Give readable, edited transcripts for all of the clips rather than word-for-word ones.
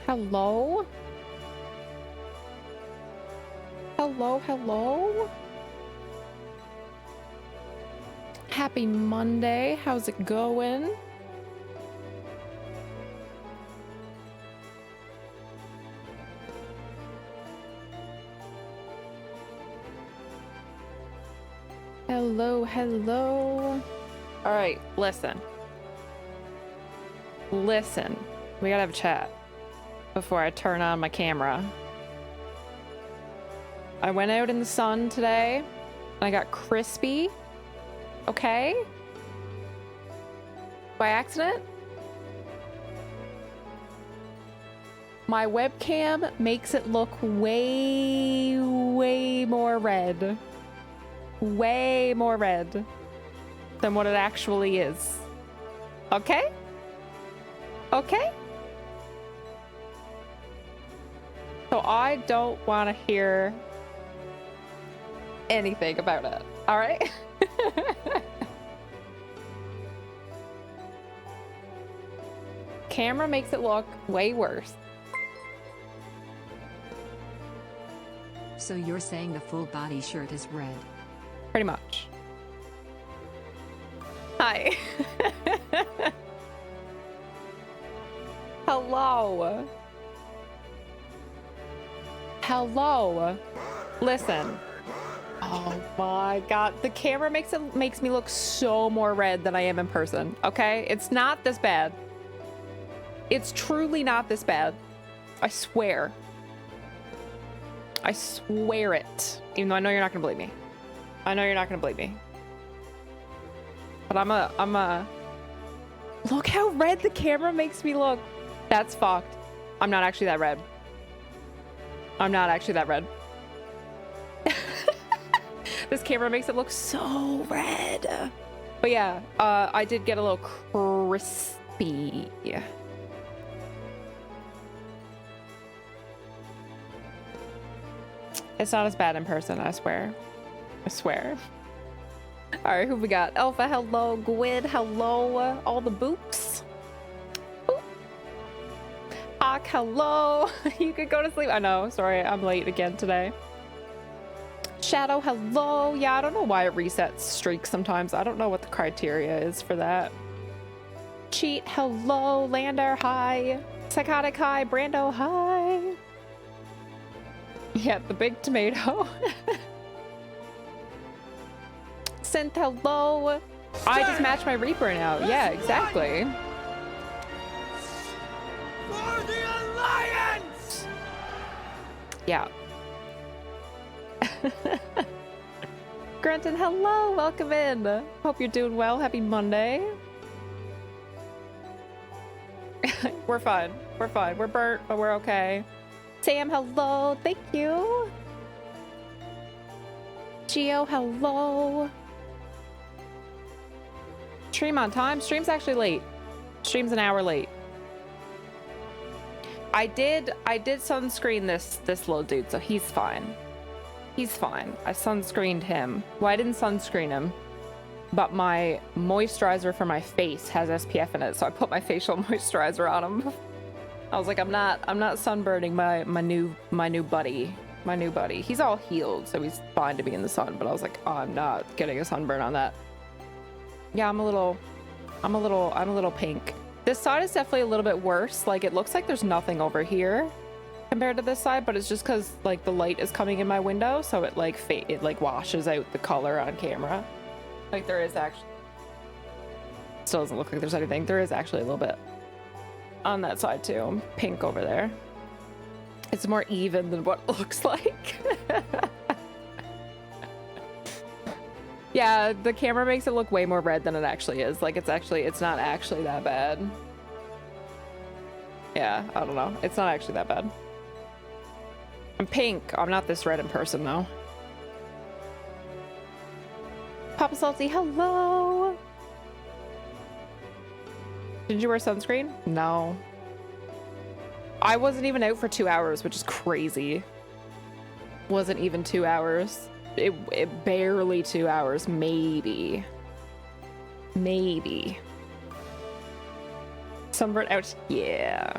Hello? Hello, hello? Happy Monday. How's it going? Hello, hello. All right, listen. Listen. We gotta have a chat before I turn on my camera. I went out in the sun today and I got crispy. Okay? By accident? My webcam makes it look way more red. Way more red than what it actually is. Okay? Okay? So I don't want to hear anything about it. All right? Camera makes it look way worse. So you're saying the full body shirt is red? Pretty much. Hi. Hello. Hello. Listen. Oh my god. The camera makes me look so more red than I am in person. Okay? It's not this bad. It's truly not this bad. I swear. I swear it. Even though I know you're not gonna believe me. I know you're not gonna believe me. But I'm a look how red the camera makes me look. That's fucked. I'm not actually that red. I'm not actually that red. This camera makes it look so red. But yeah, I did get a little crispy. It's not as bad in person, I swear. I swear. All right, who we got? Alpha, hello. Gwyd, hello. All the boops. Boop. Hawk, hello. You could go to sleep. I know. Sorry, I'm late again today. Shadow, hello. Yeah, I don't know why it resets streaks sometimes. I don't know what the criteria is for that. Cheat, hello. Lander, hi. Psychotic, hi. Brando, hi. Yeah, the big tomato. Synth, hello. I just matched my Reaper now. Yeah, exactly. For the Alliance! Yeah. Grunton, hello. Welcome in. Hope you're doing well. Happy Monday. We're fine. We're fine. We're burnt, but we're okay. Sam, hello. Thank you. Geo, hello. Stream on time. Stream's actually late. Stream's an hour late. I did sunscreen this little dude, so he's fine. He's fine. I sunscreened him. Well, I didn't sunscreen him, but my moisturizer for my face has SPF in it, so I put my facial moisturizer on him. I was like, I'm not sunburning my new buddy. He's all healed, so he's fine to be in the sun, but I was like, oh, I'm not getting a sunburn on that. Yeah, I'm a little pink. This side is definitely a little bit worse. Like, it looks like there's nothing over here compared to this side, but it's just because like the light is coming in my window, so it like washes out the color on camera. Like there is actually, still doesn't look like there's anything. There is actually a little bit on that side too. I'm pink over there. It's more even than what it looks like. Yeah, the camera makes it look way more red than it actually is. Like it's not actually that bad. Yeah, I don't know. It's not actually that bad. I'm pink. I'm not this red in person though. Papa Salty, hello. Did you wear sunscreen? No. I wasn't even out for 2 hours, which is crazy. Wasn't even 2 hours. It barely 2 hours, maybe. Maybe. Sunburn out. Yeah.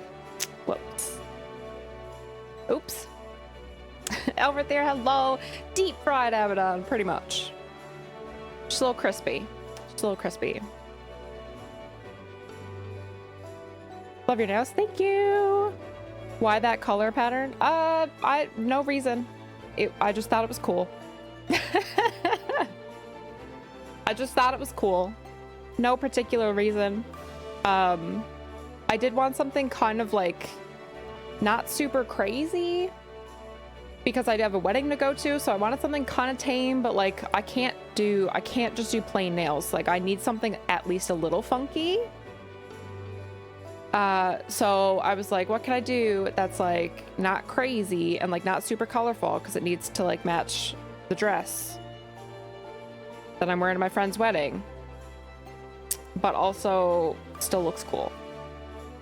Whoops. Oops. Over there, hello. Deep fried Abaddon, pretty much. Just a little crispy. Just a little crispy. Love your nails. Thank you. Why that color pattern? No reason. I just thought it was cool. I just thought it was cool. No particular reason. I did want something kind of like not super crazy because I have a wedding to go to, so I wanted something kind of tame, but like I can't just do plain nails. Like I need something at least a little funky. So I was like, what can I do that's like not crazy and like not super colorful, because it needs to like match the dress that I'm wearing to my friend's wedding, but also still looks cool.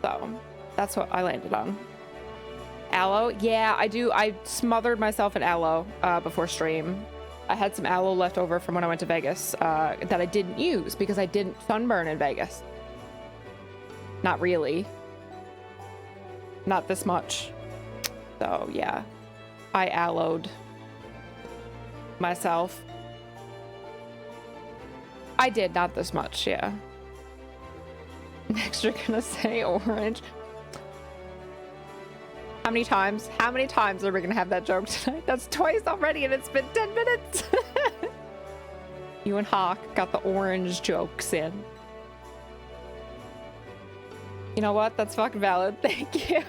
So that's what I landed on. Aloe, yeah, I smothered myself in aloe before stream. I had some aloe left over from when I went to Vegas that I didn't use because I didn't sunburn in Vegas. Not really. Not this much. So yeah, I aloed myself. I did, not this much, yeah. Next you're gonna say orange. How many times are we gonna have that joke tonight? That's twice already and it's been 10 minutes. You and Hawk got the orange jokes in. You know what? That's fucking valid. Thank you.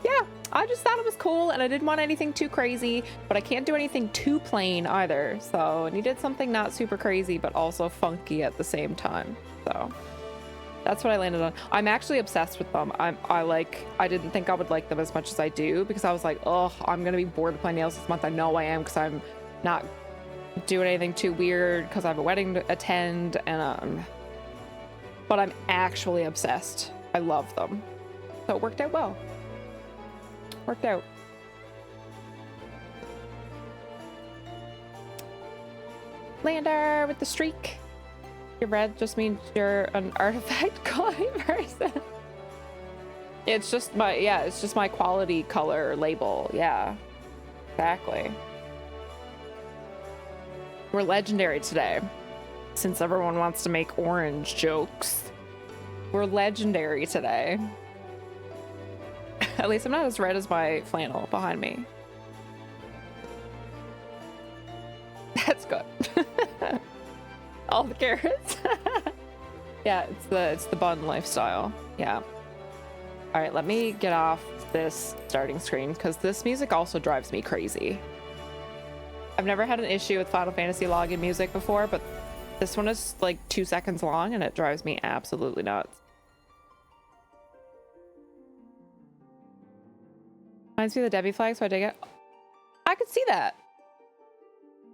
Yeah, I just thought it was cool and I didn't want anything too crazy, but I can't do anything too plain either. So I needed something not super crazy, but also funky at the same time. So that's what I landed on. I'm actually obsessed with them. I didn't think I would like them as much as I do because I was like, oh, I'm gonna be bored with my nails this month. I know I am because I'm not doing anything too weird because I have a wedding to attend, and but I'm actually obsessed. I love them. So it worked out well. Worked out. Lander with the streak. Your red just means you're an artifact quality person. It's just my quality color label. Yeah, exactly. We're legendary today. Since everyone wants to make orange jokes, we're legendary today. At least I'm not as red as my flannel behind me. That's good. All the carrots. Yeah, it's the bun lifestyle. Yeah. All right, let me get off this starting screen because this music also drives me crazy. I've never had an issue with Final Fantasy login music before, but this one is like 2 seconds long and it drives me absolutely nuts. Reminds me of the Debbie flag, so I dig it. I could see that.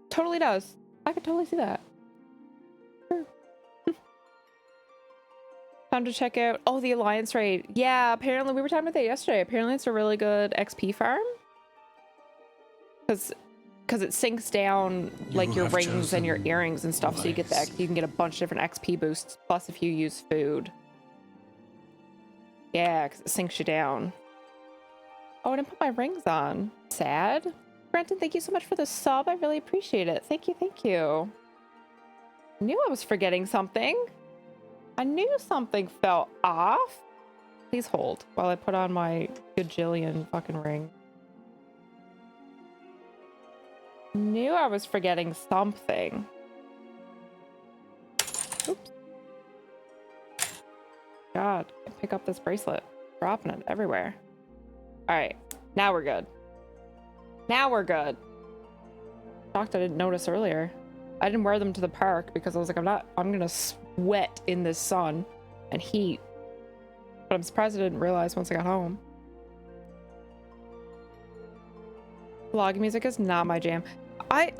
Totally does. I could totally see that. Sure. Time to check out. Oh, the Alliance raid. Yeah, apparently we were talking about that yesterday. Apparently it's a really good XP farm. Because it sinks down like your rings and your earrings and stuff, so you get you can get a bunch of different XP boosts. Plus, if you use food. Yeah, because it sinks you down. Oh, I didn't put my rings on. Sad. Brenton, thank you so much for the sub. I really appreciate it. Thank you, thank you. I knew I was forgetting something. I knew something felt off. Please hold while I put on my gajillion fucking ring. Knew I was forgetting something. Oops. God, I pick up this bracelet. Dropping it everywhere. All right, now we're good. Now we're good. Shocked I didn't notice earlier. I didn't wear them to the park because I was like, I'm gonna sweat in this sun and heat. But I'm surprised I didn't realize once I got home. Vlog music is not my jam. I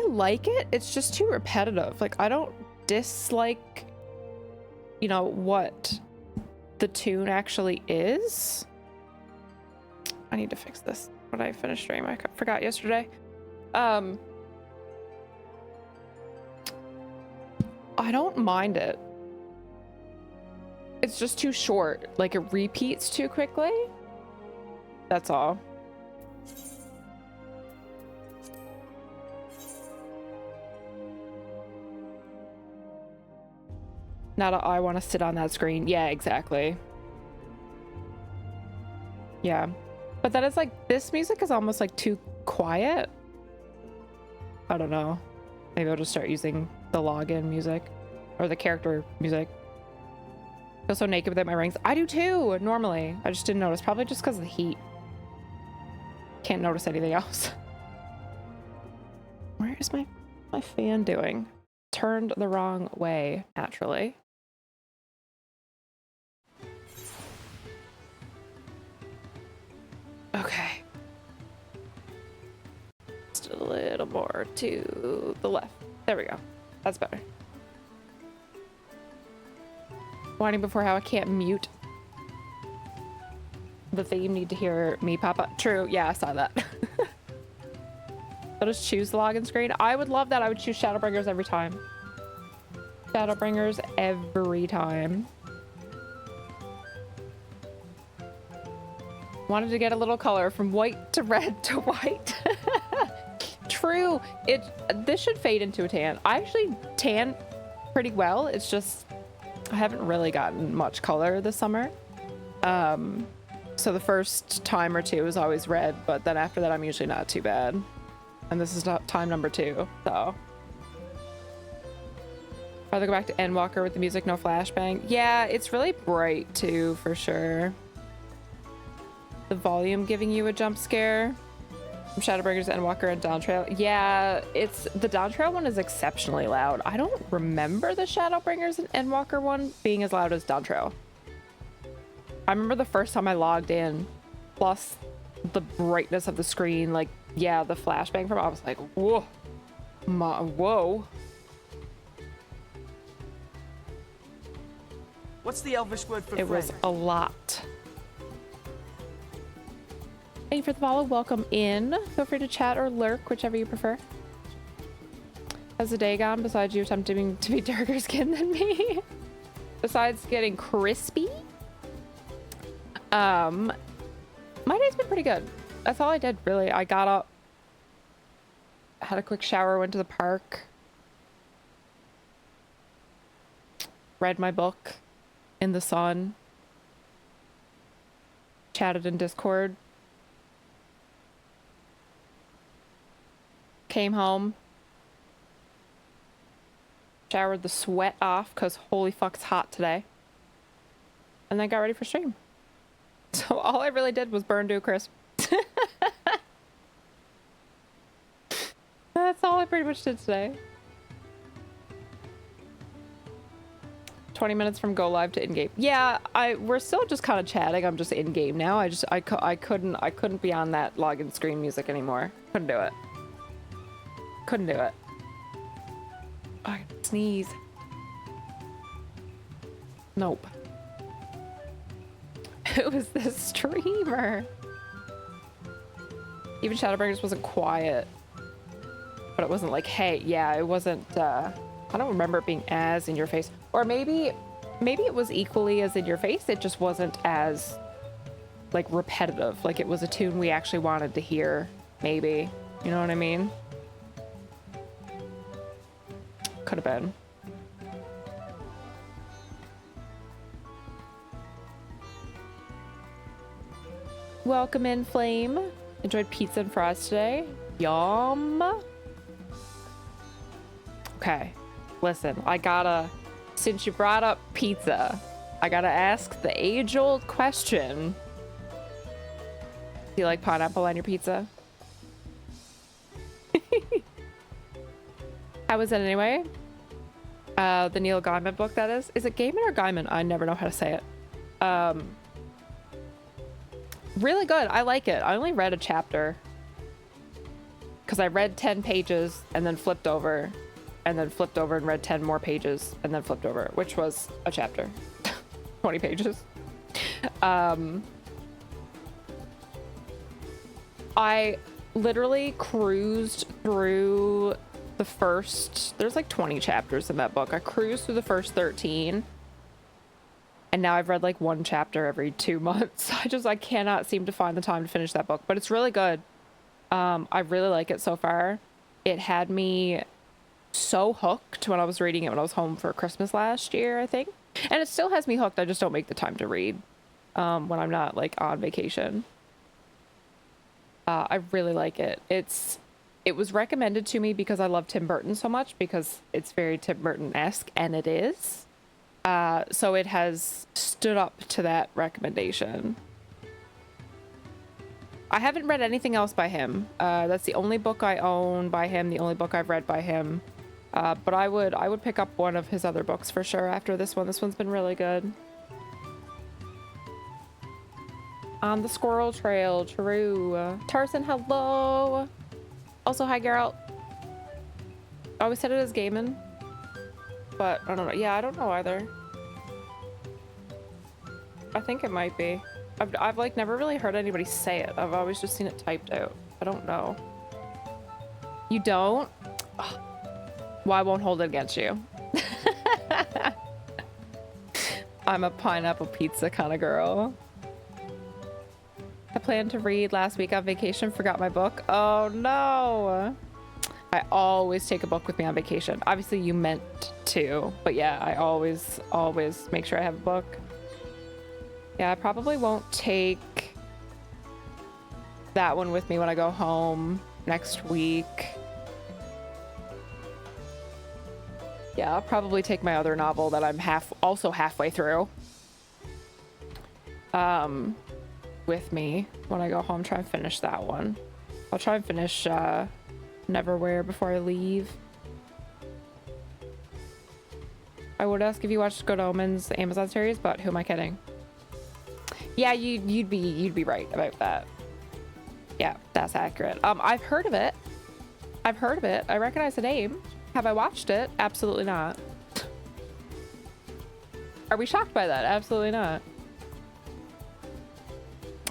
like it. It's just too repetitive. Like I don't dislike, you know, what the tune actually is. I need to fix this when I finish stream. I forgot yesterday. I don't mind it. It's just too short. Like it repeats too quickly. That's all. Not a, I want to sit on that screen. Yeah, exactly. Yeah. But that is like, this music is almost like too quiet. I don't know. Maybe I'll just start using the login music or the character music. I feel so naked without my rings. I do too, normally. I just didn't notice. Probably just because of the heat. Can't notice anything else. Where is my fan doing? Turned the wrong way, naturally. Okay. Just a little more to the left. There we go. That's better. Whining before how I can't mute the theme. Need to hear me pop up. True. Yeah, I saw that. I'll just choose the login screen. I would love that. I would choose Shadowbringers every time. Shadowbringers every time. Wanted to get a little color from white to red to white. True. This should fade into a tan. I actually tan pretty well. It's just I haven't really gotten much color this summer. So the first time or two is always red, but then after that I'm usually not too bad. And this is not time number 2, so. Rather go back to Endwalker with the music, no flashbang. Yeah, it's really bright too, for sure. The volume giving you a jump scare. From Shadowbringers, Endwalker, and Dawntrail. Yeah, the Dawntrail one is exceptionally loud. I don't remember the Shadowbringers and Endwalker one being as loud as Dawntrail. I remember the first time I logged in, plus the brightness of the screen, like, yeah, the flashbang from it, I was like, whoa. Whoa. What's the Elvish word for It friend? was a lot. Thank you for the follow. Welcome in. Feel free to chat or lurk, whichever you prefer. How's the day gone besides you attempting to be darker skinned than me? Besides getting crispy? My day's been pretty good. That's all I did, really. I got up, had a quick shower, went to the park, read my book in the sun, chatted in Discord, came home, showered the sweat off because holy fuck, it's hot today, and then got ready for stream. So all I really did was burn to a crisp. That's all I pretty much did today. 20 minutes from go live to in-game. Yeah, we're still just kind of chatting. I'm just in-game now. I couldn't be on that login screen music anymore. Couldn't do it. Couldn't do it. I sneeze. Nope. Who was this streamer? Even Shadowbringers wasn't quiet. But it wasn't like, hey, yeah, it wasn't, I don't remember it being as in your face. Or maybe it was equally as in your face. It just wasn't as, like, repetitive. Like, it was a tune we actually wanted to hear, maybe. You know what I mean? Could have been. Welcome in, Flame. Enjoyed pizza and fries today. Yum. Okay, listen, since you brought up pizza, I gotta ask the age-old question. Do you like pineapple on your pizza? How was it anyway? The Neil Gaiman book, that is. Is it Gaiman or Gaiman? I never know how to say it. Really good. I like it. I only read a chapter because I read 10 pages and then flipped over and read 10 more pages and then flipped over, which was a chapter. 20 pages. I literally cruised through the first, there's like 20 chapters in that book. I cruised through the first 13 And now I've read like one chapter every 2 months. I cannot seem to find the time to finish that book, but it's really good. I really like it so far. It had me so hooked when I was reading it when I was home for Christmas last year, I think. And it still has me hooked. I just don't make the time to read when I'm not like on vacation. I really like it. It was recommended to me because I love Tim Burton so much, because it's very Tim Burton-esque, and it is. So it has stood up to that recommendation. I haven't read anything else by him. That's the only book I own by him, the only book I've read by him. But I would pick up one of his other books for sure after this one. This one's been really good. On the squirrel trail, true. Tarson, hello. Also, hi, Geralt. I always said it as gaming, but I don't know. Yeah, I don't know either. I think it might be. I've like never really heard anybody say it. I've always just seen it typed out. I don't know. You don't? Ugh. Well, I won't hold it against you. I'm a pineapple pizza kind of girl. I planned to read last week on vacation, forgot my book. Oh no. I always take a book with me on vacation. Obviously you meant to, but yeah, I always make sure I have a book. Yeah, I probably won't take that one with me when I go home next week. Yeah, I'll probably take my other novel that I'm also halfway through. With me when I go home, try and finish that one. I'll try and finish Neverwhere before I leave. I would ask if you watched Good Omens, the Amazon series, but who am I kidding? Yeah, you'd be right about that. Yeah, that's accurate. I've heard of it. I recognize the name. Have I watched it? Absolutely not. Are we shocked by that? Absolutely not.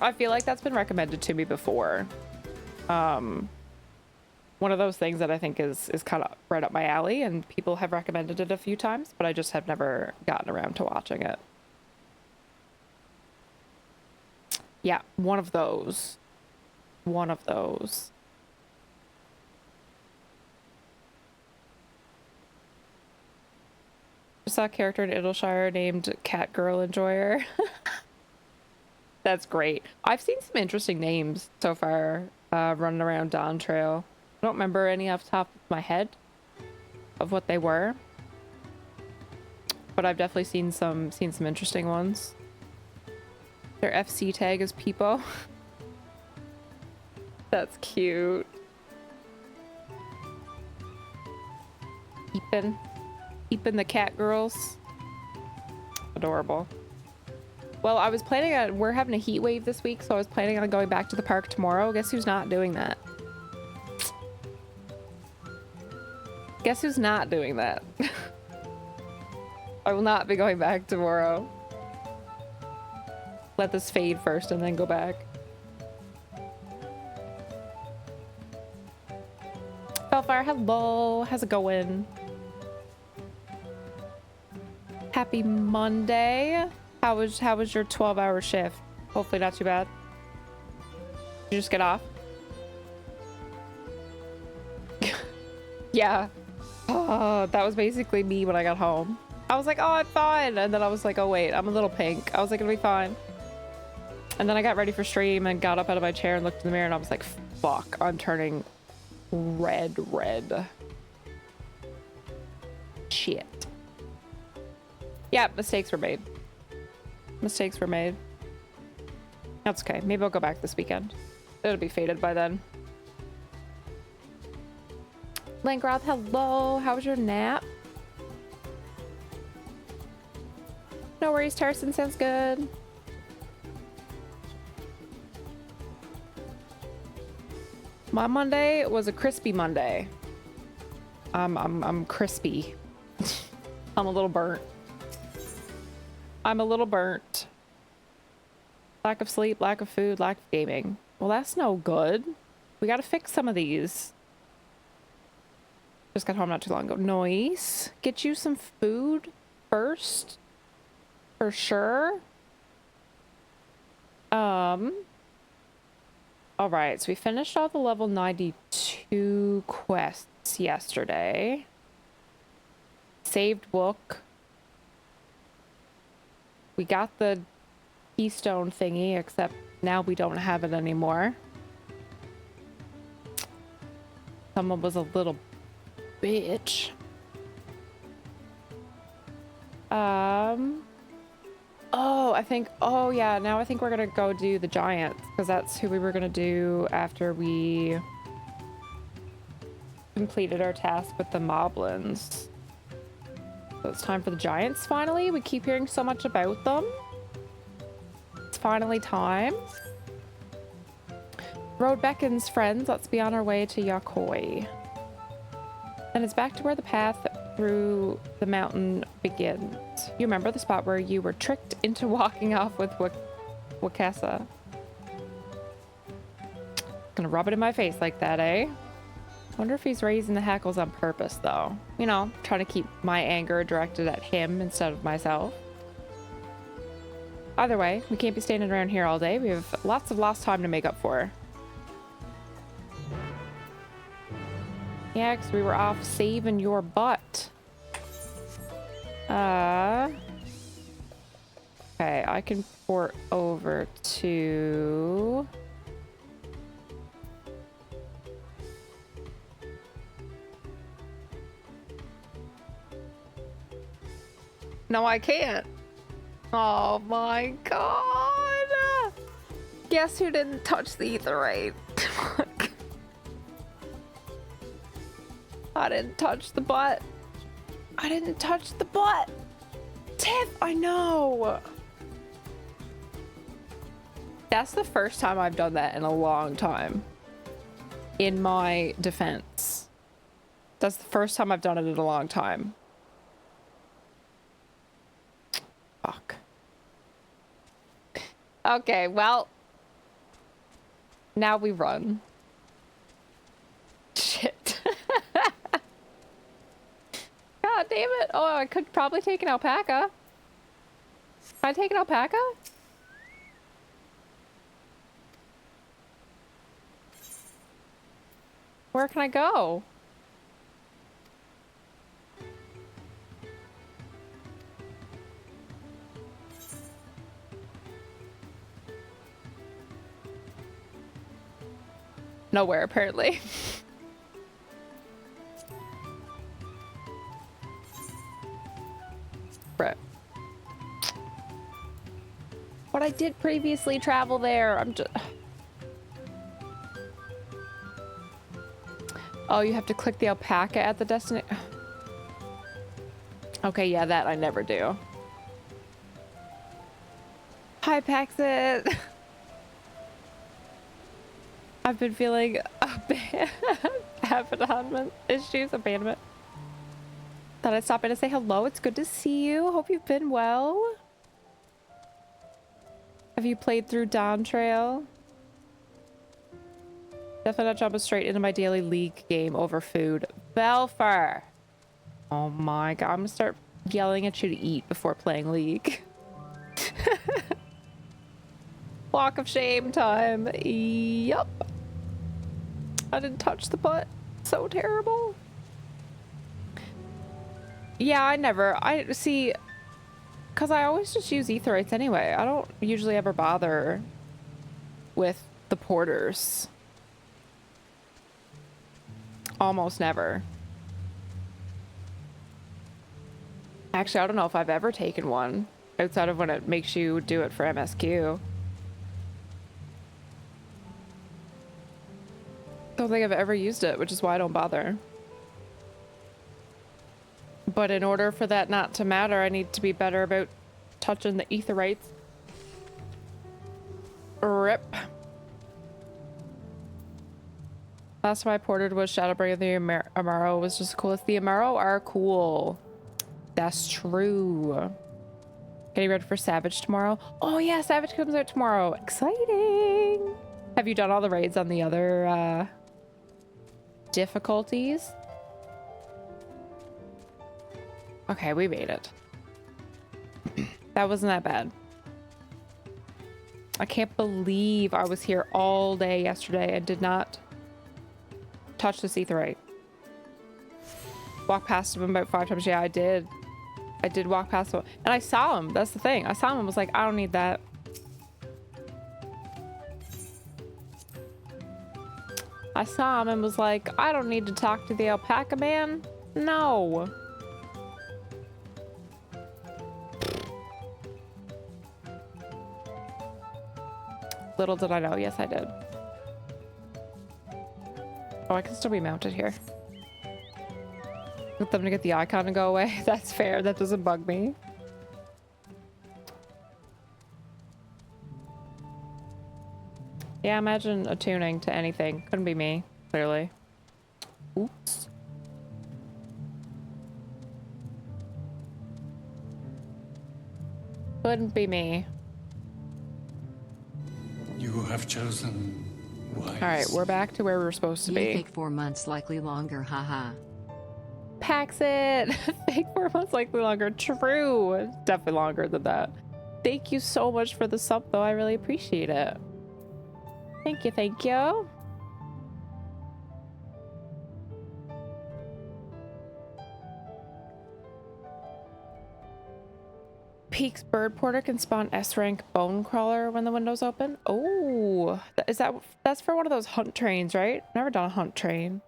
I feel like that's been recommended to me before. One of those things that I think is kind of right up my alley, and people have recommended it a few times, but I just have never gotten around to watching it. Yeah, one of those. One of those. I saw a character in Idleshire named Cat Girl Enjoyer. That's great. I've seen some interesting names so far running around Dawntrail. I don't remember any off the top of my head of what they were, but I've definitely seen some interesting ones. Their FC tag is Peepo. That's cute. Peepin' the cat girls. Adorable. Well, I was planning on, we're having a heat wave this week, so I was planning on going back to the park tomorrow. Guess who's not doing that? Guess who's not doing that? I will not be going back tomorrow. Let this fade first and then go back. Bellfire, hello. How's it going? Happy Monday. How was your 12-hour shift? Hopefully not too bad. Did you just get off? Yeah. Oh, that was basically me when I got home. I was like, oh, I'm fine. And then I was like, oh, wait, I'm a little pink. I was like, it'll be fine. And then I got ready for stream and got up out of my chair and looked in the mirror and I was like, fuck, I'm turning red. Shit. Yeah, mistakes were made. Mistakes were made. That's okay. Maybe I'll go back this weekend. It'll be faded by then. Langroth, hello. How was your nap? No worries, Tarson. Sounds good. My Monday was a crispy Monday. I'm crispy. I'm a little burnt. I'm a little burnt. Lack of sleep, lack of food, lack of gaming. Well, that's no good. We gotta fix some of these. Just got home not too long ago. Nice. Get you some food first. for sure. All right, so we finished all the level 92 quests yesterday. Saved book. We got the keystone thingy, except now we don't have it anymore. Someone was a little bitch. Oh, oh yeah, now I think we're gonna go do the giants, because that's who we were gonna do after we completed our task with the moblins. So it's time for the giants finally. We keep hearing so much about them. It's finally time. Road beckons, friends. Let's be on our way to Yakoi. Then it's back to where the path through the mountain begins. You remember the spot where you were tricked into walking off with Wakasa? Gonna rub it in my face like that, eh? Wonder if he's raising the hackles on purpose, though. You know, trying to keep my anger directed at him instead of myself. Either way, we can't be standing around here all day. We have lots of lost time to make up for. Yeah, because we were off saving your butt. Okay, I can port over to... No, I can't. Oh my god. Guess who didn't touch the etherite? I didn't touch the butt. I didn't touch the butt. Tiff, I know. That's the first time I've done that in a long time. In my defense. That's the first time I've done it in a long time. Fuck. Okay, well. Now we run. Shit. God damn it. Oh, I could probably take an alpaca. Can I take an alpaca? Where can I go? Nowhere, apparently. Right. But I did previously travel there. I'm just... Oh, you have to click the alpaca at the destination. Okay, yeah, that I never do. Hi, Paxit. I've been feeling abandonment issues, abandonment. Thought I'd stop in to say hello. It's good to see you. Hope you've been well. Have you played through Dawntrail? Definitely not jumping straight into my daily League game over food. Belfer! Oh my god, I'm gonna start yelling at you to eat before playing League. Walk of shame time. Yup. I didn't touch the butt. So terrible. Yeah, I see, because I always just use etherites anyway. I don't usually ever bother with the porters. Almost never. Actually, I don't know if I've ever taken one outside of when it makes you do it for MSQ. Don't think I've ever used it, which is why I don't bother. But in order for that not to matter, I need to be better about touching the etherites. Rip. Last time I ported was Shadowbring, the Amaro was just cool. The Amaro are cool. That's true. Getting ready for Savage tomorrow. Oh yeah, Savage comes out tomorrow. Exciting. Have you done all the raids on the other difficulties? Okay, we made it. That wasn't that bad. I can't believe I was here all day yesterday and did not touch the C3. Walk past him about 5 times. Yeah, I did. I did walk past him. And I saw him. That's the thing. I saw him and was like, I don't need that. I saw him and was like, I don't need to talk to the alpaca man. No. Little did I know. Yes, I did. Oh, I can still be mounted here. Get them to get the icon to go away. That's fair. That doesn't bug me. Yeah, imagine attuning to anything. Couldn't be me, clearly. Oops. Couldn't be me. You have chosen wise. All right, we're back to where we were supposed to You be. take 4 months, likely longer, haha. Paxit! Fake 4 months, likely longer. True. Definitely longer than that. Thank you so much for the sub, though. I really appreciate it. Thank you, thank you. Peaks Bird Porter can spawn S-rank bone crawler when the window's open. Oh, that's for one of those hunt trains, right? Never done a hunt train.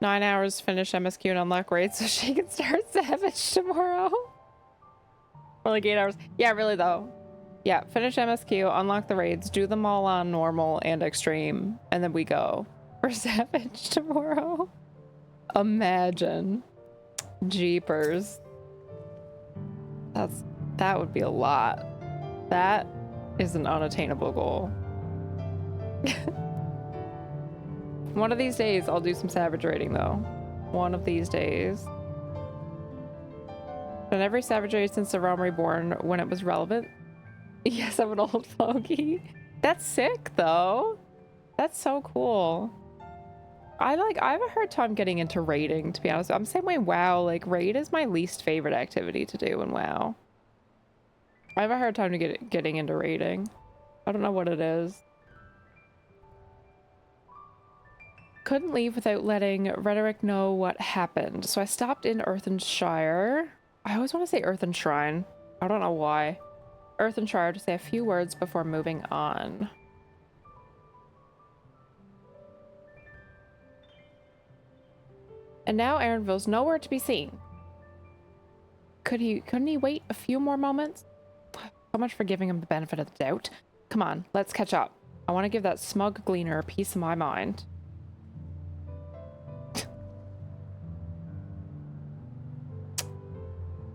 9 hours, finish MSQ and unlock raids so she can start Savage tomorrow. Or like 8 hours. Yeah, really though. Yeah, finish MSQ, unlock the raids, do them all on normal and extreme, and then we go for Savage tomorrow. Imagine. Jeepers. That would be a lot. That is an unattainable goal. One of these days I'll do some Savage raiding though. One of these days. Done every Savage raid since the Realm Reborn when it was relevant. Yes, I'm an old fogey. That's sick though. That's so cool. I have a hard time getting into raiding, to be honest. I'm the same way WoW. Like, raid is my least favorite activity to do in WoW. I have a hard time getting into raiding. I don't know what it is. Couldn't leave without letting Rhetoric know what happened. So I stopped in Earthenshire. I always want to say Earthenshrine. I don't know why. Earthenshire to say a few words before moving on. And now Aaronville's nowhere to be seen. Couldn't he wait a few more moments? So much for giving him the benefit of the doubt. Come on, let's catch up. I want to give that smug gleaner a piece of my mind.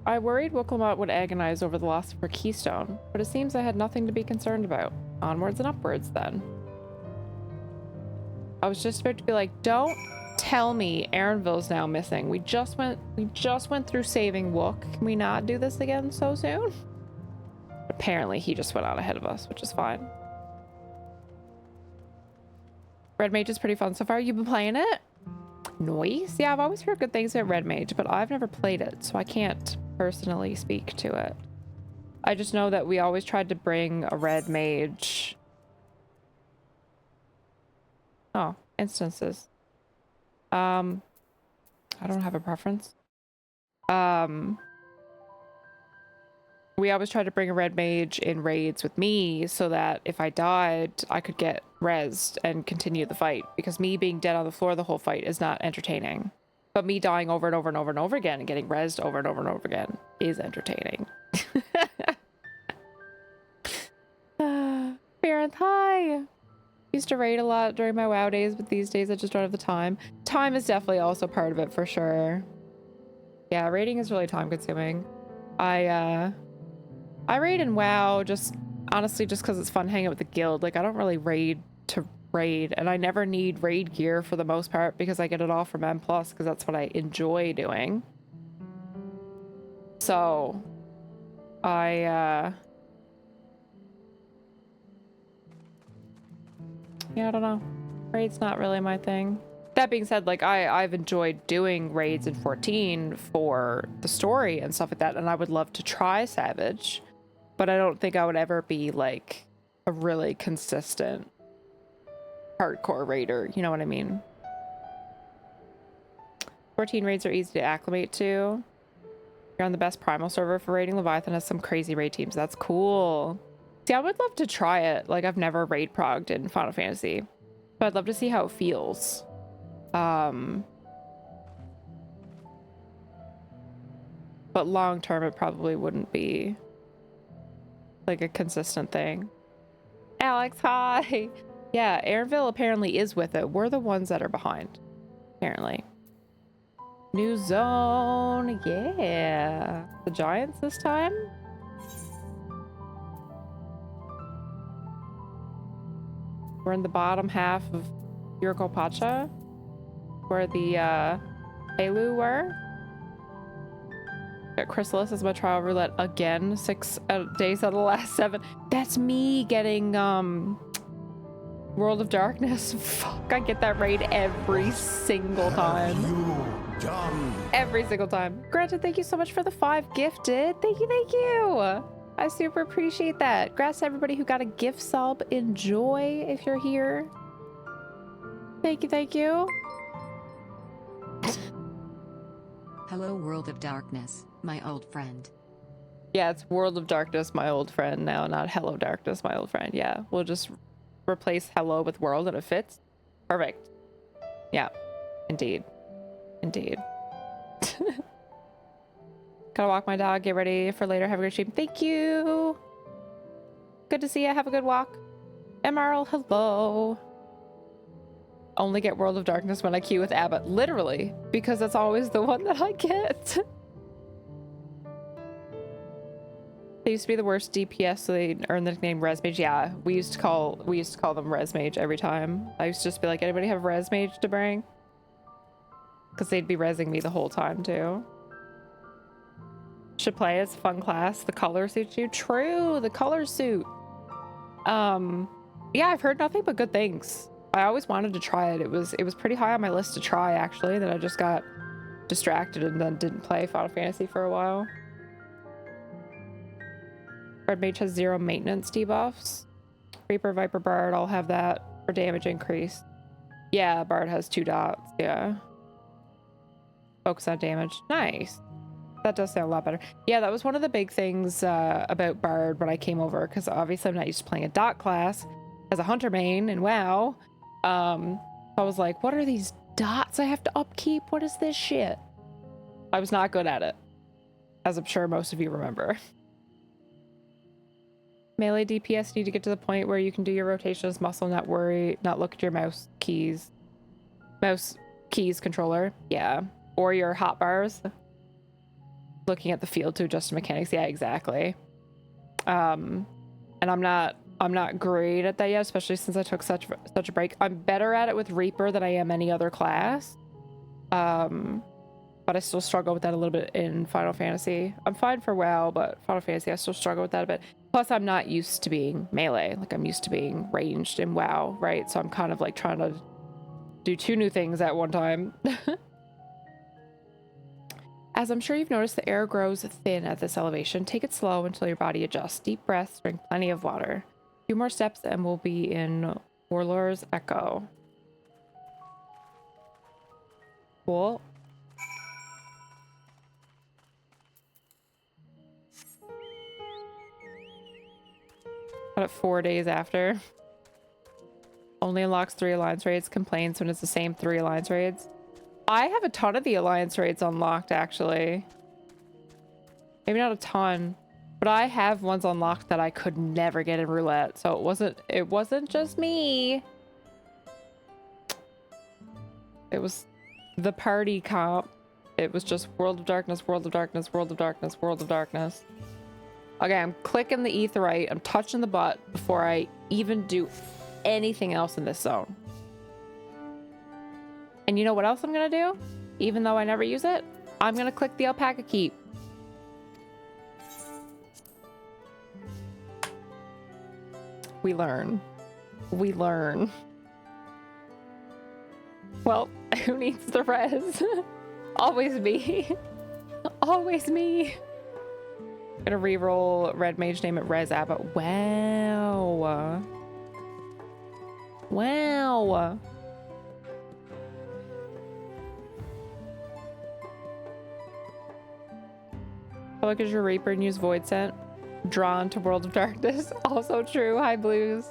I worried Willamette would agonize over the loss of her keystone, but it seems I had nothing to be concerned about. Onwards and upwards, then. I was just about to be like, don't tell me Aaronville's now missing. We just went through saving Wook. Can we not do this again so soon? Apparently he just went on ahead of us, which is fine. Red Mage is pretty fun so far. You've been playing it? Nice. Yeah, I've always heard good things about Red Mage, but I've never played it, so I can't personally speak to it. I just know that we always tried to bring a Red Mage. Oh, instances. I don't have a preference. We always tried to bring a Red Mage in raids with me so that if I died, I could get rezzed and continue the fight, because me being dead on the floor the whole fight is not entertaining. But me dying over and over and over and over again and getting rezzed over and over and over again is entertaining. Baronth, hi! Used to raid a lot during my WoW days, but these days I just don't have the time. Time is definitely also part of it, for sure. Yeah, raiding is really time consuming. I raid in WoW just, honestly, just because it's fun hanging out with the guild. Like, I don't really raid to raid, and I never need raid gear for the most part because I get it all from M+, because that's what I enjoy doing. So, yeah, I don't know. Raid's not really my thing. That being said, like I've enjoyed doing raids in 14 for the story and stuff like that, and I would love to try Savage, but I don't think I would ever be like a really consistent hardcore raider, you know what I mean? 14 raids are easy to acclimate to. You're on the best primal server for raiding. Leviathan has some crazy raid teams. That's cool. See, I would love to try it. Like, I've never raid progged in Final Fantasy, but I'd love to see how it feels. But long term, it probably wouldn't be like a consistent thing. Alex, hi. Yeah, Airville apparently is with it. We're the ones that are behind, apparently. New zone, yeah. The Giants this time? We're in the bottom half of Yurikopacha, where the Helu were. Got Chrysalis as my trial roulette again. 6 days out of the last 7. That's me getting World of Darkness. Fuck, I get that raid every single time. Every single time. Granted, thank you so much for the 5 gifted. Thank you, thank you. I super appreciate that. Congrats to everybody who got a gift sub. Enjoy if you're here. Thank you, thank you. Hello, World of Darkness, my old friend. Yeah, it's World of Darkness, my old friend now, not Hello Darkness, my old friend. Yeah, we'll just replace hello with world and it fits. Perfect. Yeah, indeed. Indeed. Gotta walk my dog, get ready for later. Have a great stream. Thank you. Good to see you. Have a good walk. Emerald, hello. Only get World of Darkness when I queue with Abbott. Literally, because that's always the one that I get. They used to be the worst DPS, so they earned the nickname Resmage. Yeah, we used to call them Resmage every time. I used to just be like, anybody have Resmage to bring? Because they'd be rezzing me the whole time too. Should play. It's a fun class. The color suits you. True, the color suit. Yeah, I've heard nothing but good things. I always wanted to try it. It was pretty high on my list to try actually. Then I just got distracted and then didn't play Final Fantasy for a while. Red Mage has 0 maintenance debuffs. Reaper, Viper, Bard all have that for damage increase. Yeah, Bard has 2 dots. Yeah. Focus on damage. Nice. That does sound a lot better. Yeah, that was one of the big things about Bard when I came over, because obviously I'm not used to playing a dot class as a hunter main and WoW. I was like, what are these dots I have to upkeep? What is this shit? I was not good at it, as I'm sure most of you remember. Melee DPS need to get to the point where you can do your rotation as muscle, not look at your mouse keys controller. Yeah. Or your hotbars. Looking at the field to adjust the mechanics. Yeah, exactly. And I'm not great at that yet, especially since I took such a break. I'm better at it with Reaper than I am any other class. But I still struggle with that a little bit in Final Fantasy. I'm fine for WoW, but Final Fantasy, I still struggle with that a bit. Plus, I'm not used to being melee. Like, I'm used to being ranged in WoW, right? So I'm kind of like trying to do 2 new things at one time. As I'm sure you've noticed, the air grows thin at this elevation. Take it slow until your body adjusts. Deep breaths, drink plenty of water. A few more steps and we'll be in Warlord's Echo. Cool. Got it 4 days after. Only unlocks 3 alliance raids. Complains when it's the same 3 alliance raids. I have a ton of the alliance raids unlocked, actually. Maybe not a ton, but I have ones unlocked that I could never get in roulette. So it wasn't just me. It was the party comp. It was just World of Darkness, World of Darkness, World of Darkness, World of Darkness. Okay, I'm clicking the Aetheryte. I'm touching the butt before I even do anything else in this zone. And you know what else I'm gonna do? Even though I never use it, I'm gonna click the Alpaca Keep. We learn. We learn. Well, Who needs the res? Always me. Always me. Gonna reroll red mage, name it Res Abbott. Wow. Wow. How look at your Reaper and use Void Scent? Drawn to World of Darkness. Also true. Hi, Blues.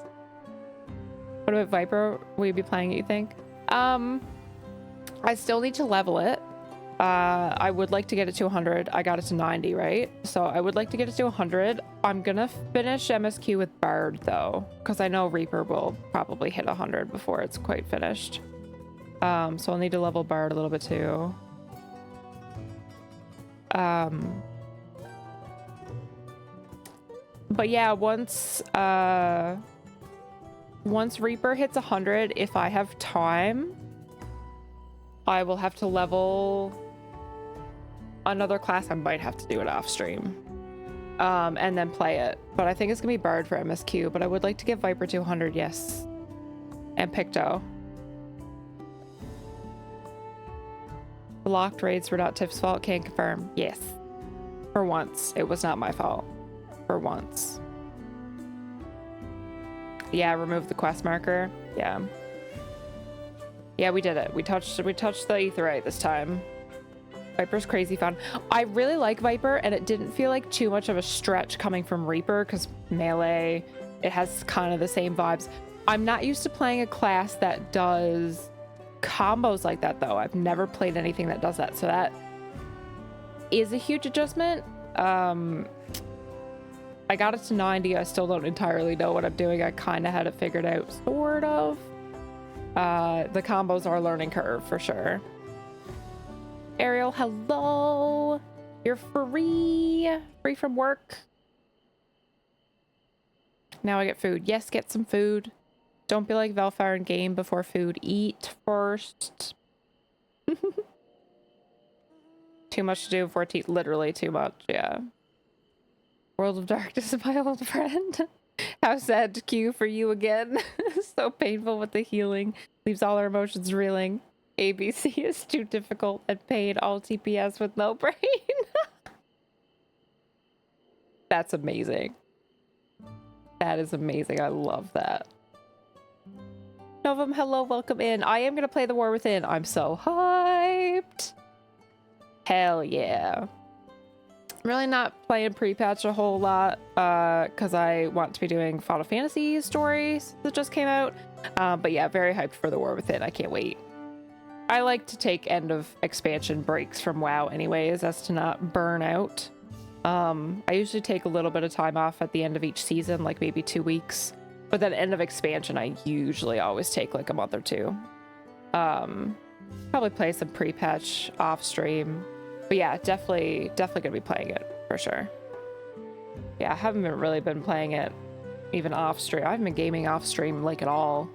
What about Viper? Will you be playing it, you think? I still need to level it. I would like to get it to 100. I got it to 90, right? So I would like to get it to 100. I'm gonna finish MSQ with Bard though, because I know Reaper will probably hit 100 before it's quite finished. So I'll need to level Bard a little bit too. But yeah, once Reaper hits 100, if I have time, I will have to level another class. I might have to do it off stream, and then play it. But I think it's gonna be Bard for MSQ, but I would like to get Viper to 100, yes. And Picto. Blocked raids were not Tiff's fault, can't confirm. Yes. For once, it was not my fault. For once. Yeah, remove the quest marker. Yeah. Yeah, we did it. We touched the Aetheryte this time. Viper's crazy fun. I really like Viper, and it didn't feel like too much of a stretch coming from Reaper, because melee, it has kind of the same vibes. I'm not used to playing a class that does combos like that, though. I've never played anything that does that, so that is a huge adjustment. I got it to 90. I still don't entirely know what I'm doing. I kind of had it figured out, sort of. The combos are a learning curve for sure. Ariel, hello. You're free from work. Now I get food. Yes, get some food. Don't be like Velfire in game before food. Eat first. Too much to do before tea. Literally too much, yeah. World of Darkness, my old friend. How sad to queue for you again. So painful with the healing. Leaves all our emotions reeling. ABC is too difficult and paid. All TPS with no brain. That's amazing. That is amazing. I love that. Novum, hello, welcome in. I am going to play The War Within. I'm so hyped. Hell yeah. I'm really not playing pre-patch a whole lot because I want to be doing Final Fantasy stories that just came out. But yeah, very hyped for The War Within. I can't wait. I like to take end of expansion breaks from WoW anyways, as to not burn out. I usually take a little bit of time off at the end of each season, like maybe 2 weeks. But then end of expansion, I usually always take like a month or two. Probably play some pre-patch off stream. But yeah, definitely gonna be playing it for sure. Yeah, I haven't really been playing it even off stream. I haven't been gaming off stream like at all.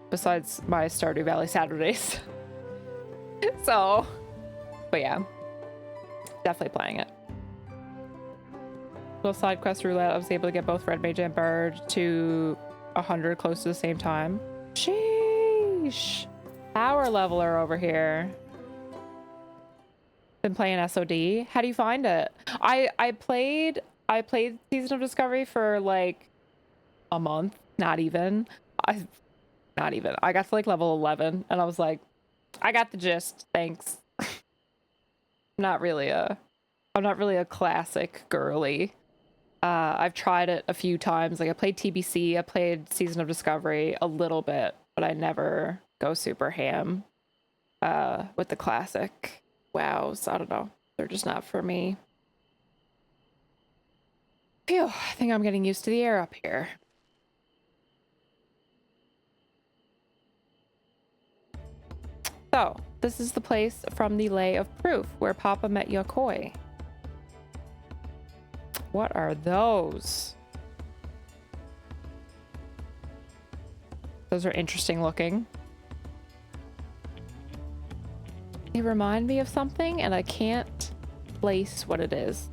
Besides my Stardew Valley Saturdays. So, but yeah, definitely playing it. Little side quest roulette. I was able to get both Red Mage and Bard to 100 close to the same time. Sheesh. Power leveler over here. Been playing SOD. How do you find it? I played Season of Discovery for like a month. Not even. I got to like level 11 and I was like, I got the gist. Thanks. I'm not really a classic girly. I've tried it a few times. Like I played TBC, I played Season of Discovery a little bit, but I never go super ham with the classic WoWs. I don't know. They're just not for me. Phew, I think I'm getting used to the air up here. So, this is the place from the Lay of Proof where Papa met Yokoi. What are those? Those are interesting looking. They remind me of something and I can't place what it is.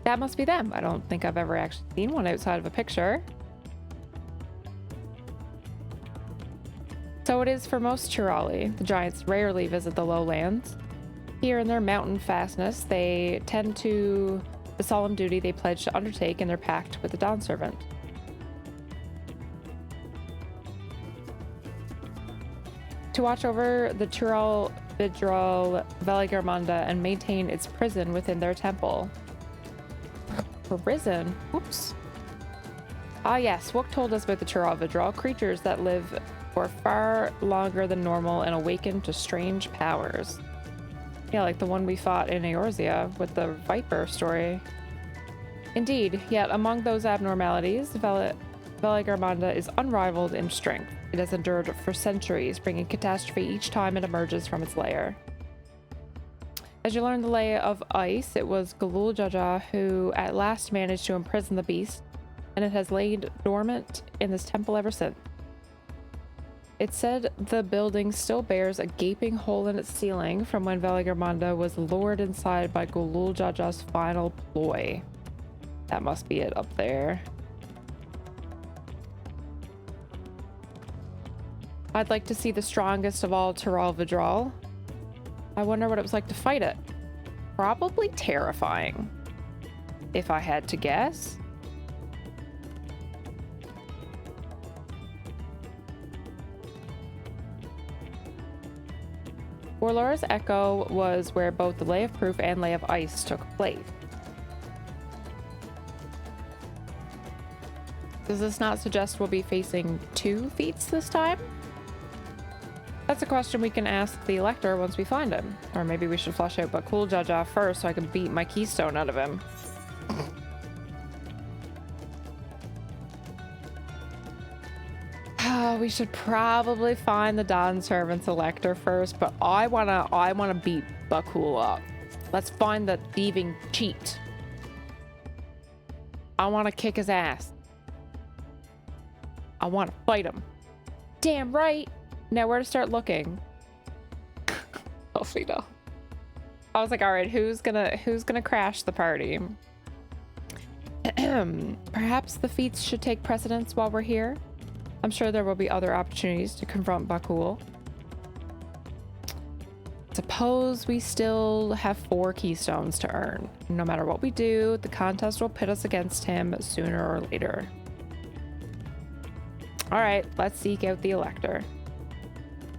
That must be them. I don't think I've ever actually seen one outside of a picture. So it is for most Chirali. The giants rarely visit the lowlands. Here in their mountain fastness, they tend to the solemn duty they pledge to undertake in their pact with the Dawn Servant. To watch over the Tural Vidral Veligarmanda and maintain its prison within their temple. Prison? Oops. Ah yes, Wook told us about the Tural Vidral, creatures that live for far longer than normal and awaken to strange powers. Yeah, like the one we fought in Eorzea with the Viper story. Indeed, yet among those abnormalities, Veligarmanda is unrivaled in strength. It has endured for centuries, bringing catastrophe each time it emerges from its lair. As you learn the lay of ice, it was Galul Jaja who at last managed to imprison the beast, and it has laid dormant in this temple ever since. It said the building still bears a gaping hole in its ceiling from when Veligarmanda was lured inside by Galul Jaja's final ploy. That must be it up there. I'd like to see the strongest of all Tural Vidral. I wonder what it was like to fight it. Probably terrifying, if I had to guess. Orlor's Echo was where both the Lay of Proof and Lay of Ice took place. Does this not suggest we'll be facing 2 feats this time? That's a question we can ask the Elector once we find him. Or maybe we should flush out Bakul Jaja first so I can beat my keystone out of him. We should probably find the Dawn Servant's Elector first, but I wanna beat Bakul up. Let's find the thieving cheat. I wanna kick his ass. I wanna fight him. Damn right. Now where to start looking? Elfino. I was like, all right, who's gonna crash the party? Perhaps the feats should take precedence while we're here. I'm sure there will be other opportunities to confront Bakul. Suppose we still have 4 keystones to earn. No matter what we do, the contest will pit us against him sooner or later. All right, let's seek out the Elector.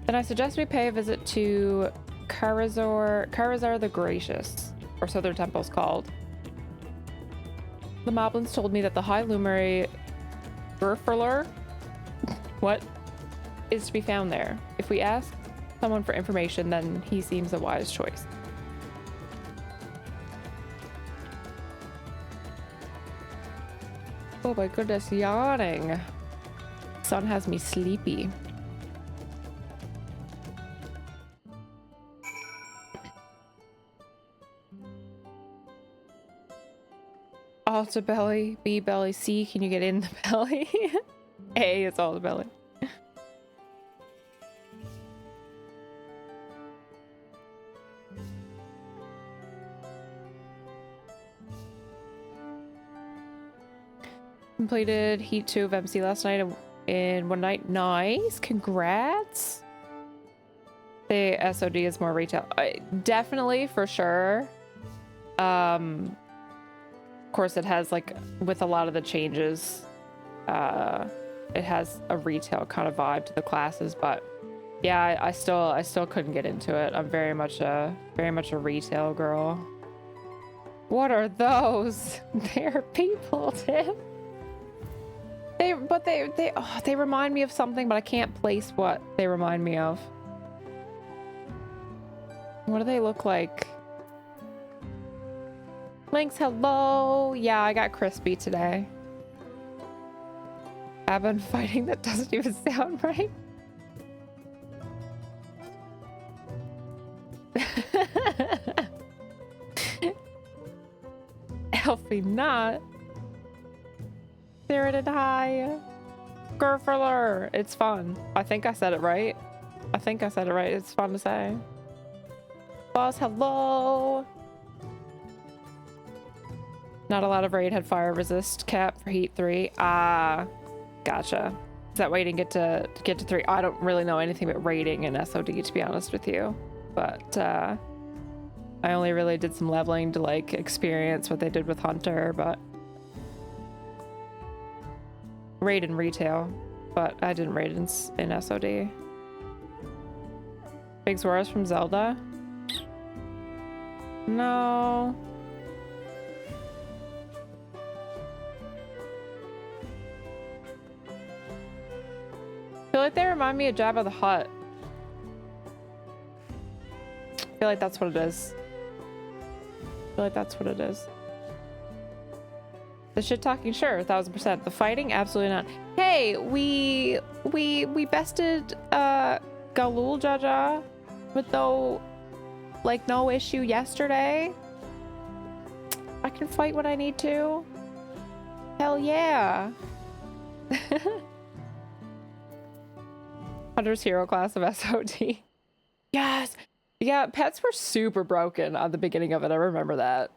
Then I suggest we pay a visit to Karazar the Gracious, or so their temple's called. The Moblins told me that the High Luminary Gurfurler is to be found there. If we ask someone for information, then he seems a wise choice. Oh my goodness, yawning. Sun has me sleepy. Alta belly, B belly, C, can you get in the belly? A, it's all the belly. Completed Heat 2 of MC last night in one night. Nice, congrats. The SOD is more retail. Definitely, for sure. Of course, it has, like, with a lot of the changes, it has a retail kind of vibe to the classes, but yeah, I still couldn't get into it. I'm very much a retail girl. What are those? They're people, Tim. They remind me of something, but I can't place what they remind me of. What do they look like? Lynx, hello. Yeah, I got crispy today. I've been fighting that doesn't even sound right. Elfie not. Spirited high. Gurfurler. It's fun. I think I said it right. It's fun to say. Boss, hello. Not a lot of raid had fire resist cap for Heat 3. Ah, gotcha. that why you didn't get to 3? I don't really know anything about rating in SOD, to be honest with you. But I only really did some leveling to like experience what they did with Hunter, but raid in retail, but I didn't raid in SOD. Big Zoras from Zelda? No. I feel like they remind me of Jabba the Hutt. I feel like that's what it is. I feel like that's what it is. The shit talking, sure, 1000%. The fighting, absolutely not. Hey, we bested Galul Jaja with no issue yesterday. I can fight when I need to. Hell yeah. Hunter's hero class of SOD. Yes. Yeah, pets were super broken at the beginning of it. I remember that.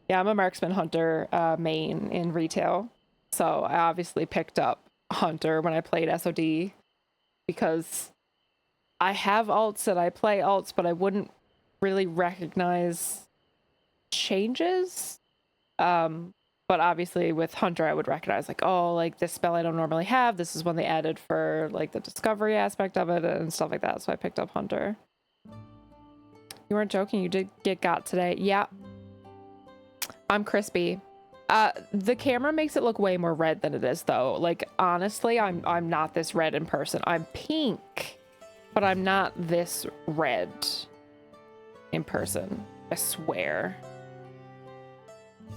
Yeah, I'm a marksman hunter main in retail. So I obviously picked up Hunter when I played SOD because I have alts and I play alts, but I wouldn't really recognize changes. But obviously with Hunter, I would recognize like, oh, like this spell I don't normally have. This is one they added for like the discovery aspect of it and stuff like that. So I picked up Hunter. You weren't joking. You did get got today. Yeah. I'm crispy. The camera makes it look way more red than it is though. Like honestly, I'm not this red in person. I'm pink, but I'm not this red in person. I swear.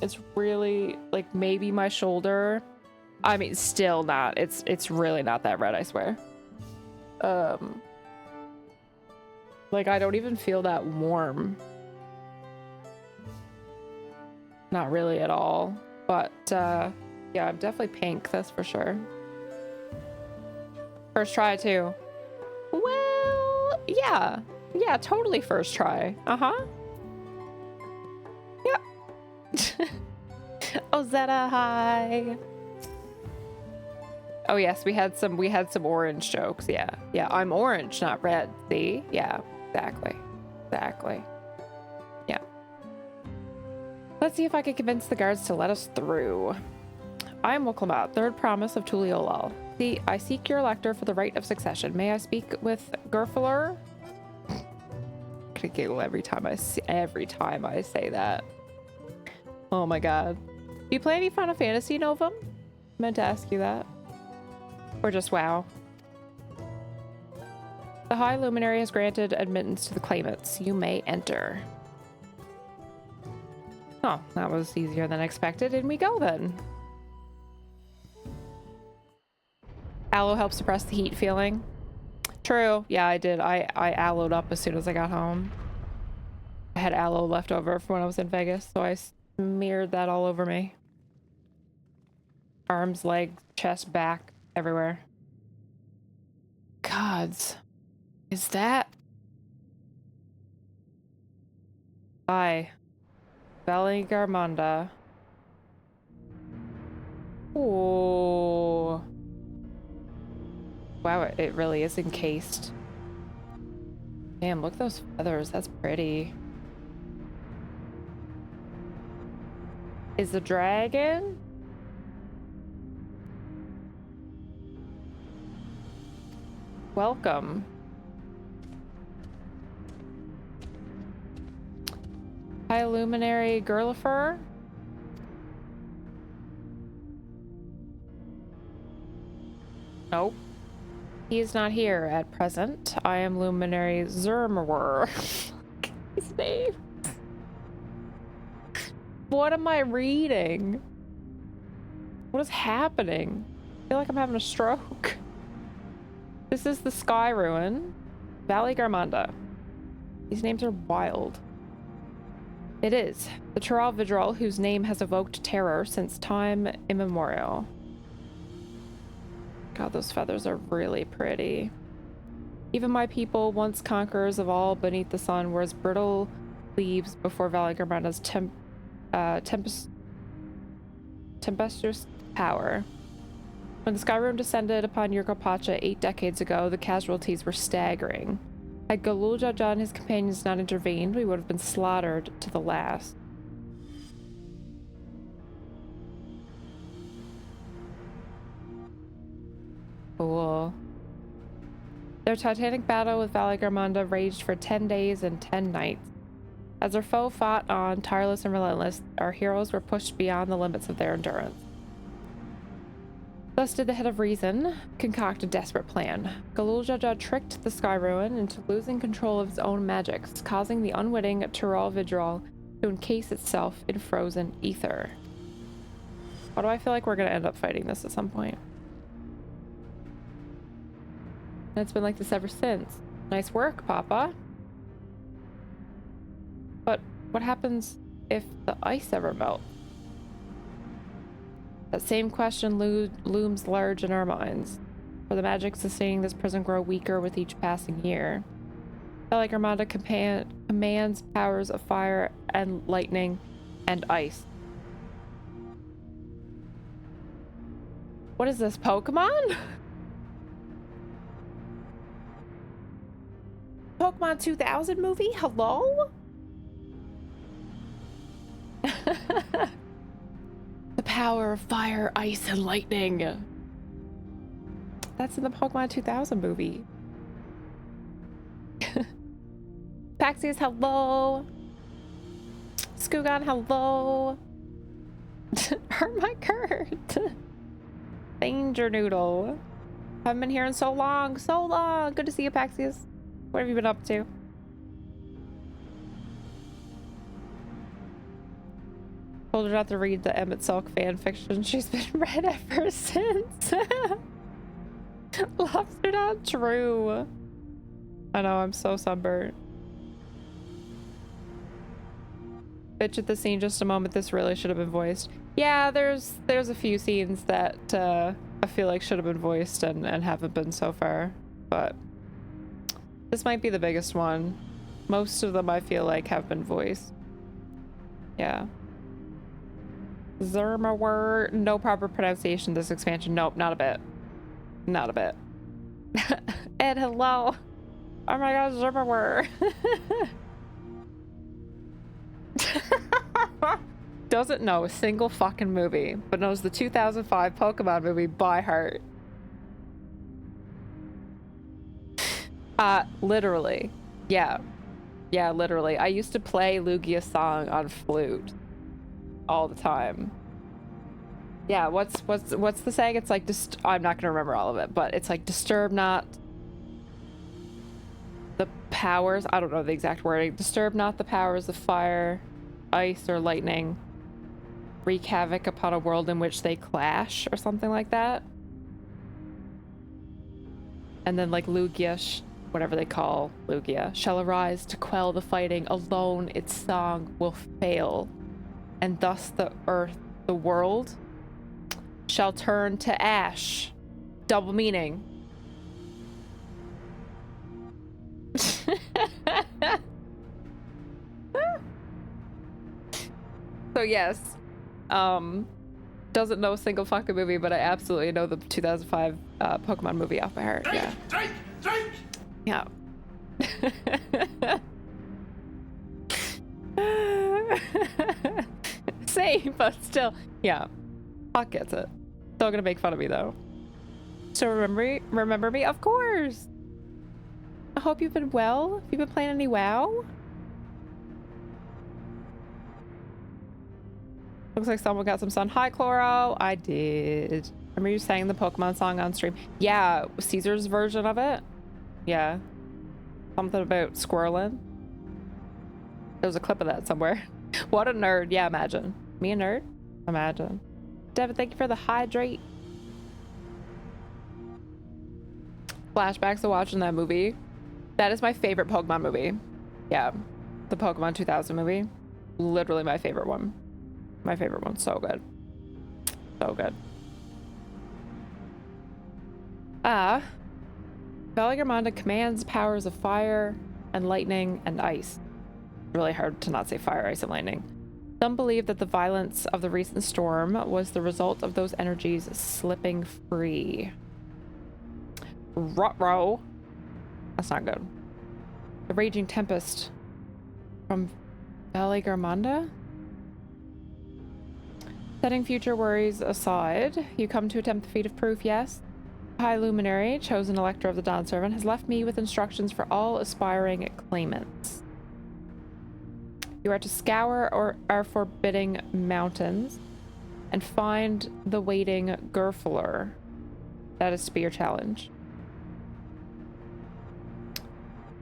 It's really like maybe my shoulder. I mean, still not. It's really not that red, I swear. Like I don't even feel that warm. Not really at all. But yeah, I'm definitely pink, that's for sure. First try too. Well, yeah. Yeah, totally first try. Uh-huh. Yep. Oh, Zeta, hi. Oh yes, we had some orange jokes. Yeah. Yeah, I'm orange, not red. See? Yeah, exactly. Exactly. Yeah. Let's see if I can convince the guards to let us through. I am Wuklamot, third promise of Tuliolal. See, I seek your elector for the right of succession. May I speak with Gerfalur? I'm gonna giggle every time I say that. Oh my god. Do you play any Final Fantasy, Novum? I meant to ask you that. Or just WoW. The High Luminary has granted admittance to the claimants. You may enter. Oh, that was easier than expected. In we go then. Aloe helps suppress the heat feeling. True. Yeah, I did. I aloed up as soon as I got home. I had aloe left over from when I was in Vegas, so I smeared that all over me. Arms, legs, chest, back, everywhere. Gods. Is that... Bye. Belly Garmanda. Ooh. Wow, it really is encased. Damn, look at those feathers. That's pretty. Is the dragon? Welcome. High Luminary Girlifer. Nope. He is not here at present. I am Luminary Zermwer. His name. What am I reading? What is happening? I feel like I'm having a stroke. This is the Sky Ruin. Valley Garmanda. These names are wild. It is. The Tural Vidral, whose name has evoked terror since time immemorial. God, those feathers are really pretty. Even my people, once conquerors of all beneath the sun, were as brittle leaves before Valley Garmanda's tempestuous power. When the Skyrim descended upon Yurgopacha 8 decades ago, the casualties were staggering. Had Galulja and his companions not intervened, we would have been slaughtered to the last. Cool. Their titanic battle with Valigarmanda raged for 10 days and 10 nights. As their foe fought on, tireless and relentless, our heroes were pushed beyond the limits of their endurance. Thus did the Head of Reason concoct a desperate plan. Galuljaja tricked the Sky Ruin into losing control of its own magics, causing the unwitting Tural Vidral to encase itself in frozen ether. Why do I feel like we're going to end up fighting this at some point? And it's been like this ever since. Nice work, Papa. But what happens if the ice ever melts? That same question looms large in our minds. For the magic sustaining this prison grow weaker with each passing year. Like Armada commands powers of fire and lightning and ice. What is this, Pokemon? Pokemon 2000 movie? Hello? The power of fire, ice, and lightning. That's in the Pokemon 2000 movie. Paxius, hello. Skugon, hello. Hermikert. Danger Noodle. Haven't been here in so long. So long. Good to see you, Paxius. What have you been up to? Told her not to read the Emmett Salk fan fiction. She's been read ever since. Loves are not true. I know, I'm so sunburnt. Bitch at the scene just a moment. This really should have been voiced. Yeah, there's a few scenes that I feel like should have been voiced and haven't been so far. But this might be the biggest one. Most of them I feel like have been voiced. Yeah. Zermawar, no proper pronunciation this expansion. Nope, not a bit. Not a bit. Ed, hello. Oh my god, Zermawar. Doesn't know a single fucking movie, but knows the 2005 Pokemon movie by heart. Literally. Yeah. Yeah, literally. I used to play Lugia's song on flute all the time. Yeah, what's the saying? It's like I'm not gonna remember all of it, but it's like disturb not the powers. I don't know the exact wording. Disturb not the powers of fire, ice, or lightning. Wreak havoc upon a world in which they clash, or something like that. And then like Lugia, whatever they call Lugia, shall arise to quell the fighting. Alone its song will fail. And thus the earth, the world, shall turn to ash. Double meaning. So yes, doesn't know a single fucking movie, but I absolutely know the 2005 Pokemon movie off by heart. Yeah. Drink! Yeah. Same, but still, yeah. Hawk gets it. Still gonna make fun of me though. So remember me? Of course. I hope you've been well. Have you been playing any WoW? Looks like someone got some sun. Hi, Chloro. I did. Remember you sang the Pokemon song on stream? Yeah, Caesar's version of it. Yeah. Something about squirreling. There's a clip of that somewhere. What a nerd. Yeah, imagine. Me a nerd? Imagine. Devin, thank you for the hydrate. Flashbacks to watching that movie. That is my favorite Pokemon movie. Yeah. The Pokemon 2000 movie. Literally my favorite one. My favorite one. So good. So good. Valigarmanda commands powers of fire and lightning and ice. Really hard to not say fire, ice, and lightning. Some believe that the violence of the recent storm was the result of those energies slipping free. Ruh-roh. That's not good. The raging tempest from Valley Garmanda? Setting future worries aside, you come to attempt the feat of proof, yes? High Luminary, chosen elector of the Dawn Servant, has left me with instructions for all aspiring claimants. You are to scour our forbidding mountains and find the waiting Gerfler. That is to be your challenge.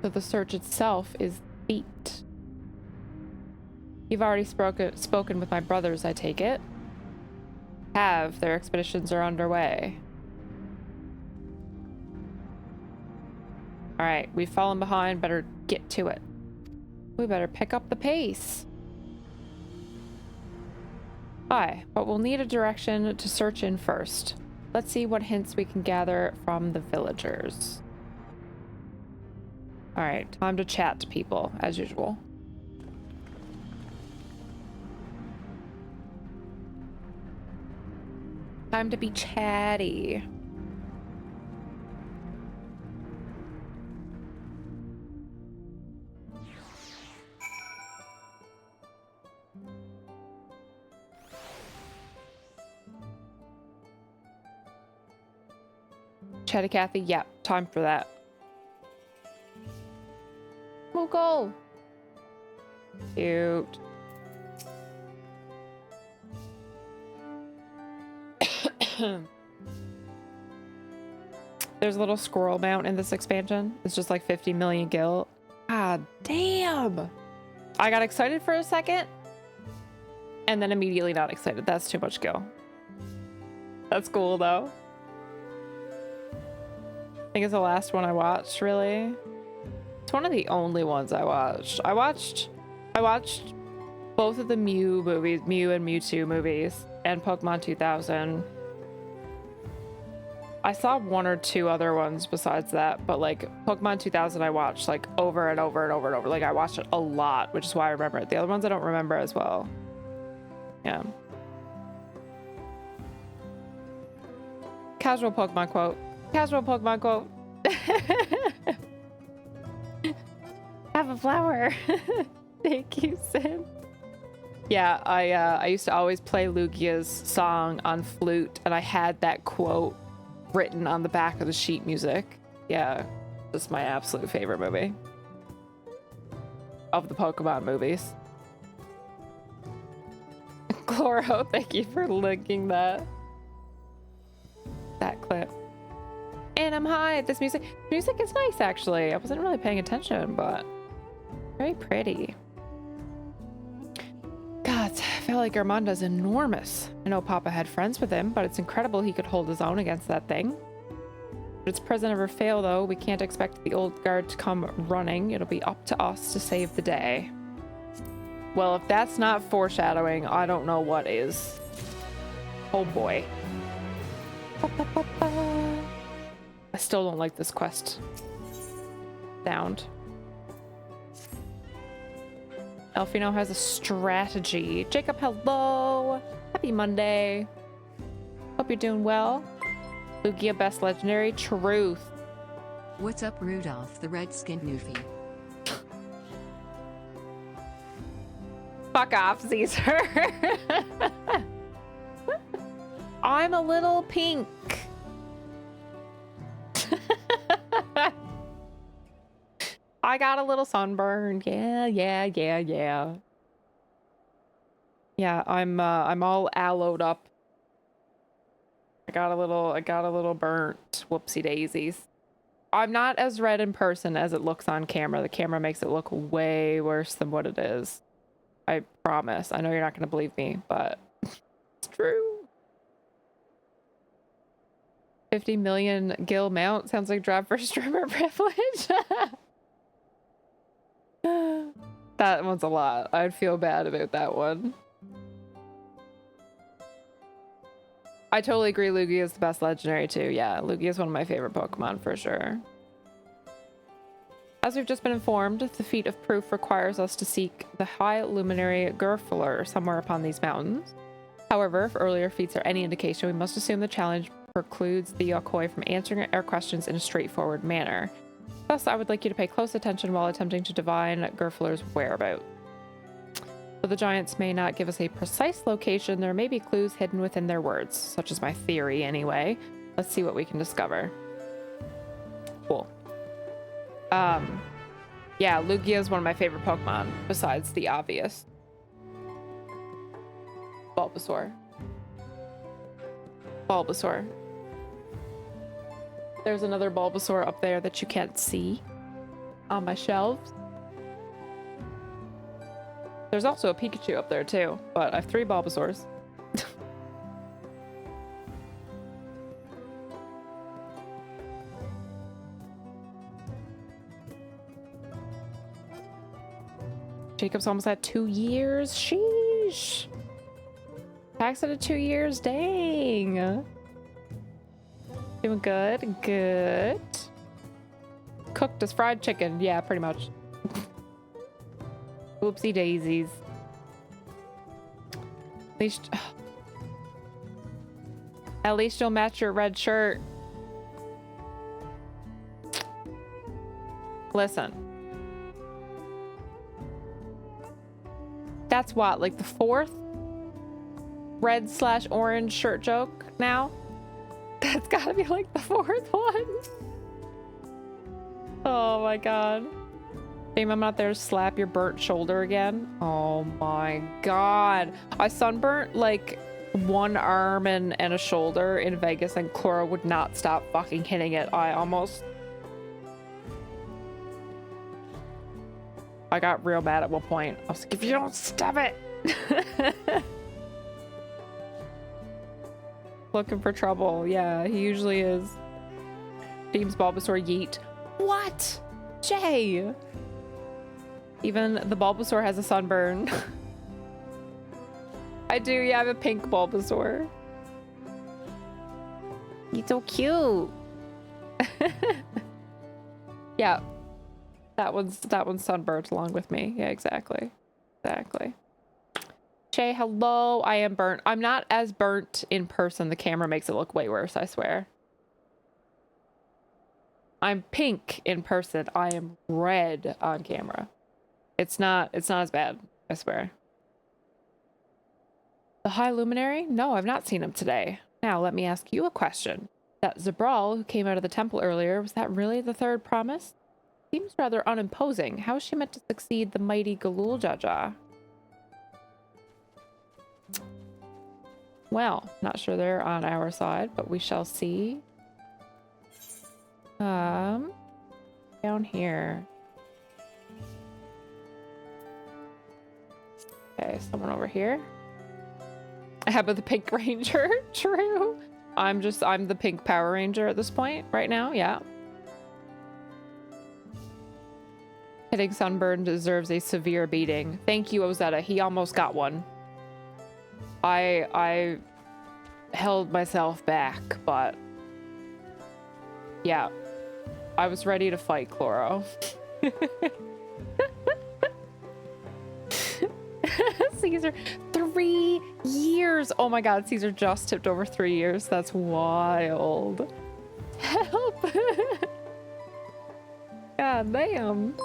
So the search itself is feat. You've already spoken with my brothers, I take it. Their expeditions are underway. Alright, we've fallen behind, better get to it. We better pick up the pace. Aye, but we'll need a direction to search in first. Let's see what hints we can gather from the villagers. Alright, time to chat to people, as usual. Time to be chatty. Chatty Cathy, yep, time for that. We'll go. Cute. There's a little squirrel mount in this expansion. It's just like 50 million gil. God damn. I got excited for a second and then immediately not excited. That's too much gil. That's cool though. I think it's the last one I watched, really. It's one of the only ones I watched. I watched both of the Mew movies, Mew and Mewtwo movies, and Pokemon 2000. I saw one or two other ones besides that, but like Pokemon 2000 I watched like over and over and over and over. Like I watched it a lot, which is why I remember it. The other ones I don't remember as well. Yeah. Casual Pokemon quote. Casual Pokemon quote. Have a flower. Thank you, Sim. Yeah, I used to always play Lugia's song on flute, and I had that quote written on the back of the sheet music. Yeah, this is my absolute favorite movie of the Pokemon movies. Chloro, thank you for linking that clip. And I'm high. This music is nice, actually. I wasn't really paying attention, but very pretty. God, Valley Garmanda's enormous. I know Papa had friends with him, but it's incredible he could hold his own against that thing. Should its prison ever fail, though, we can't expect the old guard to come running. It'll be up to us to save the day. Well, if that's not foreshadowing, I don't know what is. Oh boy. I still don't like this quest sound. Elfino has a strategy. Jacob, hello. Happy Monday. Hope you're doing well. Lugia, best legendary. Truth. What's up, Rudolph the red-skinned newfie? Fuck off, Caesar. I'm a little pink. I got a little sunburn. Yeah. Yeah, I'm all aloed up. I got a little burnt. Whoopsie daisies. I'm not as red in person as it looks on camera. The camera makes it look way worse than what it is. I promise. I know you're not going to believe me, but it's true. 50 million gil mount sounds like drop for streamer privilege. That one's a lot. I'd feel bad about that one. I totally agree. Lugia is the best legendary too. Yeah, Lugia is one of my favorite Pokemon for sure. As we've just been informed, the feat of proof requires us to seek the High Luminary Gerfler somewhere upon these mountains. However, if earlier feats are any indication, we must assume the challenge precludes the Yokoi from answering our questions in a straightforward manner. Thus, I would like you to pay close attention while attempting to divine Gerfler's whereabouts. Though the giants may not give us a precise location, there may be clues hidden within their words, such as my theory anyway. Let's see what we can discover. Cool. Yeah, Lugia is one of my favorite Pokemon, besides the obvious. Bulbasaur. Bulbasaur. There's another Bulbasaur up there that you can't see on my shelves. There's also a Pikachu up there too, but I have 3 Bulbasaurs. Jacob's almost at 2 years. Sheesh. Pax at 2 years. Dang. Doing good. Good. Cooked as fried chicken. Yeah, pretty much. Whoopsie daisies. At least you'll match your red shirt. Listen. That's what, like the 4th red/orange shirt joke now? That's gotta be like the 4th one. Oh my god. Babe, I'm not there to slap your burnt shoulder again. Oh my god. I sunburnt like one arm and a shoulder in Vegas, and Cora would not stop fucking hitting it. I got real mad at one point. I was like, if you don't stop it. Looking for trouble. Yeah, he usually is. Deems Bulbasaur yeet. What? Jay. Even the Bulbasaur has a sunburn. I do, yeah, I have a pink Bulbasaur. He's so cute. Yeah. That one's sunburnt along with me. Yeah, exactly. Exactly. Shay, hello. I am burnt. I'm not as burnt in person. The camera makes it look way worse, I swear. I'm pink in person. I am red on camera. It's not as bad, I swear. The High Luminary? No, I've not seen him today. Now, let me ask you a question. That Zabral who came out of the temple earlier, was that really the 3rd promise? Seems rather unimposing. How is she meant to succeed the mighty Galul Jaja? Well, not sure they're on our side, but we shall see. Down here. Okay, someone over here. How about the Pink Ranger? True. I'm the Pink Power Ranger at this point right now. Yeah. Hitting sunburn deserves a severe beating. Thank you, Ozetta. He almost got one. I held myself back, but yeah, I was ready to fight Chloro. Caesar, 3 years. Oh my god, Caesar just tipped over 3 years. That's wild. Help. God damn.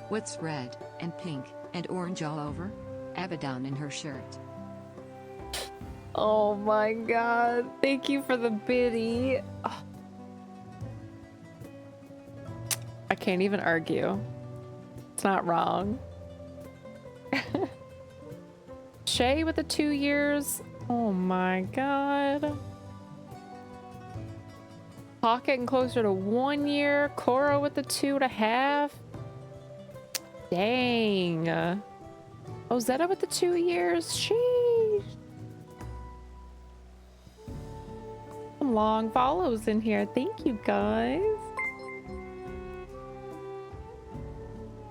What's red, and pink, and orange all over? Abaddon in her shirt. Oh my god. Thank you for the biddy. Oh. I can't even argue. It's not wrong. Shay with the 2 years. Oh my god. Hawk getting closer to 1 year. Cora with the 2.5. Dang. Ozetta with the 2 years. Sheesh. Some long follows in here. Thank you, guys.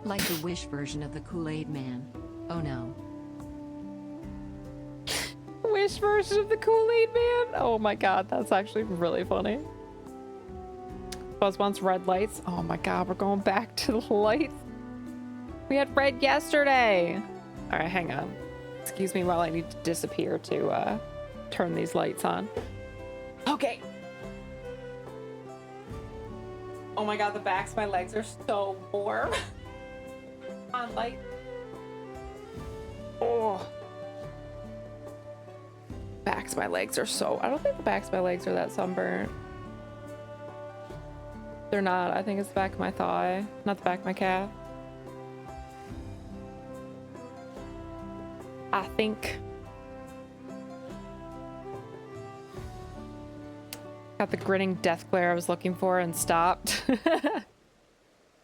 Like the Wish version of the Kool-Aid Man. Oh no. Wish version of the Kool-Aid Man? Oh my god, that's actually really funny. Was once red lights. Oh my god, we're going back to the lights. We had red yesterday. All right, hang on. Excuse me while I need to disappear to turn these lights on. Okay. Oh my god, the backs of my legs are so warm. On light. Oh. Backs of my legs are so... I don't think the backs of my legs are that sunburnt. They're not. I think it's the back of my thigh, not the back of my calf. I think. Got the grinning death glare I was looking for and stopped.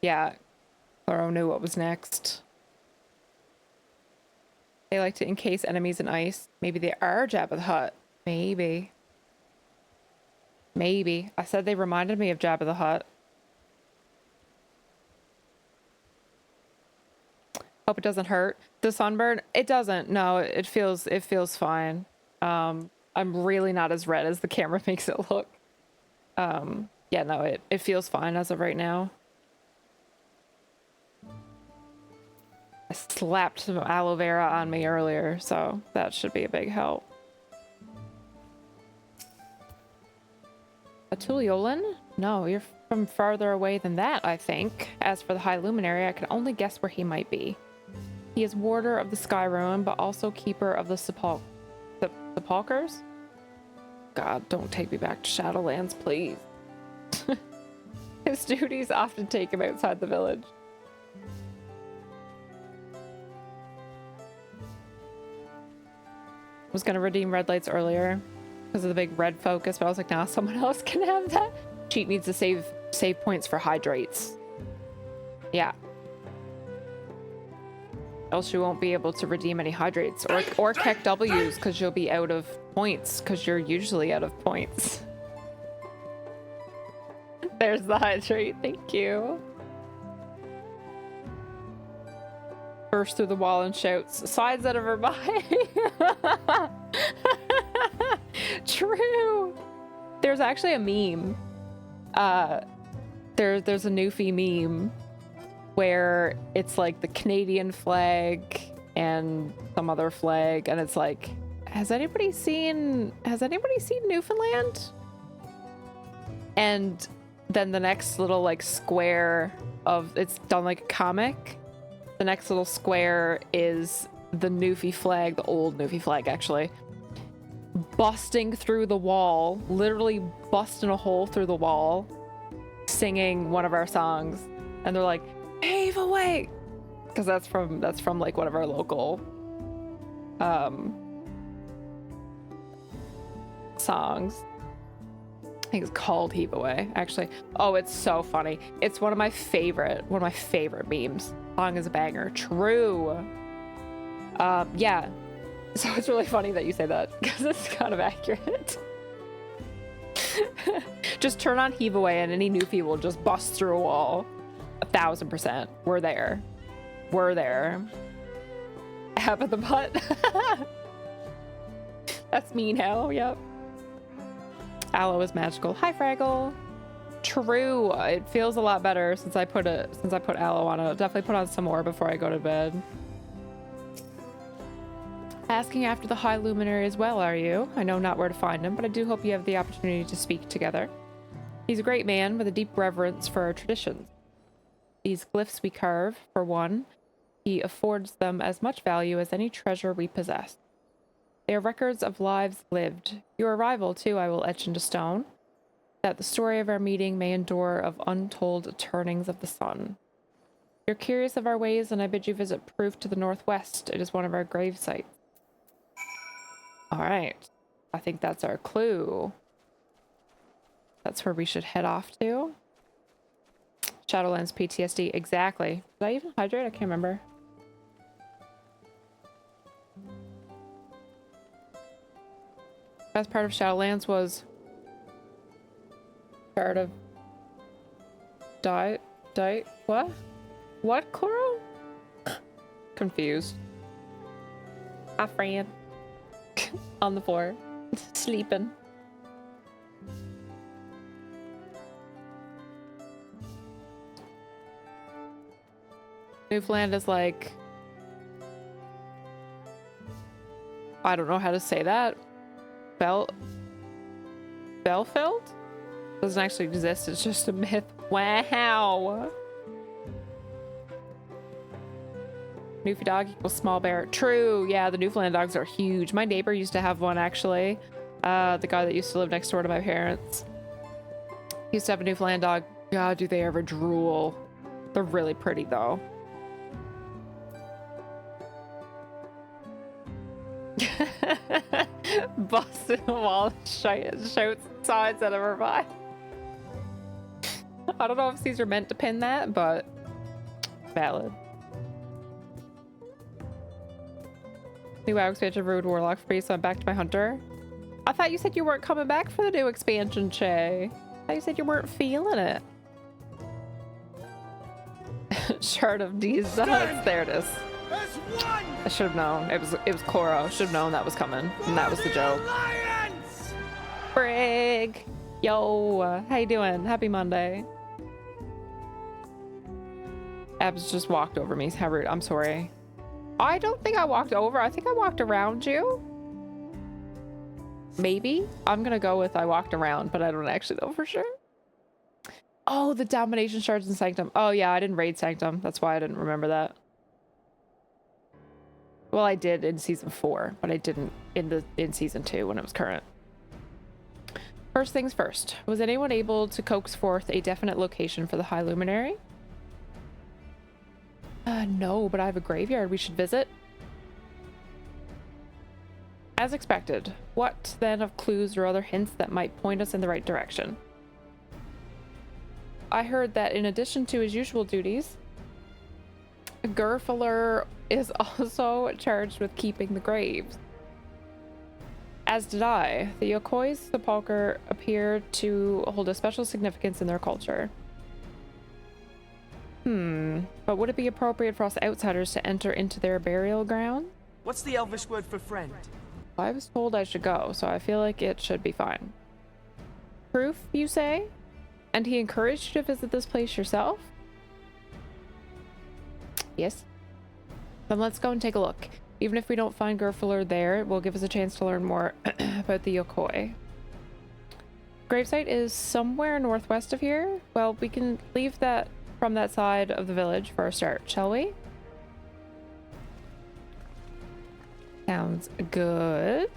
Yeah, Cloro knew what was next. They like to encase enemies in ice. Maybe they are Jabba the Hutt. Maybe. Maybe. I said they reminded me of Jabba the Hutt. Hope it doesn't hurt. The sunburn? It doesn't. No, it feels fine. I'm really not as red as the camera makes it look. Yeah, no, it feels fine as of right now. I slapped some aloe vera on me earlier, so that should be a big help. A Tuliolin? No, you're from farther away than that, I think. As for the High Luminary, I can only guess where he might be. He is warder of the Sky Ruin, but also keeper of the sepulchers? God, don't take me back to Shadowlands, please. His duties often take him outside the village. I was gonna redeem red lights earlier because of the big red focus, but I was like, nah, someone else can have that. Cheat needs to save points for hydrates. Yeah. Else you won't be able to redeem any hydrates or Keck W's because you'll be out of points because you're usually out of points. There's the hydrate, thank you. Burst through the wall and shouts, "Slides out of her body." True. There's actually a meme. There's a Newfie meme where it's like the Canadian flag and some other flag, and it's like, has anybody seen Newfoundland? And then the next little like square of, it's done like a comic. The next little square is the Newfie flag, the old Newfie flag actually, busting through the wall, literally busting a hole through the wall, singing one of our songs, and they're like, "Pave away," because that's from like one of our local songs. I think it's called Heave Away, actually. Oh, it's so funny. It's one of my favorite memes. Song is a banger. True. Yeah. So it's really funny that you say that because it's kind of accurate. Just turn on Heave Away and any Newfie will just bust through a wall. 1000%. We're there. We're there. Half of the butt. That's me now. Yep. Aloe is magical. Hi, Fraggle. True. It feels a lot better since I put aloe on it. I'll definitely put on some more before I go to bed. Asking after the High Luminary as well, are you? I know not where to find him, but I do hope you have the opportunity to speak together. He's a great man with a deep reverence for our traditions. These glyphs we carve, for one, he affords them as much value as any treasure we possess. They are records of lives lived. Your arrival, too, I will etch into stone, that the story of our meeting may endure of untold turnings of the sun. You're curious of our ways, and I bid you visit Proof to the northwest. It is one of our grave sites. All right. I think that's our clue. That's where we should head off to. Shadowlands PTSD. Exactly. Did I even hydrate? I can't remember. Best part of Shadowlands was part of diet what? What, Cloro? Confused. Hi, Fran. On the floor. Sleeping. Newfoundland is like... I don't know how to say that. Belfield? Doesn't actually exist, it's just a myth. Wow! Newfie dog equals small bear. True, yeah, the Newfoundland dogs are huge. My neighbor used to have one, actually. The guy that used to live next door to my parents. He used to have a Newfoundland dog. God, do they ever drool. They're really pretty, though. Busting a wall shouts signs at her by. I don't know if these are meant to pin that, but valid. New WoW expansion ruined Warlock for me, so I'm back to my Hunter. I thought you said you weren't coming back for the new expansion, Che. I thought you said you weren't feeling it. Shard of D's nuts. There it is. I should have known. It was Koro. Should have known that was coming. And that was the joke. Brig! Yo, how you doing? Happy Monday. Abs just walked over me. How rude. I'm sorry. I don't think I walked over. I think I walked around you. Maybe. I'm gonna go with I walked around, but I don't actually know for sure. Oh, the domination shards in Sanctum. Oh yeah, I didn't raid Sanctum. That's why I didn't remember that. Well, I did in season 4, but I didn't in season 2 when it was current. First things first. Was anyone able to coax forth a definite location for the High Luminary? No, but I have a graveyard we should visit. As expected. What then of clues or other hints that might point us in the right direction? I heard that in addition to his usual duties, Gerfler is also charged with keeping the graves. As did I. The Yokoi's sepulchre appear to hold a special significance in their culture. But would it be appropriate for us outsiders to enter into their burial ground? What's the Elvish word for friend? I was told I should go, so I feel like it should be fine. Proof, you say? And he encouraged you to visit this place yourself? Yes. Then let's go and take a look. Even if we don't find Gerfler there, it will give us a chance to learn more about the Yokoi. Gravesite is somewhere northwest of here. Well, we can leave that from that side of the village for a start, shall we? Sounds good.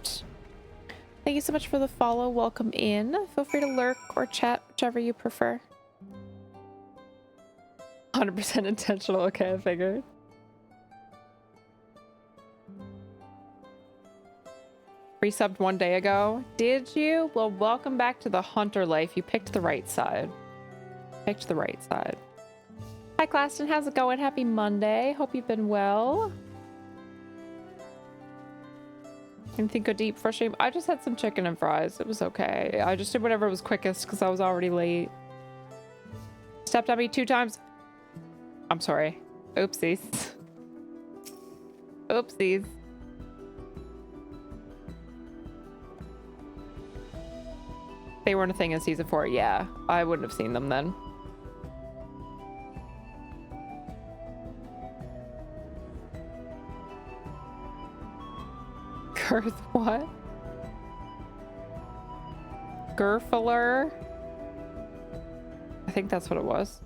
Thank you so much for the follow. Welcome in. Feel free to lurk or chat, whichever you prefer. 100% intentional. Okay, I figured. Resubbed 1 day ago. Did you? Well, welcome back to the Hunter life. You picked the right side. Picked the right side. Hi, Claston. How's it going? Happy Monday. Hope you've been well. Anything go deep for stream? I just had some chicken and fries. It was okay. I just did whatever was quickest because I was already late. Stepped on me 2 times. I'm sorry. Oopsies. Oopsies. They weren't a thing in season 4. Yeah, I wouldn't have seen them then. Girth what? Gerfler? I think that's what it was.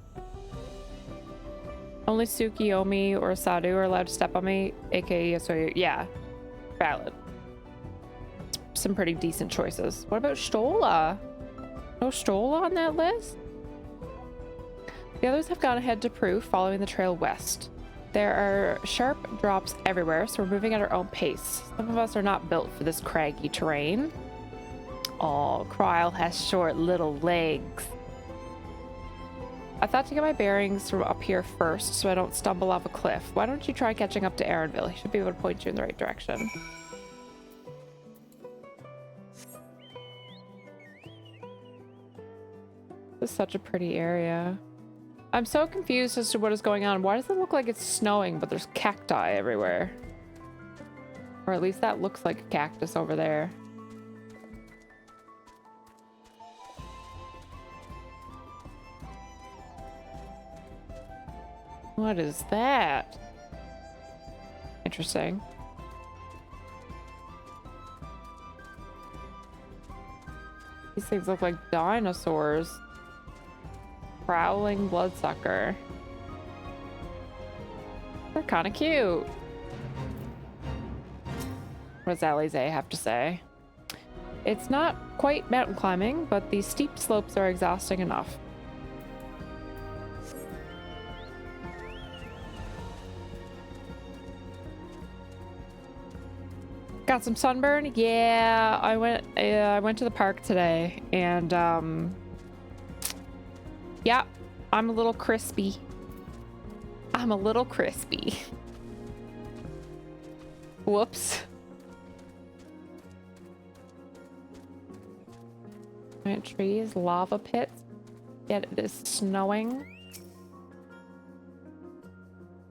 Only Tsukiyomi or Sadu are allowed to step on me, aka Yasuo. Yeah, valid. Some pretty decent choices. What about Stola? No Stola on that list? The others have gone ahead to Proof, following the trail west. There are sharp drops everywhere, so we're moving at our own pace. Some of us are not built for this craggy terrain. Oh, Kryl has short little legs. I thought to get my bearings from up here first so I don't stumble off a cliff. Why don't you try catching up to Aaronville? He should be able to point you in the right direction. This is such a pretty area. I'm so confused as to what is going on. Why does it look like it's snowing, but there's cacti everywhere? Or at least that looks like a cactus over there. What is that? Interesting. These things look like dinosaurs. Prowling bloodsucker. They're kind of cute. What does Alize have to say? It's not quite mountain climbing, but the steep slopes are exhausting enough. Got some sunburn? Yeah, I went to the park today, and yeah, I'm a little crispy. I'm a little crispy. Whoops. Giant trees, lava pits. Yet it is snowing.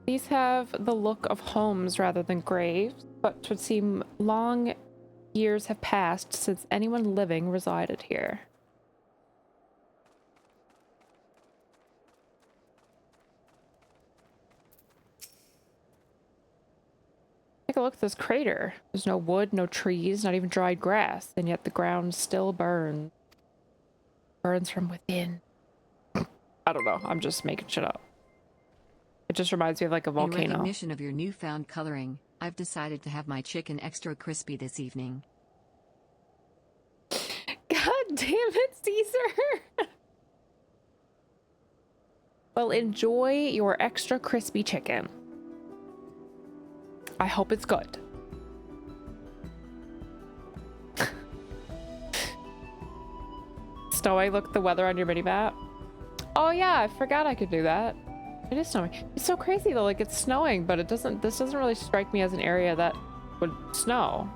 These have the look of homes rather than graves, but it would seem long years have passed since anyone living resided here. Take a look at this crater. There's no wood, no trees, not even dried grass, and yet the ground still burns. Burns from within. I don't know. I'm just making shit up. It just reminds me of like a volcano. In recognition of your newfound coloring, I've decided to have my chicken extra crispy this evening. God damn it, Caesar! Well, enjoy your extra crispy chicken. I hope it's good. Snowy, look at the weather on your mini map. Oh yeah, I forgot I could do that. It is snowing. It's so crazy though, like it's snowing, but this doesn't really strike me as an area that would snow.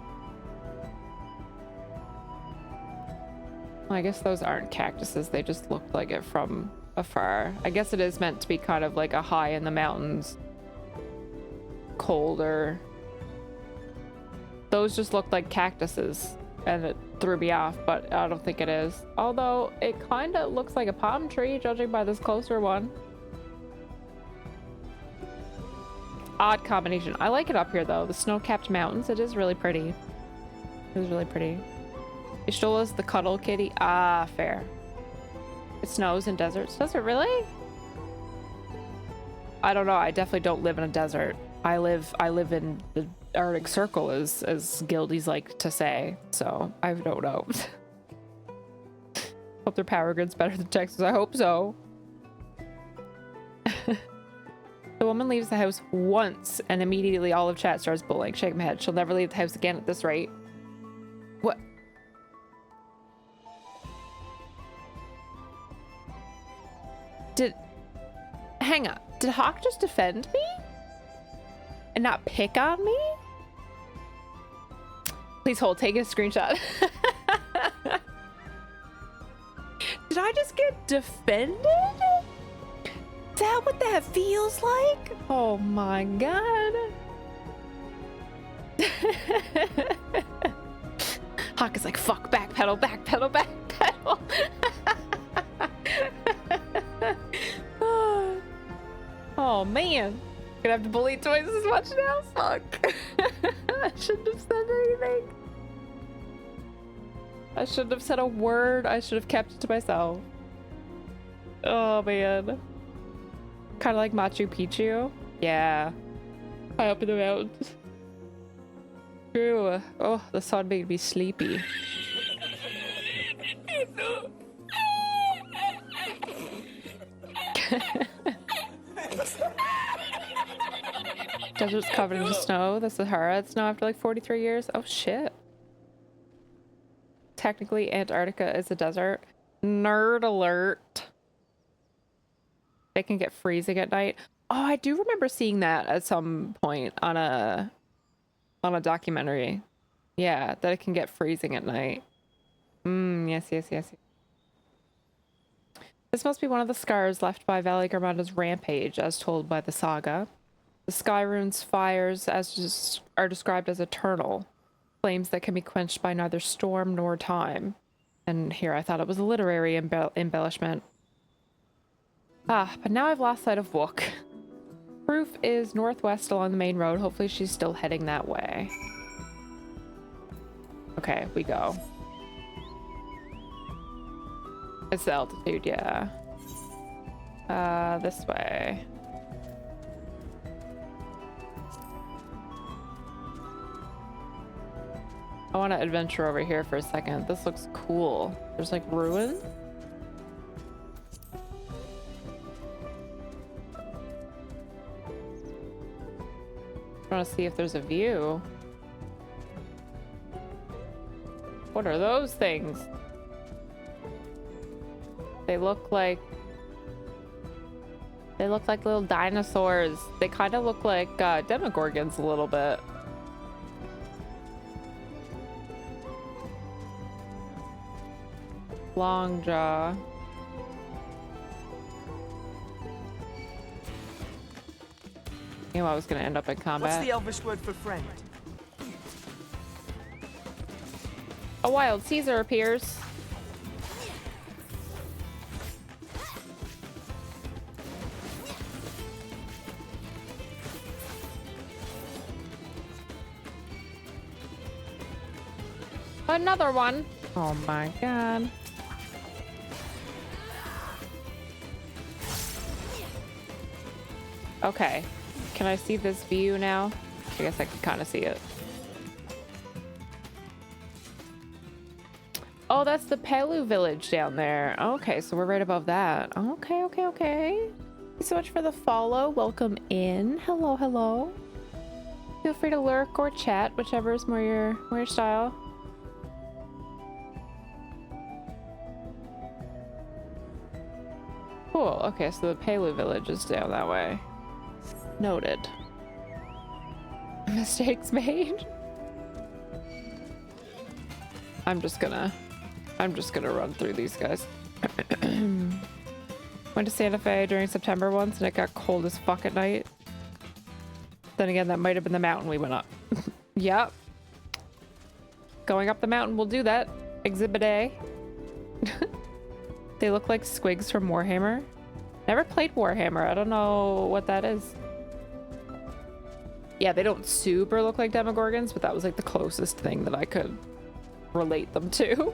Well, I guess those aren't cactuses, they just looked like it from afar. I guess it is meant to be kind of like a high in the mountains. Colder. Those just looked like cactuses and it threw me off, but I don't think it is. Although it kind of looks like a palm tree judging by this closer one. Odd combination. I like it up here though. The snow-capped mountains, it is really pretty. It is really pretty. Ishtola's the cuddle kitty. Ah, fair. It snows in deserts. Does it really? I don't know. I definitely don't live in a desert. I live in the Arctic Circle, as guildies like to say. So I don't know. Hope their power grid's better than Texas. I hope so. The woman leaves the house once and immediately all of chat starts bullying. Shake my head. She'll never leave the house again at this rate. What? Hang on. Did Hawk just defend me? And not pick on me? Please hold, take a screenshot. Did I just get defended? Is that what that feels like? Oh my god. Hawk is like, fuck, backpedal, backpedal, backpedal. Oh man. Gonna have to bully toys as much now? Fuck. I shouldn't have said anything. I shouldn't have said a word. I should have kept it to myself. Oh man. Kind of like Machu Picchu. Yeah. High up in the mountains. True. Oh, the sun made me sleepy. Desert's covered in snow. The Sahara had snow after like 43 years. Oh shit. Technically, Antarctica is a desert. Nerd alert. They can get freezing at night. Oh, I do remember seeing that at some point on a documentary. Yeah, that it can get freezing at night. Yes. This must be one of the scars left by Valley Garmanda's rampage, as told by the saga. The Skyrune's fires are described as eternal, flames that can be quenched by neither storm nor time. And here I thought it was a literary embellishment. Ah, but now I've lost sight of Wook. Roof is northwest along the main road. Hopefully she's still heading that way. Okay, we go. It's the altitude, yeah. This way. I want to adventure over here for a second. This looks cool. There's like ruins. I want to see if there's a view. What are those things? They look like little dinosaurs. They kind of look like demogorgons a little bit. Long jaw. I knew I was gonna end up in combat. What's the Elvish word for friend? A wild Caesar appears. Another one. Oh my god. Okay. Can I see this view now? I guess I can kind of see it. Oh, that's the Pelu village down there. Okay, so we're right above that. Okay, okay, okay. Thank you so much for the follow. Welcome in. Hello, hello. Feel free to lurk or chat, whichever is more your style. Cool. Okay, so the Pelu village is down that way. Noted. Mistakes made. I'm just gonna run through these guys. Went to Santa Fe during September once and it got cold as fuck at night. Then again, that might have been the mountain we went up. Yep. Going up the mountain will do that. Exhibit A. They look like squigs from Warhammer. Never played Warhammer. I don't know what that is. Yeah, they don't super look like Demogorgons, but that was like the closest thing that I could relate them to.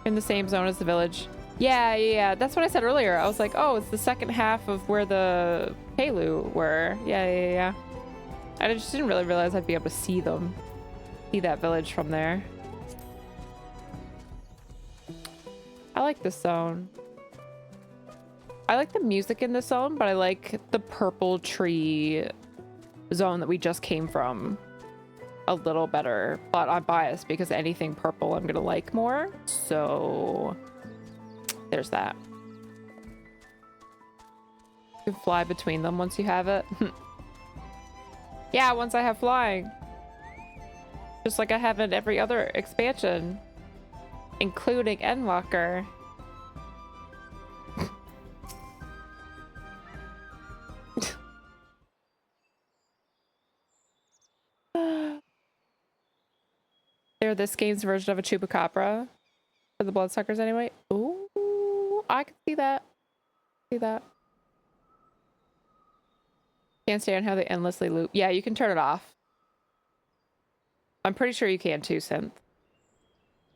In the same zone as the village. Yeah. That's what I said earlier. I was like, oh, it's the second half of where the Pelu were. Yeah. I just didn't really realize I'd be able to see them. See that village from there. I like this zone. I like the music in this zone, but I like the purple tree zone that we just came from a little better. But I'm biased because anything purple I'm gonna like more. So there's that. You can fly between them once you have it. Yeah, once I have flying. Just like I have in every other expansion, including Endwalker. They're this game's version of a chupacabra for the bloodsuckers anyway. Ooh, I can see that. See that. Can't stand how they endlessly loop. Yeah, you can turn it off. I'm pretty sure you can too, Synth.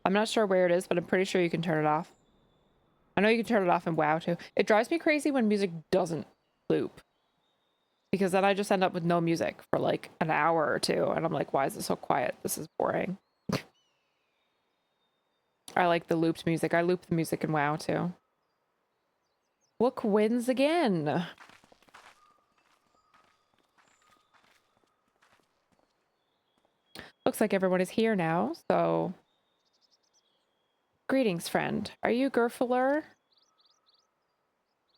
I'm not sure where it is, but I'm pretty sure you can turn it off. I know you can turn it off in WoW too. It drives me crazy when music doesn't loop. Because then I just end up with no music for like an hour or two. And I'm like, why is it so quiet? This is boring. I like the looped music. I loop the music in WoW too. Look wins again. Looks like everyone is here now, so... Greetings, friend. Are you Gerfler?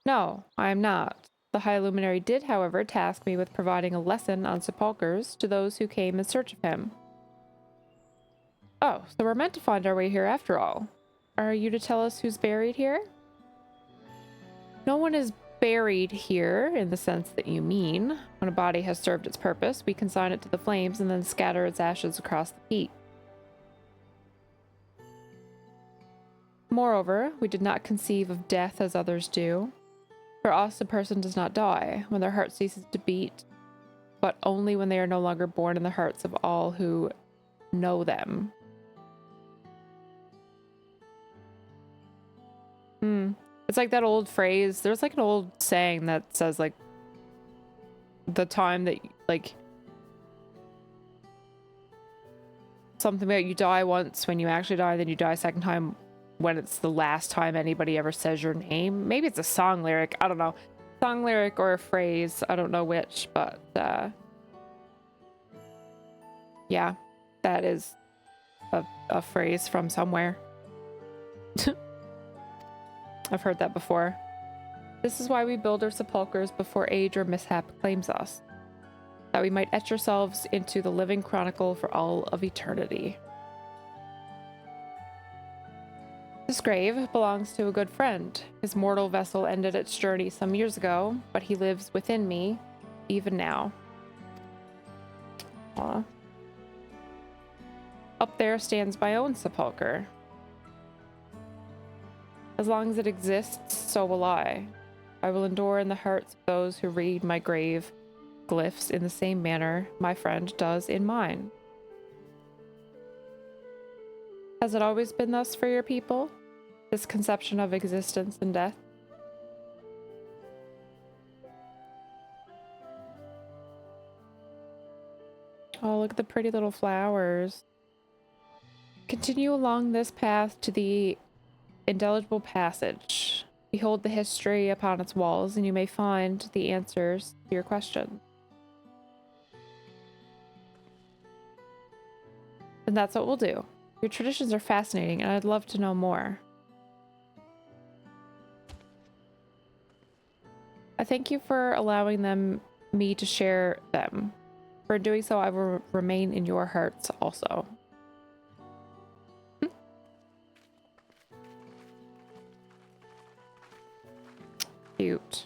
No, I am not. The High Luminary did, however, task me with providing a lesson on sepulchres to those who came in search of him. Oh, so we're meant to find our way here after all. Are you to tell us who's buried here? No one is buried here in the sense that you mean. When a body has served its purpose, we consign it to the flames and then scatter its ashes across the peat. Moreover, we did not conceive of death as others do. For us, a person does not die when their heart ceases to beat, but only when they are no longer born in the hearts of all who know them. It's like that old phrase. There's like an old saying that says like the time that like something about you die once when you actually die, then you die a second time when it's the last time anybody ever says your name. Maybe it's a song lyric. I don't know. Song lyric or a phrase. I don't know which, but yeah, that is a phrase from somewhere. I've heard that before. This is why we build our sepulchres before age or mishap claims us, that we might etch ourselves into the living chronicle for all of eternity. This grave belongs to a good friend. His mortal vessel ended its journey some years ago, but he lives within me, even now. Aww. Up there stands my own sepulcher. As long as it exists, so will I. I will endure in the hearts of those who read my grave glyphs in the same manner my friend does in mine. Has it always been thus for your people? This conception of existence and death? Oh, look at the pretty little flowers. Continue along this path to the indelible passage. Behold the history upon its walls, and you may find the answers to your questions. And that's what we'll do. Your traditions are fascinating, and I'd love to know more. I thank you for allowing me to share them. For doing so, I will remain in your hearts also. Cute.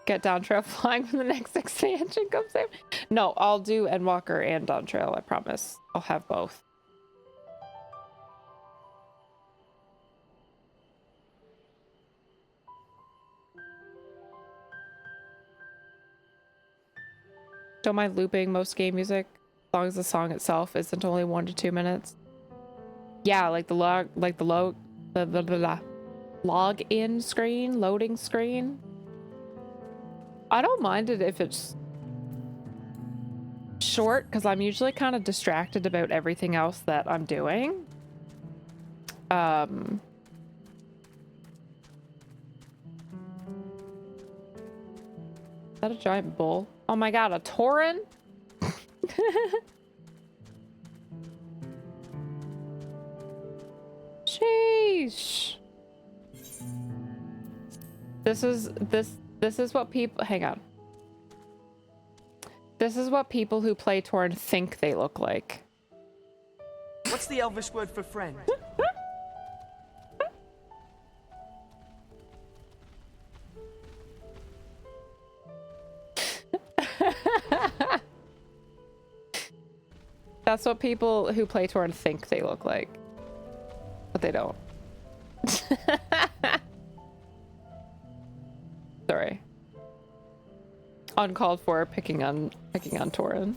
Get Dawntrail flying when the next expansion comes in. No, I'll do Endwalker and Dawntrail, I promise. I'll have both. Don't mind looping most game music, as long as the song itself isn't only 1 to 2 minutes. Yeah, like the log-in screen, loading screen. I don't mind it if it's short, because I'm usually kind of distracted about everything else that I'm doing. Is that a giant bull? Oh my god, a tauren? Sheesh. This is what people, hang on. This is what people who play Tauren think they look like. What's the Elvish word for friend? That's what people who play Tauren think they look like. But they don't. Sorry. Uncalled for picking on Tauren.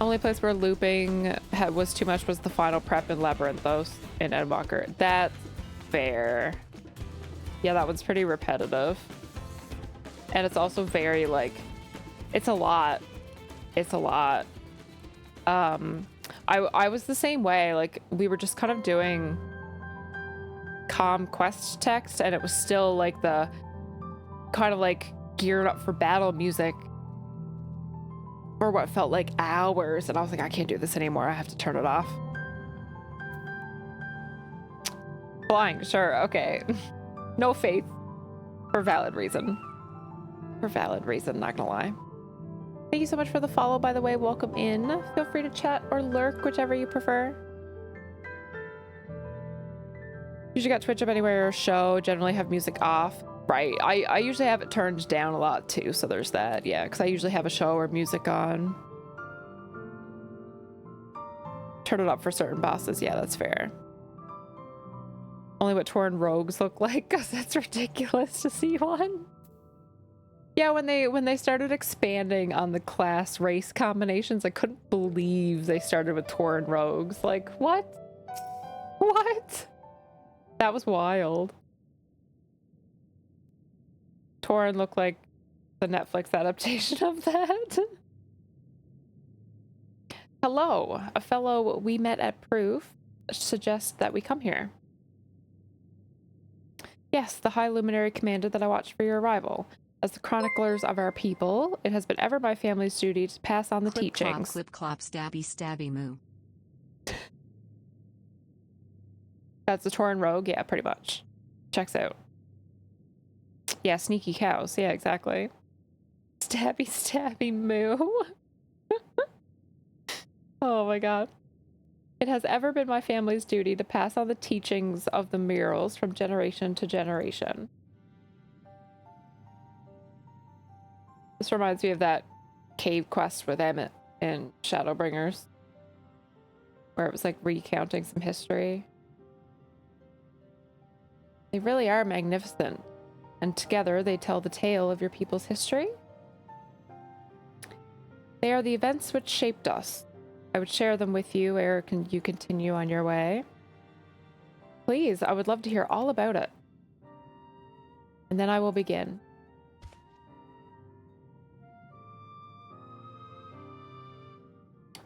Only place where looping was too much was the final prep in Labyrinthos in Endwalker. That's fair. Yeah, that one's pretty repetitive. And it's also very, like, it's a lot. It's a lot. I was the same way. Like, we were just kind of doing comm quest text, and it was still, like, the kind of, like, geared up for battle music for what felt like hours. And I was like, I can't do this anymore. I have to turn it off. Flying, sure, okay. No faith. For valid reason. For valid reason, not gonna lie. Thank you so much for the follow, by the way. Welcome in. Feel free to chat or lurk, whichever you prefer. Usually got Twitch up anywhere or show. Generally have music off. Right. I usually have it turned down a lot too, so there's that. Yeah, because I usually have a show or music on. turn it up for certain bosses. Yeah, that's fair. Only what Tauren rogues look like, because that's ridiculous to see one. Yeah, when they started expanding on the class race combinations, I couldn't believe they started with Tauren rogues. Like, what? What? That was wild. Tauren looked like the Netflix adaptation of that. Hello, a fellow we met at Proof suggests that we come here. Yes, the High Luminary commanded that I watch for your arrival. As the chroniclers of our people, it has been ever my family's duty to pass on the teachings. Clip clop stabby stabby moo. That's the Tauren rogue? Yeah, pretty much. Checks out. Yeah, sneaky cows. Yeah, exactly. Stabby stabby moo. Oh my god. It has ever been my family's duty to pass on the teachings of the murals from generation to generation. This reminds me of that cave quest with Emmett in Shadowbringers, where it was like recounting some history. They really are magnificent, and together they tell the tale of your people's history. They are the events which shaped us. I would share them with you ere you continue on your way. Please, I would love to hear all about it. And then I will begin.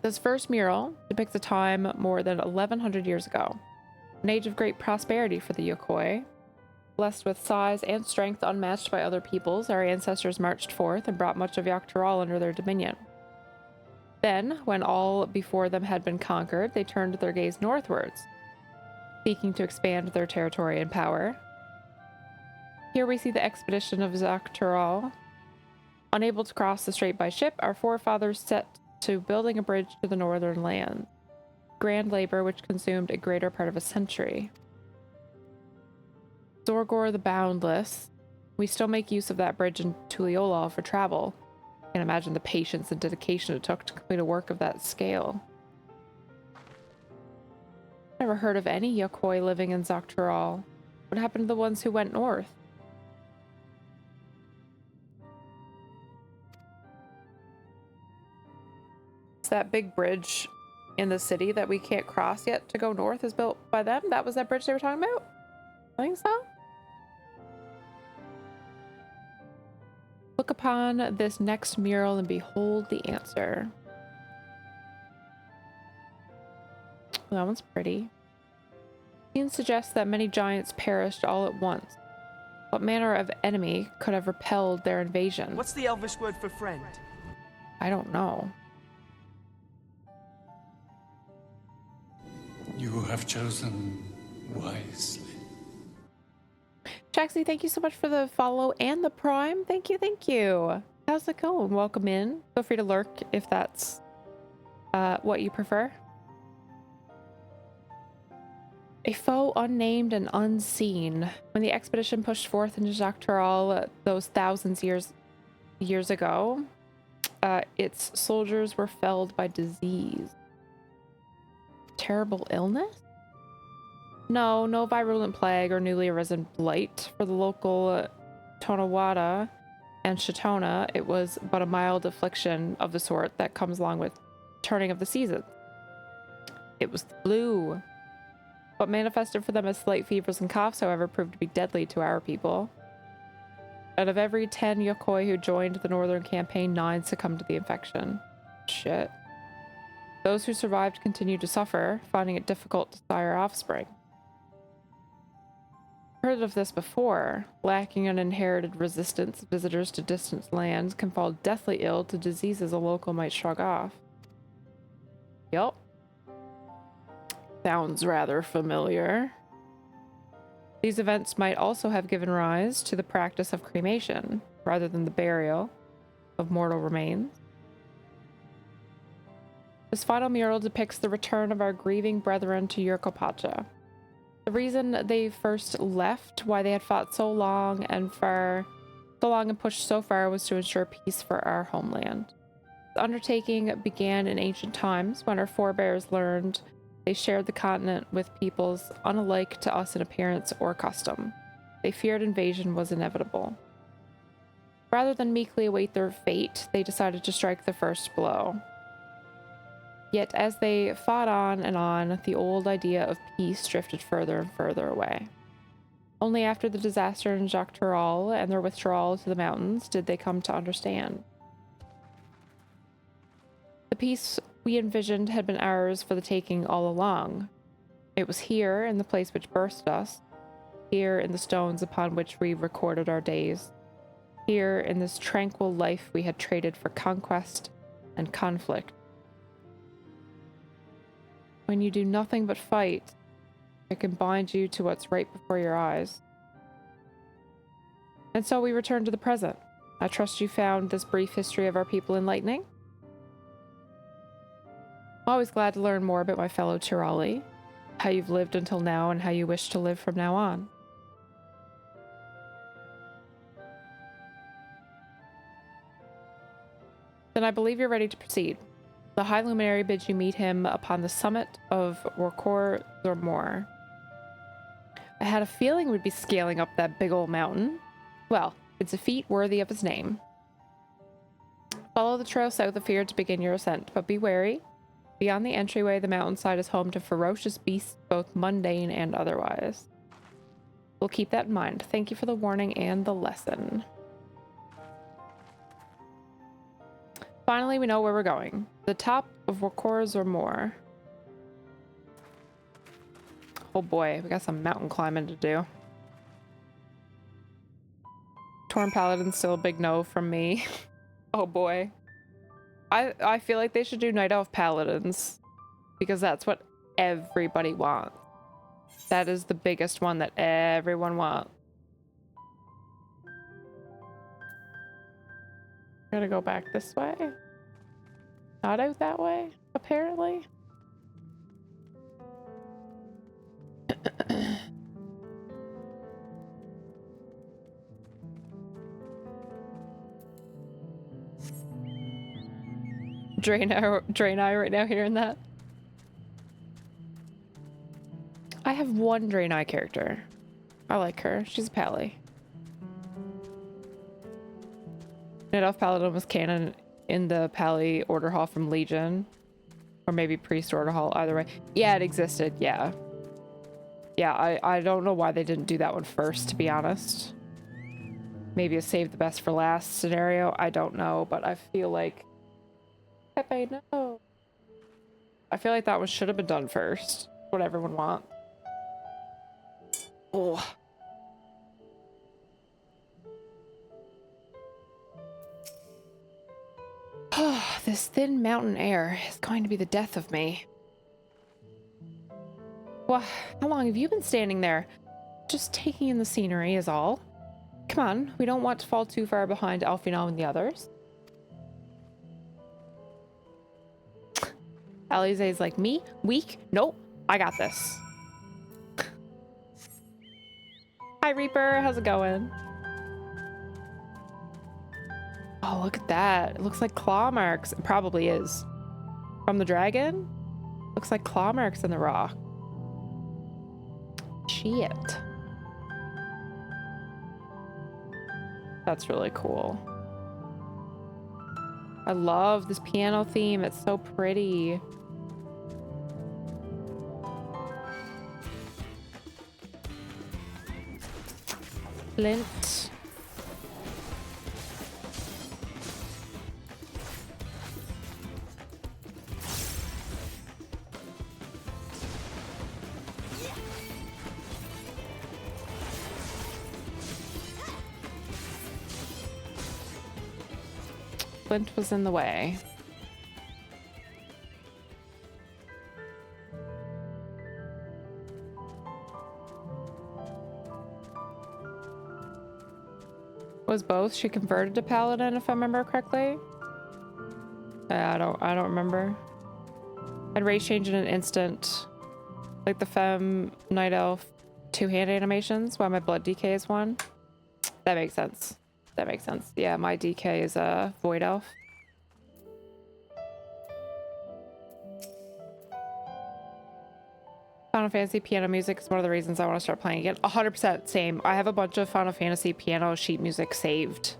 This first mural depicts a time more than 1100 years ago, an age of great prosperity for the Yokoi. Blessed with size and strength unmatched by other peoples, our ancestors marched forth and brought much of Yogg-Taural under their dominion. Then, when all before them had been conquered, they turned their gaze northwards, seeking to expand their territory and power. Here we see the expedition of Yogg-Taural. Unable to cross the strait by ship, our forefathers set to building a bridge to the northern land. Grand labor which consumed a greater part of a century. Zorgor the Boundless. We still make use of that bridge in Tuliolal for travel. I can imagine the patience and dedication it took to complete a work of that scale. Never heard of any Yokoi living in Yogg-Taural. What happened to the ones who went north? That big bridge in the city that we can't cross yet to go north is built by them? That was that bridge they were talking about? I think so. Look upon this next mural and behold the answer. That one's pretty. Scene suggests that many giants perished all at once. What manner of enemy could have repelled their invasion? What's the Elvish word for friend? I don't know. You have chosen wisely. Jaxie, thank you so much for the follow and the prime. Thank you, thank you. How's it going? Welcome in. Feel free to lurk if that's what you prefer. A foe unnamed and unseen. When the expedition pushed forth into Yogg-Taural those thousands years ago, its soldiers were felled by disease. Terrible illness? No virulent plague or newly arisen blight. For the local Tonawada and Shatona, it was but a mild affliction of the sort that comes along with turning of the seasons. It was the flu. What manifested for them as slight fevers and coughs, however, proved to be deadly to our people. Out of every 10 Yokoi who joined the northern campaign, 9 succumbed to the infection. Shit. Those who survived continued to suffer, finding it difficult to sire offspring. Heard of this before. Lacking an inherited resistance, visitors to distant lands can fall deathly ill to diseases a local might shrug off. Yup. Sounds rather familiar. These events might also have given rise to the practice of cremation, rather than the burial of mortal remains. This final mural depicts the return of our grieving brethren to Yurkopacha. The reason they first left, why they had fought so long and pushed so far, was to ensure peace for our homeland. The undertaking began in ancient times when our forebears learned they shared the continent with peoples unlike to us in appearance or custom. They feared invasion was inevitable. Rather than meekly await their fate, they decided to strike the first blow. Yet as they fought on and on, the old idea of peace drifted further and further away. Only after the disaster in Dawntrail and their withdrawal to the mountains did they come to understand. The peace we envisioned had been ours for the taking all along. It was here, in the place which birthed us, here in the stones upon which we recorded our days, here in this tranquil life we had traded for conquest and conflict. When you do nothing but fight, it can bind you to what's right before your eyes. And so we return to the present. I trust you found this brief history of our people enlightening? I'm always glad to learn more about my fellow Tirali, how you've lived until now and how you wish to live from now on. Then I believe you're ready to proceed. The High Luminary bids you meet him upon the summit of Workor Zormor. I had a feeling we'd be scaling up that big old mountain. Well, it's a feat worthy of his name. Follow the trail south of here to begin your ascent, but be wary. Beyond the entryway, the mountainside is home to ferocious beasts, both mundane and otherwise. We'll keep that in mind. Thank you for the warning and the lesson. Finally, we know where we're going. The top of Workor Zormor. Oh boy, we got some mountain climbing to do. Torn Paladin's still a big no from me. Oh boy. I feel like they should do Night Elf Paladins, because that's what everybody wants. That is the biggest one that everyone wants. Gotta go back this way. Not out that way, apparently. Draenei right now hearing that. I have one Draenei character. I like her. She's a pally. Night Elf Paladin was canon in the Pally Order Hall from Legion. Or maybe Priest Order Hall, either way. Yeah, it existed, yeah. Yeah, I don't know why they didn't do that one first, to be honest. Maybe a save the best for last scenario. I don't know, but I feel like... Pepe, no. I feel like that one should have been done first. What everyone wants. Oh. This thin mountain air is going to be the death of me. Well, how long have you been standing there? Just taking in the scenery is all. Come on, we don't want to fall too far behind Alfino and the others. Alize's like, me? Weak? Nope, I got this. Hi Reaper, how's it going? Oh, look at that. It looks like claw marks. It probably is. From the dragon? Looks like claw marks in the rock. Shit. That's really cool. I love this piano theme. It's so pretty. Flint. Flint was in the way. Was both? She converted to paladin, if I remember correctly. I don't remember. I'd race change in an instant, like the femme night elf two-hand animations. While my blood DK is one. That makes sense. That makes sense. Yeah, my DK is a void elf. Final Fantasy piano music is one of the reasons I want to start playing again. 100% same. I have a bunch of Final Fantasy piano sheet music saved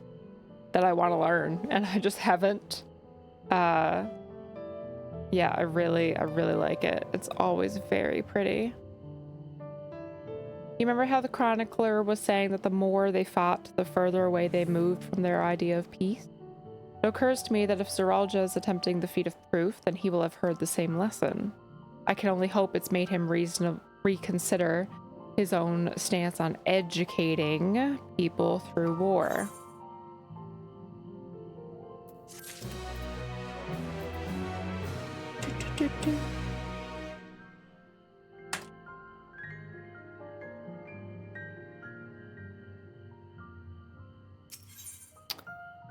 that I want to learn, and I just haven't. Yeah, I really like it. It's always very pretty. You remember how the chronicler was saying that the more they fought, the further away they moved from their idea of peace? It occurs to me that if Zeralja is attempting the feat of proof, then he will have heard the same lesson. I can only hope it's made him reconsider his own stance on educating people through war.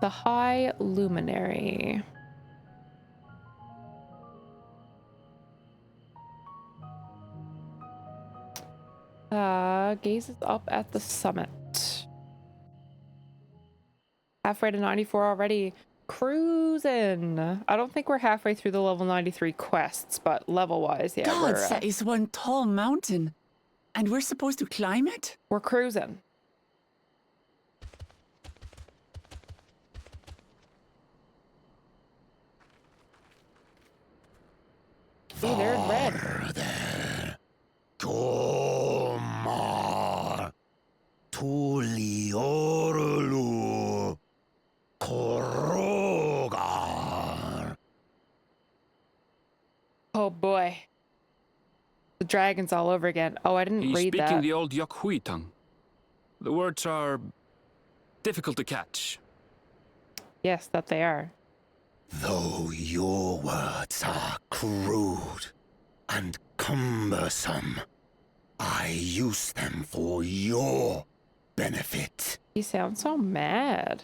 The High Luminary. Gazes up at the summit. Halfway to 94 already. Cruising. I don't think we're halfway through the level 93 quests, but level-wise, yeah, Gods, that is one tall mountain. And we're supposed to climb it? we're cruising. See, there's red. Farther. Komar. Tuliorulu. Korogar. Oh boy. The dragon's all over again. Oh, I didn't He's read speaking that. the old Yokhui tongue. The words are difficult to catch. Yes, that they are. Though your words are crude and cumbersome, I use them for your benefit. He sounds so mad.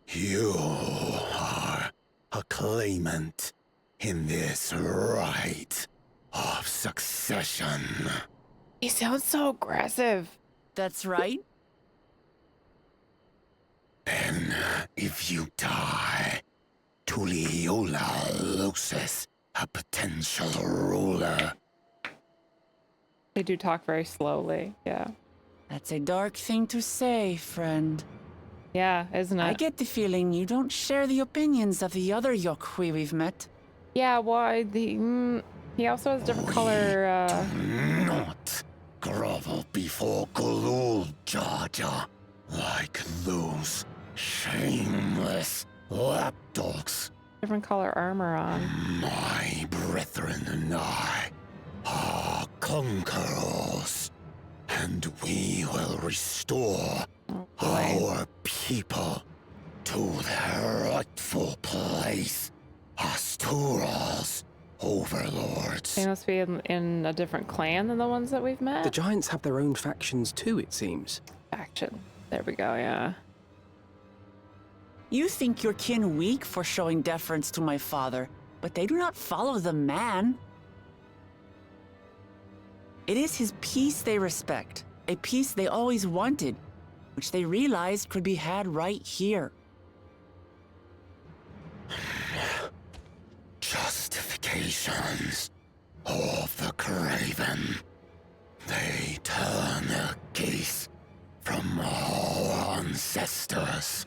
You are a claimant in this right of succession. He sounds so aggressive. That's right. Then, if you die, Tuliola loses a potential ruler. They do talk very slowly. Yeah. That's a dark thing to say, friend. Yeah, isn't it? I get the feeling you don't share the opinions of the other Yokhui we've met. Yeah, why he also has different color, Not grovel before Gulul, Jaja, like those shameless lapdogs. different color armor on. My brethren and I are conquerors, and we will restore Oh, boy. our people to their rightful place as Tural's overlords. They must be in a different clan than the ones that we've met. The giants have their own factions too, it seems. Faction. There we go, yeah. You think your kin weak for showing deference to my father, but they do not follow the man. It is his peace they respect, a peace they always wanted, which they realized could be had right here. Justifications of the craven. They turn their gaze from our ancestors,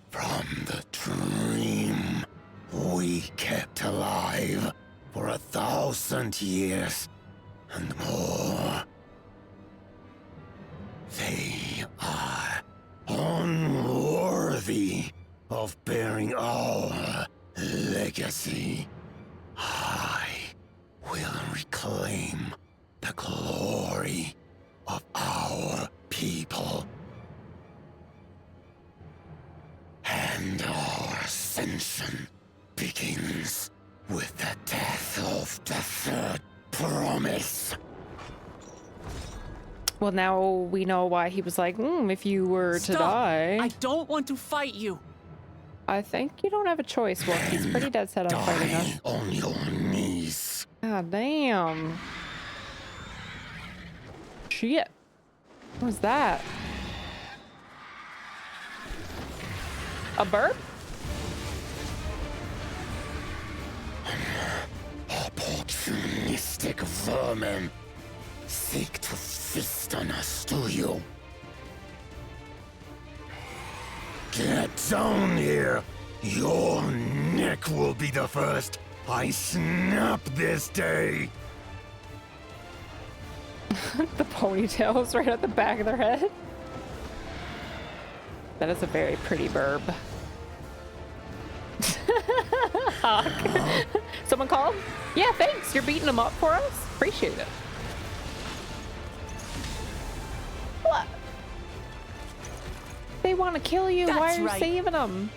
from the dream we kept alive for 1,000 years and more. They are unworthy of bearing our legacy. I will reclaim the glory of our people. And our ascension begins with the death of the third promise. Well, now we know why he was like, if you were to Stop! die. I don't want to fight you. I think you don't have a choice. Well, he's pretty dead set on fighting us. Die on your knees. God damn. Shit. What was that? A burp? Opportunistic vermin seek to feast on us, do you? Get down here! Your neck will be the first I snap this day! The ponytails right at the back of their head. That is a very pretty burb. Hawk. Someone called? Yeah, thanks. You're beating them up for us. Appreciate it. What? They want to kill you. Why That's are you right. saving them?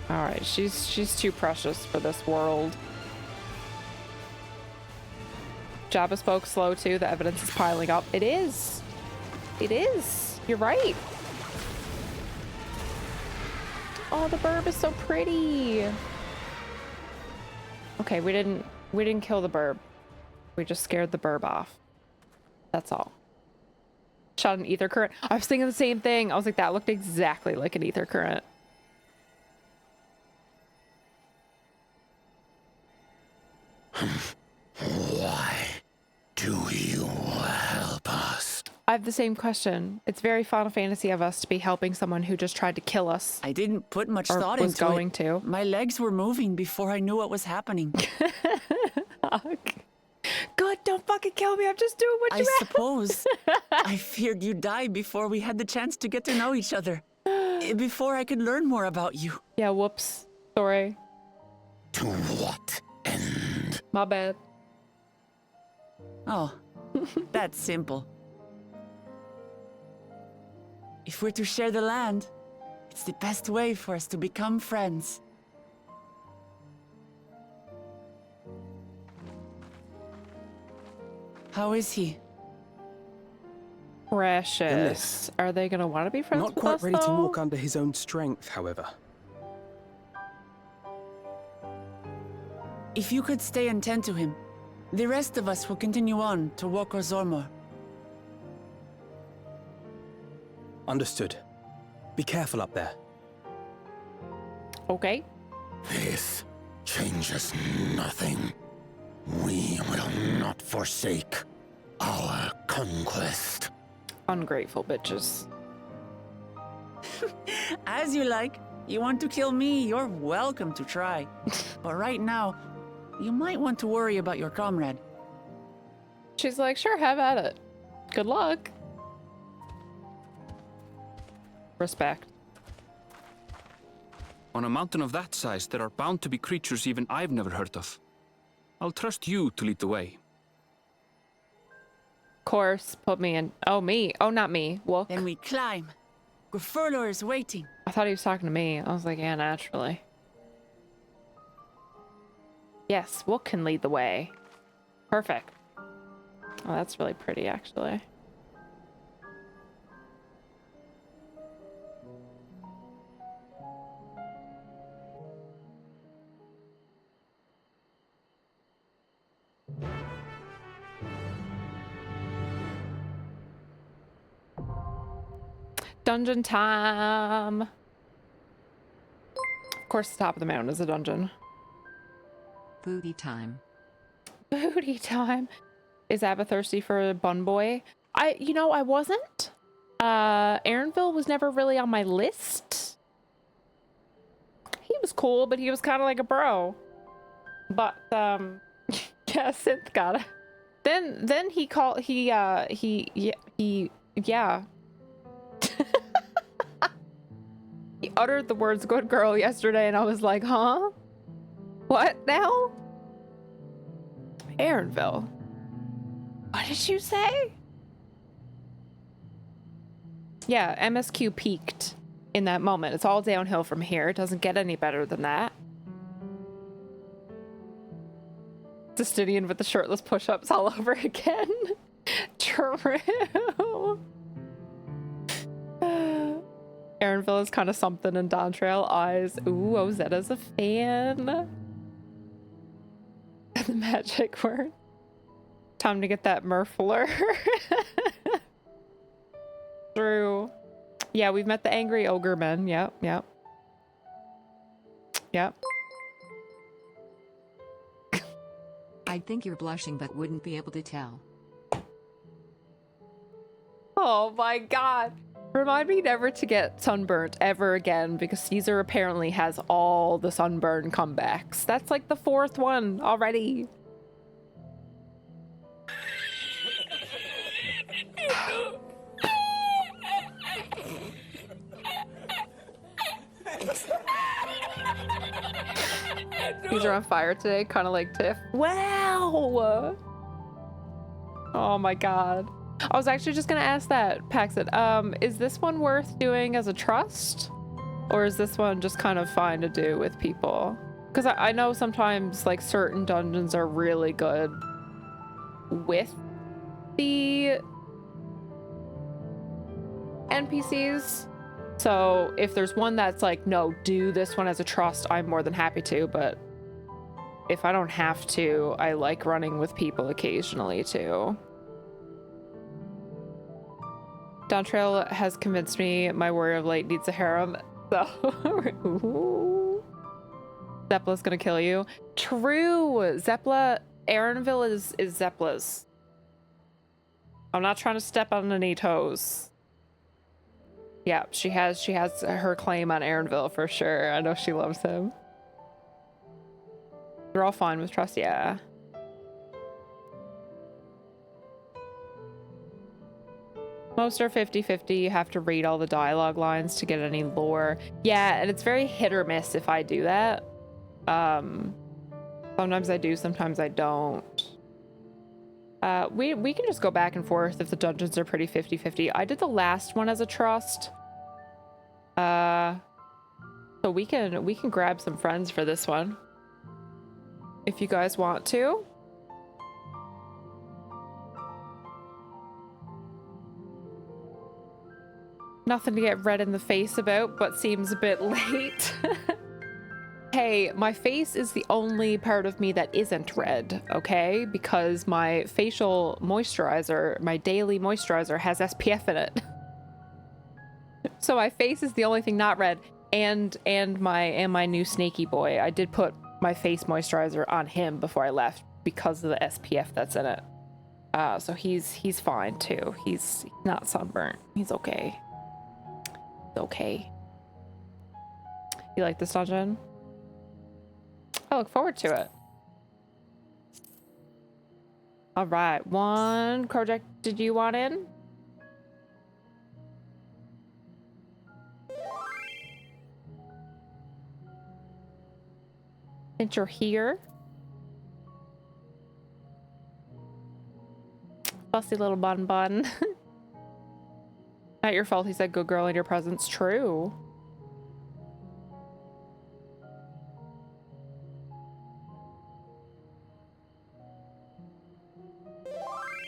All right, she's too precious for this world. Jabba spoke slow too. The evidence is piling up. It is. It is. You're right. Oh, the burb is so pretty. Okay, we didn't kill the burb. We just scared the burb off. That's all. Shot an ether current. I was thinking the same thing. I was like, that looked exactly like an ether current. Why do you help us? I have the same question. It's very Final Fantasy of us to be helping someone who just tried to kill us. I didn't put much Or thought was into going it. to. My legs were moving before I knew what was happening. Good, don't fucking kill me. I'm just doing what I you asked. suppose. I feared you'd die before we had the chance to get to know each other. Before I could learn more about you. Yeah, whoops. Sorry. To what end? My bad. Oh, that's simple. If we're to share the land, it's the best way for us to become friends. How is he? Precious. Are they gonna want to be friends Not with quite us, ready to though? walk under his own strength, however. If you could stay and tend to him, the rest of us will continue on to Wok Zormor. Understood. Be careful up there. Okay. This changes nothing. We will not forsake our conquest. Ungrateful bitches. As you like. You want to kill me, you're welcome to try. But right now, you might want to worry about your comrade. She's like, sure, have at it. Good luck. Respect. On a mountain of that size, there are bound to be creatures even I've never heard of. I'll trust you to lead the way. Course, put me in. Oh, me. Oh, not me. Wook. Then we climb. Grifurlor is waiting. I thought he was talking to me. I was like, yeah, naturally. Yes, Wook can lead the way. Perfect. Oh, that's really pretty, actually. Dungeon time. Of course, the top of the mountain is a dungeon. Booty time. Booty time. Is Abba thirsty for a bun boy? I wasn't. Aaronville was never really on my list. He was cool, but he was kind of like a bro. But, yeah, Synth got it. Then he called, yeah. He uttered the words good girl yesterday, and I was like, huh? What now? Aaronville. What did you say? Yeah, MSQ peaked in that moment. It's all downhill from here. It doesn't get any better than that. Justinian with the shirtless push-ups all over again. True. Aaronville is kind of something in Dawntrail. Eyes. Ooh, Ozetta's a fan. The magic word. Time to get that Murfler. True. Yeah, we've met the angry ogre men. Yep. I'd think you're blushing but wouldn't be able to tell. Oh my god. Remind me never to get sunburnt ever again, because Caesar apparently has all the sunburn comebacks. That's like the 4th one already. These are on fire today, kind of like Tiff. Wow! Oh my god. I was actually just gonna ask that, Paxton. Is this one worth doing as a trust? Or is this one just kind of fine to do with people? Because I know sometimes, like, certain dungeons are really good with the NPCs. So if there's one that's like, no, do this one as a trust, I'm more than happy to, but if I don't have to, I like running with people occasionally too. Dawntrail has convinced me my Warrior of Light needs a harem, so ooh. Zepla's gonna kill you. True! Zepla, Aaronville is Zepla's. I'm not trying to step on any toes. Yeah, she has her claim on Aaronville for sure. I know she loves him. They're all fine with trust, yeah. Most are 50-50. You have to read all the dialogue lines to get any lore. Yeah, and it's very hit or miss if I do that. Sometimes I do, sometimes I don't. We can just go back and forth if the dungeons are pretty 50-50. I did the last one as a trust. So we can grab some friends for this one. If you guys want to. Nothing to get red in the face about, but seems a bit late. Hey, my face is the only part of me that isn't red, okay? Because my facial moisturizer, my daily moisturizer, has SPF in it. So my face is the only thing not red. And my new snaky boy. I did put my face moisturizer on him before I left because of the SPF that's in it. So he's fine too. He's not sunburnt. He's okay. It's okay. You like this dungeon? I look forward to it. All right, one project did you want in? Since you're here. Fussy little bun bun. Not your fault he said good girl in your presence. True.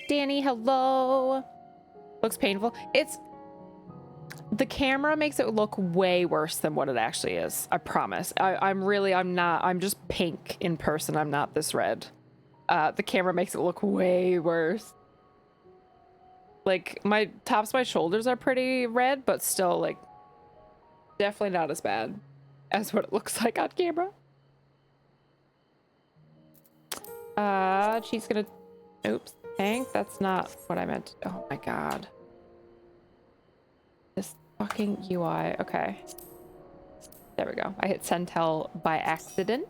Danny, hello. Looks painful. The camera makes it look way worse than what it actually is. I promise. I'm just pink in person. I'm not this red. The camera makes it look way worse. Like, my tops of my shoulders are pretty red, but still, like, definitely not as bad as what it looks like on camera. She's gonna... Oops. Tank? That's not what I meant. Oh my god. This fucking UI. Okay. There we go. I hit Centel by accident.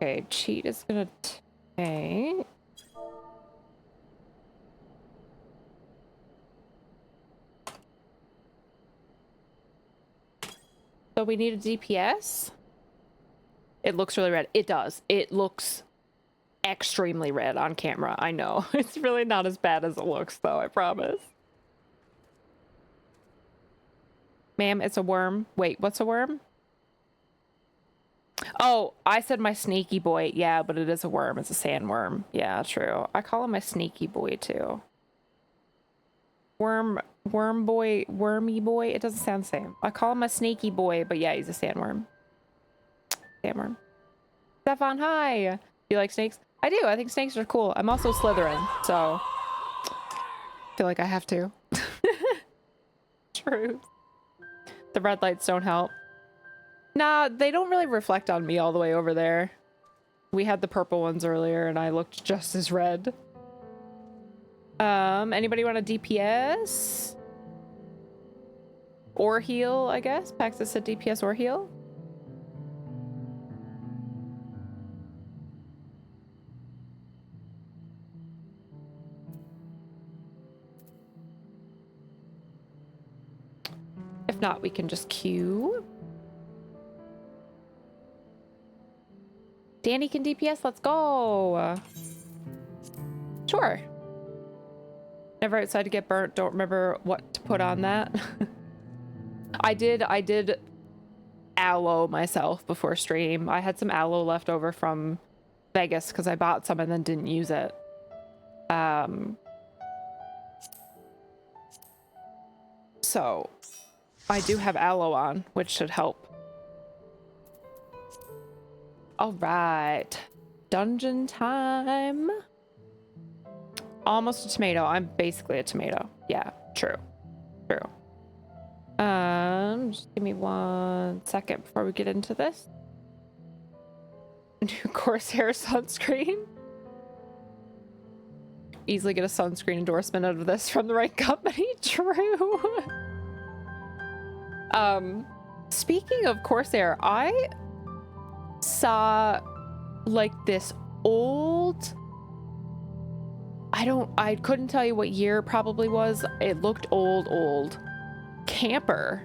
Okay, cheat is gonna tank. So we need a DPS? It looks really red. It does. It looks extremely red on camera. I know. It's really not as bad as it looks, though. I promise. Ma'am, it's a worm. Wait, what's a worm? Oh, I said my snaky boy. Yeah, but it is a worm. It's a sandworm. Yeah, true. I call him my snaky boy, too. Wormy boy. It doesn't sound the same. I call him a snaky boy, but yeah, he's a sandworm. Sandworm. Stefan, hi. You like snakes? I do. I think snakes are cool. I'm also Slytherin, so I feel like I have to. True. The red lights don't help. Nah, they don't really reflect on me all the way over there. We had the purple ones earlier and I looked just as red. Anybody want a DPS? Or heal, I guess? Paxis said DPS or heal? If not, we can just queue. Danny can DPS, let's go. Sure. Never outside to get burnt, don't remember what to put on that. I did aloe myself before stream. I had some aloe left over from Vegas because I bought some and then didn't use it. So I do have aloe on, which should help. All right, dungeon time. Almost a tomato. I'm basically a tomato. Yeah, true. Just give me 1 second before we get into this. New Corsair sunscreen. Easily get a sunscreen endorsement out of this from the right company. True. Speaking of Corsair, I saw like this old, I couldn't tell you what year it probably was. It looked old camper,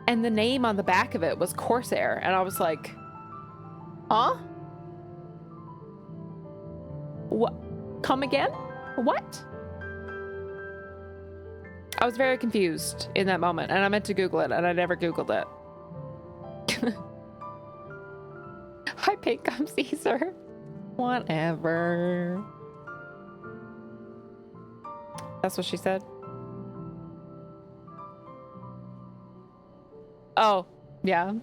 and the name on the back of it was Corsair, and I was like, huh? What? Come again? What? I was very confused in that moment, and I meant to Google it, and I never Googled it. Hi, Pink, I'm Caesar. Whatever. That's what she said. Oh, yeah.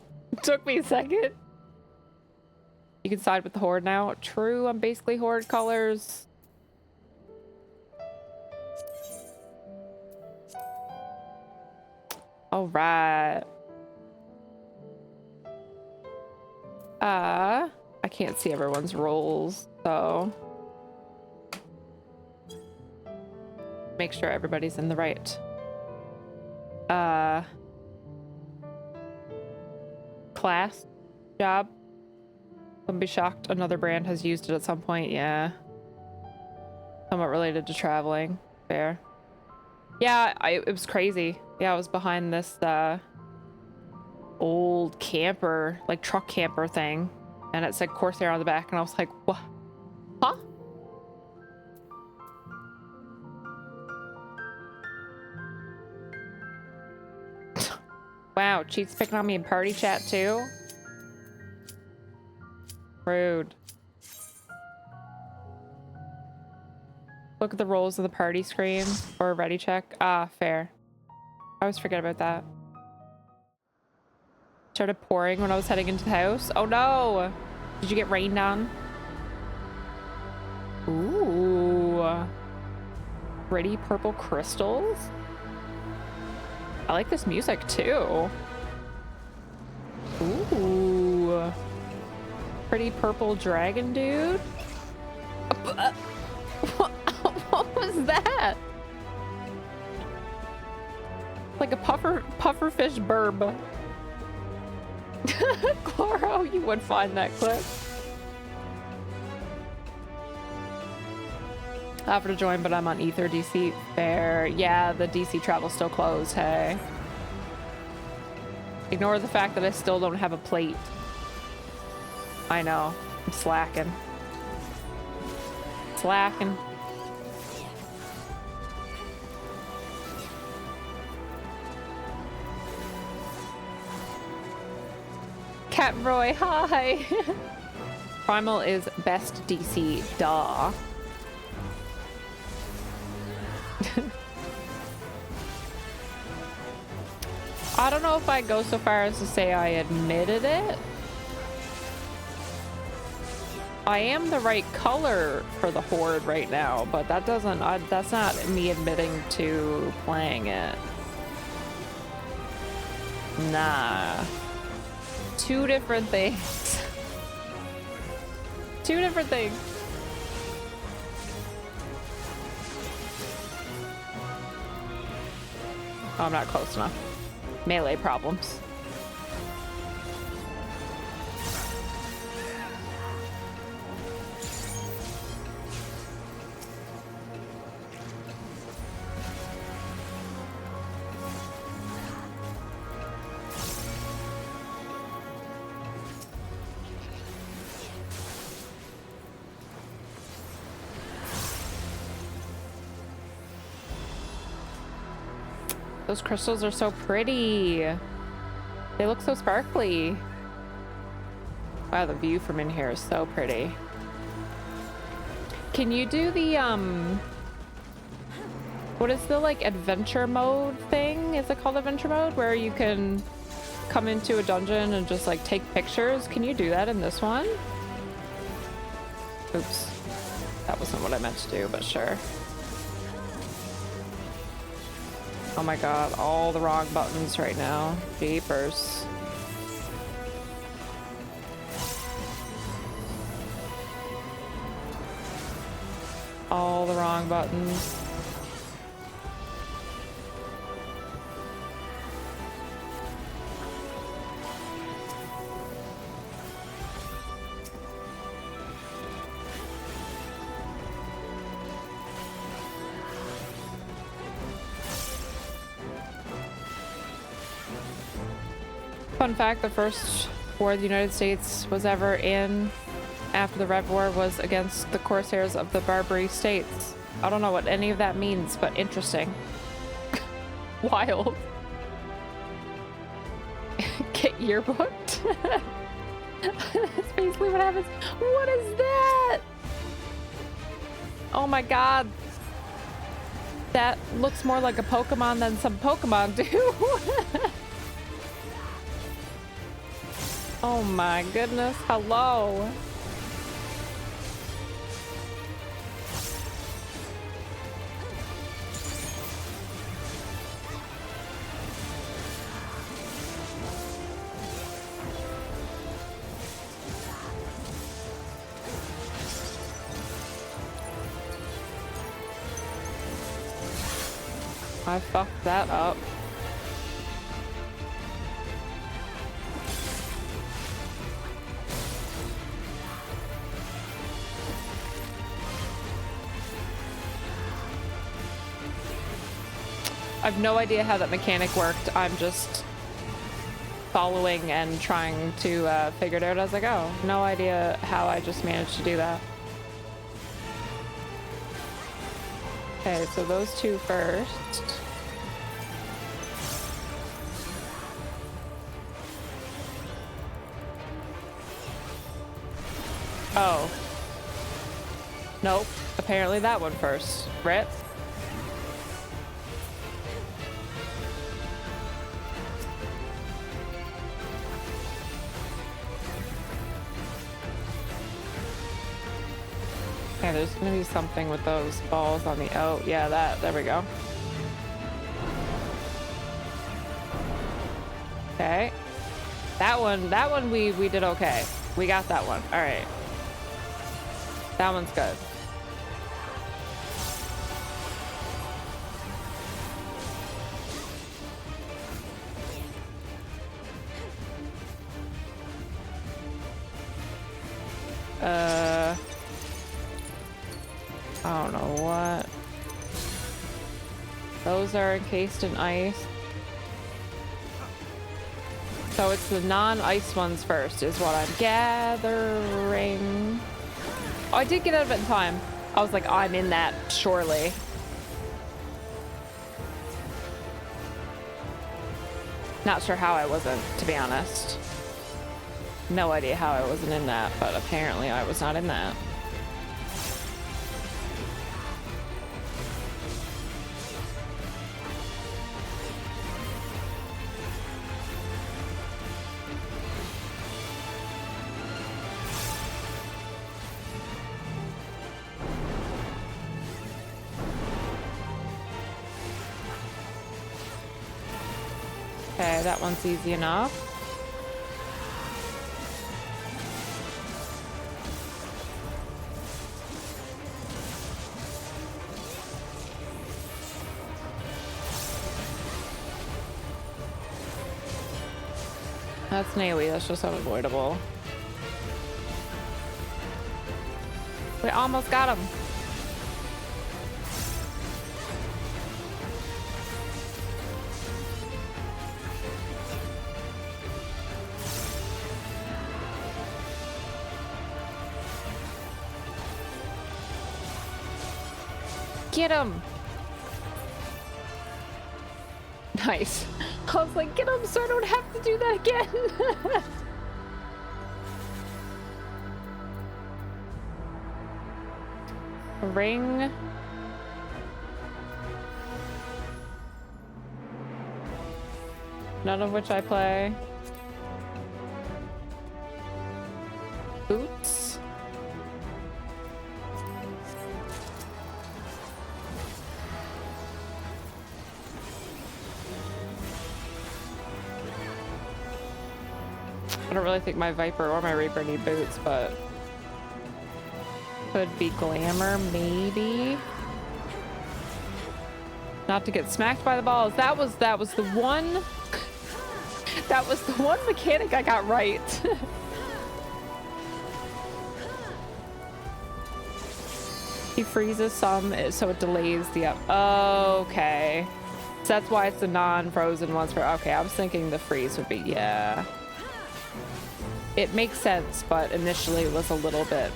Took me a second. You can side with the Horde now. True, I'm basically Horde colors. All right. I can't see everyone's roles, so make sure everybody's in the right class, job. Wouldn't be shocked another brand has used it at some point. Yeah, somewhat related to traveling. Fair. Yeah, it was crazy. Yeah, I was behind this old camper, like truck camper thing, and it said Corsair on the back, and I was like, what? Huh? Wow, Cheat's picking on me in party chat too? Rude. Look at the roles of the party screen or ready check. Ah, fair. I always forget about that. Started pouring when I was heading into the house. Oh no! Did you get rained on? Ooh. Pretty purple crystals. I like this music too. Ooh. Pretty purple dragon dude. What was that? Like a pufferfish burb. Chloro, you would find that clip. I offered to join, but I'm on Ether DC. Fair. Yeah, the DC travel's still closed, hey. Ignore the fact that I still don't have a plate. I know. I'm slacking. Slacking. Cat Roy, hi! Primal is best DC, duh. I don't know if I'd go so far as to say I admitted it. I am the right color for the Horde right now, but that doesn't, that's not me admitting to playing it. Nah. two different things. Two different things. Oh, I'm not close enough. Melee problems. Those crystals are so pretty. They look so sparkly. Wow, the view from in here is so pretty. Can you do the, what is the, like, adventure mode thing? Is it called adventure mode? Where you can come into a dungeon and just, like, take pictures? Can you do that in this one? Oops. That wasn't what I meant to do, but sure. Oh my god, all the wrong buttons right now. Jeepers. All the wrong buttons. Fun fact, the first war the United States was ever in after the Red War was against the Corsairs of the Barbary States. I don't know what any of that means, but interesting. Wild. Get yearbooked? That's basically what happens. What is that? Oh my god. That looks more like a Pokemon than some Pokemon do. Oh my goodness, hello. I fucked that up. I have no idea how that mechanic worked. I'm just following and trying to figure it out as I go. No idea how I just managed to do that. Okay, so those two first. Oh. Nope. Apparently that one first. Rip. Okay, there's gonna be something with those balls on the, oh yeah, that, there we go. Okay. That one we did okay. We got that one. All right. That one's good. I don't know what. Those are encased in ice. So it's the non-ice ones first is what I'm gathering. Oh, I did get out of it in time. I was like, I'm in that, surely. Not sure how I wasn't, to be honest. No idea how I wasn't in that, but apparently I was not in that. Okay, that one's easy enough. That's an AoE, that's just unavoidable. We almost got him. Get him! Nice. I was like, get him so I don't have to do that again. Ring. None of which I play. Boots. I don't really think my Viper or my Reaper need boots, but could be Glamour, maybe. Not to get smacked by the balls. That was the one. That was the one mechanic I got right. He freezes some, so it delays the up. Oh, okay. So that's why it's the non-frozen ones for. Okay, I was thinking the freeze would be, yeah. It makes sense, but initially it was a little bit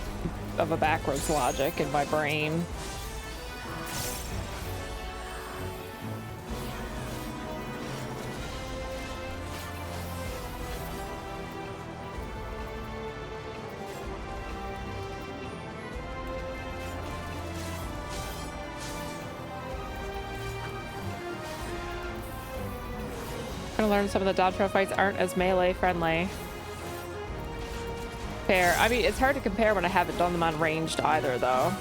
of a backwards logic in my brain. I'm gonna learn some of the Dawntrail fights aren't as melee friendly. Fair. I mean, it's hard to compare when I haven't done them on ranged either, though.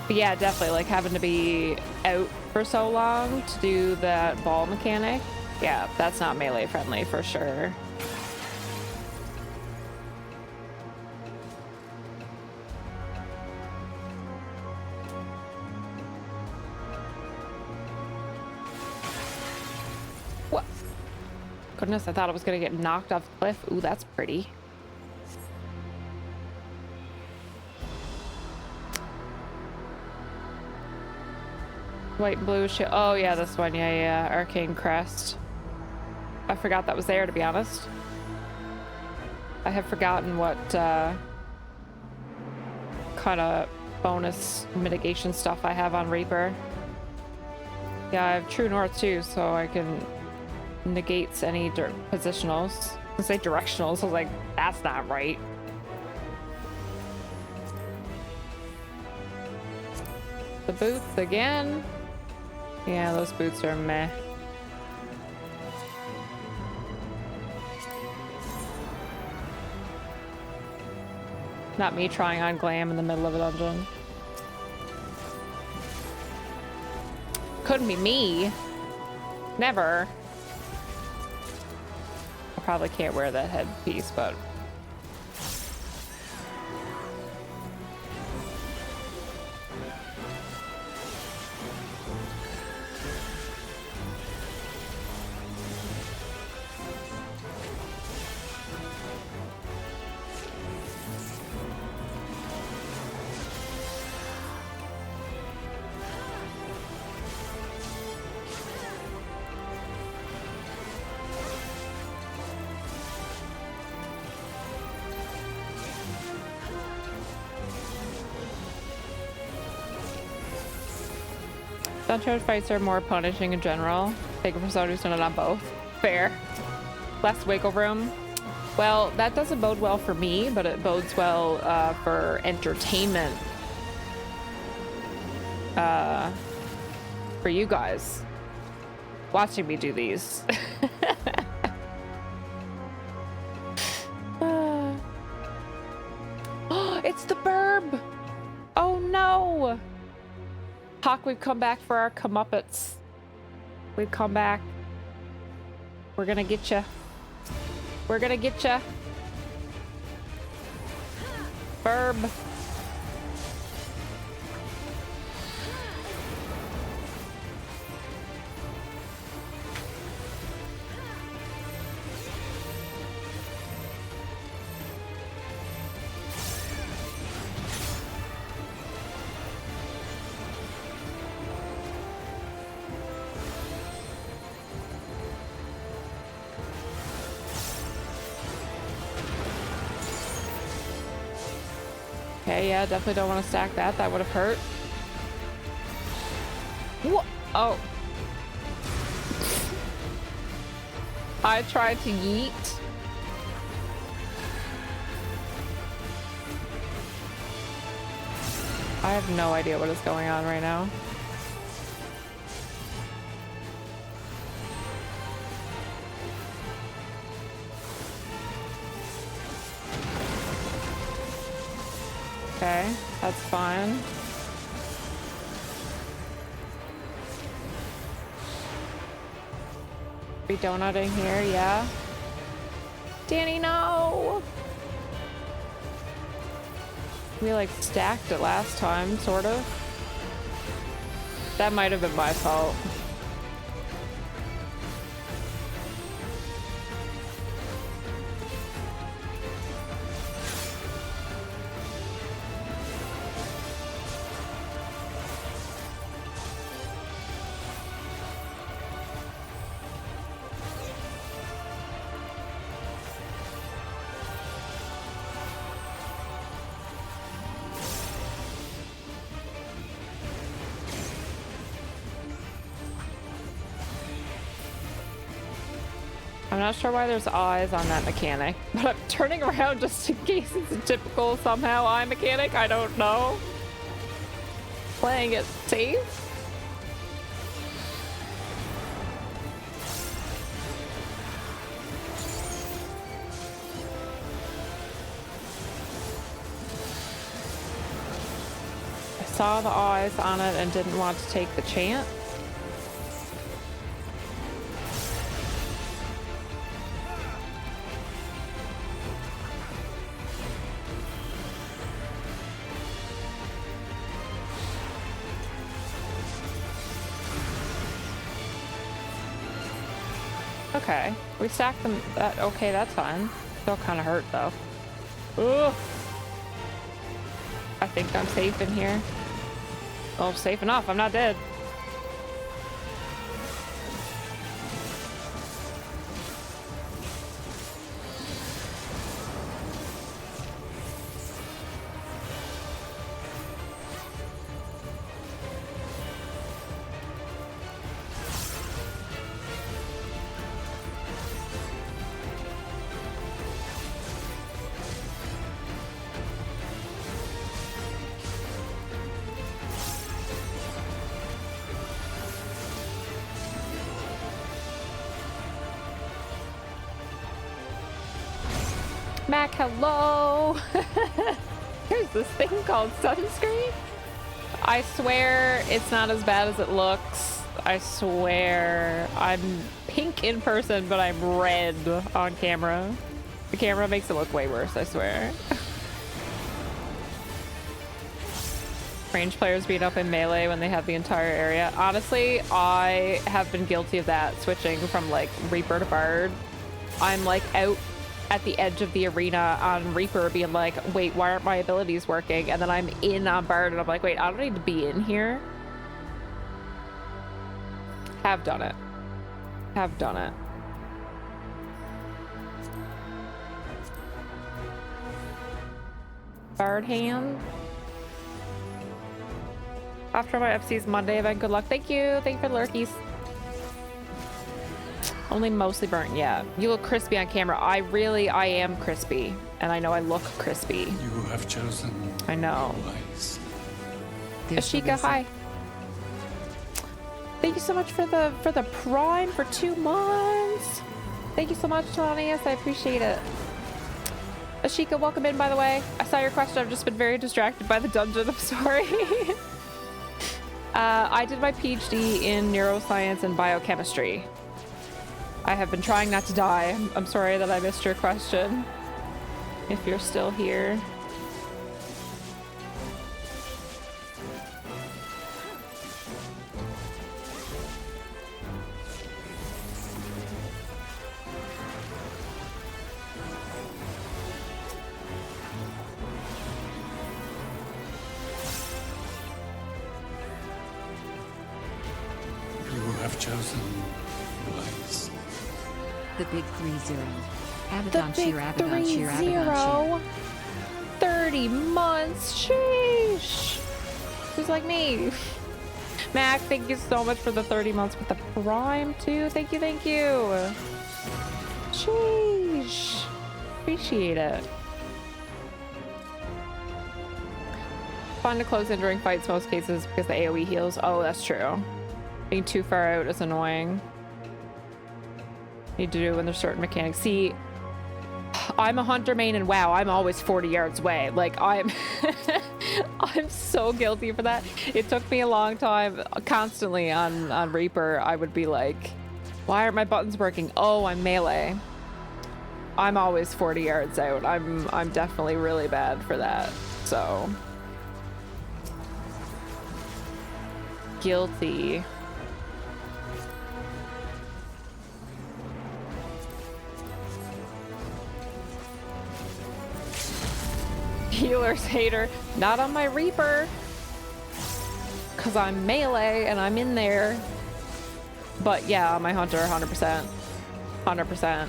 But yeah, definitely, like, having to be out for so long to do that ball mechanic. Yeah, that's not melee friendly for sure. What? Goodness, I thought I was gonna get knocked off the cliff. Ooh, that's pretty. White and blue shit. Oh yeah, this one. Yeah, yeah. Arcane Crest. I forgot that was there, to be honest. I have forgotten what kind of bonus mitigation stuff I have on Reaper. Yeah, I have True North too, so I can negate any positionals. I say directionals. I was like, that's not right. The boots again. Yeah, those boots are meh. Not me trying on glam in the middle of a dungeon. Couldn't be me. Never. I probably can't wear that headpiece, but... Dawntrail fights are more punishing in general. Bigger for someone who's done it on both. Fair. Less wiggle room. Well, that doesn't bode well for me, but it bodes well for entertainment. For you guys. Watching me do these. It's the burb! Oh no! Hawk, we've come back for our comeuppets. We've come back. We're gonna get ya. We're gonna get ya. Burb. Okay, yeah, definitely don't want to stack that. That would have hurt. What? Oh. I tried to yeet. I have no idea what is going on right now. Okay, that's fine. Be donutting here, yeah. Danny, no! We like stacked it last time, sort of. That might have been my fault. I'm not sure why there's eyes on that mechanic, but I'm turning around just in case it's a typical somehow eye mechanic. I don't know. Playing it safe. I saw the eyes on it and didn't want to take the chance. Okay, we stacked them. Okay, that's fine. Still kind of hurt though. Ugh. I think I'm safe in here. Oh, safe enough. I'm not dead. Mac, hello! There's this thing called sunscreen. I swear it's not as bad as it looks. I swear. I'm pink in person, but I'm red on camera. The camera makes it look way worse, I swear. Range players beat up in melee when they have the entire area. Honestly, I have been guilty of that, switching from like Reaper to Bard. I'm like out at the edge of the arena on Reaper being like, wait, why aren't my abilities working? And then I'm in on Bard and I'm like, wait, I don't need to be in here. Have done it. Have done it. Bard hand. After my FC's Monday event, good luck. Thank you. Thank you for the lurkies. Only mostly burnt, yeah. You look crispy on camera. I am crispy. And I know I look crispy. You have chosen I know. wisely. Ashika, hi. Thank you so much for the Prime for 2 months. Thank you so much, Telanius. I appreciate it. Ashika, welcome in, by the way. I saw your question. I've just been very distracted by the dungeon. I'm sorry. I did my PhD in neuroscience and biochemistry. I have been trying not to die. I'm sorry that I missed your question. If you're still here. You have chosen wisely. The big 3-0. The Abaddon big cheer, Abaddon cheer, Abaddon cheer. 30 30 months. Sheesh. Who's like me? Mac, thank you so much for the 30 months with the Prime too. Thank you, thank you. Sheesh. Appreciate it. Fun to close in during fights most cases because the AoE heals. Oh, that's true. Being too far out is annoying. Need to do when there's certain mechanics. See, I'm a hunter main and WoW, I'm always 40 yards away. Like, I'm I'm so guilty for that. It took me a long time. Constantly on Reaper, I would be like, why aren't my buttons working? Oh, I'm melee. I'm always 40 yards out. I'm definitely really bad for that. So guilty. Healer's hater. Not on my Reaper. Because I'm melee and I'm in there. But yeah, my hunter, 100%. 100%.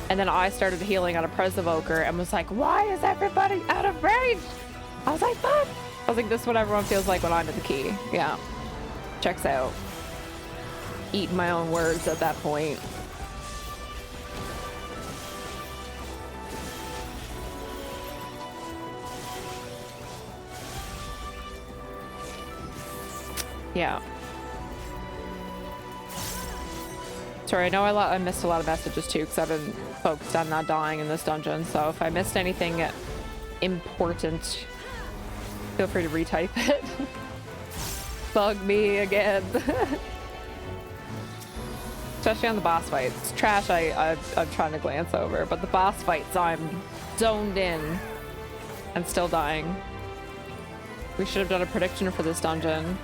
And then I started healing on a Pres Evoker and was like, why is everybody out of range? I was like, fuck. I was like, this is what everyone feels like when I'm in the key. Yeah. Checks out. Eating my own words at that point. Yeah. Sorry, I know I missed a lot of messages too because I've been focused on not dying in this dungeon. So if I missed anything important, feel free to retype it. Bug me again. Especially on the boss fights. Trash I'm trying to glance over, but the boss fights I'm zoned in and still dying. We should have done a prediction for this dungeon.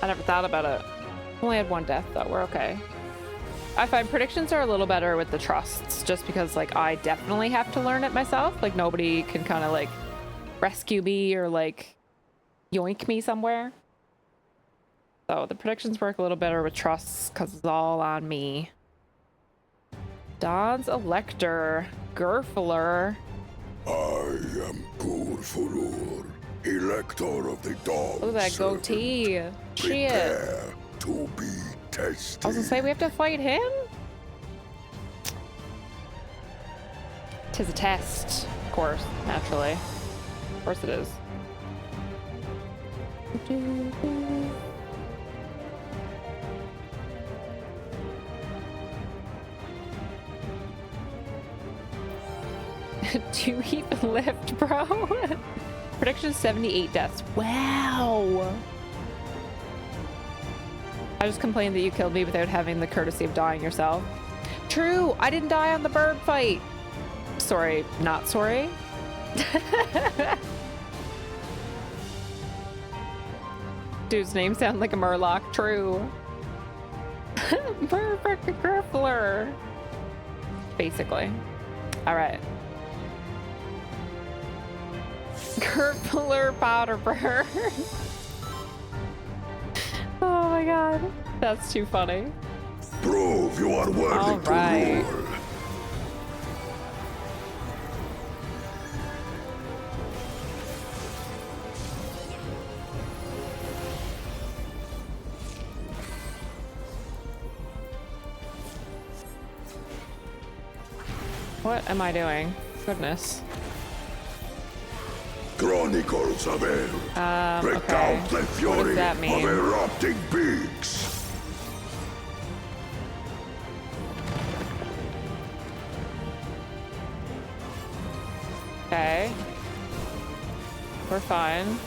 I never thought about it. Only had one death though, we're okay. I find predictions are a little better with the trusts just because like I definitely have to learn it myself. Like nobody can kind of like rescue me or like yoink me somewhere. So the predictions work a little better with trusts because it's all on me. Dawn's Elector, Gerfler. I am Gurfulur, Elector of the Dawn. Look at that goatee. Shit. Prepare to be tested. I was gonna say we have to fight him? Tis a test, of course, naturally. Of course it is. Do you even lift, bro? Prediction 78 deaths. Wow. I just complained that you killed me without having the courtesy of dying yourself. True, I didn't die on the bird fight. Sorry, not sorry. Dude's name sounds like a Murloc. True. Perfect Griffler. Basically. All right. Griffler powder burn. Oh my god. That's too funny. Prove you are worthy to rule. What am I doing? Goodness. Chronicles of Air. Break okay. out the What fury does that of mean? erupting beaks. Okay. We're fine.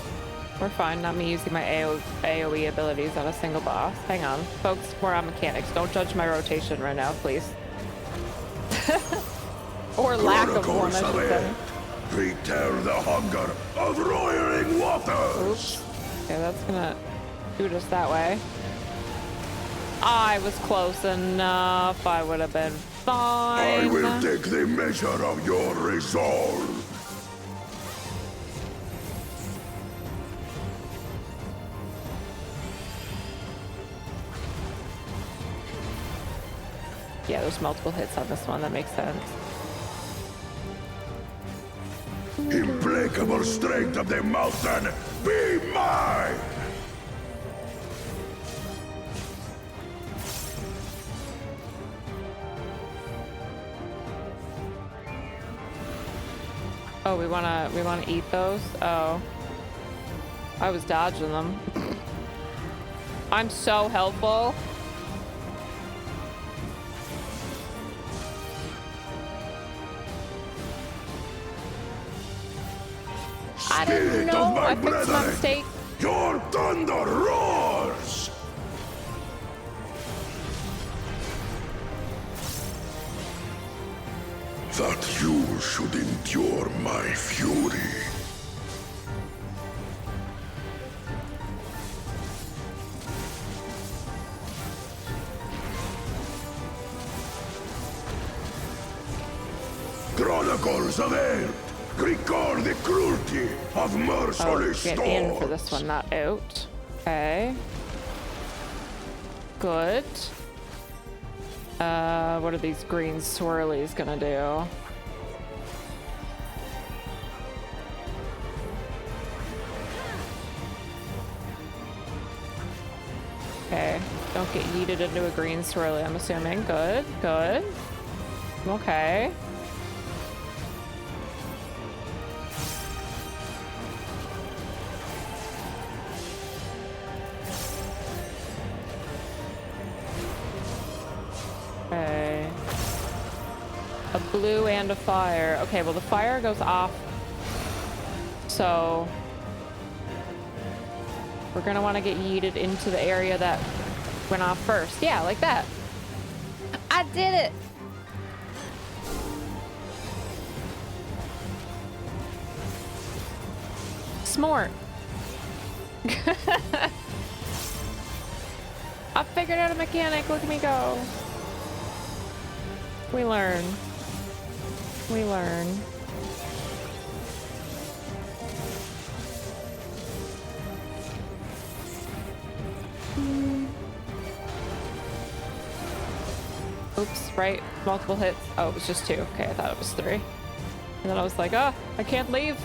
We're fine. Not me using my AoE abilities on a single boss. Hang on. Folks, we're on mechanics. Don't judge my rotation right now, please. Or lack of one, I should say. Retell the hunger of roaring waters. Oops. Okay, that's gonna shoot us that way. I was close enough. I would have been fine. I will take the measure of your resolve. Yeah, there's multiple hits on this one. That makes sense. Implacable strength of the mountain, be mine! Oh, we wanna eat those? Oh. I was dodging them. I'm so helpful. I didn't Spirit know. of my I fixed my brethren, mistake. your thunder roars! That you should endure my fury. Chronicles of Earth record the cruelty of Oh, merciless get storms. in for this one, not out. Okay. Good. What are these green swirlies gonna do? Okay. Don't get yeeted into a green swirly, I'm assuming. Good, good. Okay. Okay. A blue and a fire. Okay, well the fire goes off. So we're gonna want to get yeeted into the area that went off first. Yeah, like that. I did it! Smart. I figured out a mechanic. Look at me go. We learn. We learn. Oops, right? Multiple hits. Oh, it was just 2. Okay, I thought it was 3. And then I was like, oh, I can't leave.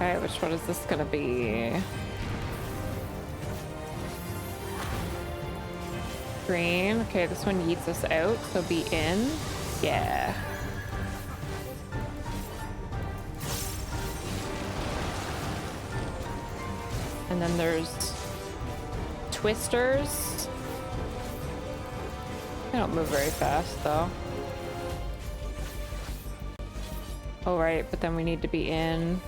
Okay, which one is this gonna be? Green. Okay, this one yeets us out, so be in. Yeah. And then there's twisters. They don't move very fast though. Oh right, but then we need to be in.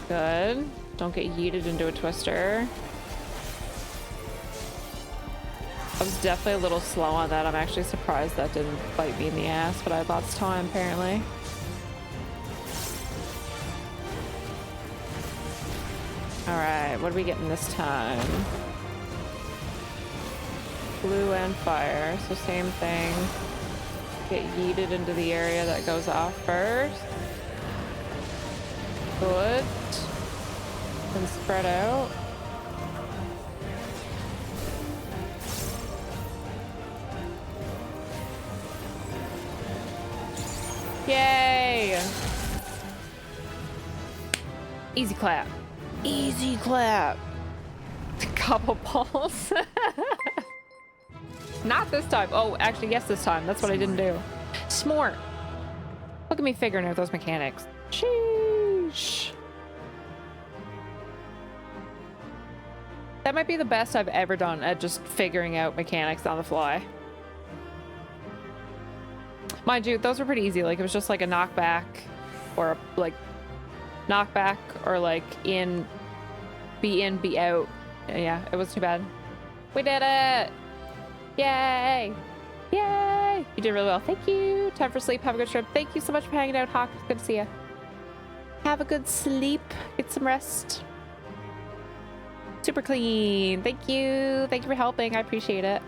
Good. Don't get yeeted into a twister. I was definitely a little slow on that. I'm actually surprised that didn't bite me in the ass, but I had lots of time apparently. Alright, what are we getting this time? Blue and fire, so same thing. Get yeeted into the area that goes off first. Good. Then spread out. Yay! Easy clap. Easy clap. Gobble balls. Not this time. Oh, actually, yes, this time. That's what I didn't do. Smart. Look at me figuring out those mechanics. Sheesh. That might be the best I've ever done at just figuring out mechanics on the fly. Mind you, those were pretty easy. Like, it was just like a knockback or like knockback or like be in, be out. Yeah, it wasn't too bad. We did it! Yay! Yay! You did really well. Thank you. Time for sleep. Have a good trip. Thank you so much for hanging out, Hawk. Good to see you. Have a good sleep. Get some rest. super clean. Thank you. Thank you for helping. I appreciate it.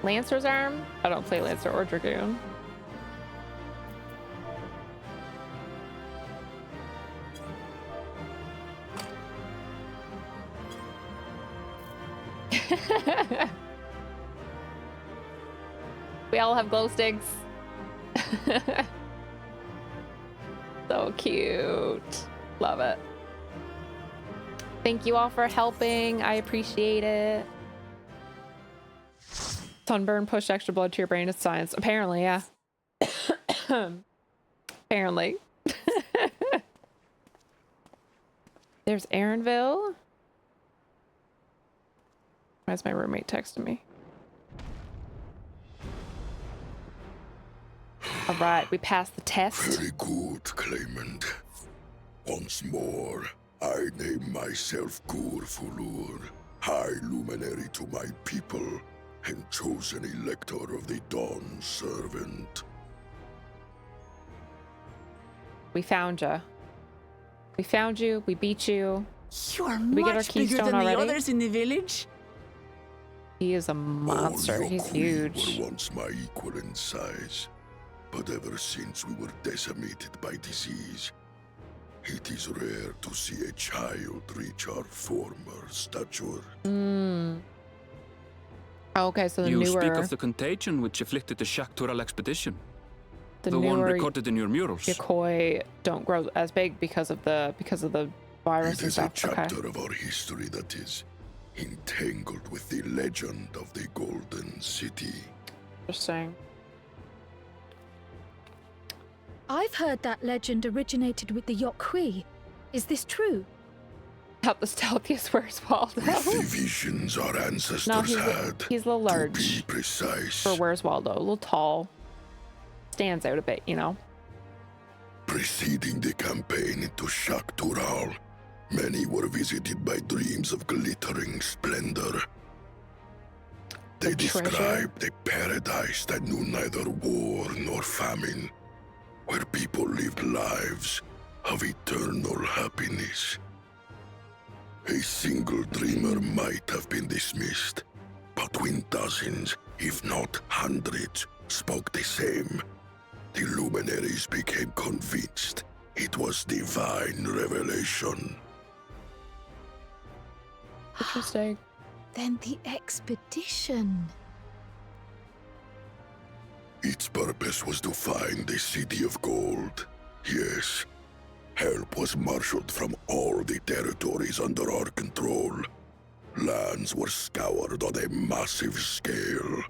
Lancer's arm? I don't play Lancer or Dragoon. We all have glow sticks. So cute. Love it. Thank you all for helping. I appreciate it. Sunburn pushed extra blood to your brain. It's science. Apparently, yeah. Apparently. There's Aaronville. Why is my roommate texting me? All right, we passed the test. Very good, claimant. Once more, I name myself Gur Fulur, High Luminary to my people, and chosen elector of the Dawn Servant. We found you. We found you. We beat you. You are We get our much bigger keystone than the already? others in the village. He is a monster. All your He's queen huge. were once my equal in size, but ever since we were decimated by disease, it is rare to see a child reach our former stature. Okay, so the You newer, speak of the contagion which afflicted the Shaktural expedition. the The one newer recorded in your murals. Yokoi don't grow as big because of the virus It and is a stuff. Okay. chapter of our history that is entangled with the legend of the Golden City. Interesting. I've heard that legend originated with the Yokui. Is this true? Not the stealthiest. Where's Waldo? With the visions our ancestors No, had, he's a little to large be precise, for Where's Waldo. A little tall. Stands out a bit, you know. preceding the campaign into Shaktural, many were visited by dreams of glittering splendor. They The treasure? described a paradise that knew neither war nor famine, where people lived lives of eternal happiness. A single dreamer might have been dismissed, but when dozens, if not hundreds, spoke the same, the luminaries became convinced it was divine revelation. Interesting. Then the expedition. Its purpose was to find the City of Gold. Yes, help was marshaled from all the territories under our control. Lands were scoured on a massive scale.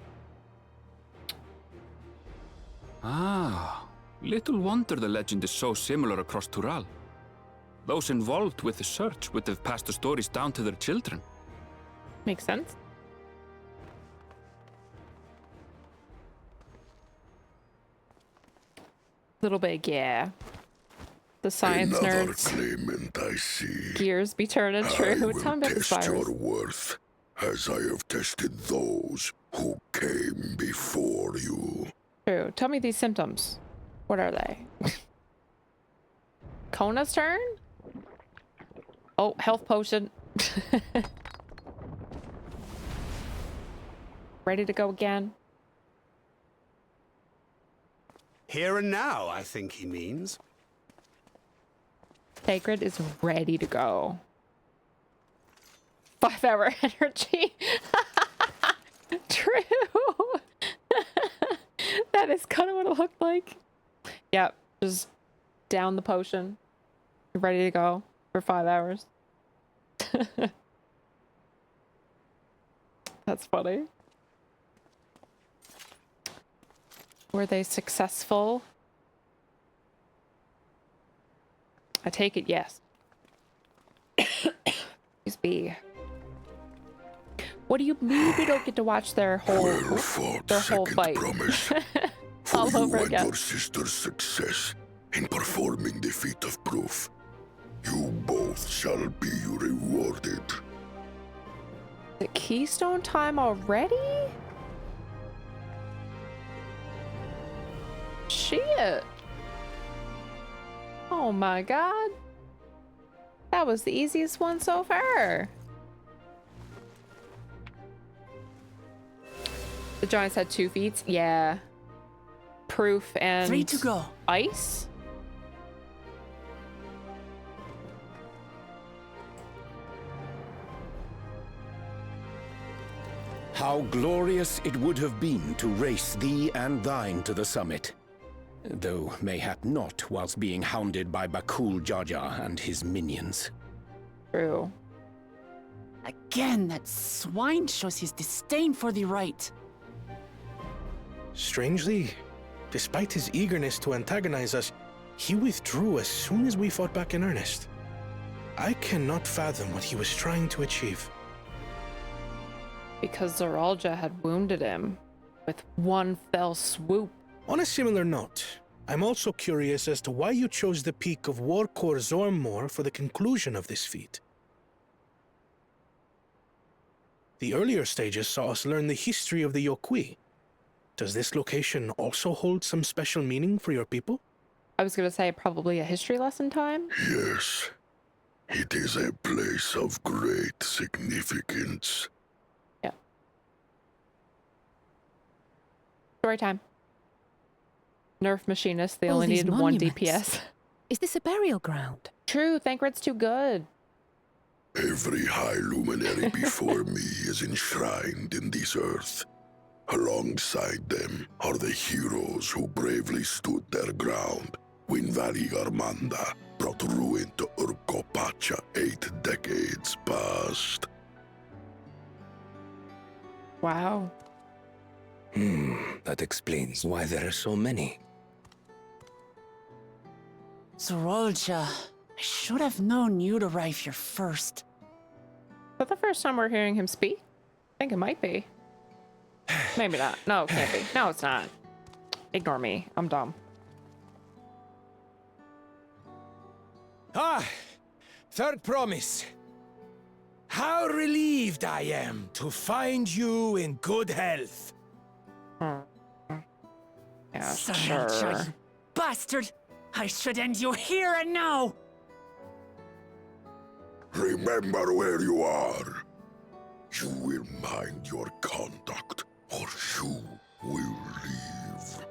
Ah, little wonder the legend is so similar across Tural. Those involved with the search would have passed the stories down to their children. Makes sense. Little big, yeah. The science Another nerds. claimant I see. Gears be turning I true. will Tell me about this test virus. your worth, as I have tested those who came before you. True. Tell me these symptoms. What are they? Kona's turn? Oh, health potion. Ready to go again? Here and now, I think he means. Sacred is ready to go. 5-hour energy. True. That is kind of what it looked like. Yep, just down the potion. You're ready to go for 5 hours. That's funny. Were they successful? I take it yes. Excuse me. What do you mean we don't get to watch their whole Well fought, their whole second fight promise. For all you over and again? your sister's success in performing the feat of proof, you both shall be rewarded. The Keystone time already? Shit. Oh my god. That was the easiest one so far. The giants had 2 feats. Yeah. Proof and 3 to go. Ice. How glorious it would have been to race thee and thine to the summit. Though mayhap not whilst being hounded by Bakul Jaja and his minions. True. Again, that swine shows his disdain for the right. Strangely, despite his eagerness to antagonize us, he withdrew as soon as we fought back in earnest. I cannot fathom what he was trying to achieve. Because Zoralja had wounded him with one fell swoop. On a similar note, I'm also curious as to why you chose the peak of Warkor Zormor for the conclusion of this feat. The earlier stages saw us learn the history of the Yokui. Does this location also hold some special meaning for your people? I was gonna say probably a history lesson time. Yes, it is a place of great significance. Yeah. Story time. Nerf machinist, they All only these needed 1 monuments. DPS. Is this a burial ground? True, Thancred's too good. Every high luminary before me is enshrined in this earth. Alongside them are the heroes who bravely stood their ground when Valigarmanda brought ruin to Urkopacha 8 decades past. Wow. That explains why there are so many. Zoralja, I should have known you'd arrive here first. Is that the first time we're hearing him speak? I think it might be. Maybe not. No, it can't be. No, it's not. Ignore me. I'm dumb. Ah, third promise. How relieved I am to find you in good health. Yeah, Zoralja, sure. you bastard! I should end you here and now! Remember where you are. You will mind your conduct, or you will leave.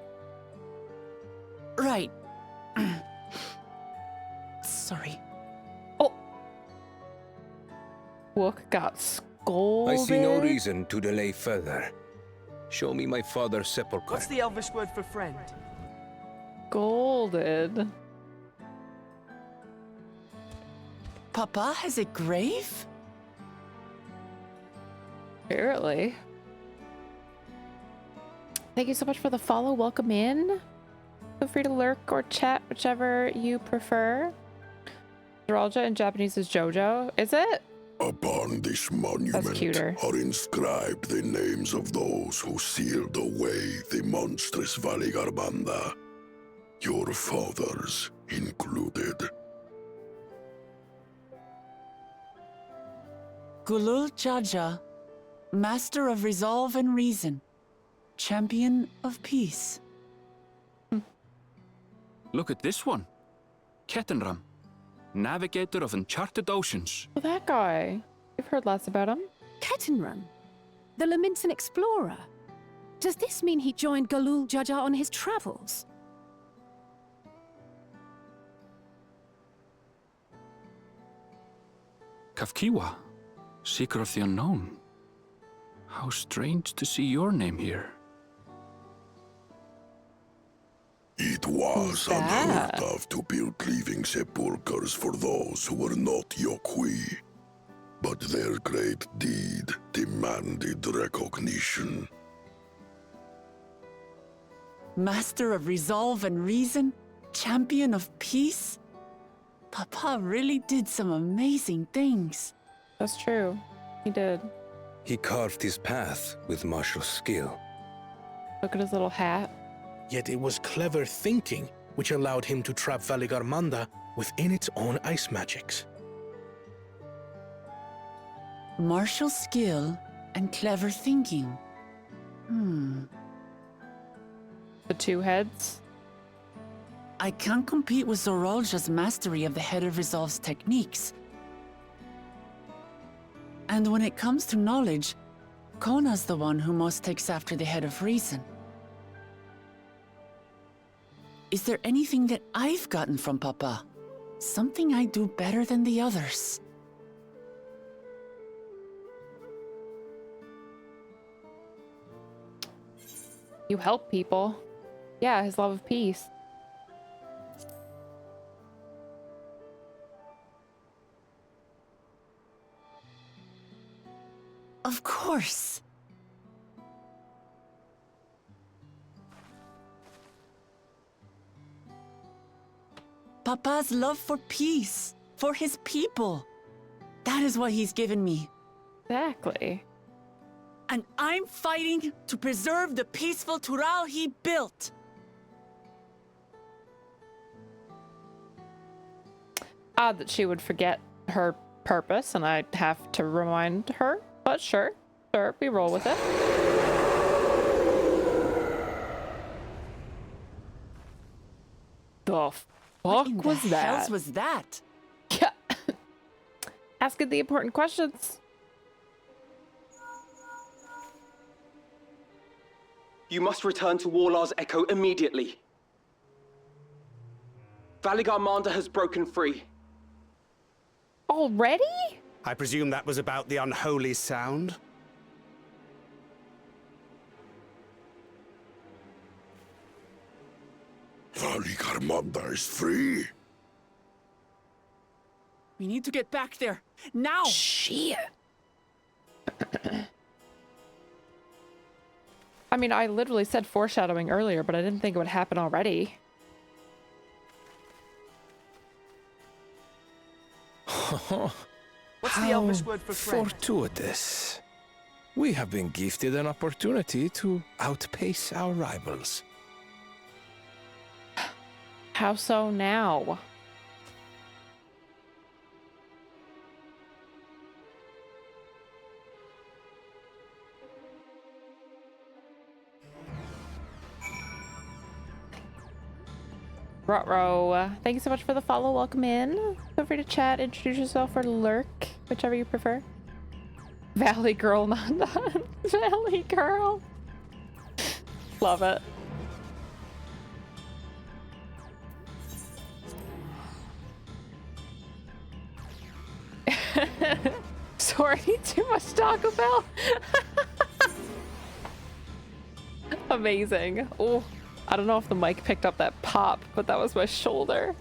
Right. Sorry. Oh! Wook got scolded. I see no reason to delay further. Show me my father's sepulchre. What's the Elvish word for friend? Scolded. Papa has a grave? Apparently. Thank you so much for the follow. Welcome in. Feel free to lurk or chat, whichever you prefer. Zoralja in Japanese is Jojo. Is it? Upon this monument cuter. are inscribed the names of those who sealed away the monstrous Valigarmanda, your fathers included. Gulul Jaja, Master of Resolve and Reason, Champion of Peace. Look at this one. Kettenram, navigator of uncharted oceans. Oh, that guy. You've heard lots about him. Kettenrun, the Laminsan explorer. Does this mean he joined Galul Jaja on his travels? Kafkiwa, seeker of the unknown. How strange to see your name here. It was that? unheard of to build living sepulchres for those who were not Yokui. But their great deed demanded recognition. Master of Resolve and Reason, Champion of Peace? Papa really did some amazing things. That's true. He did. He carved his path with martial skill. Look at his little hat. Yet it was clever thinking which allowed him to trap Valigarmanda within its own ice magics. Martial skill and clever thinking. The 2 heads. I can't compete with Zorolja's mastery of the Head of Resolve's techniques. And when it comes to knowledge, Kona's the one who most takes after the Head of Reason. Is there anything that I've gotten from Papa? Something I do better than the others? You help people. Yeah, his love of peace. Of course. Papa's love for peace, for his people. That is what he's given me. Exactly. And I'm fighting to preserve the peaceful Tural he built. Odd that she would forget her purpose and I'd have to remind her, but sure, we roll with it. The fuck was that? What the hell was that? Yeah. Asking the important questions. You must return to Warlar's Echo immediately. Valigarmanda has broken free. Already? I presume that was about the unholy sound? Valigarmanda is free. We need to get back there. Now! Shit. I mean, I literally said foreshadowing earlier, but I didn't think it would happen already. What's the Elvish word for friend? Fortuitous. We have been gifted an opportunity to outpace our rivals. How so now? Rotro, thank you so much for the follow. Welcome in. Feel free to chat, introduce yourself, or lurk, whichever you prefer. Valley Girl, not done. Valley Girl. Love it. Sorry, too much Taco Bell. Amazing. Oh, I don't know if the mic picked up that pop, but that was my shoulder.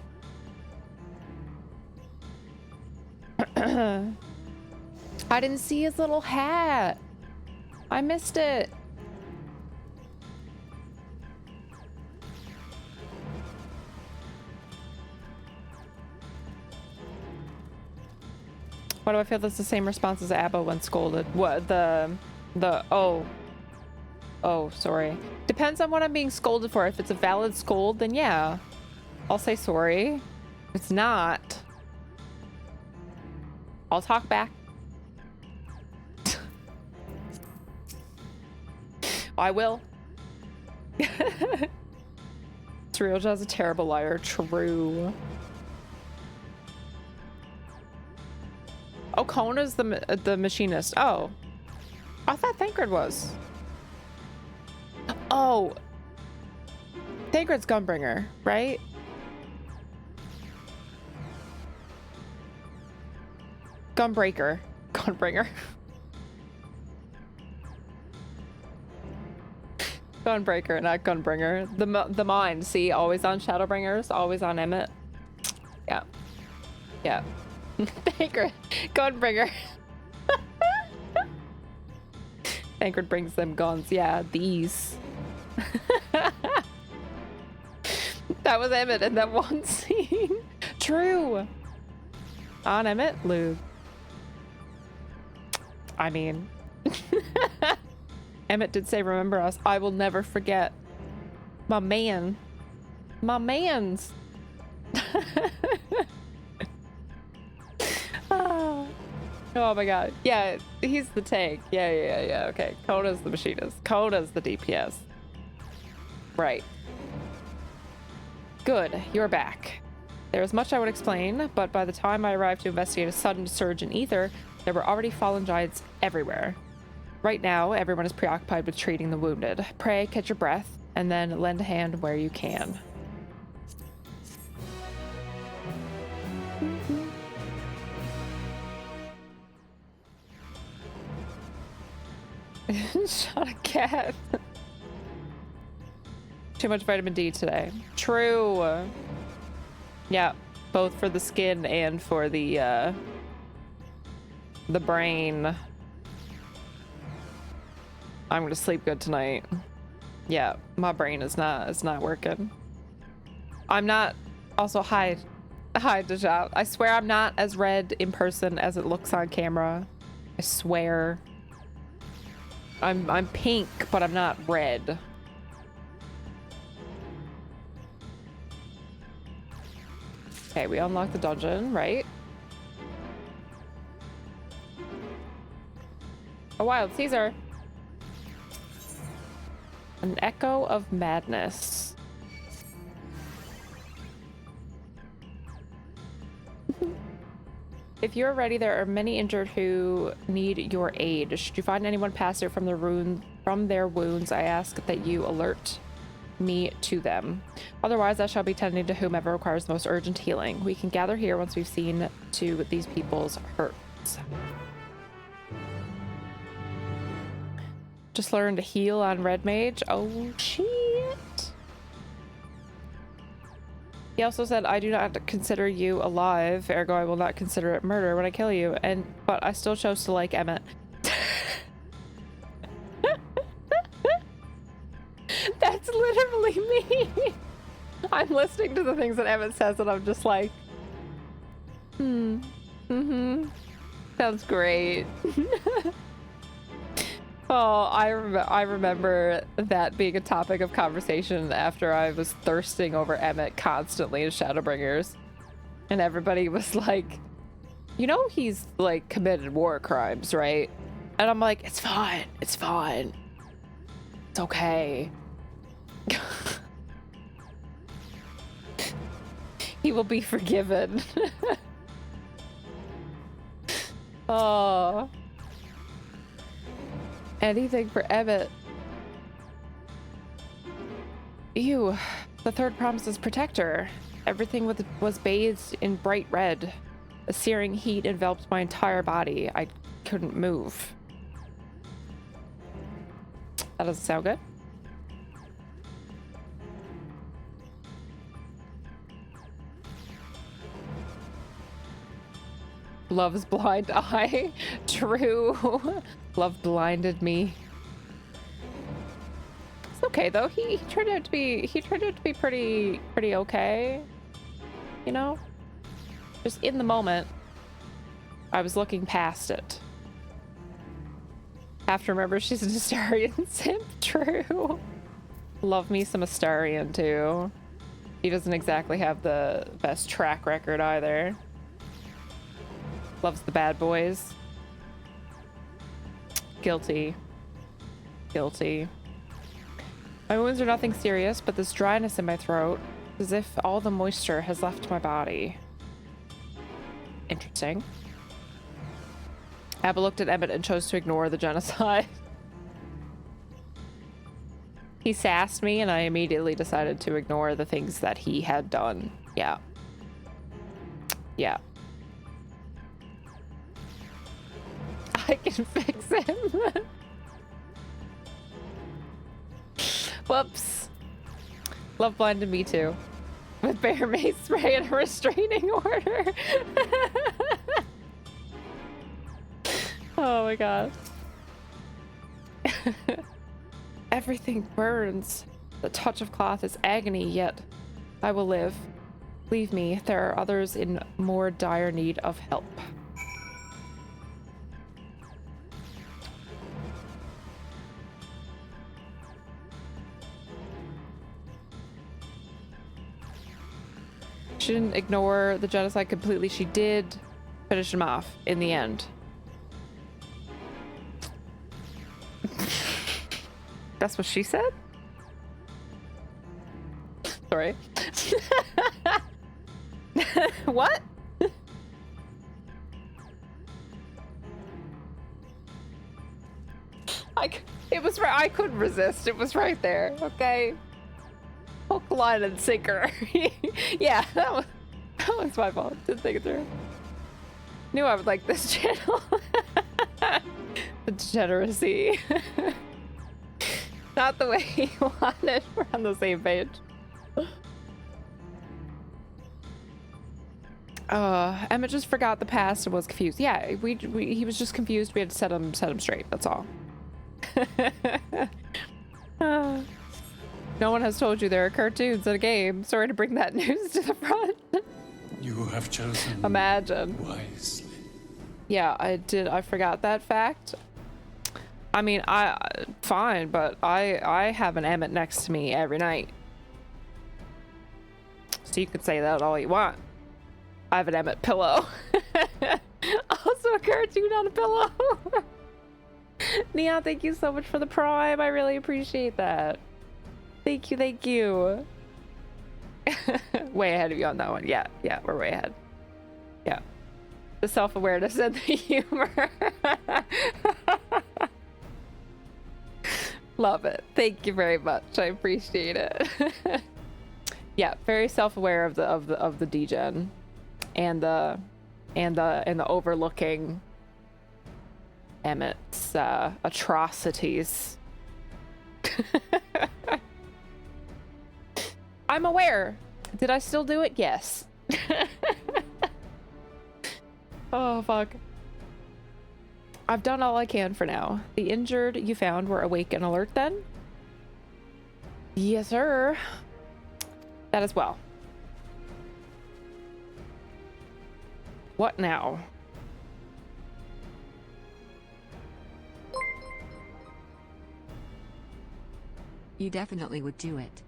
I didn't see his little hat. I missed it. Why do I feel that's the same response as Abba when scolded? What, oh, sorry. Depends on what I'm being scolded for. If it's a valid scold, then yeah, I'll say sorry. If it's not, I'll talk back. I will. Tsuruyoja's a terrible liar. True. Oh, Kona's the machinist. Oh. I thought Thancred was. Oh. Thancred's Gunbringer, right? Gunbreaker. Gunbringer. Gunbreaker, not Gunbringer. The mind, see? Always on Shadowbringers, always on Emmett. Yeah. Yeah. Thancred. Gunbringer. Thancred brings them guns. Yeah, these. That was Emmett in that one scene. True. On Emmett, Lou. I mean... Emmett did say, remember us. I will never forget. My man. My mans. Oh my god. Yeah, he's the tank. Yeah. Okay. Kona's the machinist. Kona's the DPS. Right. Good, you're back. There is much I would explain, but by the time I arrived to investigate a sudden surge in ether, there were already fallen giants everywhere. Right now, everyone is preoccupied with treating the wounded. Pray, catch your breath, and then lend a hand where you can. Shot a cat. Too much vitamin D today. True. Yeah, both for the skin and for the brain. I'm gonna sleep good tonight. Yeah, my brain is not working. I'm not also hi Deja. I swear I'm not as red in person as it looks on camera. I swear. I'm pink, but I'm not red. Okay, we unlocked the dungeon, right? A wild Caesar. An echo of madness. If you're ready, there are many injured who need your aid. Should you find anyone passed out from their wounds, I ask that you alert me to them. Otherwise, I shall be tending to whomever requires the most urgent healing. We can gather here once we've seen to these people's hurts. Just learn to heal on Red Mage. Oh, shit. He also said, I do not consider you alive, ergo I will not consider it murder when I kill you. But I still chose to like Emmett. That's literally me. I'm listening to the things that Emmett says and I'm just like, sounds great. Oh, I remember that being a topic of conversation after I was thirsting over Emmett constantly in Shadowbringers. And everybody was like, you know, he's like committed war crimes, right? And I'm like, it's fine. It's fine. It's okay. He will be forgiven. Oh. Anything for Emmett. Ew. The third promises protector. Everything was bathed in bright red. A searing heat enveloped my entire body. I couldn't move. That doesn't sound good. Love's blind eye. True. Love blinded me. It's okay though. He turned out to be pretty okay. You know? Just in the moment, I was looking past it. Have to remember she's an Astarian simp. True. Love me some Astarian too. He doesn't exactly have the best track record either. Loves the bad boys. Guilty. Guilty. My wounds are nothing serious, but this dryness in my throat, as if all the moisture has left my body. Interesting. Abba looked at Emmett and chose to ignore the genocide. He sassed me and I immediately decided to ignore the things that he had done. Yeah. Yeah. I can fix him. Whoops. Love blinded me too. With bear mace spray and a restraining order. Oh my god. Everything burns. The touch of cloth is agony, yet I will live. Leave me. There are others in more dire need of help. She didn't ignore the genocide completely. She did finish him off in the end. That's what she said? Sorry, story. What? It was right. I couldn't resist. It was right there. Okay. Hook, line, and sinker. Yeah, that was my fault. Didn't think it through. Knew I would like this channel. The degeneracy. Not the way he wanted. We're on the same page. Emmett just forgot the past and was confused. Yeah, he was just confused. We had to set him straight. That's all. No one has told you there are cartoons in a game. Sorry to bring that news to the front. You have chosen Imagine. wisely. Yeah, I did. I forgot that fact. I mean, fine, but I have an Emmett next to me every night. So you could say that all you want. I have an Emmett pillow. Also a cartoon on a pillow. Neon, thank you so much for the prime. I really appreciate that. Thank you, thank you. Way ahead of you on that one. Yeah, we're way ahead. Yeah. The self-awareness and the humor. Love it. Thank you very much. I appreciate it. Yeah, very self-aware of the degen and the overlooking Emmett's atrocities. I'm aware. Did I still do it? Yes. Oh, fuck. I've done all I can for now. The injured you found were awake and alert then? Yes, sir. That as well. What now? You definitely would do it.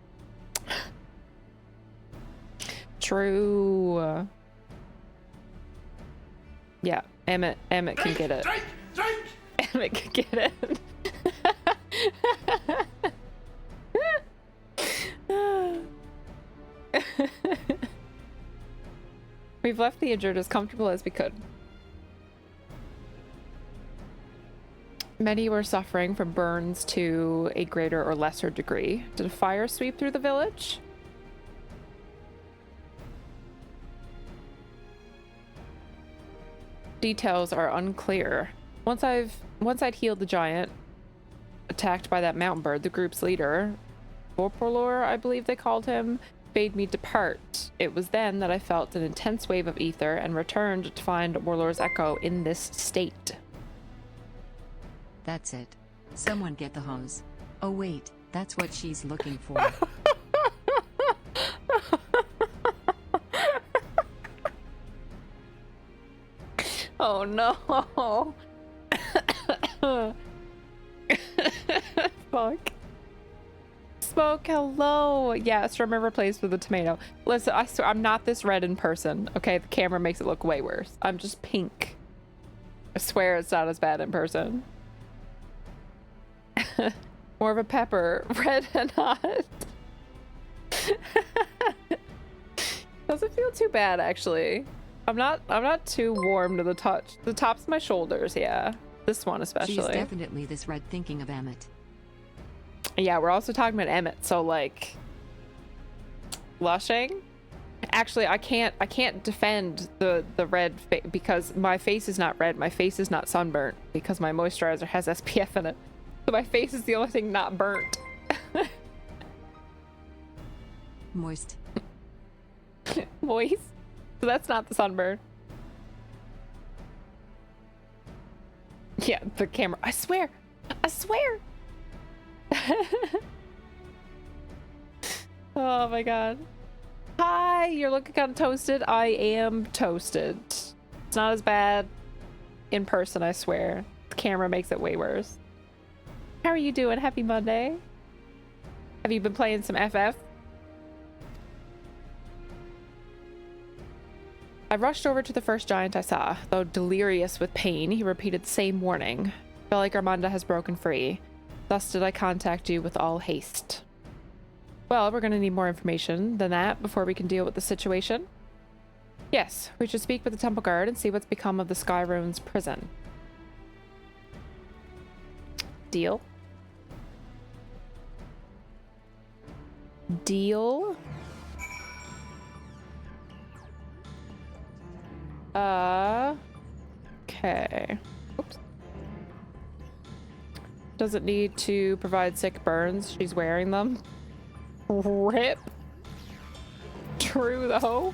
True. Yeah, Emmett can get it. Drink! Emmett can get it. We've left the injured as comfortable as we could. Many were suffering from burns to a greater or lesser degree. Did a fire sweep through the village? Details are unclear. Once I'd healed the giant attacked by that mountain bird, the group's leader, Vorpolor, I believe they called him, bade me depart. It was then that I felt an intense wave of ether and returned to find Warlord's echo in this state. That's it. Someone get the hose. Oh wait, that's what she's looking for. Oh no. Fuck. Smoke, hello. Yes, remember replaced with a tomato. Listen, I swear I'm not this red in person. Okay, the camera makes it look way worse. I'm just pink. I swear it's not as bad in person. More of a pepper, red and hot. Doesn't feel too bad actually. I'm not too warm to the touch. The tops of my shoulders, yeah. This one especially. She's definitely this red thinking of Emmett. Yeah, we're also talking about Emmett, so like blushing. Actually, I can't defend the red because my face is not red. My face is not sunburnt because my moisturizer has SPF in it. So my face is the only thing not burnt. Moist. Moist? So that's not the sunburn. Yeah, the camera. I swear. I swear. Oh my god. Hi, you're looking kind of toasted. I am toasted. It's not as bad in person, I swear. The camera makes it way worse. How are you doing? Happy Monday. Have you been playing some FF? I rushed over to the first giant I saw. Though delirious with pain, he repeated the same warning. Feel like Armanda has broken free. Thus did I contact you with all haste. Well, we're going to need more information than that before we can deal with the situation. Yes, we should speak with the temple guard and see what's become of the Sky Ruins prison. Deal? Deal? Okay. Oops. Doesn't need to provide sick burns. She's wearing them. Rip. True though.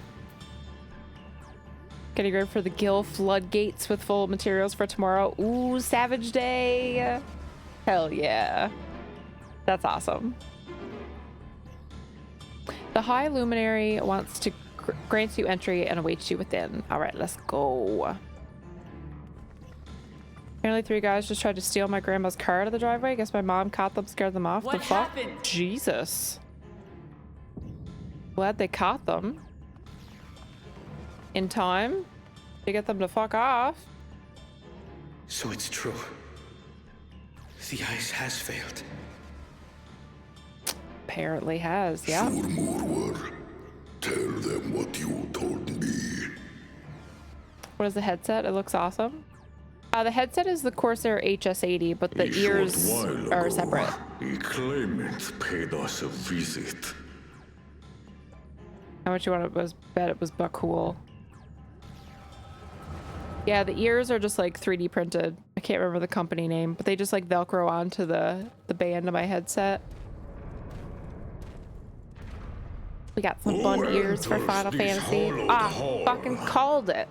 Getting ready for the Gill floodgates with full materials for tomorrow. Ooh, Savage Day. Hell yeah. That's awesome. The High Luminary wants to grant you entry and awaits you within. All right, let's go. Apparently 3 guys just tried to steal my grandma's car out of the driveway. I guess my mom caught them, scared them off. What the fuck? happened? Jesus. Glad they caught them. In time to get them to fuck off. So it's true. The ice has failed. Apparently has, yeah. Surmurwar, tell them what you told me. What is the headset? It looks awesome. The headset is the Corsair HS80, but the ears are separate. A claimant paid us a visit. How much you want to bet it was Bakul? Yeah, the ears are just like 3D printed. I can't remember the company name, but they just like Velcro onto the band of my headset. We got some fun ears for Final Fantasy. Fucking called it.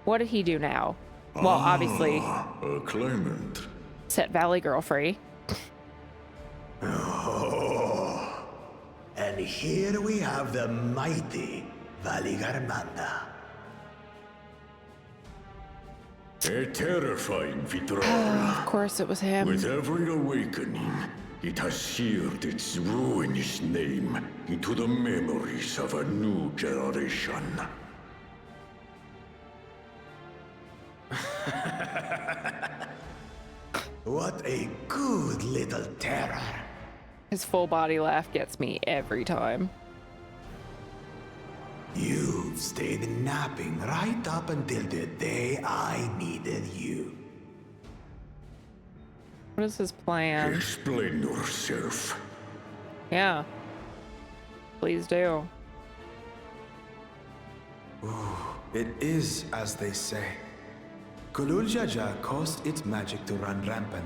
What did he do now? Well, obviously, A claimant. set Valley Girl free. Oh, and here we have the mighty Valigarmanda. A terrifying Vitral. Of course it was him. With every awakening, it has seared its ruinous name into the memories of a new generation. What a good little terror. His full body laugh gets me every time. You've stayed napping right up until the day I needed you. What is his plan? Explain yourself. Yeah. Please do. It is as they say. Kulul Jaja caused its magic to run rampant,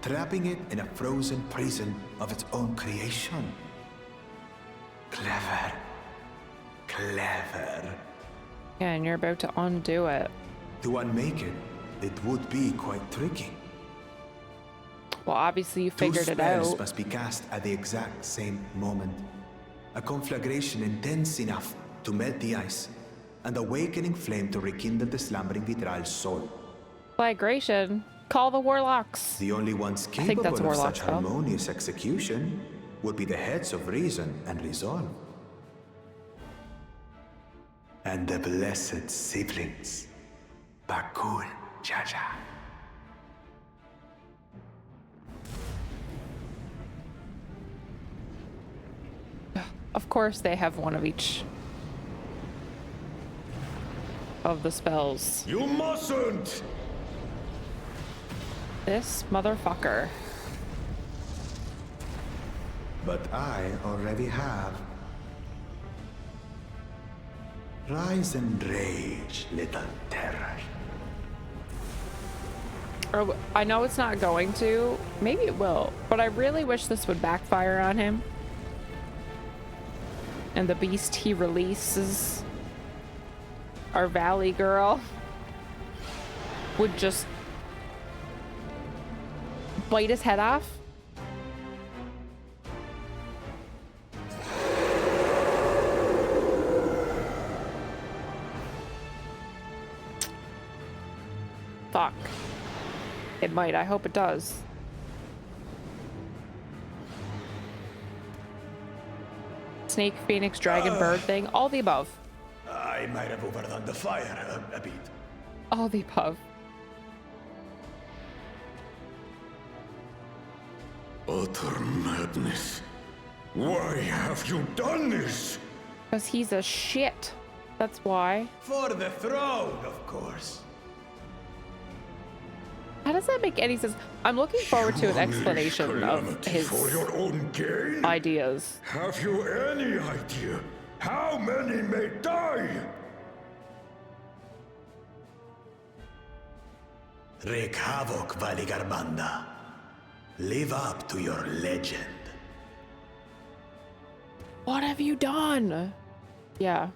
trapping it in a frozen prison of its own creation. Clever. Clever. Yeah, and you're about to undo it. To unmake it, it would be quite tricky. Well, obviously you figured Two it spells out. must be cast at the exact same moment. A conflagration intense enough to melt the ice, and awakening flame to rekindle the slumbering Vitral's soul. Flagration. Call the warlocks. The only ones I think that's capable of warlock such spell. harmonious execution would be the heads of reason and resolve. And the blessed siblings, Bakul Jaja. Of course they have one of each of the spells. You mustn't! This motherfucker. But I already have. Rise and rage, little terror. Or, I know it's not going to. Maybe it will. But I really wish this would backfire on him. And the beast he releases, our Valley Girl, would just bite his head off. Fuck. It might. I hope it does. Snake, phoenix, dragon, bird thing. All the above. I might have overdone the fire a bit. All the above. Utter madness. Why have you done this? Because he's a shit. That's why. For the throne, of course. How does that make any sense? I'm looking forward to an explanation of his for your own gain? ideas. Have you any idea how many may die? Wreak havoc, Valigarmanda. Live up to your legend. What have you done? Yeah.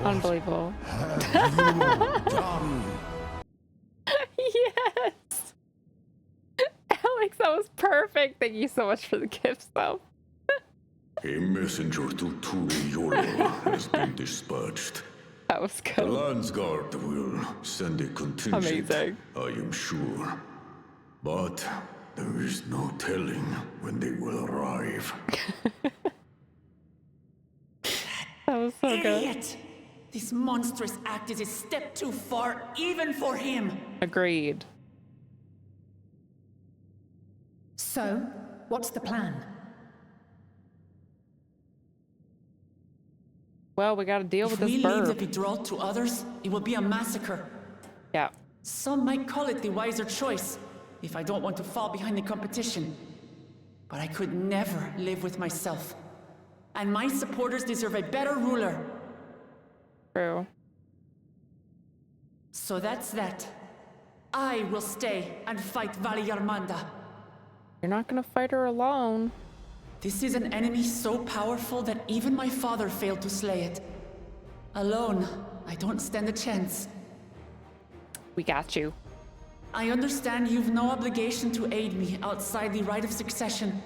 Unbelievable. Yes. Alex, that was perfect. Thank you so much for the gifts, though. A messenger to Turi Yolo has been dispatched. That was good. The Landsguard will send a contingent, Amazing. I am sure. But there is no telling when they will arrive. That was so Idiot! This monstrous act is a step too far, even for him. Agreed. So, what's the plan? Well, we gotta deal with If this we leave the bird. Vidral to others, it will be a massacre. Yeah. Some might call it the wiser choice, if I don't want to fall behind the competition. But I could never live with myself. And my supporters deserve a better ruler. True. So that's that. I will stay and fight Valigarmanda. You're not gonna fight her alone. This is an enemy so powerful that even my father failed to slay it. Alone, I don't stand a chance. We got you. I understand you've no obligation to aid me outside the right of succession.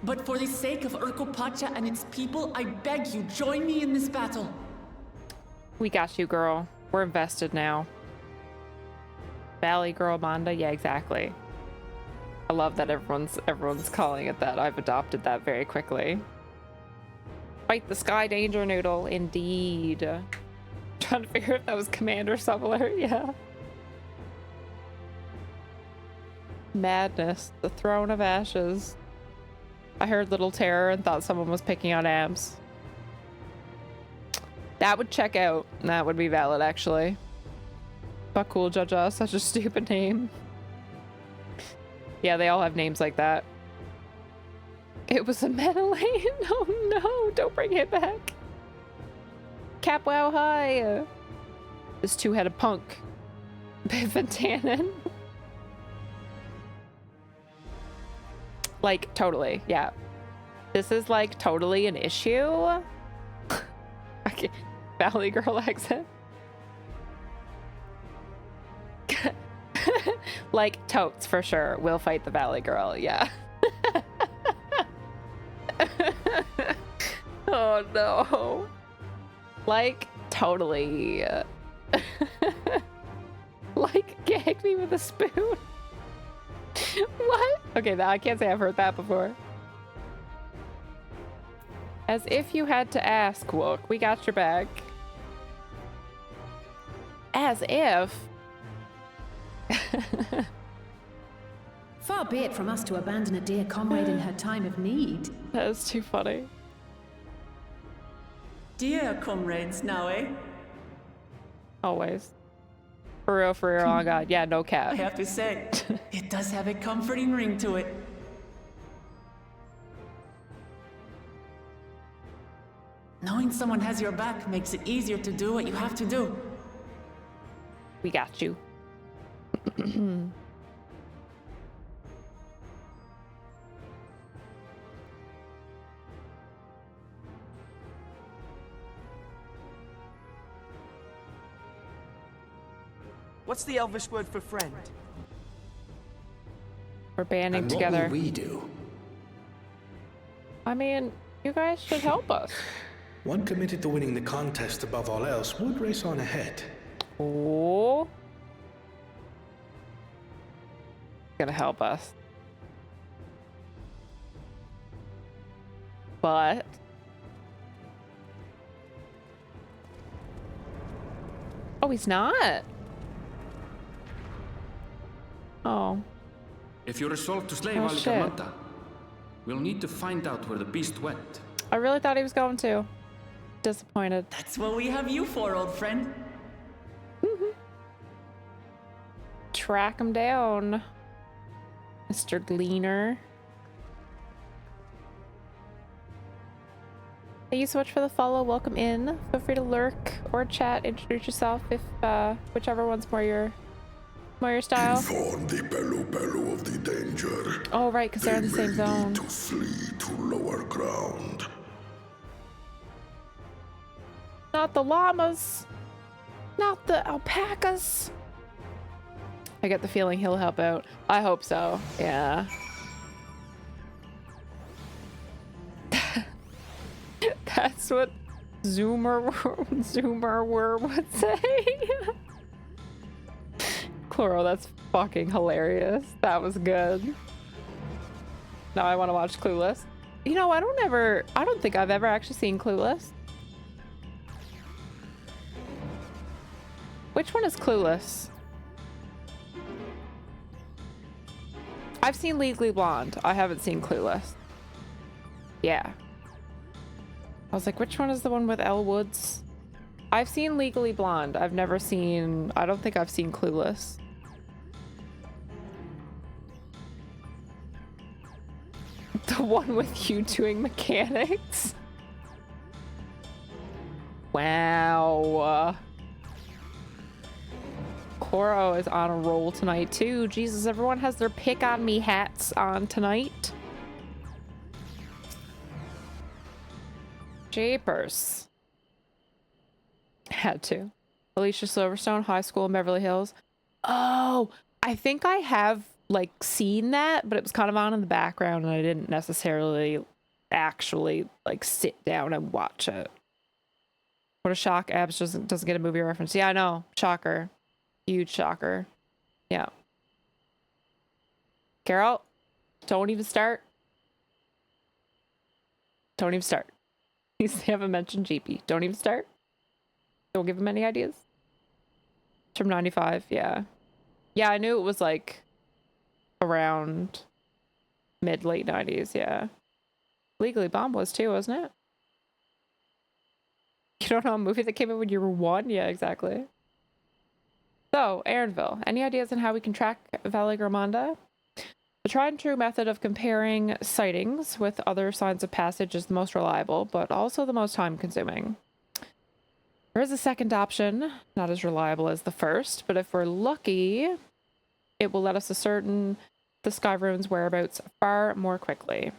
But for the sake of Urkopacha and its people, I beg you, join me in this battle. We got you, girl. We're invested now. Valley Girl Manda? Yeah, exactly. I love that everyone's calling it that. I've adopted that very quickly. Fight the Sky Danger Noodle, indeed. Trying to figure if that was Commander Summoner, yeah. Madness, the Throne of Ashes. I heard Little Terror and thought someone was picking on abs. That would check out. That would be valid, actually. But cool, Jaja, such a stupid name. Yeah, they all have names like that. It was a Menelane? Oh no, don't bring it back. Cap Wow Hi. This two-headed punk. Biff and Tannen. Like, totally, yeah. This is like totally an issue. Okay. Valley Girl accent. Like, totes for sure. We'll fight the Valley Girl, yeah. Oh no. Like, totally. Like, gag me with a spoon. What? Okay, now I can't say I've heard that before. As if you had to ask, Wook. We got your back. As if. Far be it from us to abandon a dear comrade in her time of need. That is too funny. Dear comrades now, eh? Always. For real, oh god. Yeah, no I cap. have to say, it does have a comforting ring to it. Knowing someone has your back makes it easier to do what you have to do. We got you. What's the Elvish word for friend? We're banding And together. what will we do? I mean, you guys should help us. One committed to winning the contest above all else would race on ahead. Oh. Gonna help us. But oh, he's not. Oh. If you're resolved to slay Oh, shit. Valigamanta, we'll need to find out where the beast went. I really thought he was going to. Disappointed. That's what we have you for, old friend. Track him down, Mr. Gleaner. Thank you so much for the follow. Welcome in. Feel free to lurk or chat. Introduce yourself if whichever one's more your style. Inform the Bello of the danger. Oh right, because they're in the same zone. To flee to lower ground. Not the llamas. Not the alpacas. I get the feeling he'll help out. I hope so. Yeah. That's what Zoomer would say. Chloro, that's fucking hilarious. That was good. Now I want to watch Clueless. You know, I don't think I've ever actually seen Clueless. Which one is Clueless? I've seen Legally Blonde. I haven't seen Clueless. Yeah. I was like, which one is the one with Elle Woods? I've seen Legally Blonde. I've never seen... I don't think I've seen Clueless. The one with you doing mechanics? Wow. Coro is on a roll tonight too. Jesus, everyone has their pick on me hats on tonight. Japers. Had to. Alicia Silverstone, High School in Beverly Hills. Oh, I think I have like seen that, but it was kind of on in the background and I didn't necessarily actually like sit down and watch it. What a shock. Abs doesn't get a movie reference. Yeah, I know. Shocker. Huge shocker. Yeah. Carol, don't even start. Don't even start. They haven't mentioned GP. Don't even start. Don't give him any ideas. It's from 95, yeah. Yeah, I knew it was like around mid-late 90s, yeah. Legally Blonde was too, wasn't it? You don't know a movie that came out when you were 1? Yeah, exactly. So, Aaronville, any ideas on how we can track Valigamanda? The tried and true method of comparing sightings with other signs of passage is the most reliable, but also the most time-consuming. There is a second option, not as reliable as the first, but if we're lucky, it will let us ascertain the Skyrune's whereabouts far more quickly.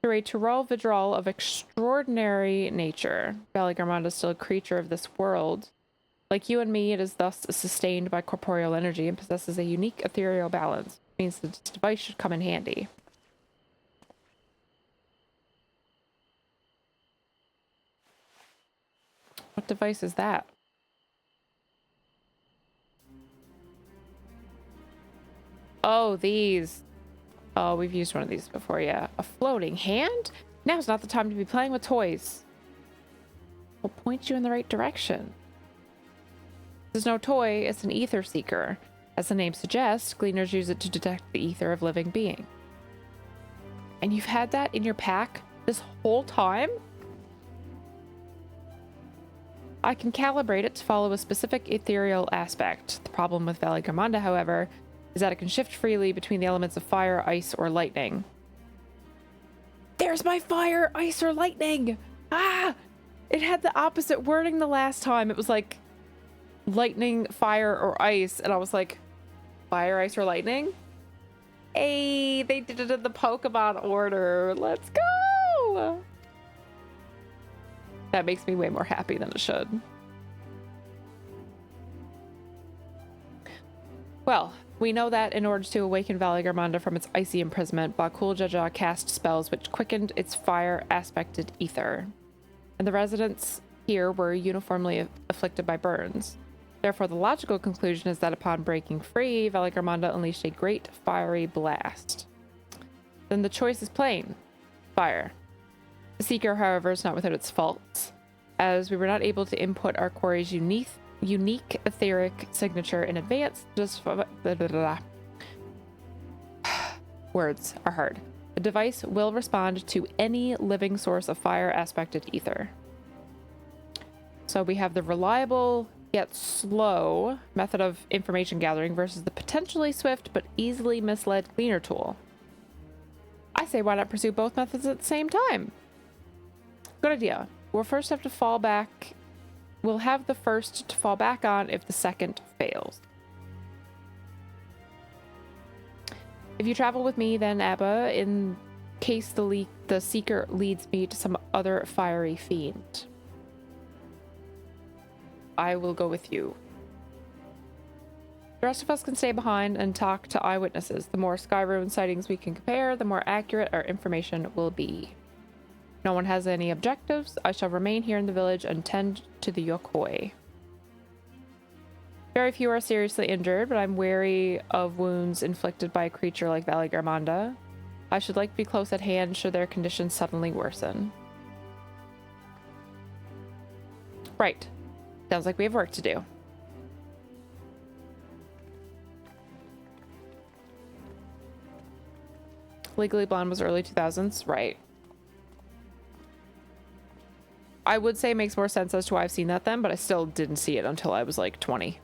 Through a Tyrol Vidral of extraordinary nature, Valigamanda is still a creature of this world. Like you and me, it is thus sustained by corporeal energy and possesses a unique ethereal balance. It means that this device should come in handy. What device is that? Oh, these. Oh, we've used one of these before, yeah. A floating hand? Now's not the time to be playing with toys. We'll point you in the right direction. This is no toy, it's an ether seeker. As the name suggests, gleaners use it to detect the ether of living being. And you've had that in your pack this whole time? I can calibrate it to follow a specific ethereal aspect. The problem with Valigamanda, however, is that it can shift freely between the elements of fire, ice, or lightning. There's my fire, ice, or lightning! Ah! It had the opposite wording the last time. It was like lightning, fire, or ice, and I was like, fire, ice, or lightning? Hey, they did it in the Pokemon order. Let's go! That makes me way more happy than it should. Well, we know that in order to awaken Valigamanda from its icy imprisonment, Bakul Jaja cast spells which quickened its fire-aspected ether. And the residents here were uniformly afflicted by burns. Therefore, the logical conclusion is that upon breaking free, Valigamanda unleashed a great fiery blast. Then the choice is plain. Fire. The Seeker, however, is not without its faults, as we were not able to input our quarry's unique etheric signature in advance. Words are hard. The device will respond to any living source of fire aspected ether. So we have the reliable yet slow method of information gathering versus the potentially swift but easily misled cleaner tool. I say why not pursue both methods at the same time? Good idea. We'll first have to fall back. We'll have the first to fall back on if the second fails. If you travel with me, then Abba, in case the seeker leads me to some other fiery fiend. I will go with you. The rest of us can stay behind and talk to eyewitnesses. The more Skyruin sightings we can compare, the more accurate our information will be. No one has any objectives. I shall remain here in the village and tend to the Yokoi. Very few are seriously injured, but I'm wary of wounds inflicted by a creature like Valley Garmanda. I should like to be close at hand should their conditions suddenly worsen. Right. Sounds like we have work to do. Legally Blonde was early 2000s, right. I would say it makes more sense as to why I've seen that then, but I still didn't see it until I was like 20.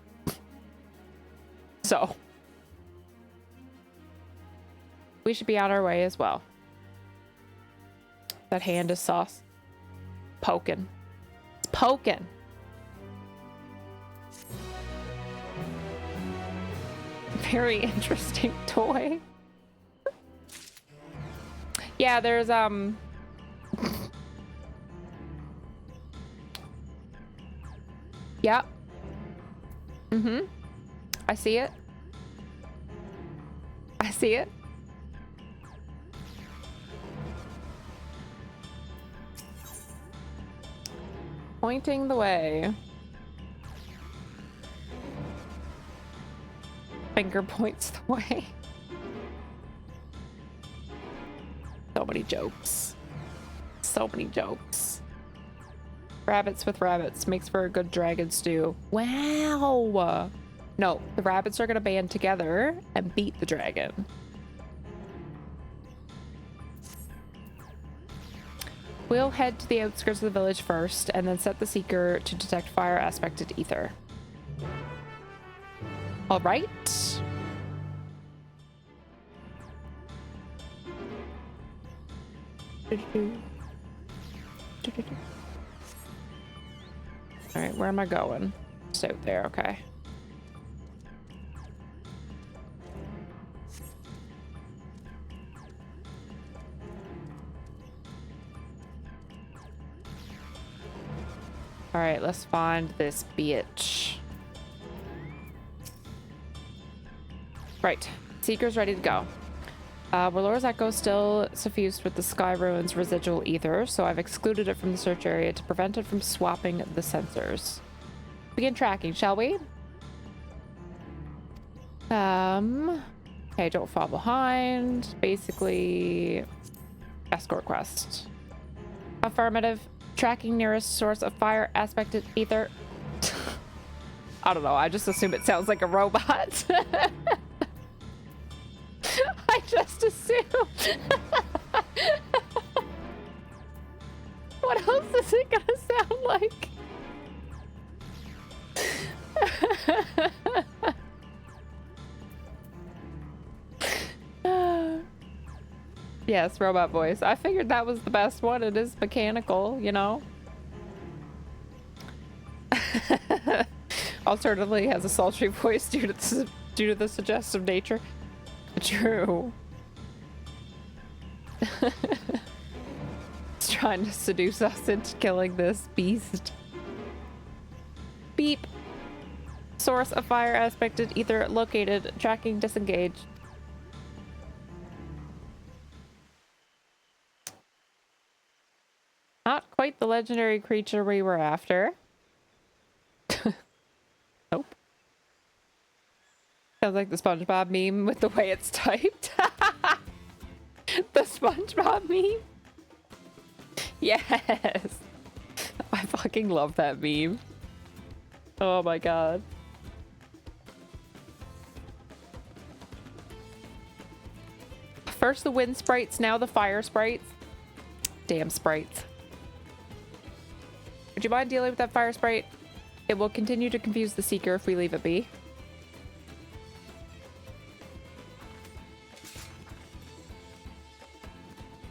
So. We should be on our way as well. That hand is sauce. Poking. It's poking. Very interesting toy. Yeah, there's yeah. I see it. I see it. Pointing the way. Finger points the way. So many jokes. So many jokes. Rabbits with rabbits makes for a good dragon stew. Wow. No, the rabbits are gonna band together and beat the dragon. We'll head to the outskirts of the village first and then set the seeker to detect fire aspected ether. All right. All right, where am I going? Just out there, okay. All right, let's find this bitch. Right, Seeker's ready to go. Warlora's Echo still suffused with the Skyruin's residual ether, so I've excluded it from the search area to prevent it from swapping the sensors. Begin tracking, shall we? Okay, don't fall behind. Basically, escort quest. Affirmative. Tracking nearest source of fire aspected ether. I don't know, I just assume it sounds like a robot. I just assume. What else is it gonna sound like? Yes, robot voice. I figured that was the best one. It is mechanical, you know? Alternatively, has a sultry voice due to the suggestive nature. True. It's trying to seduce us into killing this beast. Beep. Source of fire aspected ether located. Tracking disengaged. Not quite the legendary creature we were after. Nope. Sounds like the SpongeBob meme with the way it's typed. The SpongeBob meme? Yes! I fucking love that meme. Oh my god. First the wind sprites, now the fire sprites. Damn sprites. Would you mind dealing with that fire sprite? It will continue to confuse the Seeker if we leave it be.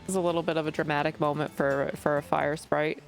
This is a little bit of a dramatic moment for a fire sprite.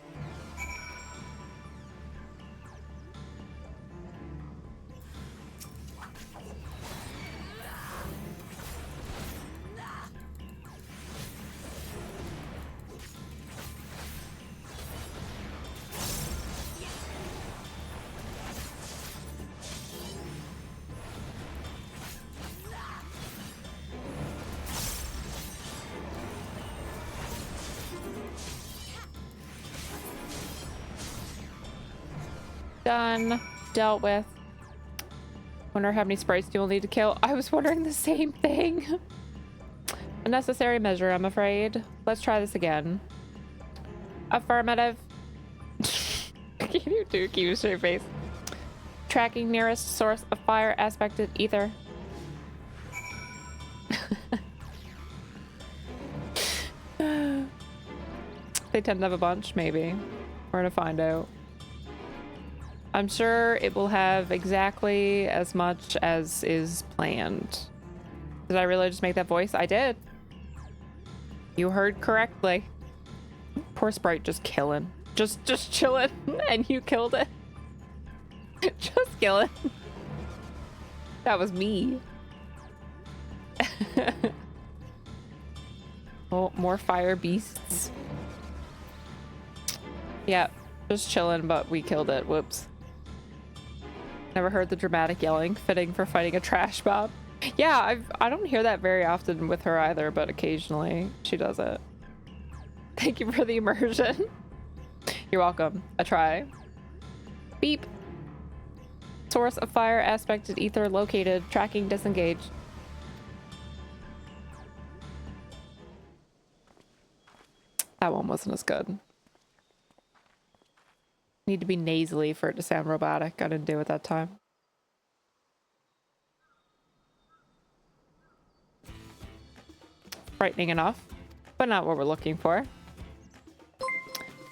Done. Dealt with. Wonder how many sprites you'll need to kill. I was wondering the same thing. A necessary measure, I'm afraid. Let's try this again. Affirmative. Can you do keep a straight face? Tracking nearest source of fire aspected ether. They tend to have a bunch, maybe. We're gonna find out. I'm sure it will have exactly as much as is planned. Did I really just make that voice? I did. You heard correctly. Poor sprite just killing. Just chilling, and you killed it. Just killing. That was me. Oh, more fire beasts. Yeah, just chilling, but we killed it. Whoops. Never heard the dramatic yelling, fitting for fighting a trash mob. Yeah, I don't hear that very often with her either, but occasionally she does it. Thank you for the immersion. You're welcome. I try. Beep. Source of fire aspected ether located. Tracking disengaged. That one wasn't as good. Need to be nasally for it to sound robotic. I didn't do it that time. Frightening enough, but not what we're looking for.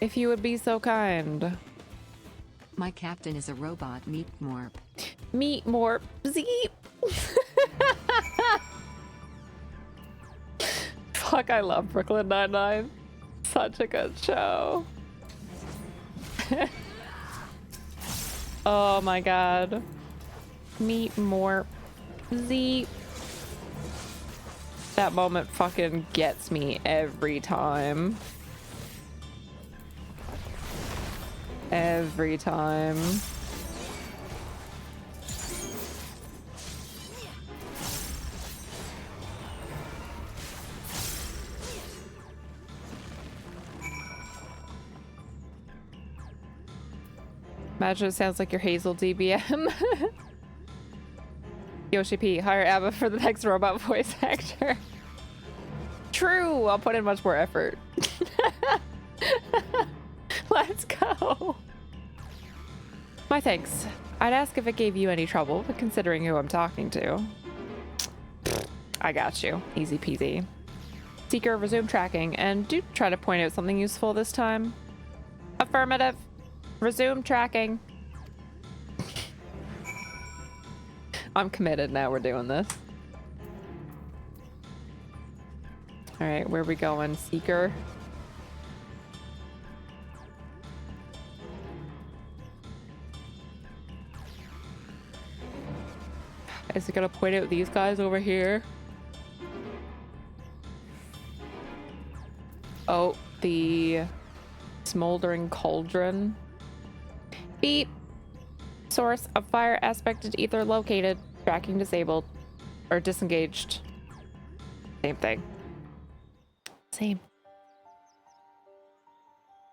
If you would be so kind. My captain is a robot meat morp. Meat morp. Zeep. Fuck, I love Brooklyn Nine-Nine. Such a good show. Oh my god. Meat more. Zeep. That moment fucking gets me every time. Every time. Imagine it sounds like your Hazel DBM. Yoshi P, hire Abba for the next robot voice actor. True, I'll put in much more effort. Let's go. My thanks. I'd ask if it gave you any trouble, but considering who I'm talking to. I got you. Easy peasy. Seeker, resume tracking, and do try to point out something useful this time. Affirmative. Resume tracking. I'm committed now. We're doing this. All right, where are we going? Seeker. Is it gonna point out these guys over here? Oh, the smoldering cauldron. Beep. Source of fire aspected ether located. Tracking disabled. Or disengaged. Same thing. Same.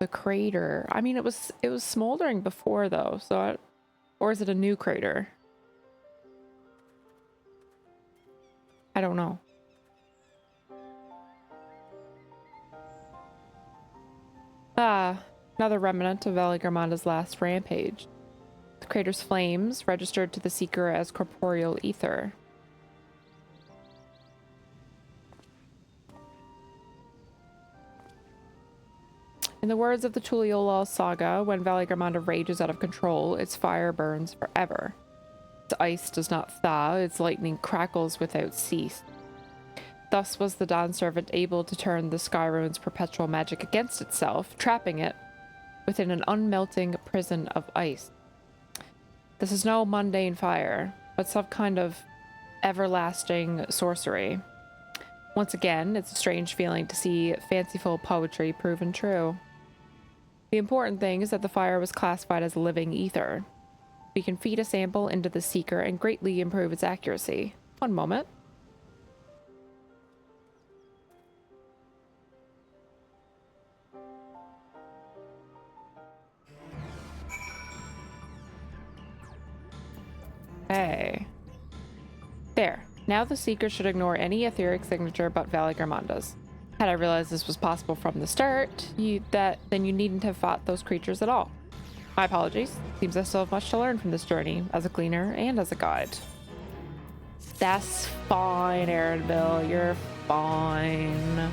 The crater. I mean, it was smoldering before though, so or is it a new crater? I don't know. Ah, another remnant of Valigramanda's last rampage. The crater's flames registered to the Seeker as corporeal ether. In the words of the Tuliolal saga, when Valley-Garmanda rages out of control, its fire burns forever. Its ice does not thaw, its lightning crackles without cease. Thus was the Dawn Servant able to turn the Skyrune's perpetual magic against itself, trapping it within an unmelting prison of ice. This is no mundane fire, but some kind of everlasting sorcery. Once again, it's a strange feeling to see fanciful poetry proven true. The important thing is that the fire was classified as living ether. We can feed a sample into the seeker and greatly improve its accuracy. One moment. Okay. There. Now the seeker should ignore any etheric signature but Valley-Garmanda's. Had I realized this was possible from the start, then you needn't have fought those creatures at all. My apologies. Seems I still have much to learn from this journey, as a gleaner and as a guide. That's fine, Aaronville. You're fine.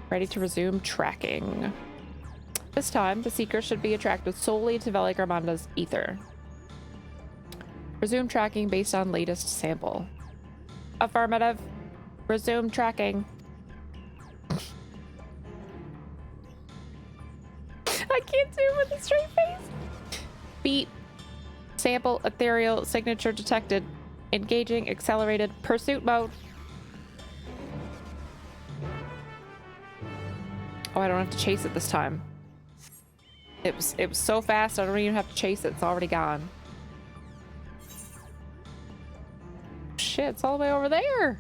Ready to resume tracking. This time, the seeker should be attracted solely to Valley-Garmanda's ether. Resume tracking based on latest sample. Affirmative. Resume tracking. I can't do it with a straight face. Beat. Sample ethereal signature detected. Engaging accelerated pursuit mode. Oh, I don't have to chase it this time. It was so fast I don't even have to chase it. It's already gone. Shit, it's all the way over there.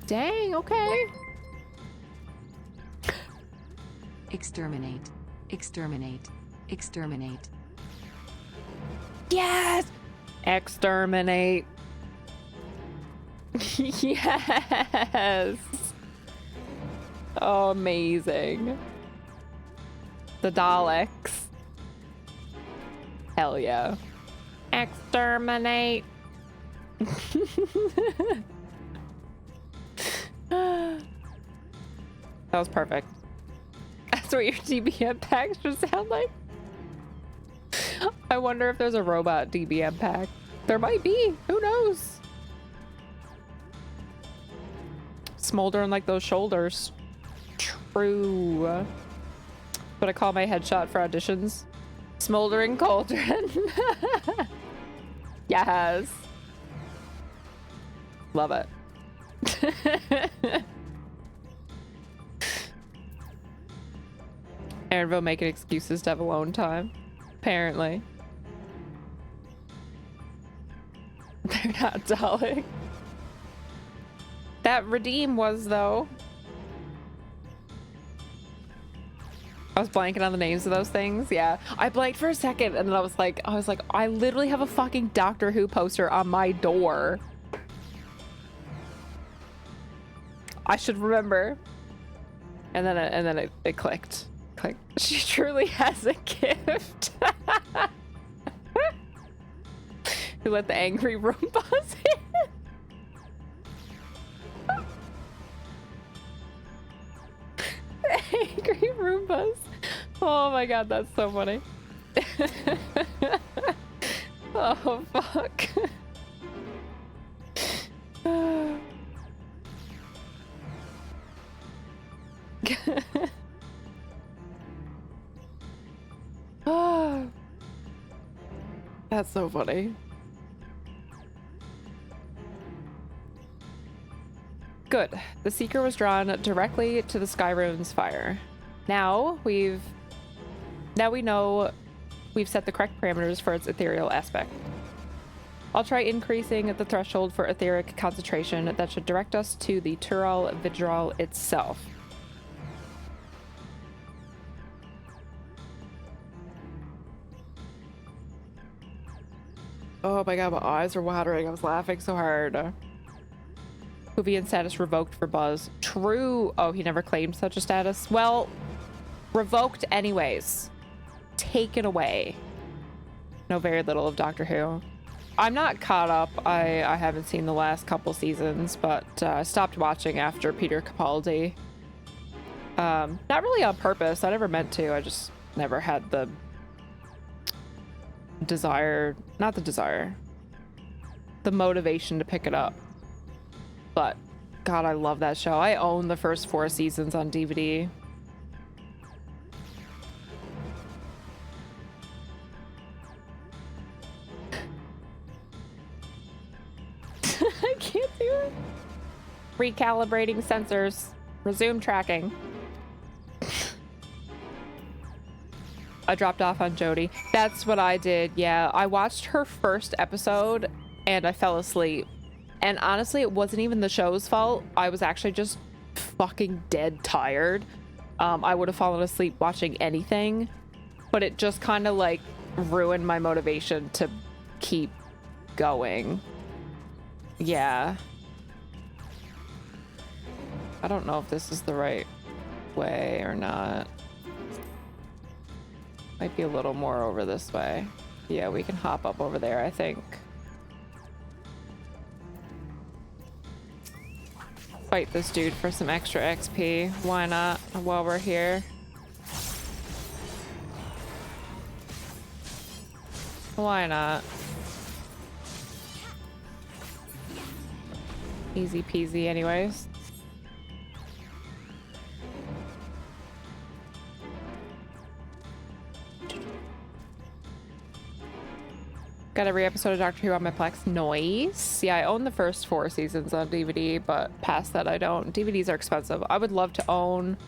Dang, okay. Exterminate. Exterminate. Exterminate. Yes! Exterminate. Yes! Oh, amazing. The Daleks. Hell yeah. Exterminate. That was perfect. That's what your DBM pack should sound like. I wonder if there's a robot DBM pack. There might be. Who knows? Smoldering like those shoulders. True. What I call my headshot for auditions. Smoldering cauldron. Yes. Love it. Aaronville making excuses to have alone time. Apparently. They're not Dalek. That redeem was, though. I was blanking on the names of those things. Yeah. I blanked for a second and then I was like, I literally have a fucking Doctor Who poster on my door. I should remember. And then it clicked. She truly has a gift. Who let the angry Roombas in? The angry Roombas. Oh my god, that's so funny. Oh fuck. Oh, that's so funny. Good. The Seeker was drawn directly to the Skyrune's fire. Now we know we've set the correct parameters for its ethereal aspect. I'll try increasing the threshold for etheric concentration that should direct us to the Tural Vidral itself. Oh my god, my eyes are watering. I was laughing so hard. Huvian status revoked for Buzz. True. Oh, he never claimed such a status. Well, revoked anyways. Taken away. Know very little of Doctor Who. I'm not caught up. I haven't seen the last couple seasons, but I stopped watching after Peter Capaldi Not really on purpose. I never meant to. I just never had the desire, not the desire, the motivation to pick it up. But God, I love that show. I own the first 4 seasons on DVD. I can't do it. Recalibrating sensors. Resume tracking. I dropped off on Jodie. That's what I did. Yeah, I watched her first episode and I fell asleep. And honestly, it wasn't even the show's fault. I was actually just fucking dead tired. I would have fallen asleep watching anything, but it just kind of like ruined my motivation to keep going. Yeah. I don't know if this is the right way or not. Might be a little more over this way. Yeah, we can hop up over there, I think. Fight this dude for some extra XP. Why not? While we're here. Why not? Easy peasy anyways. Got every episode of Doctor Who on my Plex. Nice. Yeah, I own the first 4 seasons on DVD, but past that I don't. DVDs are expensive. I would love to own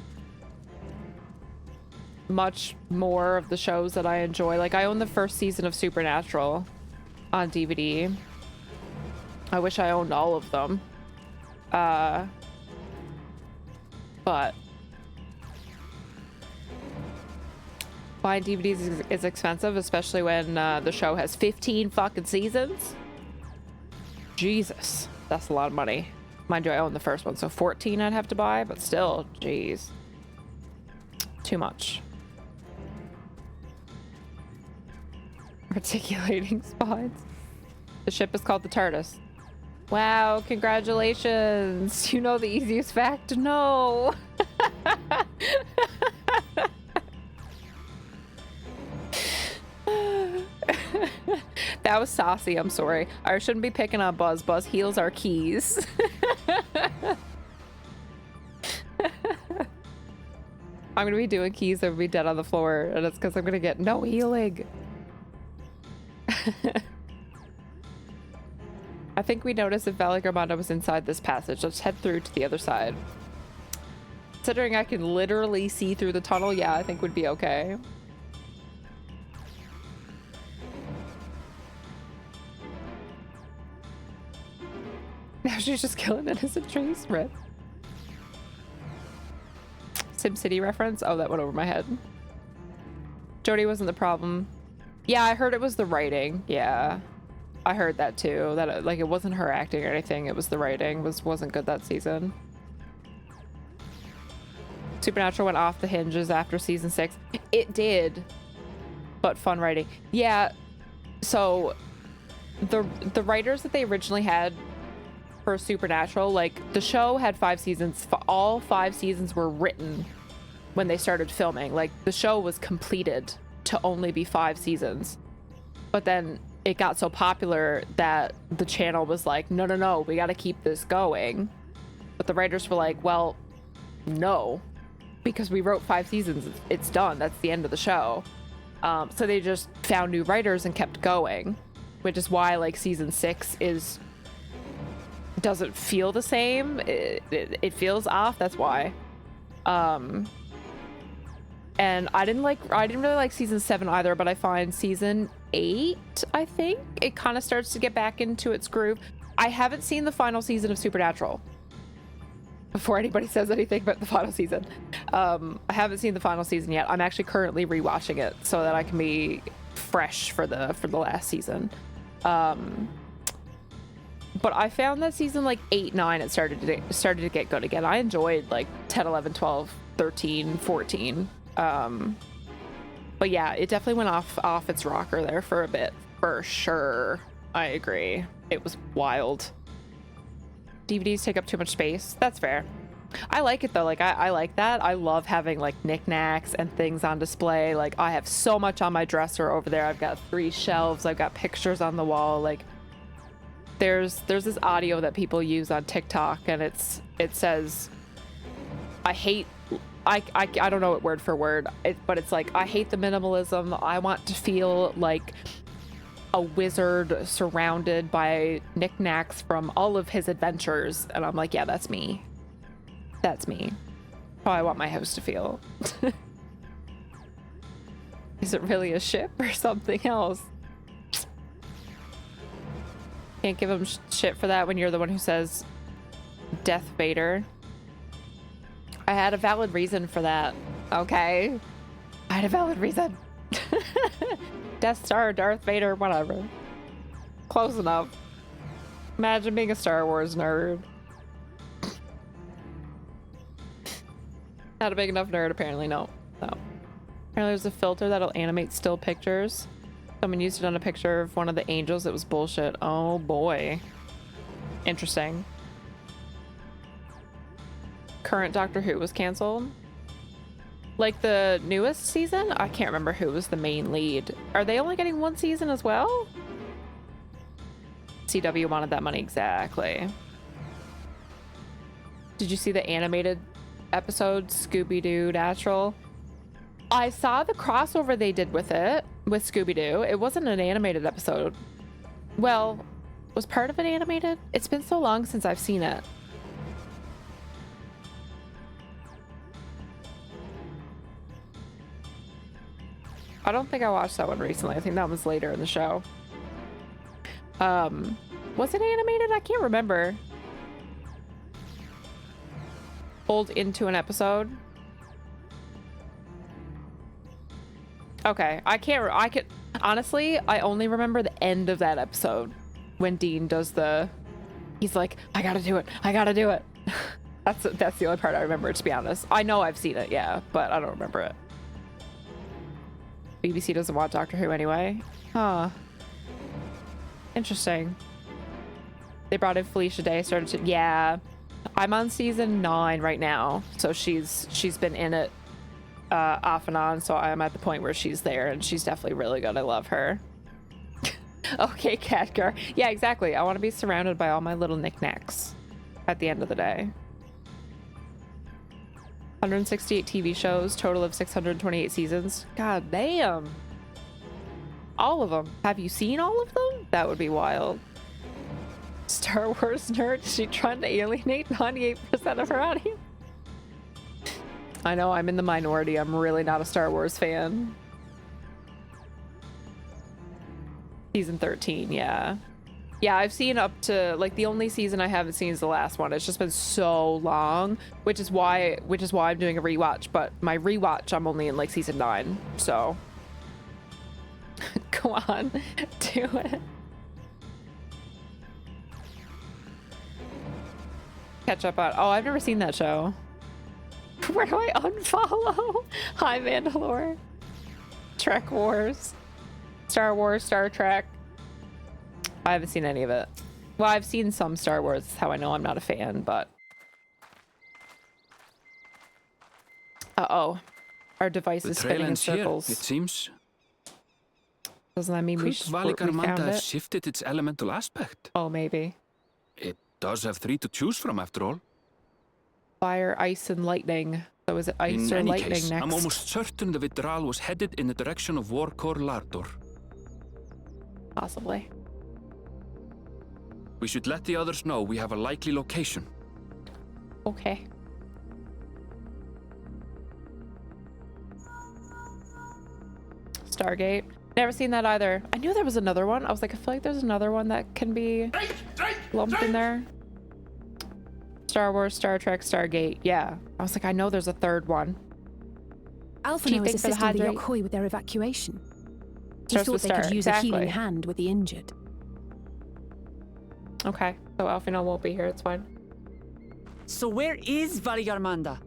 much more of the shows that I enjoy. Like, I own the first season of Supernatural on DVD. I wish I owned all of them. But buying DVDs is expensive, especially when the show has 15 fucking seasons. Jesus, that's a lot of money. Mind you, I own the first one, so 14 I'd have to buy, but still, jeez. Too much. Articulating spines. The ship is called the TARDIS. Wow, congratulations. You know the easiest fact to know. That was saucy, I'm sorry. I shouldn't be picking on Buzz. Buzz heals our keys. I'm gonna be doing keys that will be dead on the floor, and it's because I'm gonna get no healing. I think we noticed if Valigramonda was inside this passage. Let's head through to the other side. Considering I can literally see through the tunnel, yeah, I think would be okay. Now she's just killing innocent trees. Rip. SimCity reference? Oh, that went over my head. Jodie wasn't the problem. Yeah, I heard it was the writing. Yeah. I heard that too. That like it wasn't her acting or anything. It was the writing wasn't good that season. Supernatural went off the hinges after season 6. It did. But fun writing. Yeah. So the writers that they originally had for Supernatural, like the show had 5 seasons. All 5 seasons were written when they started filming. Like the show was completed to only be 5 seasons. But then it got so popular that the channel was like, no, we got to keep this going. But the writers were like, well, no, because we wrote 5 seasons. It's done. That's the end of the show. So they just found new writers and kept going, which is why like season 6 doesn't feel the same. It feels off. That's why. And I didn't really like season 7 either, but I find season 8, I think, it kind of starts to get back into its groove. I haven't seen the final season of Supernatural. Before anybody says anything about the final season. I haven't seen the final season yet. I'm actually currently rewatching it so that I can be fresh for the last season. But I found that season like 8, 9, it started to get good again. I enjoyed like 10, 11, 12, 13, 14. But yeah, it definitely went off its rocker there for a bit, for sure. I agree. It was wild. DVDs take up too much space. That's fair. I like it though. Like I like that. I love having like knickknacks and things on display. Like I have so much on my dresser over there. I've got 3 shelves. I've got pictures on the wall. Like there's this audio that people use on TikTok, and it says, I don't know it word for word, but it's like, I hate the minimalism. I want to feel like a wizard surrounded by knickknacks from all of his adventures. And I'm like, yeah, that's me. That's me. How I want my house to feel. Is it really a ship or something else? Can't give him shit for that when you're the one who says Death Vader. I had a valid reason for that, okay? I had a valid reason. Death Star, Darth Vader, whatever. Close enough. Imagine being a Star Wars nerd. Not a big enough nerd, apparently. No. Apparently there's a filter that'll animate still pictures. Someone used it on a picture of one of the angels. It was bullshit. Oh boy. Interesting. Current Doctor Who was canceled. Like the newest season? I can't remember who was the main lead. Are they only getting 1 season as well? CW wanted that money, exactly. Did you see the animated episode, Scooby-Doo Natural? I saw the crossover they did with it, with Scooby-Doo. It wasn't an animated episode. Well, was part of it animated? It's been so long since I've seen it. I don't think I watched that one recently. I think that was later in the show. Was it animated? I can't remember. Pulled into an episode. Okay, I could honestly, I only remember the end of that episode when Dean does he's like, I gotta do it. I gotta do it. That's the only part I remember, to be honest. I know I've seen it, yeah, but I don't remember it. BBC doesn't want Doctor Who anyway. Huh. Interesting. They brought in Felicia Day, yeah. I'm on season 9 right now, so she's been in it off and on, so I'm at the point where she's there, and she's definitely really good. I love her. Okay, Catgar. Yeah, exactly. I want to be surrounded by all my little knickknacks at the end of the day. 168 TV shows, total of 628 seasons. God damn. All of them. Have you seen all of them? That would be wild. Star Wars nerd, is she trying to alienate 98% of her audience? I know, I'm in the minority. I'm really not a Star Wars fan. Season 13, yeah. Yeah, I've seen up to, like, the only season I haven't seen is the last one. It's just been so long, which is why I'm doing a rewatch. But my rewatch, I'm only in, like, season 9, so. Go on, do it. Catch up on, oh, I've never seen that show. Where do I unfollow? Hi, Mandalore. Trek Wars. Star Wars, Star Trek. I haven't seen any of it. Well, I've seen some Star Wars. That's how I know I'm not a fan, but... Uh-oh. Our device is spinning in circles. Here, it seems. Doesn't that mean we found it? Shifted its elemental aspect. Oh, maybe. It does have 3 to choose from, after all. Fire, ice, and lightning. So is it ice or lightning next? I'm almost certain the Vitral was headed in the direction of Warkor Lardor. Possibly. We should let the others know we have a likely location. Okay. Stargate. Never seen that either. I knew there was another one. I was like, I feel like there's another one that can be lumped in there. Star Wars, Star Trek, Stargate. Yeah. I was like, I know there's a third one. Alphino is assisting the Yokhoi with their evacuation. He thought they could use a healing hand with the injured. Okay, so Alphino won't be here, it's fine. So where is Varigarmanda?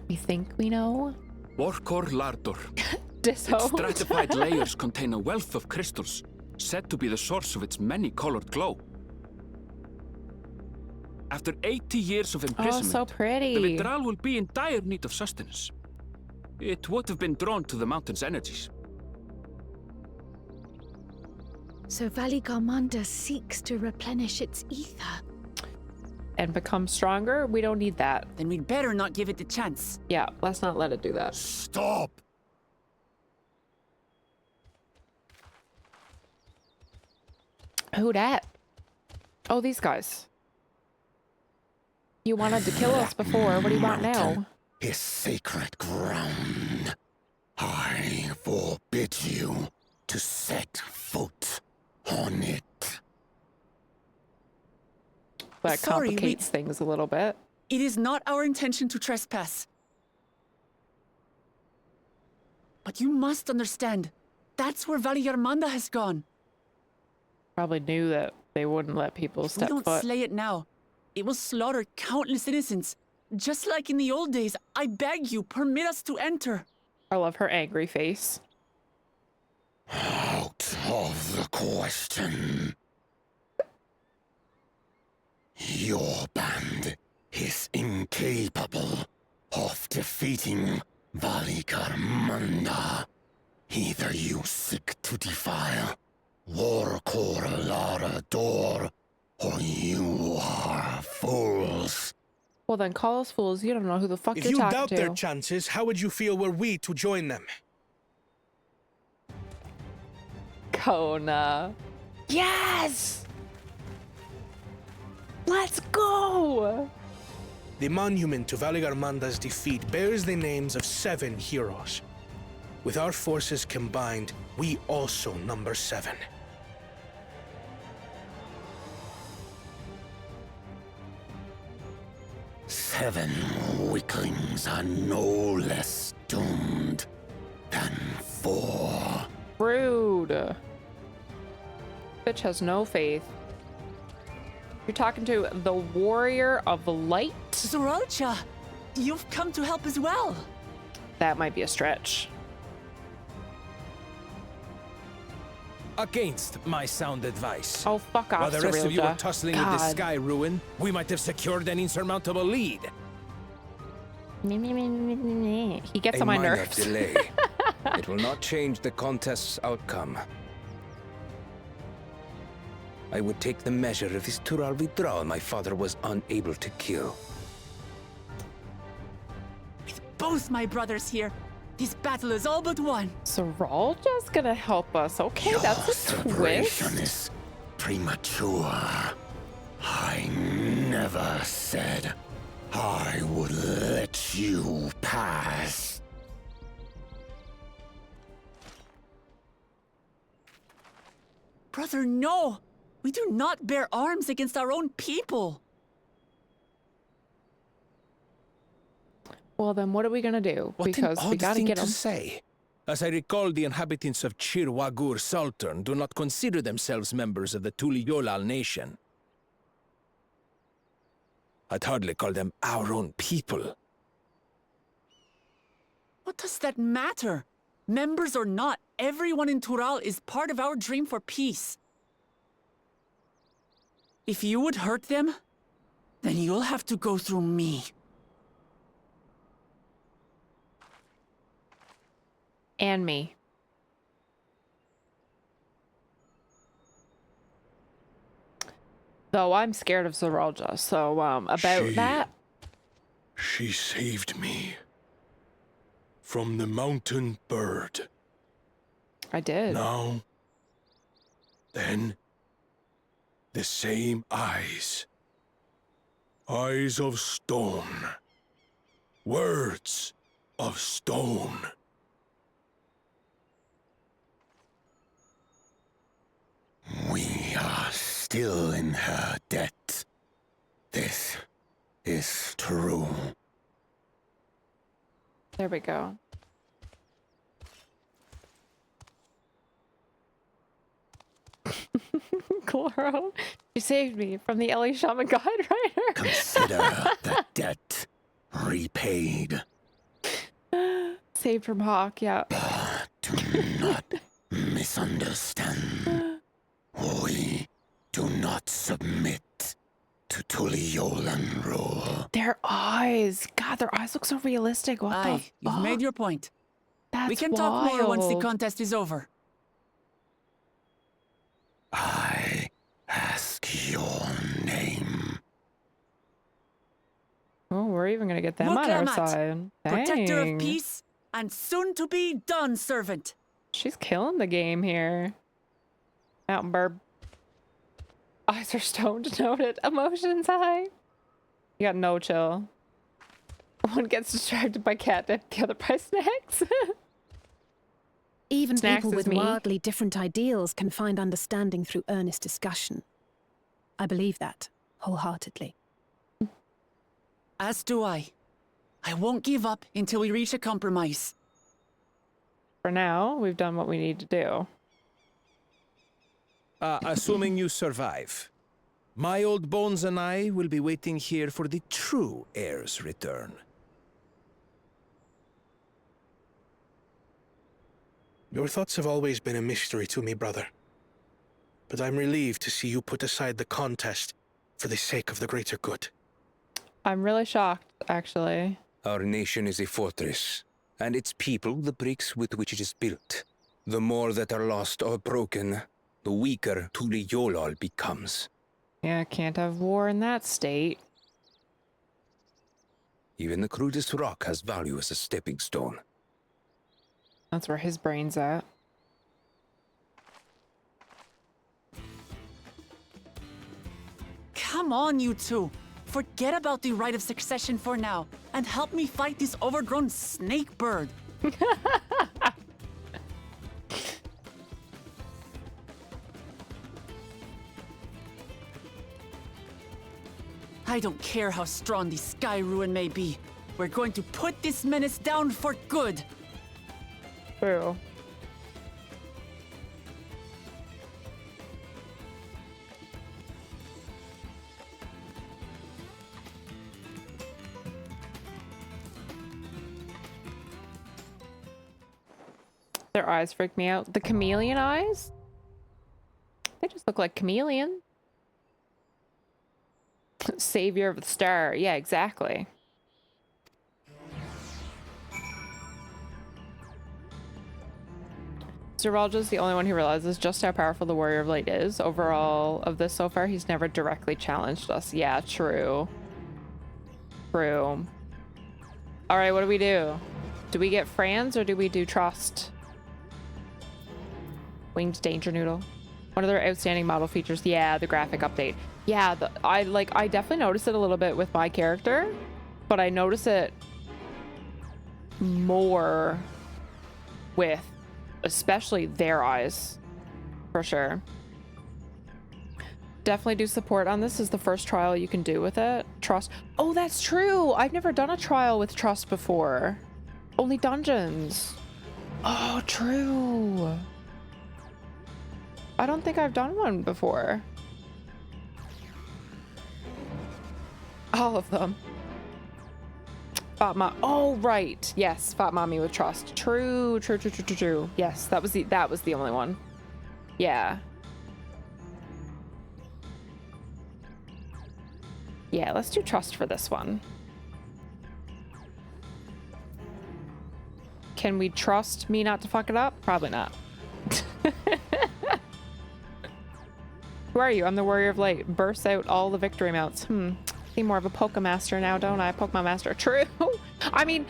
We think we know. Warkor Lardor. Its stratified layers contain a wealth of crystals, said to be the source of its many-colored glow. After 80 years of imprisonment, so pretty. the Vidral will be in dire need of sustenance. It would have been drawn to the mountain's energies. So Valley Garmanda seeks to replenish its ether. And become stronger? We don't need that. Then we'd better not give it the chance. Yeah, let's not let it do that. Stop! Who dat? Oh, these guys. You wanted to kill us before. What do you want now? Is sacred ground. I forbid you to set foot on it. That Sorry, complicates things a little bit. It is not our intention to trespass. But you must understand, that's where Valley Garmanda has gone. Probably knew that they wouldn't let people step We don't foot. slay it now. It will slaughter countless innocents. Just like in the old days, I beg you, permit us to enter. I love her angry face. Out of the question. Your band is incapable of defeating Valley Garmanda. Either you seek to defile Warcore Lara Door, or you are fools. Well, then call us fools. You don't know who the fuck If you're you talking doubt to. their chances, how would you feel were we to join them? Kona. Yes! Let's go! The monument to Valley Garmanda's defeat bears the names of 7 heroes. With our forces combined, we also number 7. Seven weaklings are no less doomed than 4. Rude. Bitch has no faith. You're talking to the Warrior of Light? Zoralcha, you've come to help as well. That might be a stretch. Against my sound advice. Oh, fuck off, While the rest of you were Zoralcha. tussling with the God. sky ruin, we might have secured an insurmountable lead. He gets on my minor nerves. delay. It will not change the contest's outcome. I would take the measure of this Tural Vidral my father was unable to kill. With both my brothers here, this battle is all but won. Zoralja's gonna help us. Okay, Your that's a celebration twist. is premature. I never said I would let you pass. Brother, no! We do not bear arms against our own people. Well, then what are we gonna do? What Because an we odd gotta thing get to him. say. As I recall, the inhabitants of Chir Wagur Sultan do not consider themselves members of the Tuliyolal nation. I'd hardly call them our own people. What does that matter? Members or not, everyone in Tural is part of our dream for peace. If you would hurt them, then you'll have to go through me. And me. Though I'm scared of Zoralja, so about that. She saved me from the mountain bird. I did. Now, then, the same eyes. Eyes of stone. Words of stone. We are still in her debt. This is true. There we go. Chloro, you saved me from the Ellie Shaman Guide Rider. Consider the debt repaid. Saved from Hawk, yeah. Do not misunderstand. We do not submit to Tuliolan roll. Their eyes. God, their eyes look so realistic. What the fuck? You've made your point. That's We can talk more once the wild. contest is over. I ask your name. Oh, we're even gonna get them on our Muklamat, side. Protector of Dang. peace and soon-to-be done servant. She's killing the game here. Mountain Burb. Eyes are stoned, noted. Emotions high. You got no chill. One gets distracted by catnip, the other by snacks. Even Snacks people is with me. wildly different ideals can find understanding through earnest discussion. I believe that, wholeheartedly. As do I. I won't give up until we reach a compromise. For now, we've done what we need to do. Assuming you survive, my old bones and I will be waiting here for the true heir's return. Your thoughts have always been a mystery to me, brother. But I'm relieved to see you put aside the contest for the sake of the greater good. I'm really shocked, actually. Our nation is a fortress, and its people the bricks with which it is built. The more that are lost or broken, the weaker Tuliyolal becomes. Yeah, can't have war in that state. Even the crudest rock has value as a stepping stone. That's where his brain's at. Come on, you two. Forget about the right of succession for now, and help me fight this overgrown snake bird. I don't care how strong the sky ruin may be. We're going to put this menace down for good. True. Their eyes freak me out. The chameleon eyes? They just look like chameleon. Savior of the star. Yeah, exactly. Zeralja's the only one who realizes just how powerful the Warrior of Light is. Overall of this so far, he's never directly challenged us. Yeah, true. True. Alright, what do we do? Do we get Franz or do we do Trust? Winged Danger Noodle. One of their outstanding model features. Yeah, the graphic update. Yeah, I definitely noticed it a little bit with my character, but I notice it more with especially their eyes, for sure. Definitely do support on this. Is the first trial you can do with it. Trust. Oh, that's true. I've never done a trial with Trust before. Only dungeons. Oh, true. I don't think I've done one before. All of them. Fatma. Oh, right. Yes, Fat Mommy with Trust. True. Yes, that was the only one. Yeah. Yeah, let's do Trust for this one. Can we trust me not to fuck it up? Probably not. Who are you? I'm the Warrior of Light. Bursts out all the victory mounts. Seem more of a Pokemaster now, don't I? Pokemon Master. True. I mean,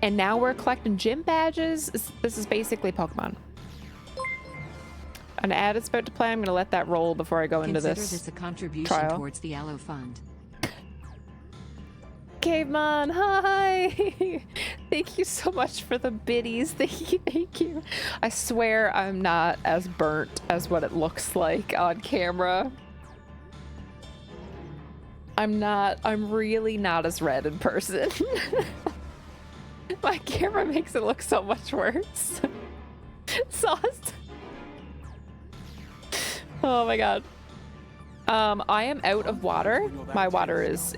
and now we're collecting gym badges. This is basically Pokemon. An ad is about to play. I'm going to let that roll before I go into Consider this this a contribution trial. towards the Aloe Fund. Caveman, hi! Thank you so much for the biddies. Thank you. I swear I'm not as burnt as what it looks like on camera. I'm really not as red in person. My camera makes it look so much worse. Sauce. Oh my god. I am out of water. My water is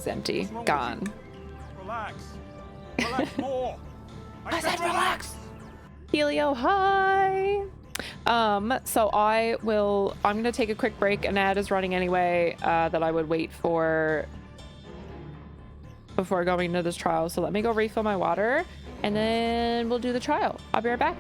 empty. Gone. Relax. Relax more. I said relax. Helio, hi. So I'm gonna take a quick break. An ad is running anyway, that I would wait for before going into this trial. So let me go refill my water and then we'll do the trial. I'll be right back.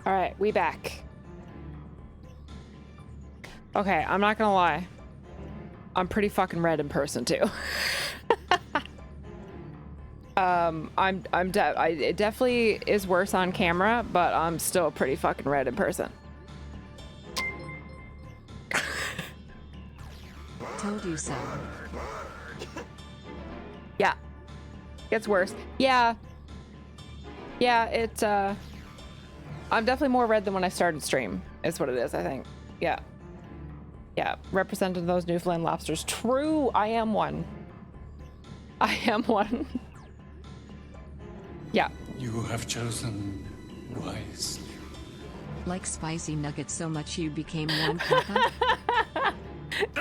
All right, we back. Okay, I'm not gonna lie. I'm pretty fucking red in person too. It definitely is worse on camera, but I'm still pretty fucking red in person. Told you so. Yeah. Gets worse. Yeah. Yeah, I'm definitely more red than when I started stream, is what it is, I think. Yeah. Yeah, representing those Newfoundland lobsters. True, I am one. I am one. Yeah. You have chosen wisely. Like spicy nuggets so much you became one papa?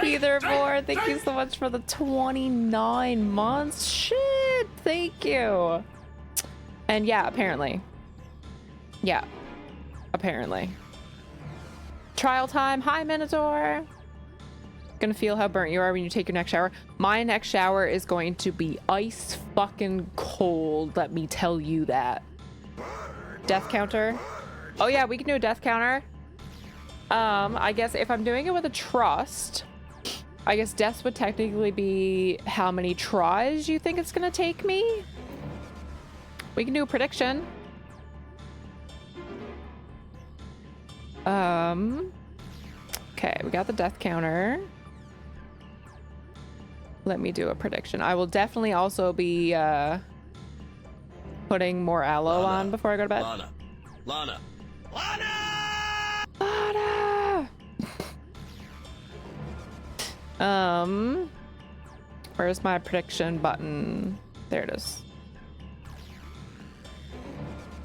Either more. Thank you so much for the 29 months. Shit, thank you. And yeah, apparently. Yeah, apparently. Trial time. Hi, Minotaur. Gonna feel how burnt you are when you take your next shower. My next shower is going to be ice fucking cold. Let me tell you that. Death counter. Oh yeah, we can do a death counter. I guess if I'm doing it with a trust, I guess deaths would technically be how many tries you think it's gonna take me. We can do a prediction. Okay, we got the death counter. Let me do a prediction. I will definitely also be putting more aloe on before I go to bed. Lana. Where's my prediction button? There it is.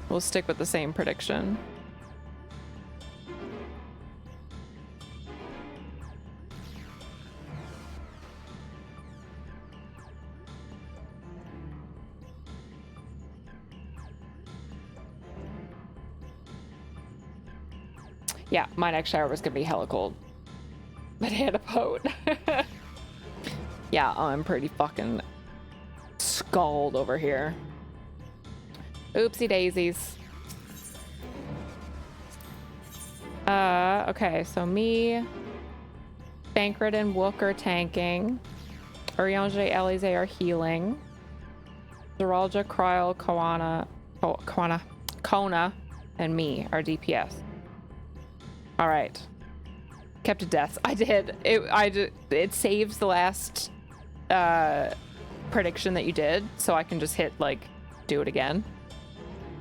We'll stick with the same prediction. Yeah, my next shower was gonna be hella cold. But I had a boat. Yeah, I'm pretty fucking scald over here. Oopsie daisies. Okay, so me, Bankrit and Wook are tanking. Urianger, Alize are healing. Zeralja, Kryl, Kona, and me are DPS. All right. Kept to death. I did. It saves the last prediction that you did, so I can just hit like do it again,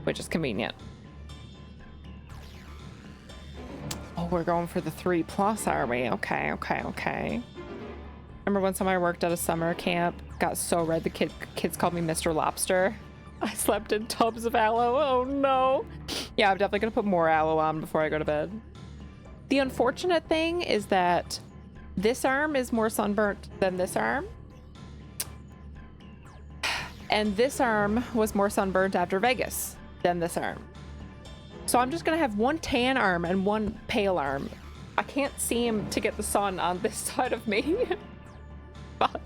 which is convenient. Oh, we're going for the 3+, are we? Okay. Remember one time I worked at a summer camp, got so red the kids called me Mr. Lobster. I slept in tubs of aloe. Oh no. Yeah, I'm definitely gonna put more aloe on before I go to bed. The unfortunate thing is that this arm is more sunburnt than this arm. And this arm was more sunburnt after Vegas than this arm. So I'm just gonna have one tan arm and one pale arm. I can't seem to get the sun on this side of me. Fuck.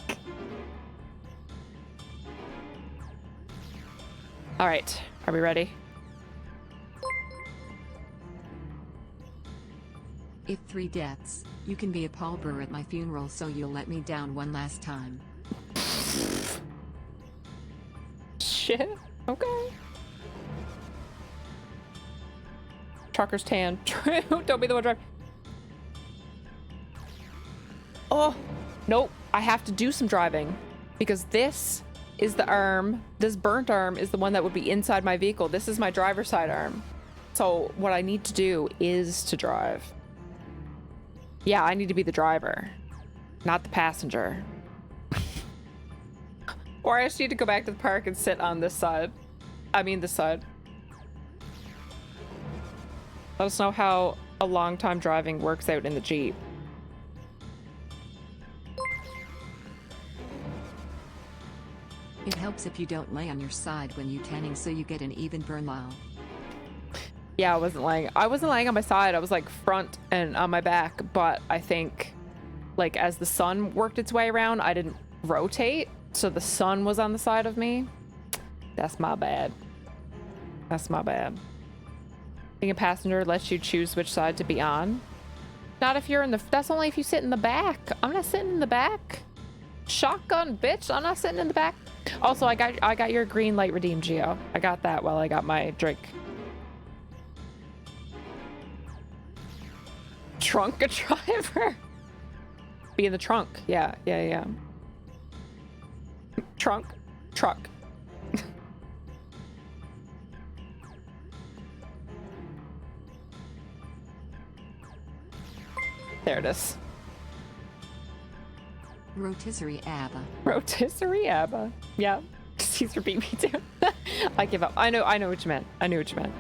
All right, are we ready? If 3 deaths, you can be a pallbearer at my funeral, so you'll let me down one last time. Shit. Okay. Trucker's tan. True. Don't be the one driving. Oh, nope. I have to do some driving because this is the arm. This burnt arm is the one that would be inside my vehicle. This is my driver's side arm. So what I need to do is to drive. Yeah, I need to be the driver, not the passenger. Or I just need to go back to the park and sit on this side. I mean this side. Let us know how a long time driving works out in the Jeep. It helps if you don't lay on your side when you tanning, so you get an even burn line. Yeah, I wasn't laying on my side. I was like front and on my back, but I think like as the sun worked its way around, I didn't rotate. So the sun was on the side of me. That's my bad. That's my bad. Being a passenger lets you choose which side to be on. Not if you're in the, that's only if you sit in the back. I'm not sitting in the back. Shotgun, bitch. I'm not sitting in the back. Also, I got your green light redeemed, Geo. I got that while I got my drink. Trunk a driver. Be in the trunk. Yeah. Trunk. Truck. There it is. Rotisserie ABBA. Rotisserie ABBA. Yeah. Caesar beat me too. I give up. I know what you meant. I knew what you meant.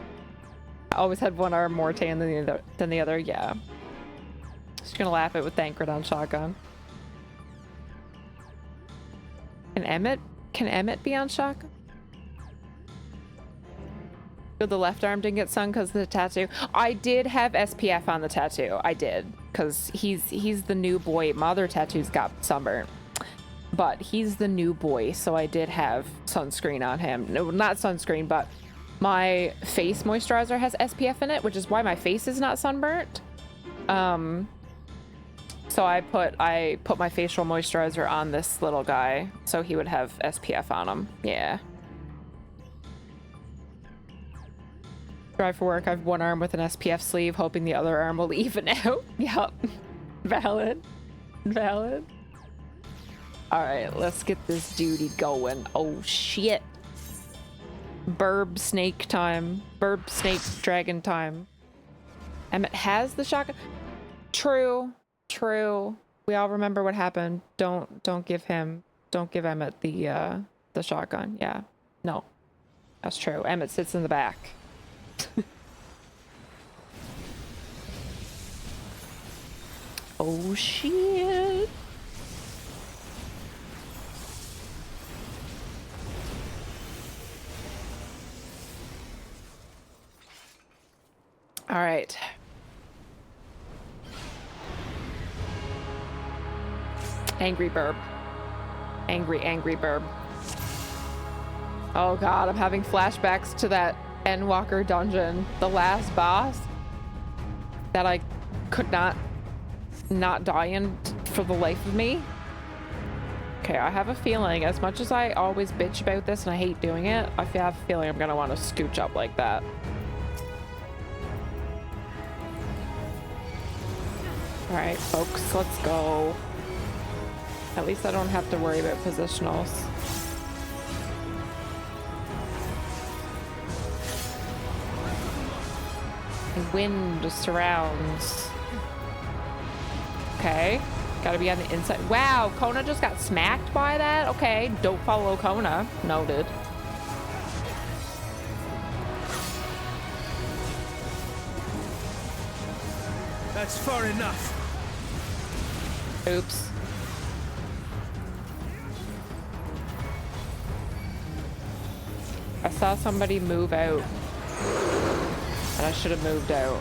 I always had one arm more tan than the other. Yeah. Just gonna laugh it with Bankrit on shotgun. Can Emmett be on shotgun? So the left arm didn't get sun because of the tattoo. I did have SPF on the tattoo. I did, because he's the new boy. My other tattoos got sunburnt, but he's the new boy, so I did have sunscreen on him. No, not sunscreen, but my face moisturizer has SPF in it, which is why my face is not sunburnt. So I put my facial moisturizer on this little guy so he would have SPF on him. Yeah. Drive for work. I have one arm with an SPF sleeve, hoping the other arm will even out. Yup. Valid. Valid. Alright, let's get this duty going. Oh shit. Burb snake time. Burb snake dragon time. Emmett has the shotgun. True. True. We all remember what happened. Don't give Emmett the shotgun. Yeah. No. That's true. Emmett sits in the back. Oh shit. All right. Angry burb. Angry burb. Oh god, I'm having flashbacks to that Endwalker dungeon, the last boss that I could not die in for the life of me. Okay, I have a feeling, as much as I always bitch about this and I hate doing it, I have a feeling I'm gonna want to scooch up like that. Alright, folks, let's go. At least I don't have to worry about positionals. The wind surrounds. Okay, gotta be on the inside. Wow, Kona just got smacked by that? Okay, don't follow Kona. Noted. That's far enough. Oops. I saw somebody move out. And I should have moved out.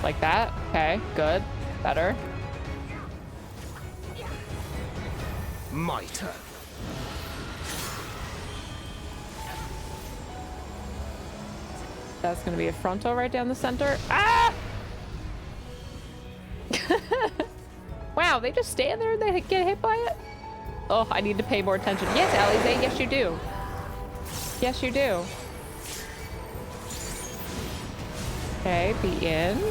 Like that? Okay, good. Better. My turn. That's gonna be a frontal right down the center. Ah! Wow, they just stand there and they get hit by it? Oh, I need to pay more attention. Yes, Alize, yes you do. Yes you do. Okay, be in.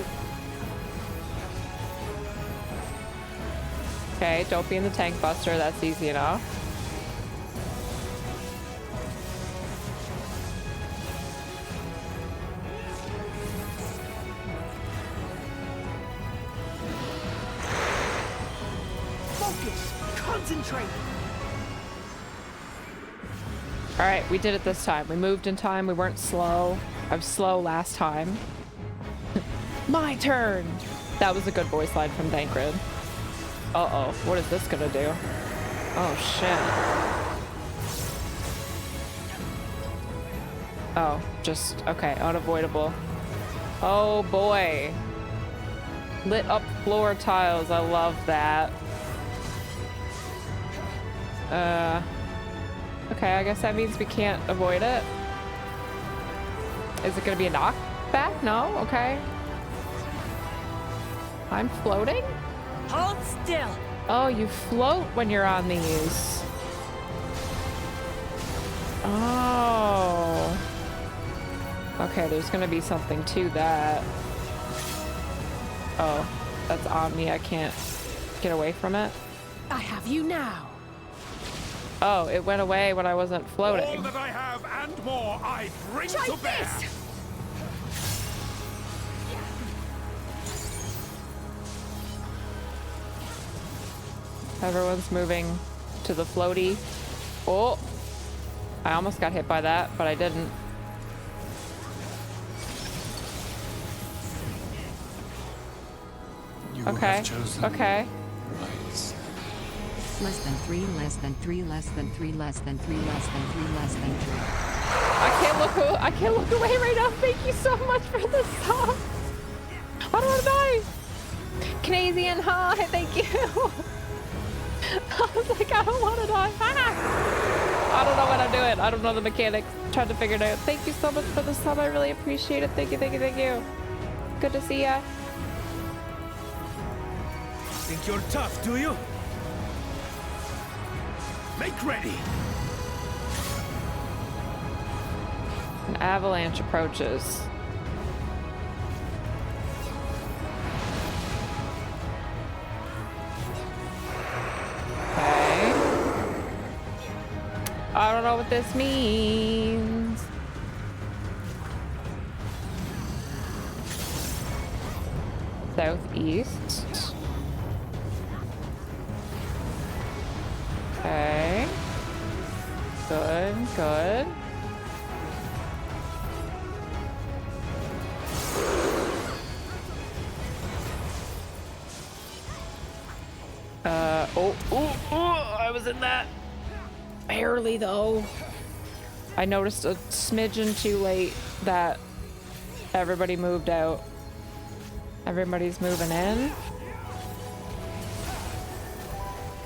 Okay, don't be in the tank buster, that's easy enough. Focus! Concentrate! Alright, we did it this time. We moved in time, we weren't slow. I was slow last time. My turn! That was a good voice line from Thancred. Uh-oh, what is this gonna do? Oh, shit. Oh, just, okay, unavoidable. Oh boy. Lit up floor tiles, I love that. Okay, I guess that means we can't avoid it. Is it gonna be a knockback? No? Okay. I'm floating? Hold still! Oh, you float when you're on these. Oh. Okay, there's gonna be something to that. Oh, that's on me. I can't get away from it. I have you now. Oh, it went away when I wasn't floating. All that I have and more, I bring to bear. Everyone's moving to the floaty. Oh, I almost got hit by that, but I didn't. Okay, okay. Less than 3, less than 3, less than 3, less than 3, less than 3, less than 3. I can't look away right now. Thank you so much for the song. I don't want to die. Canadian, hi, thank you. I was like, I don't want to die. Ah! I don't know what I'm doing. I don't know the mechanics. Trying to figure it out. Thank you so much for the sub. I really appreciate it. Thank you, thank you, thank you. Good to see ya. Think you're tough, do you? Make ready. An avalanche approaches. Okay. I don't know what this means. Southeast. Okay. Good, good. I was in that. Barely though. I noticed a smidgen too late that everybody moved out. Everybody's moving in.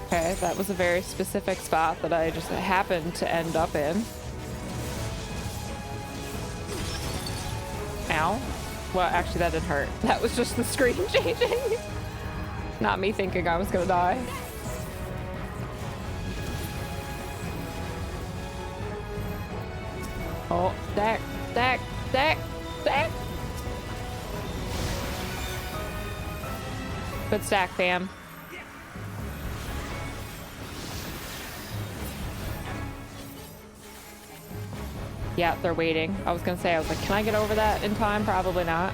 Okay, that was a very specific spot that I just happened to end up in. Ow. Well, actually that didn't hurt. That was just the screen changing. Not me thinking I was gonna die. Oh, stack, stack, stack, stack. Good stack, fam. Yeah, they're waiting. I was gonna say, I was like, can I get over that in time? Probably not.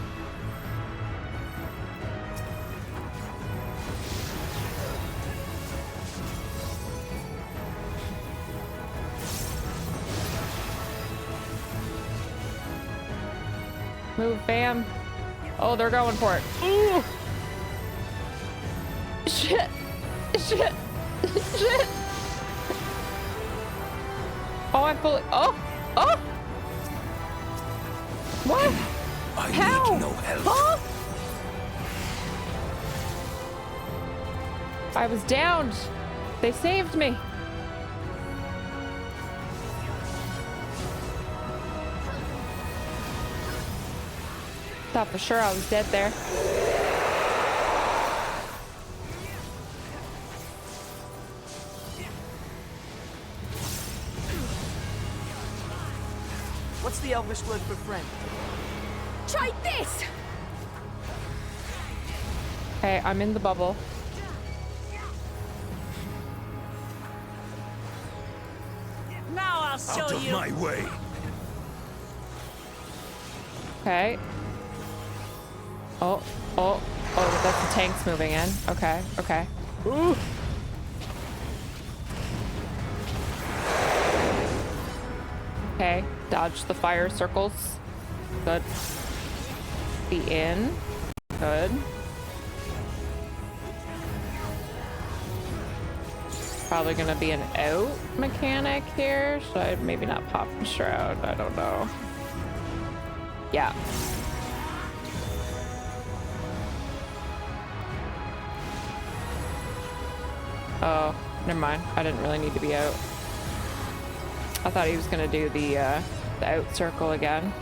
Move, fam. Oh, they're going for it. Ooh. Shit. Shit. Shit. Oh, I'm fully. Oh. Oh. What? How? Need no help. Huh? I was downed. They saved me. Thought for sure I was dead there. What's the Elvish word for friend? Try this! Okay, I'm in the bubble. Now I'll show Out of you. my way. Okay. Oh, oh, oh, that's the tanks moving in. Okay, okay. Ooh. Okay, dodge the fire circles. Good. Be in. Good. Probably gonna be an out mechanic here. Should I maybe not pop the shroud? I don't know. Yeah. Oh, never mind. I didn't really need to be out. I thought he was gonna do the out circle again.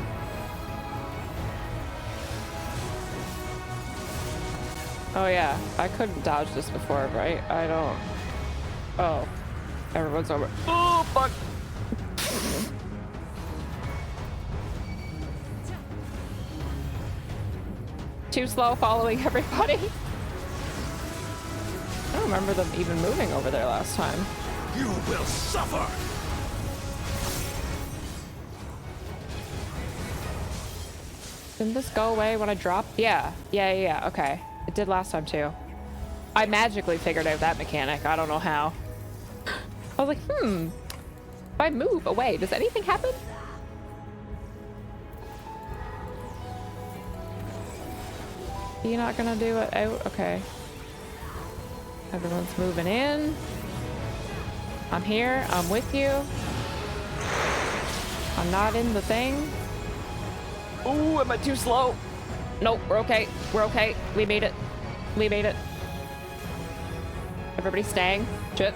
Oh yeah, I couldn't dodge this before, right? I don't. Oh, everyone's over. Oh, fuck. Too slow following everybody. I don't remember them even moving over there last time. You will suffer. Didn't this go away when I dropped? Yeah, okay. It did last time too. I magically figured out that mechanic. I don't know how. I was like, if I move away, does anything happen? You're not gonna do it out? Okay. Everyone's moving in. I'm here. I'm with you. I'm not in the thing. Ooh, am I too slow? Nope, we're okay. We're okay. We made it. We made it. Everybody's staying. Chip.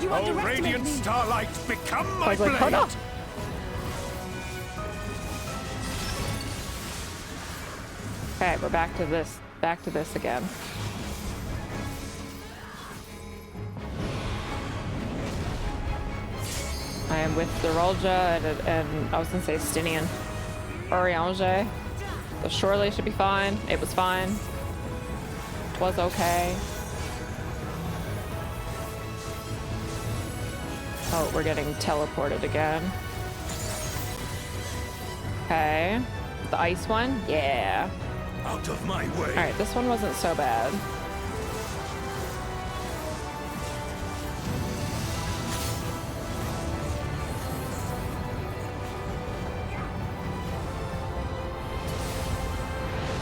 You oh, radiant starlight, become my blade! Like, oh, no. Okay, we're back to this. Back to this again. I am with Zerolja and I was gonna say Stinian. Oriange. So surely should be fine. It was fine. It was okay. Oh, we're getting teleported again. Okay. The ice one? Yeah. Out of my way. Alright, this one wasn't so bad.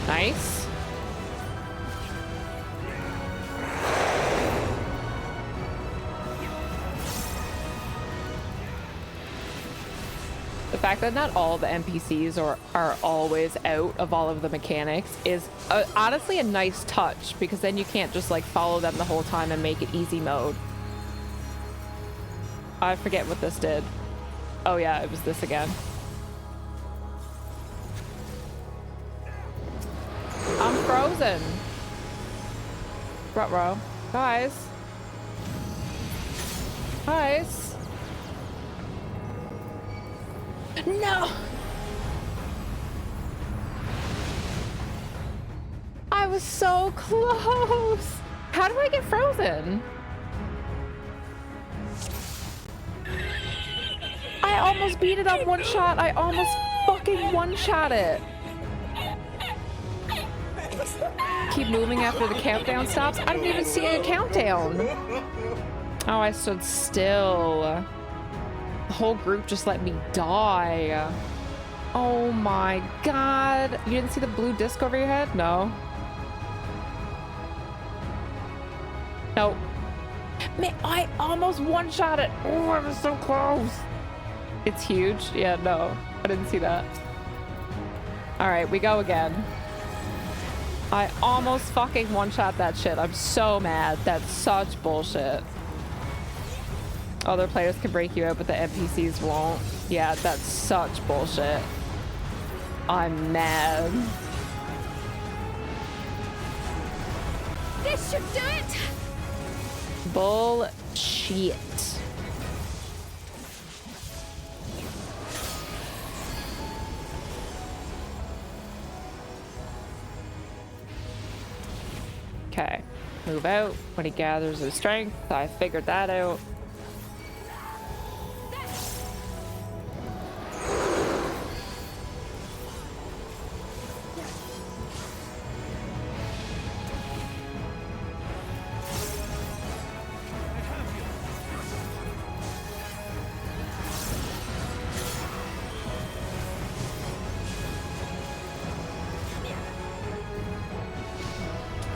Nice. The fact that not all the NPCs are always out of all of the mechanics is honestly a nice touch, because then you can't just like follow them the whole time and make it easy mode. I forget what this did. Oh yeah, it was this again. I'm frozen. Ruh-roh. Guys. Guys. No! I was so close! How do I get frozen? I almost beat it on one shot. I almost fucking one-shot it. Keep moving after the countdown stops. I didn't even see a countdown. Oh, I stood still. The whole group just let me die. Oh my god. You didn't see the blue disc over your head? No. Nope. Man, I almost one-shot it. Oh, I was so close. It's huge. Yeah, no. I didn't see that. Alright, we go again. I almost fucking one-shot that shit. I'm so mad. That's such bullshit. Other players can break you out, but the NPCs won't. Yeah, that's such bullshit. I'm mad. This should do it! Bullshit. Okay, move out when he gathers his strength. I figured that out.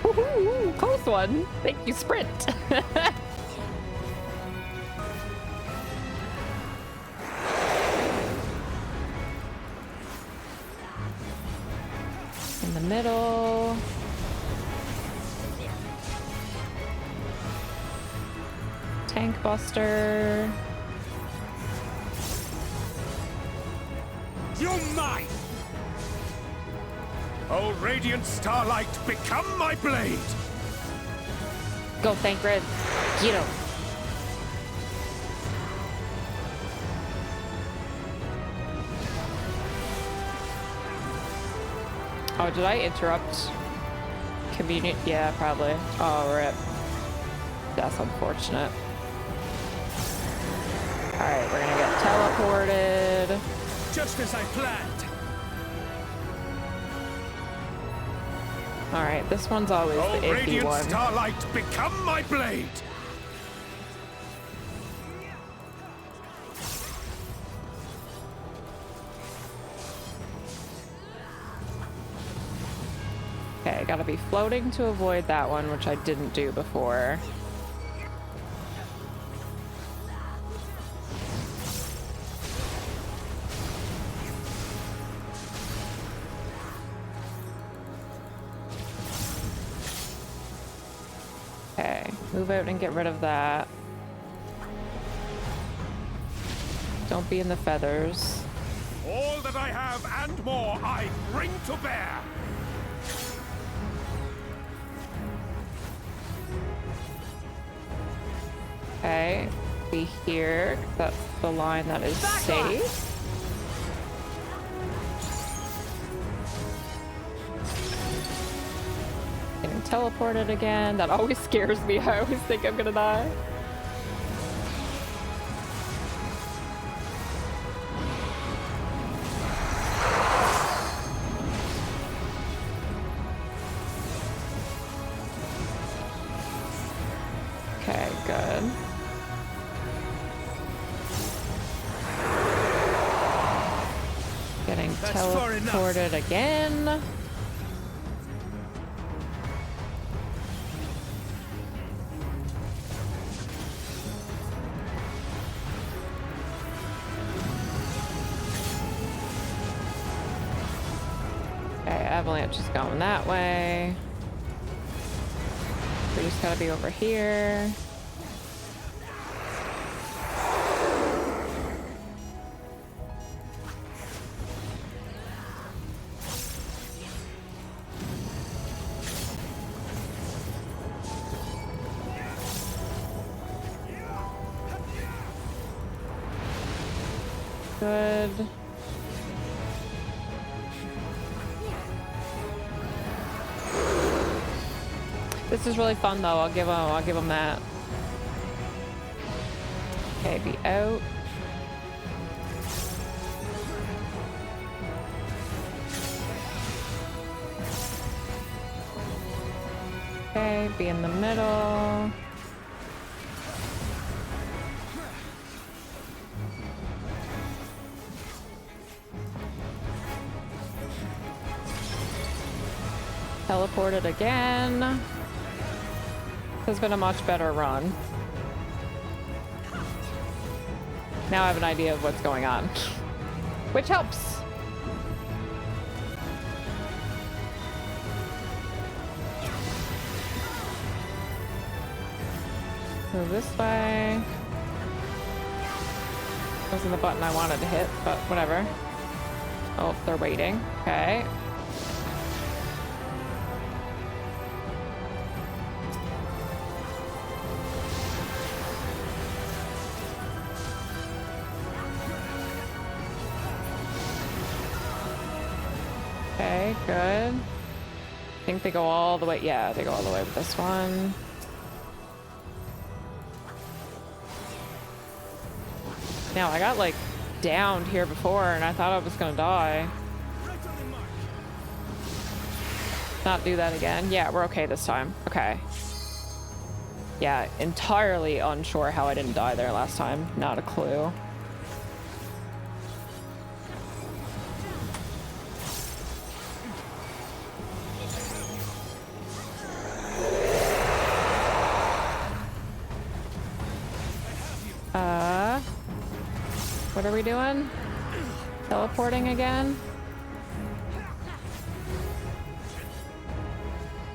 Woohoo! Close one. Thank you, Sprint. In the middle. Tank Buster. You're mine! Oh, radiant starlight, become my blade! Go, Thancred. Get him. Oh, did I interrupt? Community? Yeah, probably. Oh, rip. That's unfortunate. Alright, we're gonna get teleported. Just as I planned. Alright, this one's always the iffy radiant one. starlight, become my blade! Okay, I gotta be floating to avoid that one, which I didn't do before. Okay, move out and get rid of that. Don't be in the feathers. All that I have and more I bring to bear! Okay, be here. That's the line that is safe. Getting teleported again. That always scares me. I always think I'm gonna die. Okay, good. Getting teleported again. Okay, Avalanche is going that way. We just gotta be over here. Good. This is really fun though. I'll give them that. Okay, be out. Okay, be in the middle. Teleported again. This has been a much better run. Now I have an idea of what's going on, which helps. Move this way. Wasn't the button I wanted to hit, but whatever. Oh, they're waiting. Okay. Okay, good. I think they go all the way. Yeah, they go all the way with this one. Now, I got like downed here before and I thought I was gonna die. Not do that again. Yeah, we're okay this time. Okay. Yeah, entirely unsure how I didn't die there last time. Not a clue. What are we doing? Teleporting again?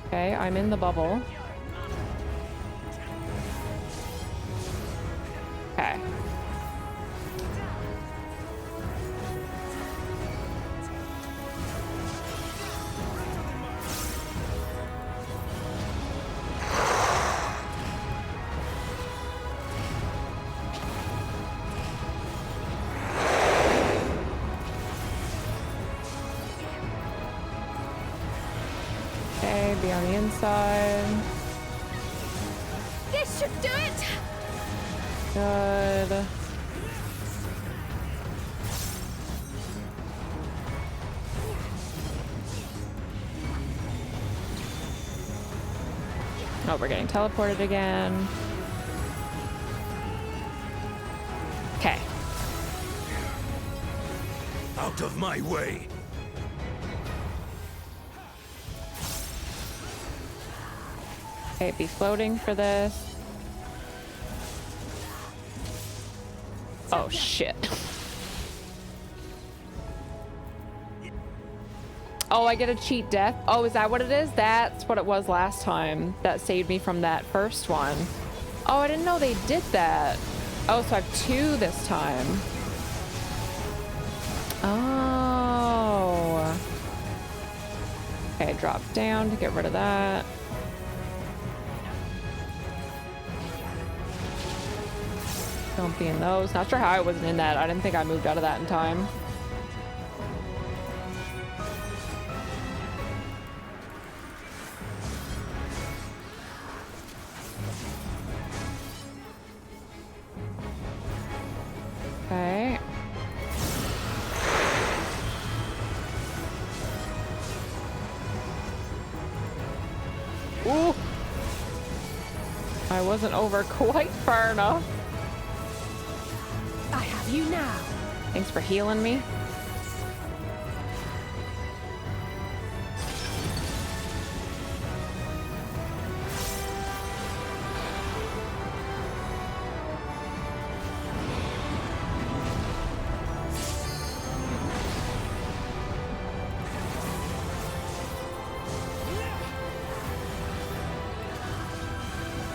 Okay, I'm in the bubble. Okay. Be on the inside. This should do it. Good. Oh, we're getting teleported again. Okay. Out of my way. Okay, be floating for this. Oh, shit. Oh, I get a cheat death. Oh, is that what it is? That's what it was last time. That saved me from that first one. Oh, I didn't know they did that. Oh, so I have 2 this time. Oh. Okay, drop down to get rid of that. Don't be in those. Not sure how I wasn't in that. I didn't think I moved out of that in time. Okay. Ooh! I wasn't over quite far enough. I have you now. Thanks for healing me.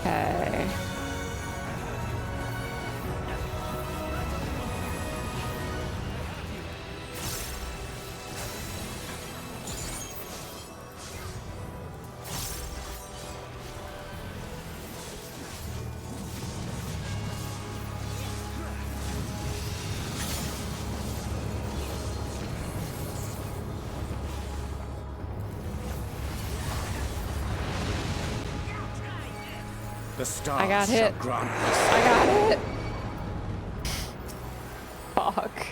Okay. The stars I got hit. shall grant I got hit. Fuck.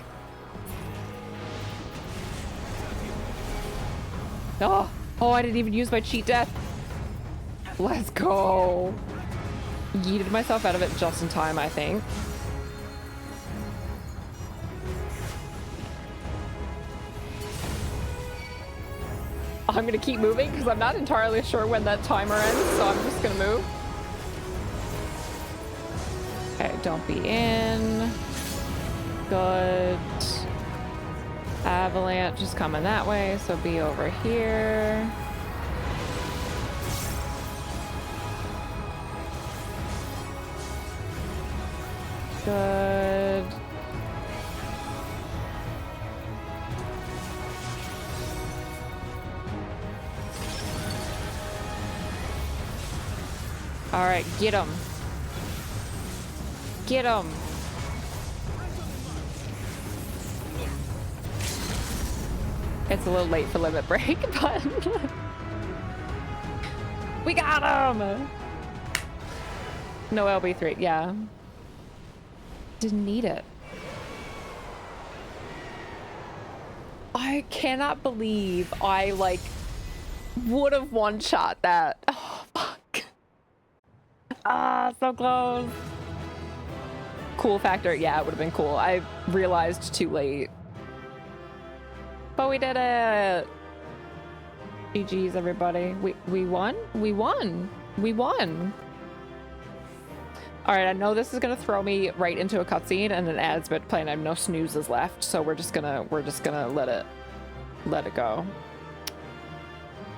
Oh, I didn't even use my cheat death. Let's go. Yeeted myself out of it just in time, I think. I'm gonna keep moving because I'm not entirely sure when that timer ends, so I'm just gonna move. Okay, don't be in. Good. Avalanche is coming that way, so be over here. Good. All right, get him. Get him. It's a little late for limit break, but we got him. No LB3, yeah. Didn't need it. I cannot believe I like would have one-shot that. Oh fuck. Ah, so close. Cool factor, yeah, it would have been cool. I realized too late. But we did it. GG's, everybody. We won? We won. We won. All right, I know this is gonna throw me right into a cutscene and an ad's been playing. I have no snoozes left, so we're just gonna let it go.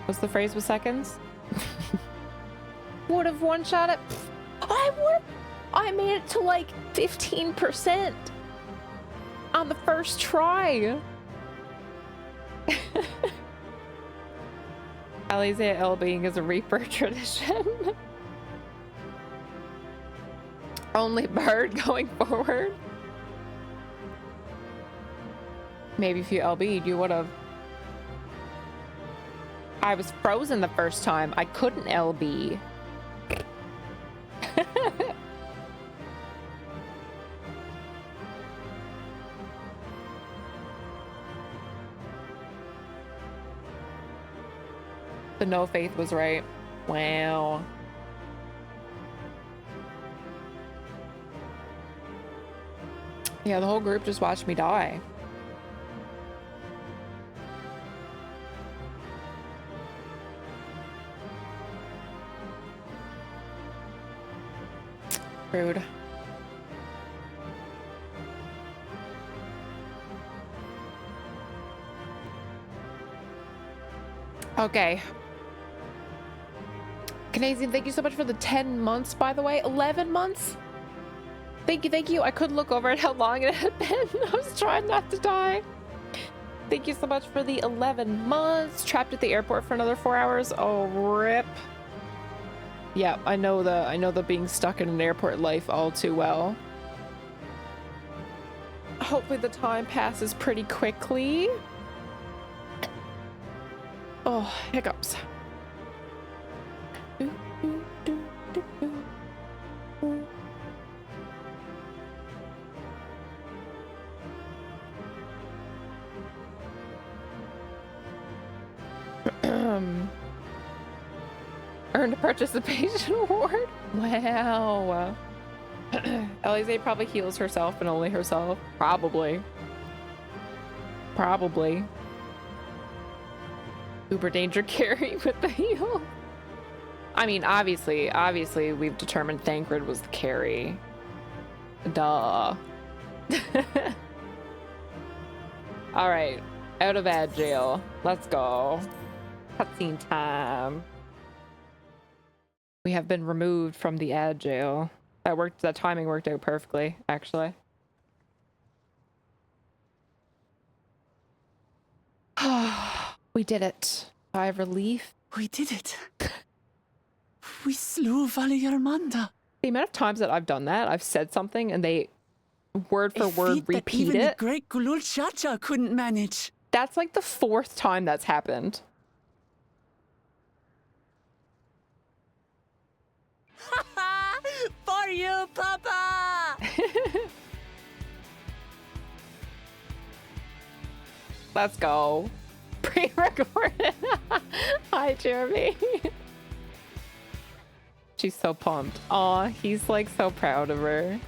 What's the phrase with seconds? Would have one shot it. I made it to like 15% on the first try. Alize LBing is a Reaper tradition. Only bird going forward. Maybe if you LB'd, you would have. I was frozen the first time. I couldn't LB. The no faith was right. Wow. Yeah, the whole group just watched me die. Rude. Okay. Canadian, thank you so much for the 10 months, by the way. 11 months? Thank you, thank you. I couldn't look over at how long it had been. I was trying not to die. Thank you so much for the 11 months. Trapped at the airport for another 4 hours. Oh, rip. Yeah, I know the being stuck in an airport life all too well. Hopefully the time passes pretty quickly. Oh, hiccups. Earned a participation award? Wow. Elise probably heals herself and only herself. Probably. Uber danger carry with the heal. I mean, obviously we've determined Thancred was the carry. Duh. Alright. Out of ad jail. Let's go. Cutscene time. We have been removed from the ad jail. That timing worked out perfectly, actually. We did it. Sigh of relief. We did it. We slew Valiarmanda. The amount of times that I've done that, I've said something and they word for word repeat even it. The great Gulul Chacha couldn't manage. That's like the 4th time that's happened. For you, Papa! Let's go. Pre-recorded. Hi, Jeremy. She's so pumped. Aw, he's like so proud of her.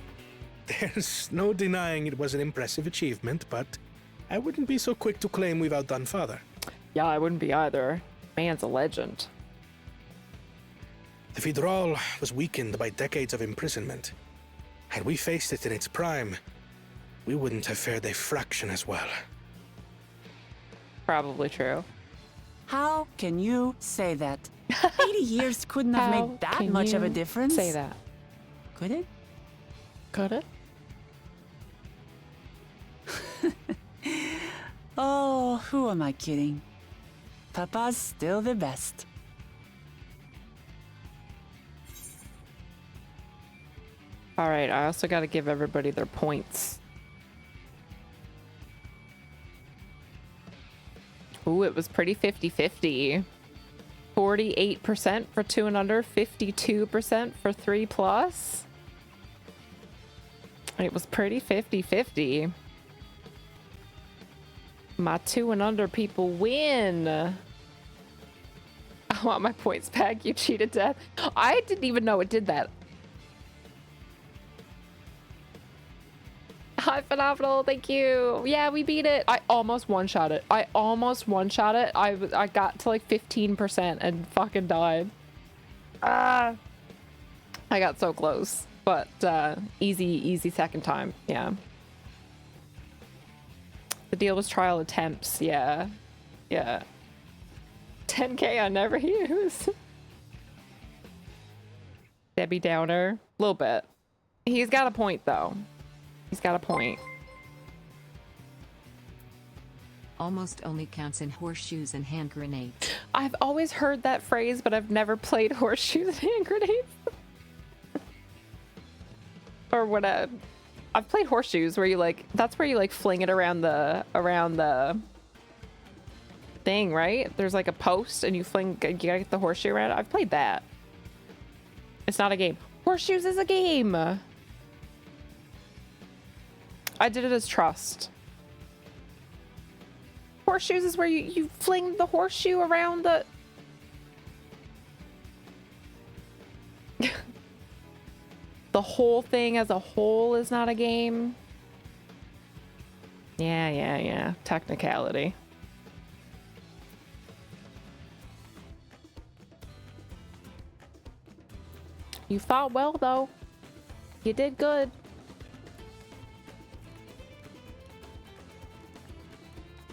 There's no denying it was an impressive achievement, but I wouldn't be so quick to claim we've outdone Father. Yeah, I wouldn't be either. Man's a legend. The Fidral was weakened by decades of imprisonment. Had we faced it in its prime, we wouldn't have fared a fraction as well. Probably true. How can you say that? 80 years couldn't have made that much of a difference. Say that. Could it? Could it? Oh, who am I kidding? Papa's still the best. All right, I also got to give everybody their points. Ooh, it was pretty 50-50. 48% for 2 and under, 52% for 3+. It was pretty 50-50. My 2 and under people win. I want my points back, you cheated death. I didn't even know it did that. Hi, Phenomenal, thank you. Yeah, we beat it. I almost one-shot it. I got to like 15% and fucking died. I got so close, but easy second time, yeah. The deal was trial attempts, yeah. 10K I never use. Debbie Downer, a little bit. He's got a point though. He's got a point. Almost only counts in horseshoes and hand grenades. I've always heard that phrase, but I've never played horseshoes and hand grenades. Or what? I've played horseshoes where you like, that's where you like fling it around the thing, right? There's like a post and you gotta get the horseshoe around it. I've played that. It's not a game. Horseshoes is a game. I did it as trust. Horseshoes is where you fling the horseshoe around the... The whole thing as a whole is not a game. Yeah. Technicality. You fought well, though. You did good.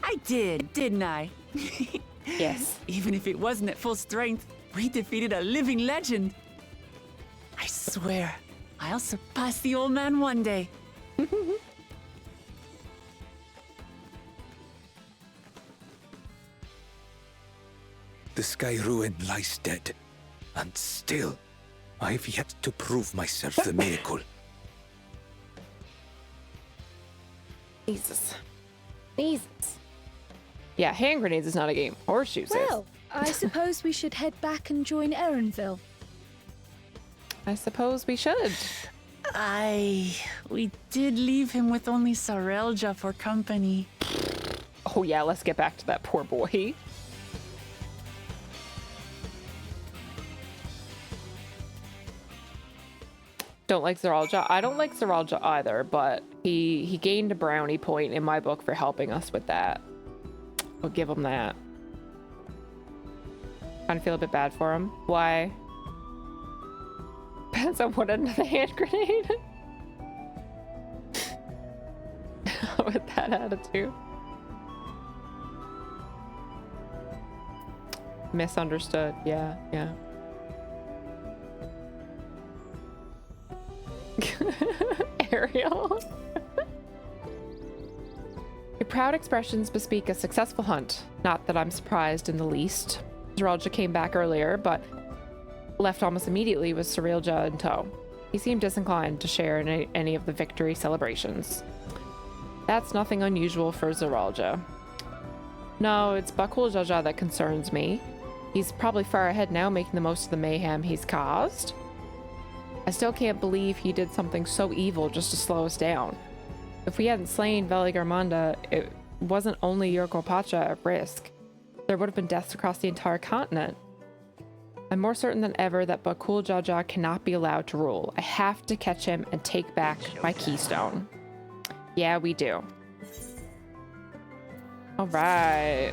I did, didn't I? Yes. Even if it wasn't at full strength, we defeated a living legend. I swear, I'll surpass the old man one day. The Sky Ruin lies dead, and still, I've yet to prove myself the miracle. Jesus. Jesus. Yeah, hand grenades is not a game. Horseshoes is. Well, I suppose we should head back and join Erenville. I suppose we should. We did leave him with only Sarelja for company. Oh yeah, let's get back to that poor boy. Don't like Sarelja. I don't like Sarelja either, but he gained a brownie point in my book for helping us with that. I'll give him that. Kind of feel a bit bad for him. Why? Depends on what end of the hand grenade. With that attitude. Misunderstood. Yeah, yeah. Ariel. Your proud expressions bespeak a successful hunt. Not that I'm surprised in the least. Sarelja came back earlier, but left almost immediately with Sarelja in tow. He seemed disinclined to share in any of the victory celebrations. That's nothing unusual for Sarelja. No, it's Bakul Jaja that concerns me. He's probably far ahead now, making the most of the mayhem he's caused. I still can't believe he did something so evil just to slow us down. If we hadn't slain Veligarmanda, it wasn't only Yorko Pacha at risk. There would have been deaths across the entire continent. I'm more certain than ever that Bakul Jaja cannot be allowed to rule. I have to catch him and take back my keystone. Yeah, we do. All right.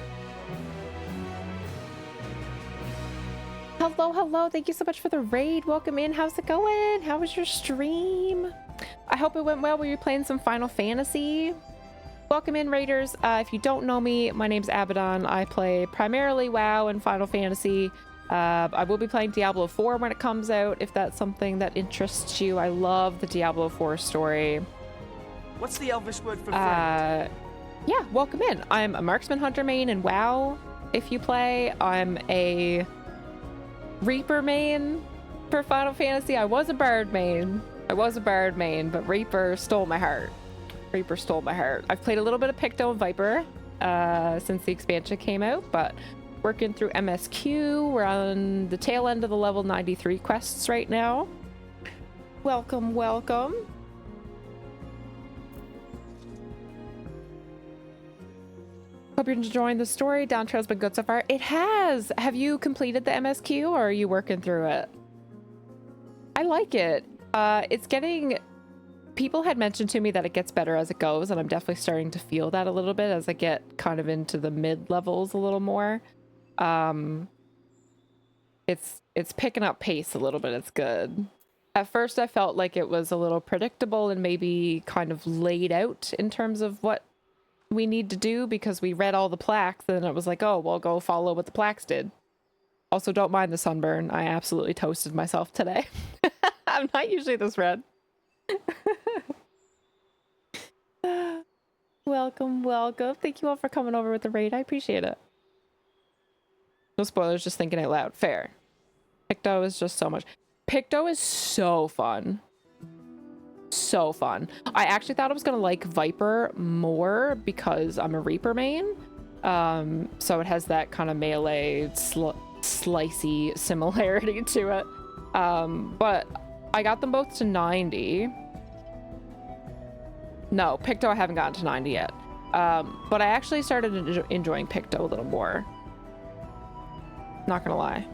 Hello, hello. Thank you so much for the raid. Welcome in. How's it going? How was your stream? I hope it went well. Were you playing some Final Fantasy? Welcome in, raiders. If you don't know me, my name's Abaddon. I play primarily WoW and Final Fantasy. I will be playing Diablo 4 when it comes out, if that's something that interests you. I love the Diablo 4 story. What's the Elvish word for friend? Yeah, welcome in. I'm a marksman hunter main in WoW. If you play, I'm a Reaper main for Final Fantasy. I was a Bard main, but Reaper stole my heart. I've played a little bit of Picto and Viper since the expansion came out, but working through MSQ. We're on the tail end of the level 93 quests right now. Welcome, welcome. Hope you're enjoying the story. Dawntrail's been good so far. It has! Have you completed the MSQ or are you working through it? I like it. It's getting... People had mentioned to me that it gets better as it goes, and I'm definitely starting to feel that a little bit as I get kind of into the mid-levels a little more. It's picking up pace a little bit. It's good. At first I felt like it was a little predictable and maybe kind of laid out in terms of what we need to do, because we read all the plaques and it was like, oh, well, go follow what the plaques did. Also, don't mind the sunburn. I absolutely toasted myself today. I'm not usually this red. Welcome, welcome. Thank you all for coming over with the raid. I appreciate it. No spoilers, just thinking out loud. Fair. Picto is just so much. Picto is so fun. So fun. I actually thought I was gonna like Viper more because I'm a Reaper main. So it has that kind of melee slicey similarity to it. But I got them both to 90. No, Picto I haven't gotten to 90 yet. But I actually started enjoying Picto a little more. Not gonna lie.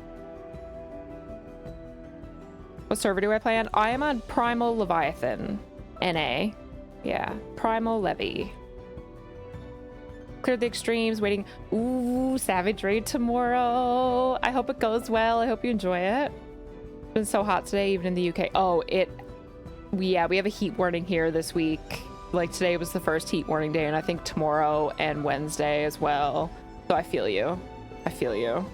What server do I play on? I am on Primal Leviathan. NA. Yeah. Primal Levy. Cleared the extremes, waiting. Ooh, Savage Raid tomorrow. I hope it goes well. I hope you enjoy it. It's been so hot today, even in the UK. Oh, we have a heat warning here this week. Like, today was the first heat warning day, and I think tomorrow and Wednesday as well. So I feel you. I feel you.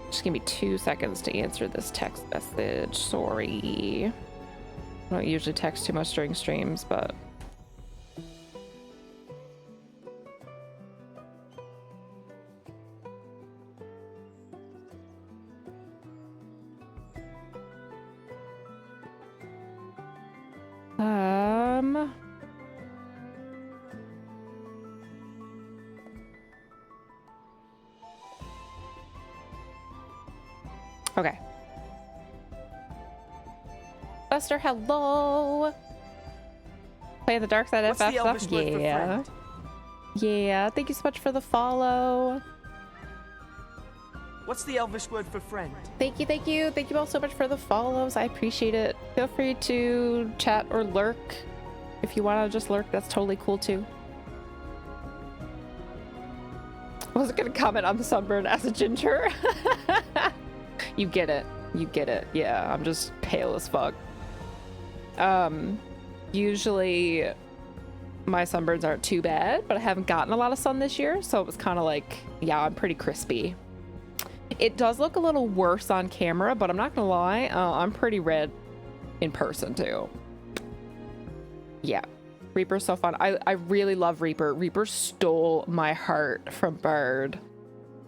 Just give me 2 seconds to answer this text message. Sorry. I don't usually text too much during streams, but... Okay. Buster, hello. Playing the dark side What's FF the stuff? Elvish word for Yeah. friend? Yeah, thank you so much for the follow. What's the Elvish word for friend? Thank you, thank you. Thank you all so much for the follows. I appreciate it. Feel free to chat or lurk. If you want to just lurk, that's totally cool too. I wasn't going to comment on the sunburn as a ginger. You get it. You get it. Yeah, I'm just pale as fuck. Usually my sunburns aren't too bad, but I haven't gotten a lot of sun this year, so it was kind of like, yeah, I'm pretty crispy. It does look a little worse on camera, but I'm not gonna lie, I'm pretty red in person too. Yeah, Reaper's so fun. I really love Reaper. Reaper stole my heart from Bird.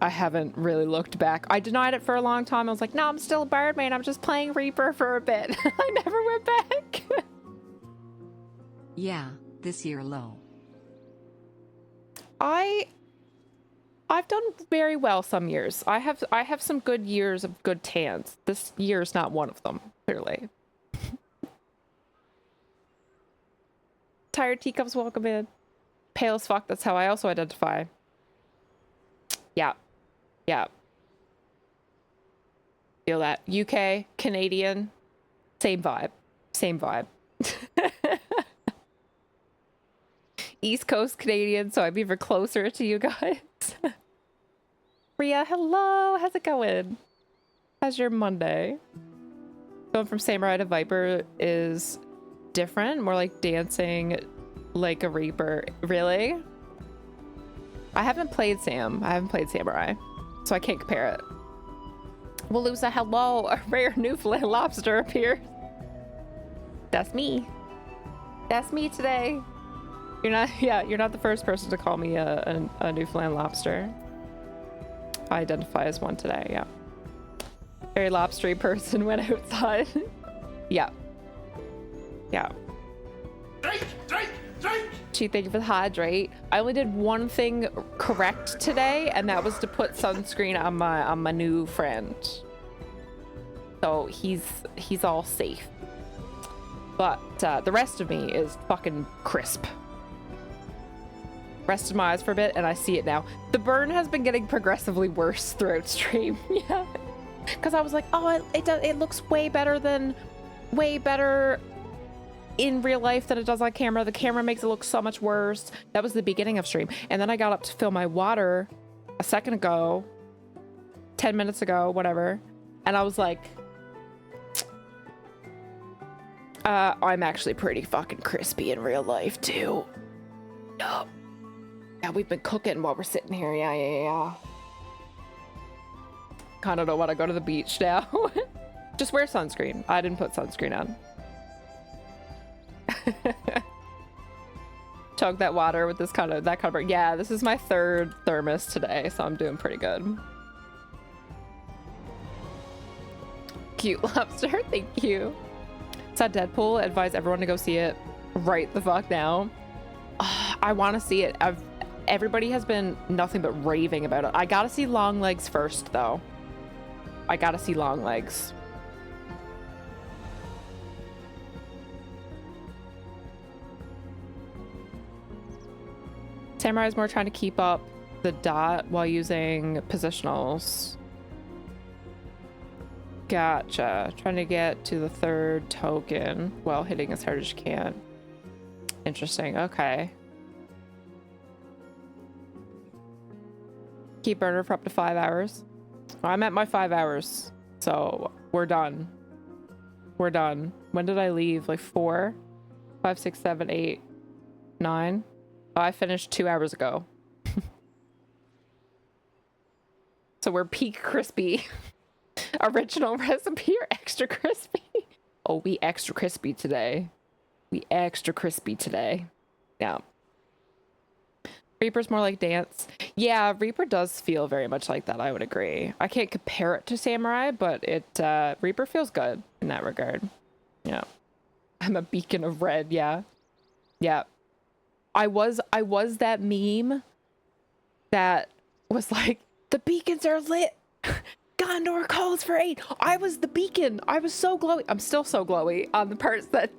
I haven't really looked back. I denied it for a long time. I was like, no, I'm still a Bird main. I'm just playing Reaper for a bit. I never went back. Yeah, this year low. I've done very well some years. I have some good years of good tans. This year's not one of them, clearly. Tired teacups, welcome in. Pale as fuck, that's how I also identify. Yeah. Yeah. Feel that. UK, Canadian, same vibe. Same vibe. East Coast Canadian, so I'm even closer to you guys. Ria, hello. How's it going? How's your Monday? Going from Samurai to Viper is different, more like dancing like a Reaper. Really? I haven't played Sam. I haven't played Samurai, so I can't compare it. Walusa, hello. A rare Newfoundland lobster appeared. That's me. That's me today. You're not, yeah, you're not the first person to call me a Newfoundland lobster. I identify as one today, yeah. Very lobstery person went outside. Yeah. Yeah. Drink! Gee, thank you for the hydrate. I only did one thing correct today, and that was to put sunscreen on my new friend. So he's all safe. But the rest of me is fucking crisp. Rested my eyes for a bit and I see it now. The burn has been getting progressively worse throughout stream. Yeah, because I was like, oh, it looks way better in real life than it does on camera. The camera makes it look so much worse. That was the beginning of stream, and then I got up to fill my water a second ago, 10 minutes ago, whatever, and I was like, I'm actually pretty fucking crispy in real life too. Yup. Yeah, we've been cooking while we're sitting here. Yeah. Kinda don't want to go to the beach now. Just wear sunscreen. I didn't put sunscreen on. Chug that water with that kind of, yeah, this is my third thermos today, so I'm doing pretty good. Cute lobster, thank you. It's at Deadpool. Advise everyone to go see it right the fuck now. I want to see it. Everybody has been nothing but raving about it. I gotta see Longlegs first, though. I gotta see Longlegs. Samurai is more trying to keep up the dot while using positionals. Gotcha. Trying to get to the third token while hitting as hard as you can. Interesting. Okay. Keep burner for up to 5 hours. I'm at my 5 hours, so we're done. We're done. When did I leave? Like 4, 5, 6, 7, 8, 9. Oh, I finished 2 hours ago. So we're peak crispy. Original recipe or extra crispy? Oh, we extra crispy today. We extra crispy today. Yeah. Reaper's more like dance. Yeah, Reaper does feel very much like that, I would agree. I can't compare it to Samurai, but Reaper feels good in that regard. Yeah. I'm a beacon of red, yeah. Yeah. I was that meme that was like, the beacons are lit. Gondor calls for aid. I was the beacon. I was so glowy. I'm still so glowy on the parts that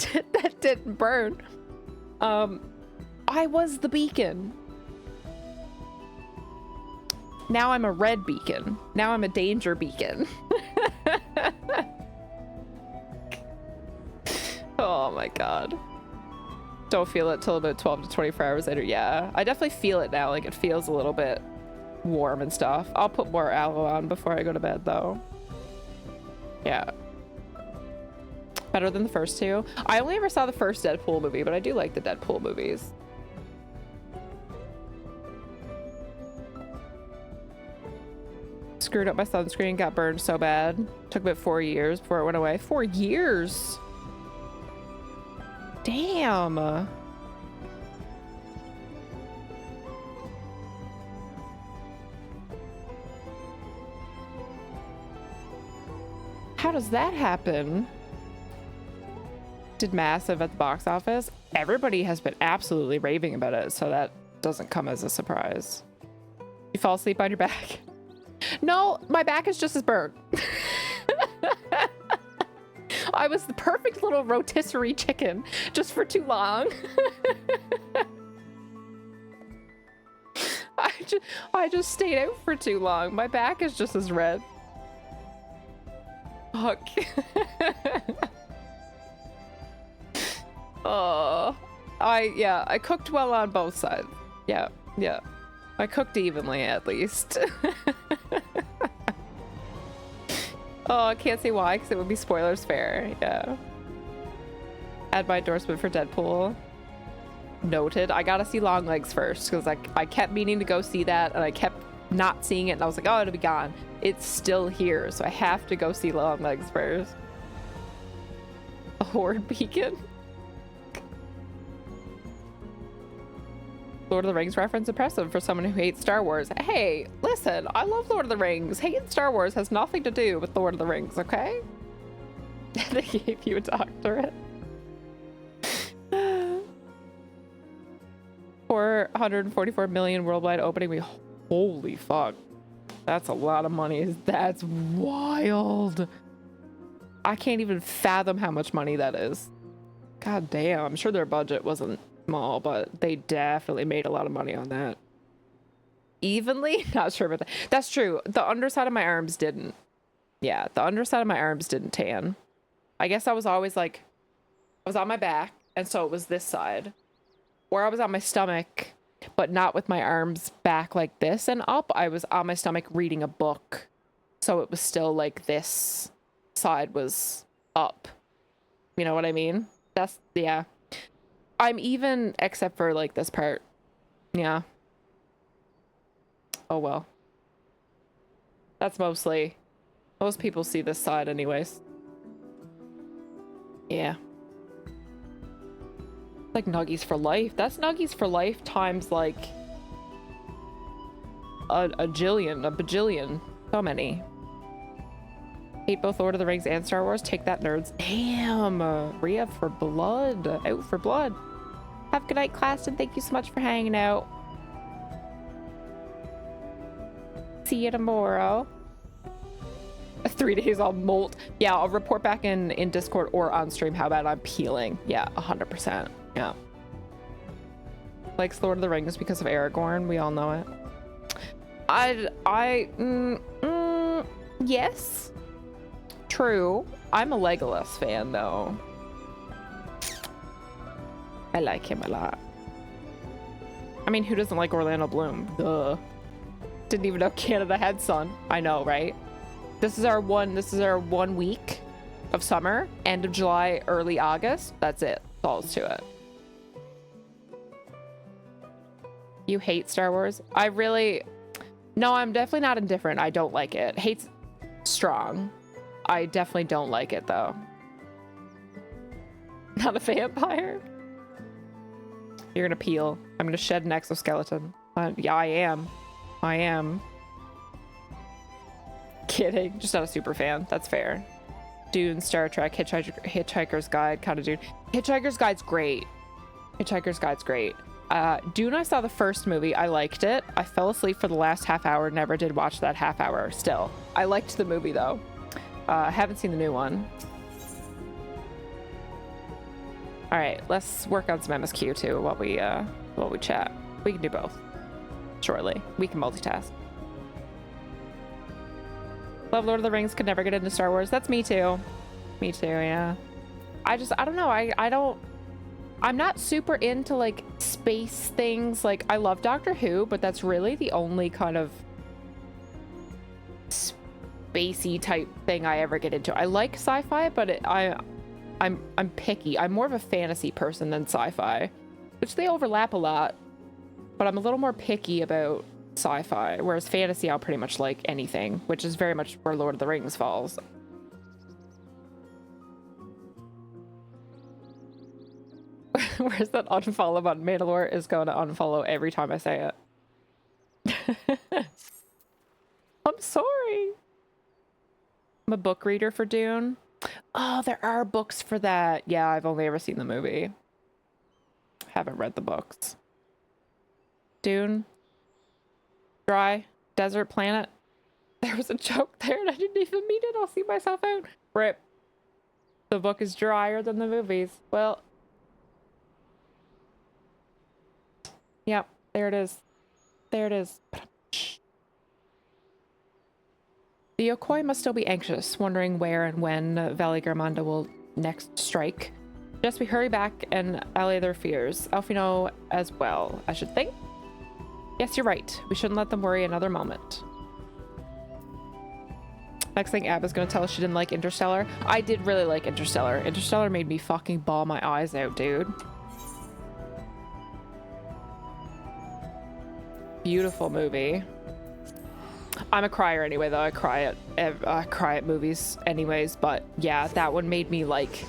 didn't burn. I was the beacon. Now I'm a red beacon. Now I'm a danger beacon. Oh my god. Don't feel it till about 12 to 24 hours later. Yeah, I definitely feel it now. Like, it feels a little bit warm and stuff. I'll put more aloe on before I go to bed, though. Yeah. Better than the first two. I only ever saw the first Deadpool movie, but I do like the Deadpool movies. Screwed up my sunscreen, got burned so bad. Took about 4 years before it went away. 4 years! Damn! How does that happen? Did massive at the box office. Everybody has been absolutely raving about it, so that doesn't come as a surprise. You fall asleep on your back? No, my back is just as burnt. I was the perfect little rotisserie chicken just for too long. I just stayed out for too long. My back is just as red. Fuck. Oh, I cooked well on both sides. Yeah. I cooked evenly at least. Oh, I can't say why because it would be spoilers fair. Yeah. Add my endorsement for Deadpool. Noted. I gotta see Longlegs first because I kept meaning to go see that and I kept not seeing it and I was like, oh, it'll be gone. It's still here, so I have to go see Longlegs first. A horde beacon. Lord of the Rings reference impressive for someone who hates Star Wars. Hey, listen, I love Lord of the Rings. Hating Star Wars has nothing to do with Lord of the Rings, okay? They gave you a doctorate. 444 million worldwide opening. Holy fuck. That's a lot of money. That's wild. I can't even fathom how much money that is. God damn. I'm sure their budget wasn't small, but they definitely made a lot of money on that. Evenly? Not sure about that. That's true. The underside of my arms didn't. Yeah, the underside of my arms didn't tan. I guess I was always like, I was on my back, and so it was this side. Or I was on my stomach, but not with my arms back like this and up. I was on my stomach reading a book. So it was still like this side was up. You know what I mean? That's, yeah. I'm even, except for like this part. Yeah. Oh well. That's mostly, most people see this side anyways. Yeah. Like Nuggies for life. That's Nuggies for life times like a bajillion. So many. Hate both Lord of the Rings and Star Wars. Take that, nerds. Damn. Rhea for blood. Out for blood. Have a good night, class, and thank you so much for hanging out. See you tomorrow. 3 days I'll molt. Yeah, I'll report back in Discord or on stream how bad I'm peeling. Yeah, 100%. Yeah. Likes Lord of the Rings because of Aragorn. We all know it. Yes. True. I'm a Legolas fan though. I like him a lot. I mean, who doesn't like Orlando Bloom? Duh. Didn't even know Canada had sun. I know, right? This is our 1 week of summer, end of July, early August. That's it. Falls to it. You hate Star Wars? No, I'm definitely not indifferent. I don't like it. Hate's strong. I definitely don't like it though. Not a vampire? You're gonna peel. I'm gonna shed an exoskeleton. Yeah, I am. Kidding. Just not a super fan. That's fair. Dune, Star Trek, Hitchhiker's Guide, kind of dude. Hitchhiker's Guide's great. Hitchhiker's Guide's great. Dune, I saw the first movie. I liked it. I fell asleep for the last half hour. Never did watch that half hour still. I liked the movie though. Haven't seen the new one. All right, let's work on some MSQ too while we chat. We can do both shortly. We can multitask. Love Lord of the Rings, could never get into Star Wars. That's me too. Me too, yeah. I don't know. I'm not super into like space things. Like I love Doctor Who, but that's really the only kind of spacey type thing I ever get into. I like sci-fi, but I'm picky. I'm more of a fantasy person than sci-fi, which they overlap a lot, but I'm a little more picky about sci-fi, whereas fantasy I'll pretty much like anything, which is very much where Lord of the Rings falls. Where's that unfollow button? Mandalore is going to unfollow every time I say it. I'm sorry. I'm a book reader for Dune. Oh, there are books for that. Yeah, I've only ever seen the movie. Haven't read the books. Dune. Dry. Desert planet. There was a joke there and I didn't even mean it. I'll see myself out. Rip. The book is drier than the movies. Well. Yep. There it is. There it is. The Yokoi must still be anxious, wondering where and when Valley Garmonda will next strike. Just we hurry back and allay their fears. Alfino as well, I should think. Yes, you're right. We shouldn't let them worry another moment. Next thing Abba's gonna tell us she didn't like Interstellar. I did really like Interstellar. Interstellar made me fucking bawl my eyes out, dude. Beautiful movie. I'm a crier anyway, though. I cry at movies anyways, but yeah, that one made me like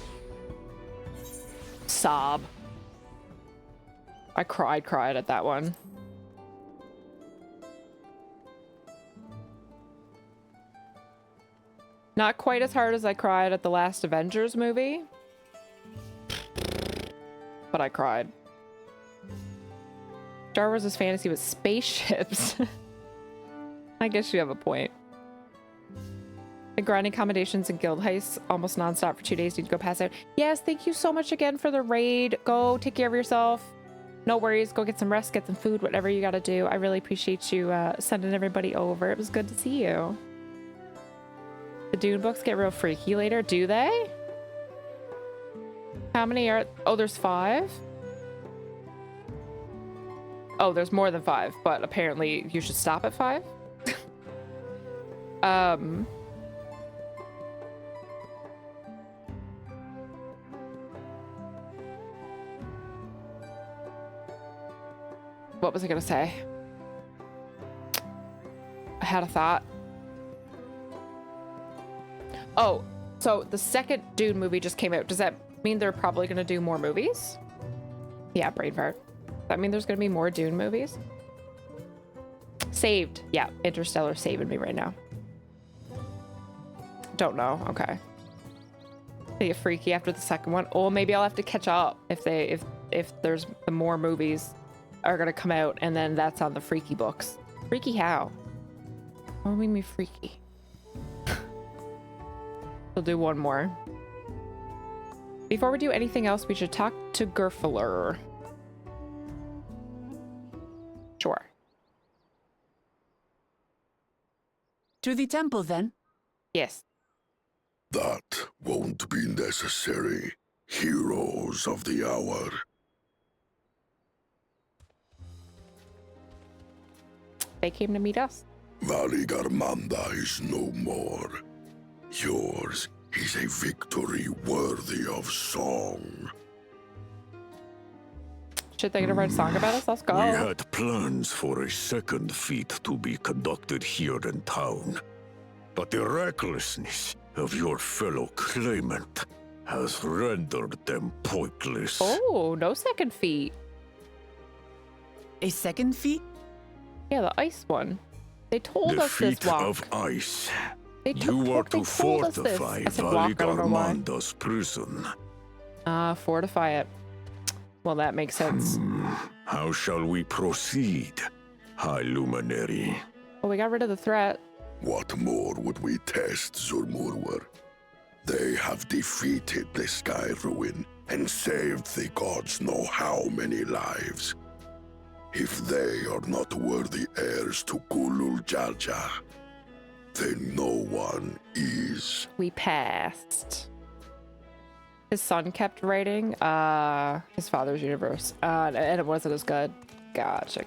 sob. I cried at that one. Not quite as hard as I cried at the last Avengers movie, but I cried. Star Wars is fantasy with spaceships. I guess you have a point. The grinding accommodations and guild heists almost nonstop for 2 days. Need to go pass out. Yes, thank you so much again for the raid. Go take care of yourself. No worries. Go get some rest, get some food, whatever you gotta do. I really appreciate you sending everybody over. It was good to see you. The Dune books get real freaky later. Do they? How many are... Oh, there's 5? Oh, there's more than 5, but apparently you should stop at 5? What was I gonna say? I had a thought. Oh, so the second Dune movie just came out. Does that mean they're probably gonna do more movies? Yeah, brain fart. Does that mean there's gonna be more Dune movies? Saved. Yeah, Interstellar saving me right now. Don't know. Okay. They get freaky after the second one. Oh, maybe I'll have to catch up if there's the more movies are gonna come out, and then that's on the freaky books. Freaky how? What do you mean freaky? We'll do one more. Before we do anything else, we should talk to Gerfler. Sure. To the temple, then? Yes. That won't be necessary, heroes of the hour. They came to meet us. Valley Garmonda is no more. Yours is a victory worthy of song. Shit, they're gonna write a song about us? Let's go. We had plans for a second feat to be conducted here in town, but the recklessness of your fellow claimant has rendered them pointless. Oh, no second feat. A second feat? Yeah, the ice one. They told us this walk. The feat of ice. You are to fortify Valley Garmonda's prison. Fortify it. Well, that makes sense. How shall we proceed, High Luminary? Well, we got rid of the threat. What more would we test, Zurmurwer? They have defeated the Sky Ruin and saved the gods know how many lives. If they are not worthy heirs to Gulul Jaja, then no one is. We passed. His son kept writing his father's universe, and it wasn't as good. Gotcha.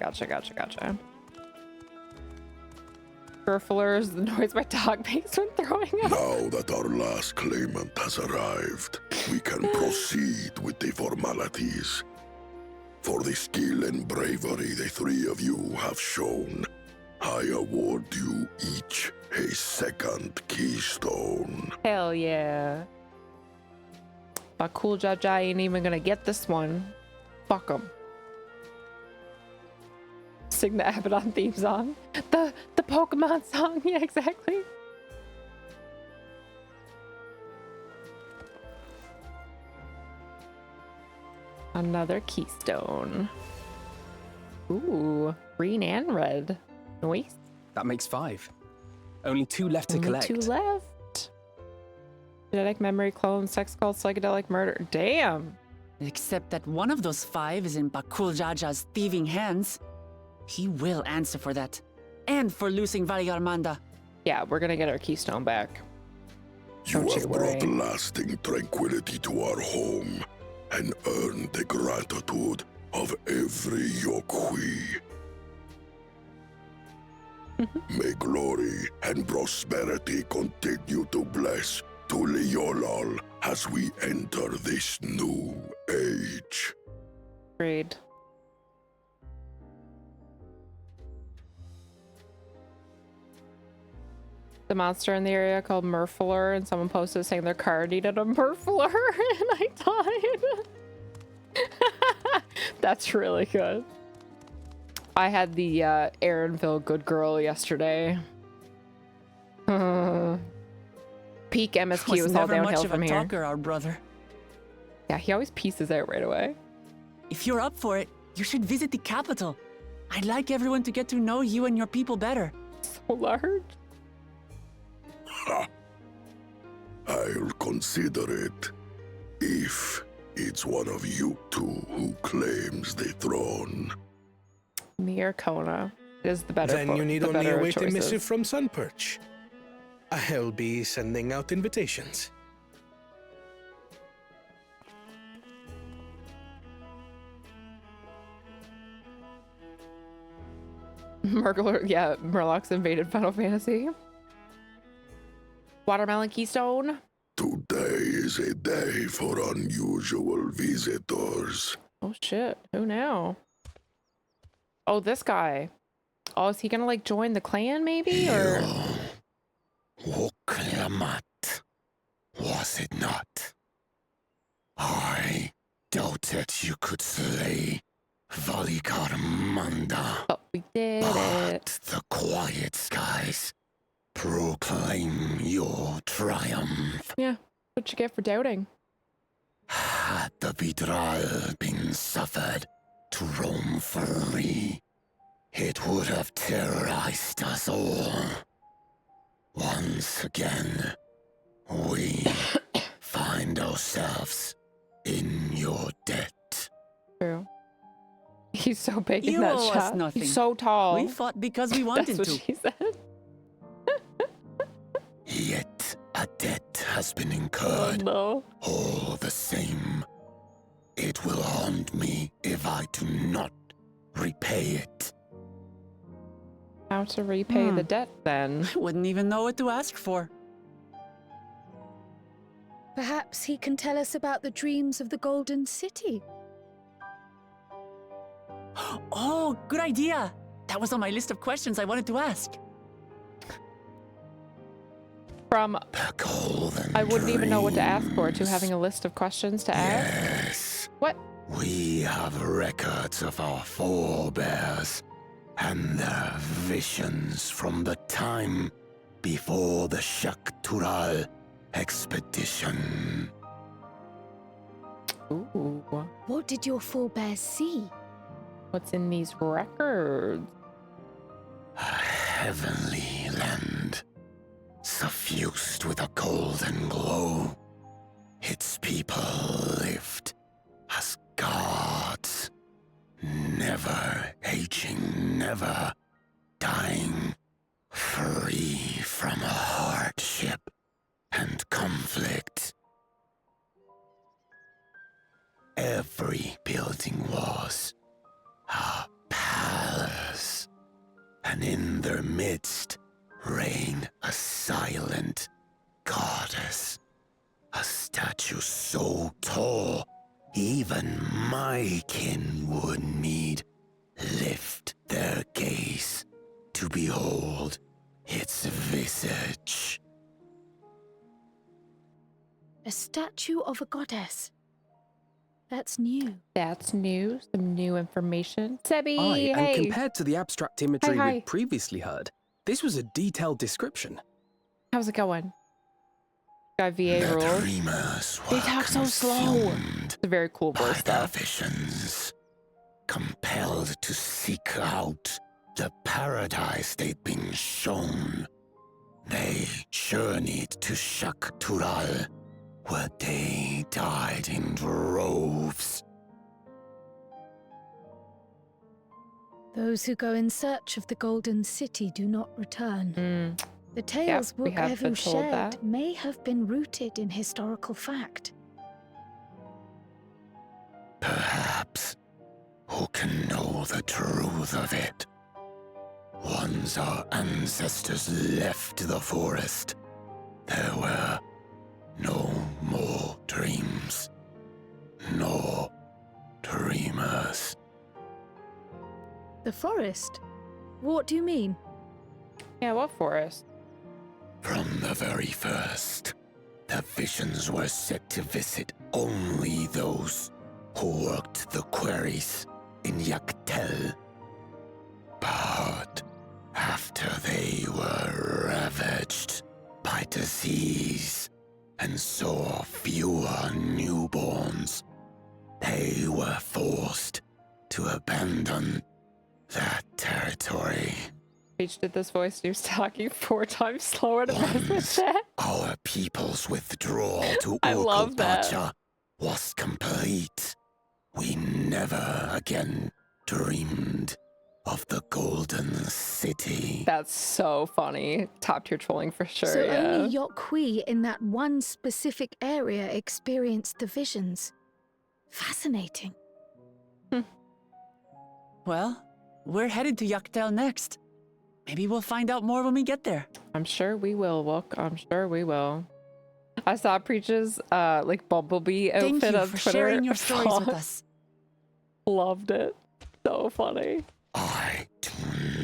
Furfuller is the noise my dog makes when throwing up. Now that our last claimant has arrived, we can proceed with the formalities. For the skill and bravery the three of you have shown, I award you each a second keystone. Hell yeah. But Cool Jaja ain't even gonna get this one. Fuck him. Sing the Abaddon theme song. The Pokemon song. Yeah, exactly. Another keystone. Ooh, green and red. Nice. That makes 5. Only 2 left to collect. 2 left. Genetic memory clone, sex cult, psychedelic murder. Damn. Except that one of those 5 is in Bakul Jaja's thieving hands. He will answer for that. And for losing Valiarmanda. Yeah, we're gonna get our keystone back. You have brought lasting tranquility to our home and earned the gratitude of every Yokui. May glory and prosperity continue to bless Tuliolol as we enter this new age. Agreed. The monster in the area called Murfuller, and someone posted saying their car needed a Murfuller, and I died. That's really good. I had the Aaronville Good Girl yesterday. Peak MSQ is all downhill much of from a here. Talker, our brother. Yeah, he always pieces out right away. If you're up for it, you should visit the capital. I'd like everyone to get to know you and your people better. So large. Ha! I'll consider it if it's one of you two who claims the throne. Me or Kona is the better. Then you need only await a choices. missive from Sunperch. I'll be sending out invitations. Murgler, yeah, Murloc's invaded Final Fantasy. Watermelon Keystone. Today is a day for unusual visitors. Oh shit, who now? Oh, this guy. Oh, is he gonna like join the clan maybe, or? Woklamat, was it not? I doubted you could slay Valikarmanda. Oh, we did but the quiet skies proclaim your triumph. Yeah, what you get for doubting? Had the Vidral been suffered to roam free, it would have terrorized us all. Once again, we find ourselves in your debt. True. He's so big in You that owe us shot. nothing. He's so tall. We fought because we wanted That's what to. she said. Yet a debt has been incurred. Oh, no. All the same, it will haunt me if I do not repay it. How to repay the debt then? Wouldn't even know what to ask for. Perhaps he can tell us about the dreams of the Golden City. Oh, good idea. That was on my list of questions I wanted to ask. From I wouldn't even know what to ask for to having a list of questions to ask. Yes. What? We have records of our forebears and their visions from the time before the Shaktural expedition. Ooh. What did your forebears see? What's in these records? A heavenly land, suffused with a golden glow. Its people lived as gods, never aging, never dying, free from hardship and conflict. Every building was a palace, and in their midst reigned a silent goddess, a statue so tall even my kin would need lift their gaze to behold its visage. A statue of a goddess. That's new. That's new. Some new information. Sebi, Aye, hey. and compared to the abstract imagery Hi. we'd previously heard, this was a detailed description. How's it going? Got VA rules. They talk so slow. It's a very cool voice, though. Visions, compelled to seek out the paradise they'd been shown. They journeyed to Shaktural, where they died in droves. Those who go in search of the Golden City do not return. The tales Wook-Evu shared may have been rooted in historical fact. Perhaps. Who can know the truth of it? Once our ancestors left the forest, there were no more dreams, no dreamers. The forest? What do you mean? Yeah, what forest? From the very first, the visions were set to visit only those who worked the quarries in Yaktel. But after they were ravaged by disease and saw fewer newborns, they were forced to abandon that territory. Peach did this voice. He was talking 4 times slower to mess with that. Our people's withdrawal to I love that. Urkupacha was complete. We never again dreamed of the Golden City. That's so funny. Top tier trolling for sure, So yeah. only Yokhui in that one specific area experienced the visions. Fascinating. Well, we're headed to Yaktel next. Maybe we'll find out more when we get there. I'm sure we will, Wook. I'm sure we will. I saw Preach's like Bumblebee outfit Thank you on for Twitter. sharing your stories with us. Loved it. So funny. I do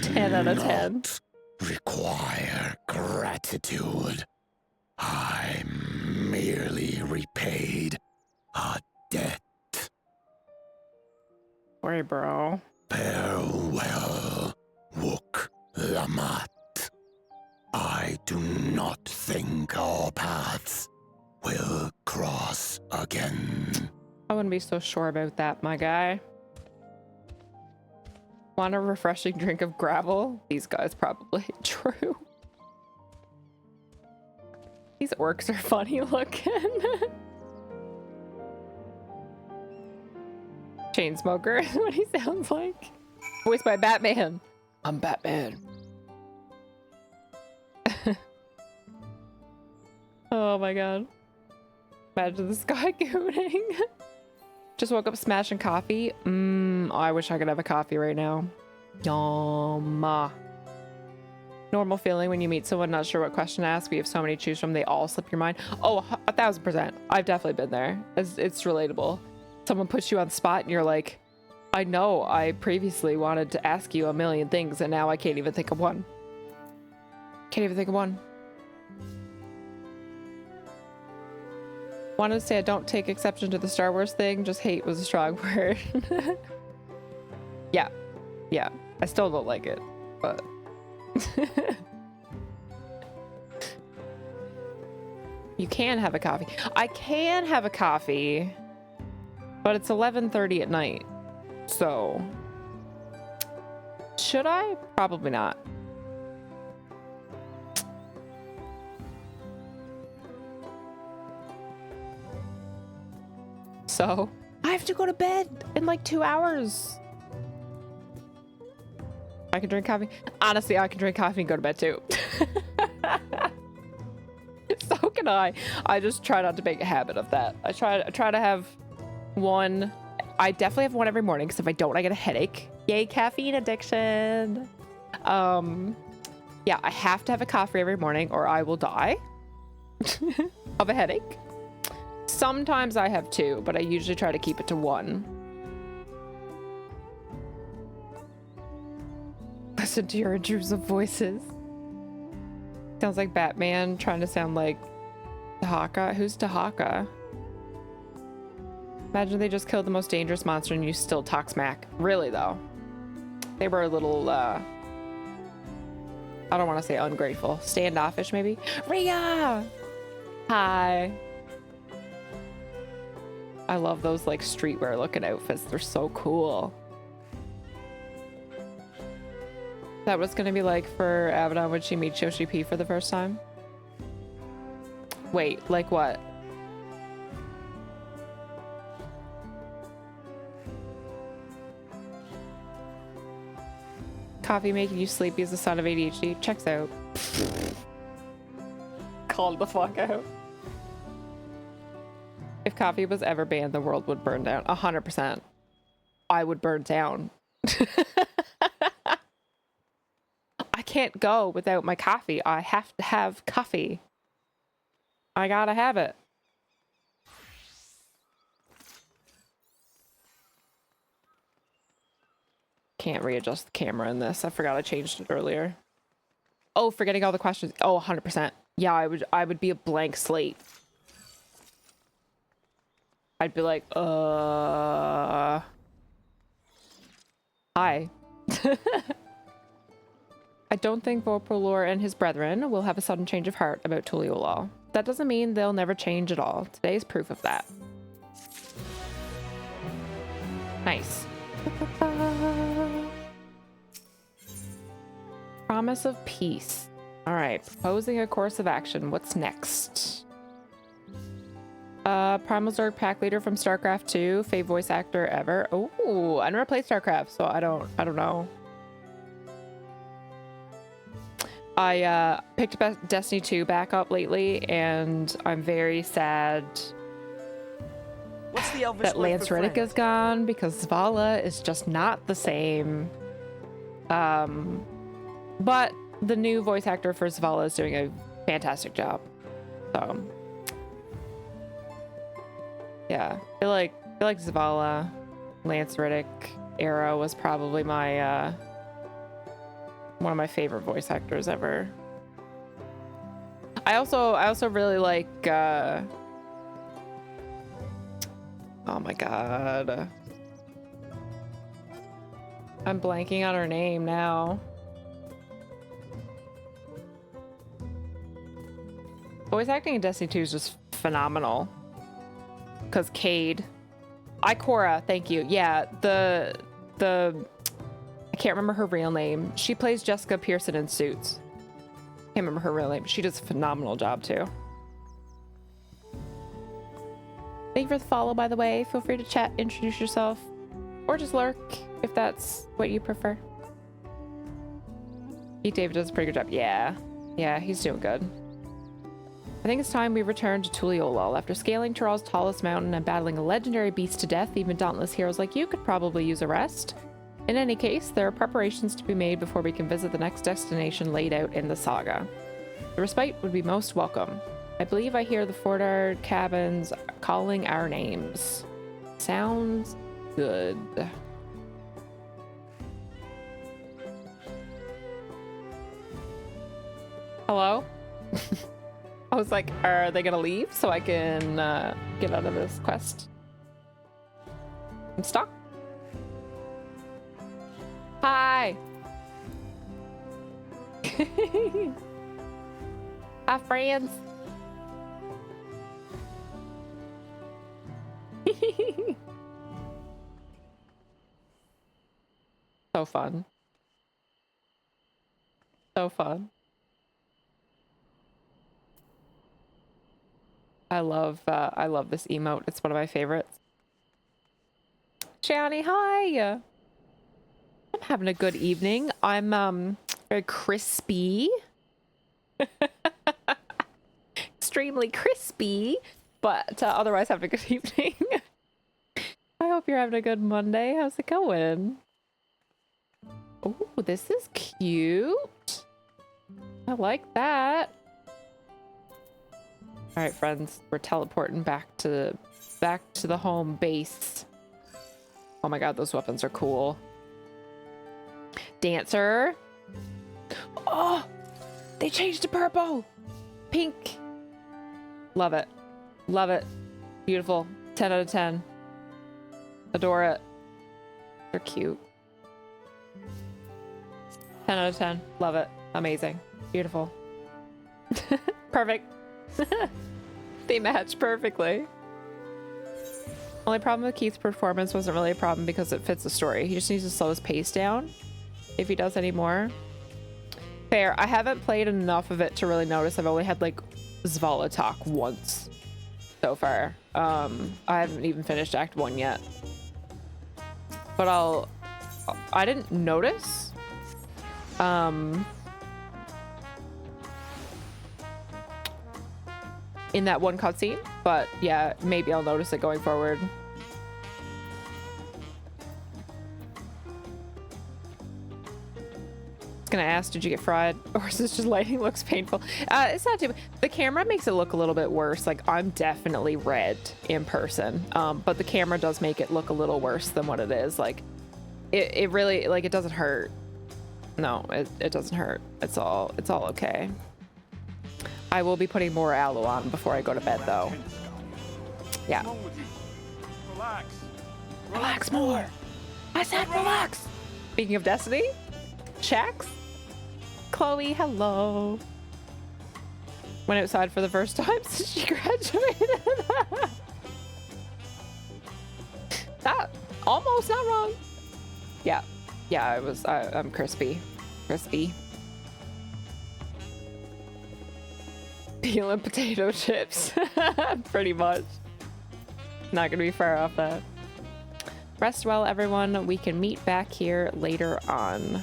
10 out of 10. not require gratitude. I merely repaid a debt. Sorry, bro. Farewell, Wook Lamat. I do not think our paths will cross again. I wouldn't be so sure about that, my guy. Want a refreshing drink of gravel? These guys probably. True. These orcs are funny looking. Chainsmoker is what he sounds like. Voiced by Batman. I'm Batman. Oh my god. Imagine this guy gooning. Just woke up smashing coffee. Oh, I wish I could have a coffee right now. Yum. Normal feeling when you meet someone not sure what question to ask. We have so many to choose from. They all slip your mind. Oh, 1000%. I've definitely been there. It's relatable. Someone puts you on the spot and you're like, I know I previously wanted to ask you a million things and now I can't even think of one. Can't even think of one. Wanted to say I don't take exception to the Star Wars thing, just hate was a strong word. Yeah. I still don't like it, but... You can have a coffee. I can have a coffee. But it's 11:30 at night. So should I? Probably not. So I have to go to bed in like 2 hours. I can drink coffee. Honestly, I can drink coffee and go to bed too. So can I. I just try not to make a habit of that. I try to have one. I definitely have one every morning because if I don't, I get a headache. Yay, caffeine addiction. Yeah, I have to have a coffee every morning or I will die of a headache. Sometimes I have two, but I usually try to keep it to one. Listen to your intrusive voices. Sounds like Batman trying to sound like Tahaka. Who's Tahaka? Imagine they just killed the most dangerous monster and you still talk smack. Really though. They were a little, I don't want to say ungrateful. Standoffish maybe? Rhea! Hi. I love those like streetwear looking outfits. They're so cool. That was gonna be like for Abaddon when she meets Yoshi P for the first time. Wait, like what? Coffee making you sleepy is the son of ADHD. Checks out. Called the fuck out. If coffee was ever banned, the world would burn down. 100%. I would burn down. I can't go without my coffee. I have to have coffee. I gotta have it. Can't readjust the camera in this. I forgot I changed it earlier. Oh, forgetting all the questions. Oh, 100%. Yeah, I would be a blank slate. I'd be like, hi. I don't think Vorpolor and his brethren will have a sudden change of heart about Tuliolal. That doesn't mean they'll never change at all. Today is proof of that. Nice. Promise of peace. All right, proposing a course of action. What's next? Primal Zerg pack leader from StarCraft 2, fave voice actor ever. Oh, I never played StarCraft, so I don't know. I picked up Destiny 2 back up lately, and I'm very sad What's the Elvish that word Lance for Reddick friend? is gone because Zvala is just not the same. But the new voice actor for Zvala is doing a fantastic job. So yeah, I feel like Zvala, Lance Reddick era was probably my one of my favorite voice actors ever. I also really like oh my god, I'm blanking on her name now. Voice acting in Destiny 2 is just phenomenal. Cause Cade, Ikora, thank you. Yeah, the I can't remember her real name. She plays Jessica Pearson in Suits. Can't remember her real name. She does a phenomenal job too. Thank you for the follow, by the way. Feel free to chat, introduce yourself, or just lurk if that's what you prefer. Pete David does a pretty good job. Yeah, he's doing good. I think it's time we return to Tuliolal. After scaling Tural's tallest mountain and battling a legendary beast to death, even dauntless heroes like you could probably use a rest. In any case, there are preparations to be made before we can visit the next destination laid out in the saga. The respite would be most welcome. I believe I hear the Fordard cabins calling our names. Sounds good. Hello? I was like, are they gonna leave so I can get out of this quest and stop? Hi. Hi, friends. So fun. So fun. I love this emote. It's one of my favorites. Shani, hi. I'm having a good evening. I'm very crispy. Extremely crispy, but otherwise having a good evening. I hope you're having a good Monday. How's it going? Oh, this is cute. I like that. All right, friends, we're teleporting back to the home base. Oh my god, those weapons are cool. Dancer. Oh, they changed to purple. Pink. Love it. Love it. Beautiful. 10 out of 10. Adore it. They're cute. 10 out of 10. Love it. Amazing. Beautiful. Perfect. They match perfectly. Only problem with Keith's performance wasn't really a problem because it fits the story. He just needs to slow his pace down if he does any more. Fair. I haven't played enough of it to really notice. I've only had like Zvala talk once so far. I haven't even finished Act 1 yet. But I didn't notice. In that one cutscene, but yeah, maybe I'll notice it going forward. I was gonna ask, did you get fried? Or is this just lighting looks painful? It's not too bad. The camera makes it look a little bit worse. Like, I'm definitely red in person, but the camera does make it look a little worse than what it is. Like, it really, like, it doesn't hurt. No, it doesn't hurt. It's all okay. I will be putting more aloe on before I go to bed, though. Yeah. Relax. Relax more. I said relax. Speaking of Destiny, Shax, Chloe, hello. Went outside for the first time since she graduated. That almost not wrong. Yeah, I'm crispy. Peeling potato chips. Pretty much. Not gonna be far off that. Rest well, everyone. We can meet back here later on.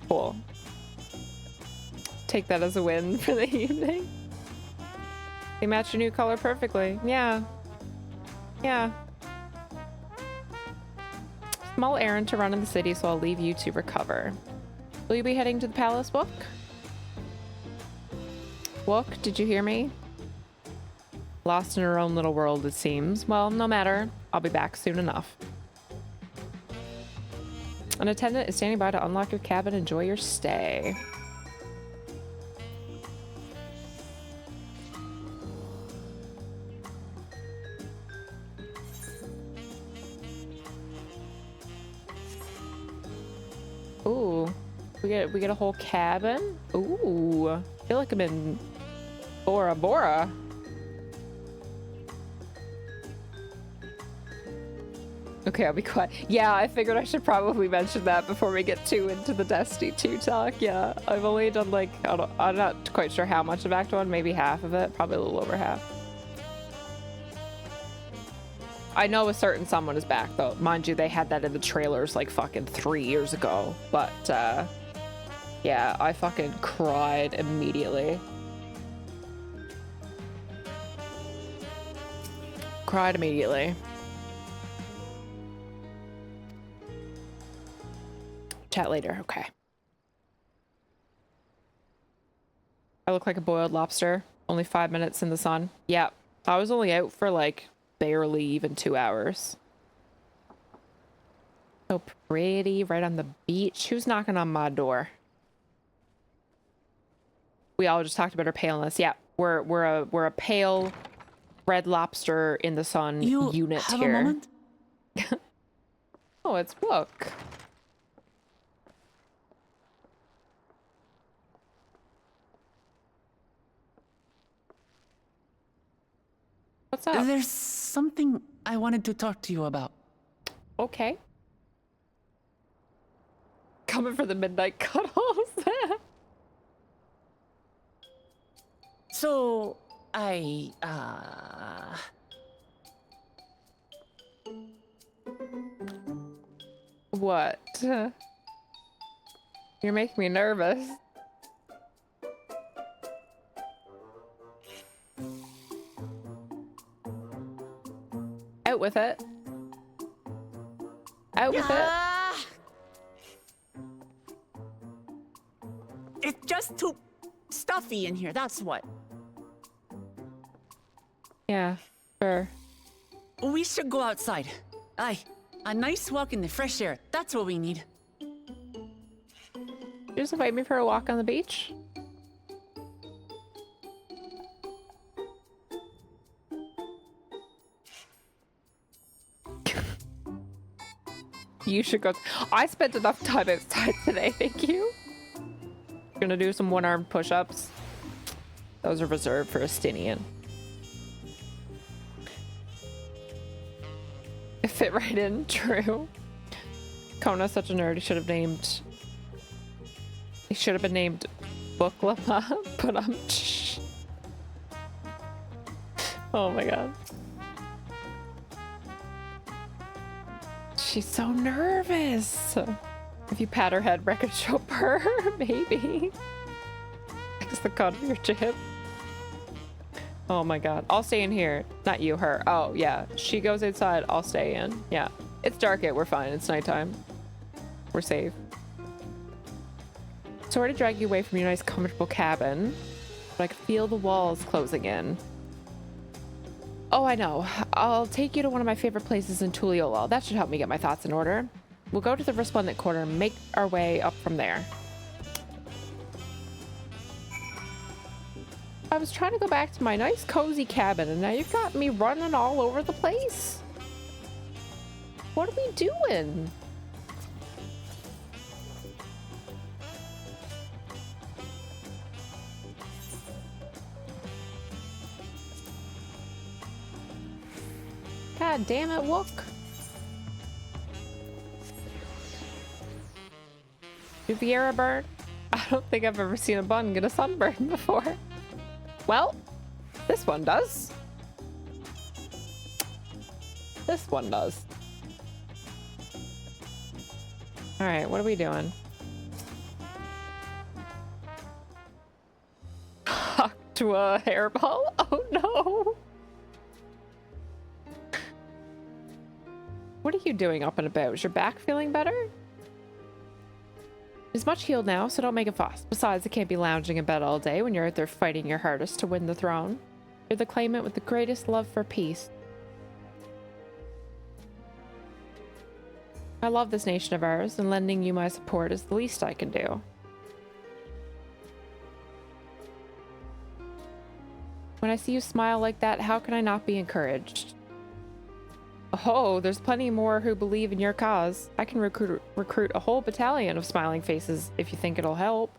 Cool. Take that as a win for the evening. They match your new color perfectly. Yeah. Small errand to run in the city, so I'll leave you to recover. Will you be heading to the palace, Book? Wook, did you hear me? Lost in her own little world, it seems. Well, no matter. I'll be back soon enough. An attendant is standing by to unlock your cabin. Enjoy your stay. Ooh. We get a whole cabin? Ooh. I feel like I'm in Bora Bora. Okay, I'll be quiet. Yeah, I figured I should probably mention that before we get too into the Destiny 2 talk. Yeah, I've only done like, I'm not quite sure how much of Act 1, maybe half of it, probably a little over half. I know a certain someone is back though. Mind you, they had that in the trailers like fucking 3 years ago. But yeah, I fucking cried immediately. Cried immediately. Chat later, okay. I look like a boiled lobster. Only 5 minutes in the sun. Yeah, I was only out for like barely even 2 hours. So pretty, right on the beach. Who's knocking on my door? We all just talked about our paleness. Yeah, we're a pale red lobster in the sun unit have here. A moment? Oh, it's Book. What's up? There's something I wanted to talk to you about. Okay. Coming for the midnight cuddles. So, What? You're making me nervous. Out with it. Out with it. It's just too stuffy in here, that's what. Yeah, sure. We should go outside. Aye, a nice walk in the fresh air. That's what we need. You just invite me for a walk on the beach? You should go. I spent enough time outside today, thank you. Gonna do some one-armed push-ups. Those are reserved for a Stinian. It fit right in, true. Kona's such a nerd, he should have been named Booklama, but oh my god. She's so nervous. If you pat her head, record show purr, maybe. Fix the cut of your chip. Oh my god. I'll stay in here. Not you, her. Oh, yeah. She goes outside, I'll stay in. Yeah. It's dark out, we're fine. It's nighttime. We're safe. Sorry to drag you away from your nice, comfortable cabin, but I can feel the walls closing in. Oh, I know. I'll take you to one of my favorite places in Tuliyola. That should help me get my thoughts in order. We'll go to the Resplendent Quarter and make our way up from there. I was trying to go back to my nice, cozy cabin, and now you've got me running all over the place. What are we doing? God damn it, Wook. Riviera burn? I don't think I've ever seen a bun get a sunburn before. Well, this one does. This one does. Alright, what are we doing? Talk to a hairball? Oh no! What are you doing up and about? Is your back feeling better? It's much healed now, so don't make a fuss. Besides, it can't be lounging in bed all day when you're out there fighting your hardest to win the throne. You're the claimant with the greatest love for peace. I love this nation of ours, and lending you my support is the least I can do. When I see you smile like that, how can I not be encouraged? Oh, there's plenty more who believe in your cause. I can recruit a whole battalion of smiling faces if you think it'll help.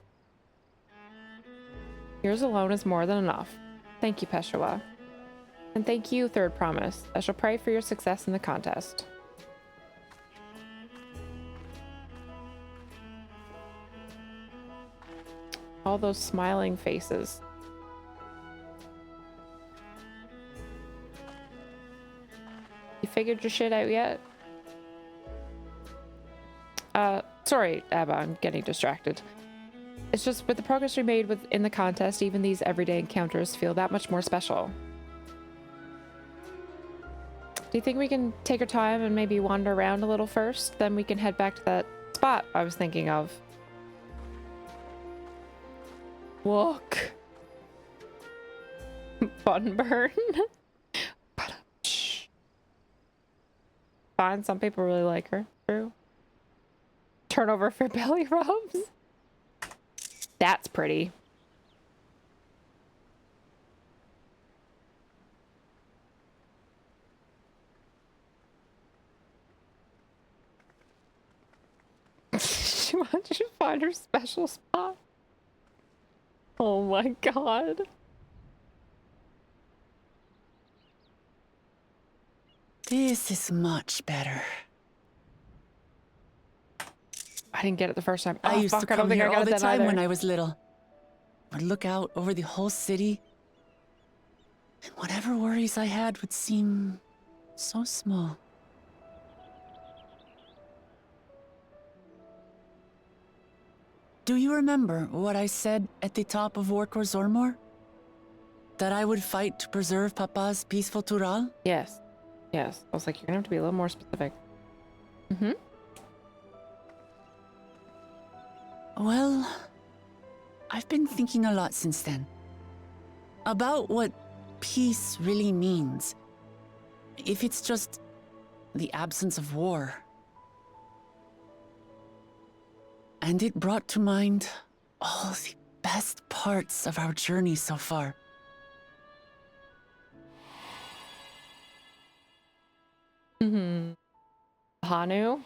Yours alone is more than enough. Thank you, Peshua. And thank you, Third Promise. I shall pray for your success in the contest. All those smiling faces. You figured your shit out yet? Sorry, Abba, I'm getting distracted. It's just with the progress we made in the contest, even these everyday encounters feel that much more special. Do you think we can take our time and maybe wander around a little first? Then we can head back to that spot I was thinking of. Walk. Bun burn. Fine, some people really like her. True. Turnover for belly rubs. That's pretty. She wants you to find her special spot. Oh my god. This is much better. I I didn't get it the first time. I Oh, used fuck, to I don't come think I here got all it the then time either. when I was little. I'd look out over the whole city, and whatever worries I had would seem so small. Do you remember what I said at the top of Warkor Zormor? That I would fight to preserve Papa's peaceful Tural? Yes. Yes. I was like, you're gonna have to be a little more specific. Mm-hmm. Well, I've been thinking a lot since then. About what peace really means. If it's just the absence of war. And it brought to mind all the best parts of our journey so far. Mm-hmm. Hanu?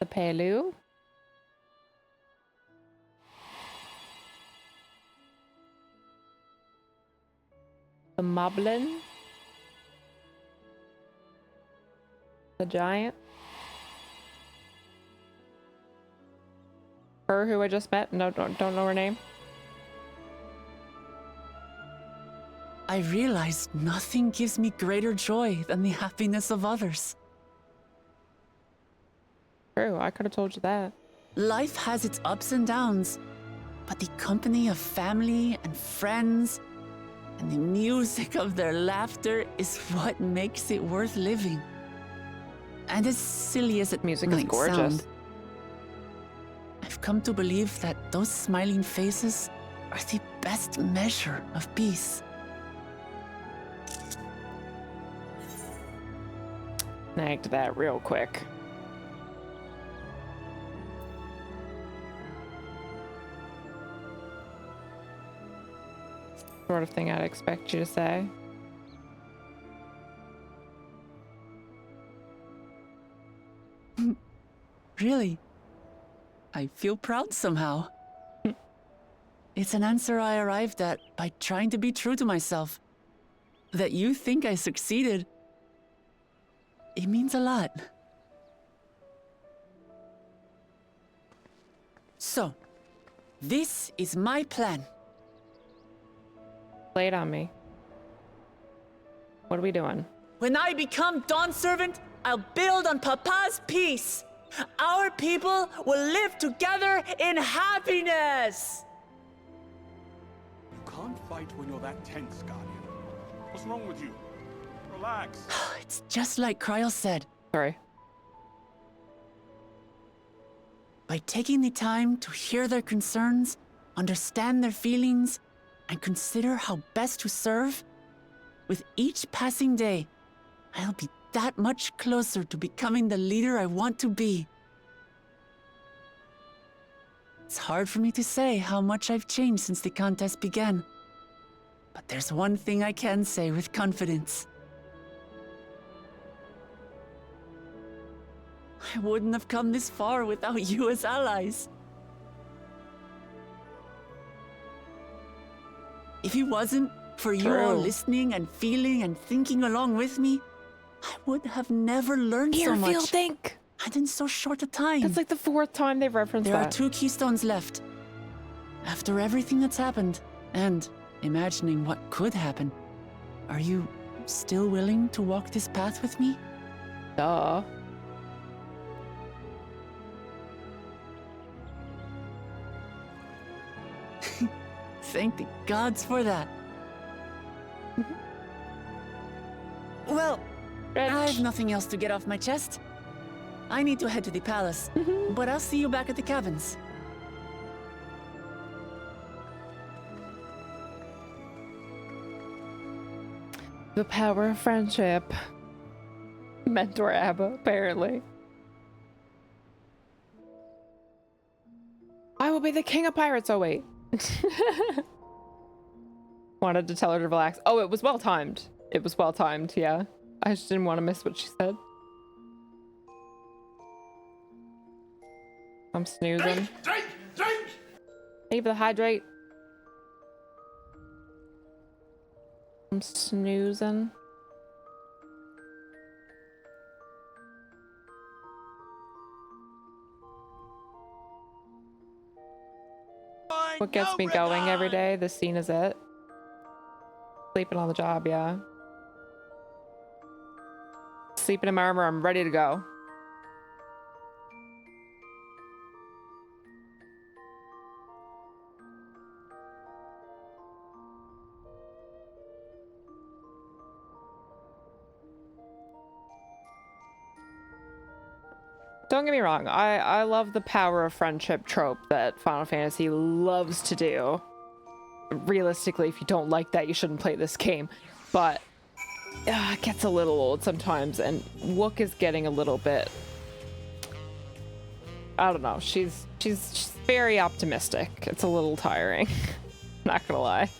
The Pelu? The Moblin? The Giant? Her who I just met? No, don't know her name. I realized nothing gives me greater joy than the happiness of others. True, I could have told you that. Life has its ups and downs, but the company of family and friends and the music of their laughter is what makes it worth living. And as silly as it Music is might gorgeous. sound, I've come to believe that those smiling faces are the best measure of peace. Snagged that real quick. Sort of thing I'd expect you to say. Really? I feel proud somehow. It's an answer I arrived at by trying to be true to myself. That you think I succeeded, it means a lot. So, this is my plan. Lay it on me. What are we doing? When I become Dawn Servant, I'll build on Papa's peace. Our people will live together in happiness. You can't fight when you're that tense, Guardian. What's wrong with you? Relax. It's just like Kryl said. Sorry. By taking the time to hear their concerns, understand their feelings, and consider how best to serve, with each passing day, I'll be that much closer to becoming the leader I want to be. It's hard for me to say how much I've changed since the contest began. But there's one thing I can say with confidence. I wouldn't have come this far without you as allies. If it wasn't for you all listening and feeling and thinking along with me, I would have never learned so much. Feel, think. And in so short a time. That's like the 4th time they've referenced There that. are 2 keystones left. After everything that's happened, and imagining what could happen, are you still willing to walk this path with me? Duh. Thank the gods for that. Well, I have nothing else to get off my chest. I need to head to the palace, but I'll see you back at the cabins. The power of friendship. Mentor Abba, apparently. I will be the king of pirates. Oh, wait. Wanted to tell her to relax. Oh, it was well timed. It was well timed, yeah. I just didn't want to miss what she said. I'm snoozing. Drink! Leave the hydrate. I'm snoozing. What gets me going every day? This scene is it. Sleeping on the job, yeah. Sleeping in my armor, I'm ready to go. Don't get me wrong, I love the power of friendship trope that Final Fantasy loves to do. Realistically, if you don't like that, you shouldn't play this game. But it gets a little old sometimes, and Wook is getting a little bit... I don't know, she's very optimistic. It's a little tiring. Not gonna lie.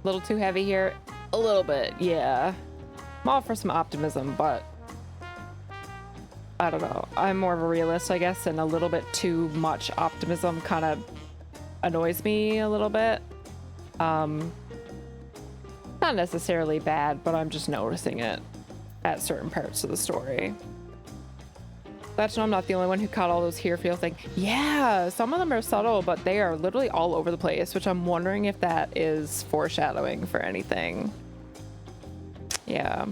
A little too heavy here. A little bit, yeah. I'm all for some optimism, but I don't know. I'm more of a realist, I guess, and a little bit too much optimism kind of annoys me a little bit. Not necessarily bad, but I'm just noticing it at certain parts of the story. Glad to know I'm not the only one who caught all those here feel things. Yeah, some of them are subtle, but they are literally all over the place, which I'm wondering if that is foreshadowing for anything. Yeah.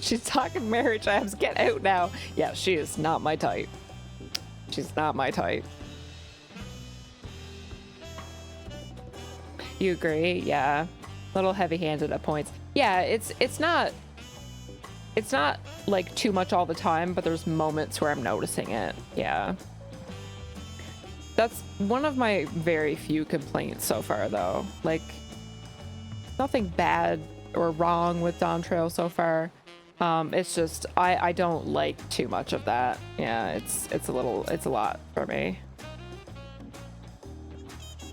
She's talking marriage abs. Get out now. Yeah, she is not my type. She's not my type. You agree? Yeah. A little heavy-handed at points. Yeah, it's not like too much all the time, but there's moments where I'm noticing it. Yeah. That's one of my very few complaints so far, though. Like, nothing bad or wrong with Dawntrail so far. It's just I don't like too much of that. Yeah, it's a lot for me.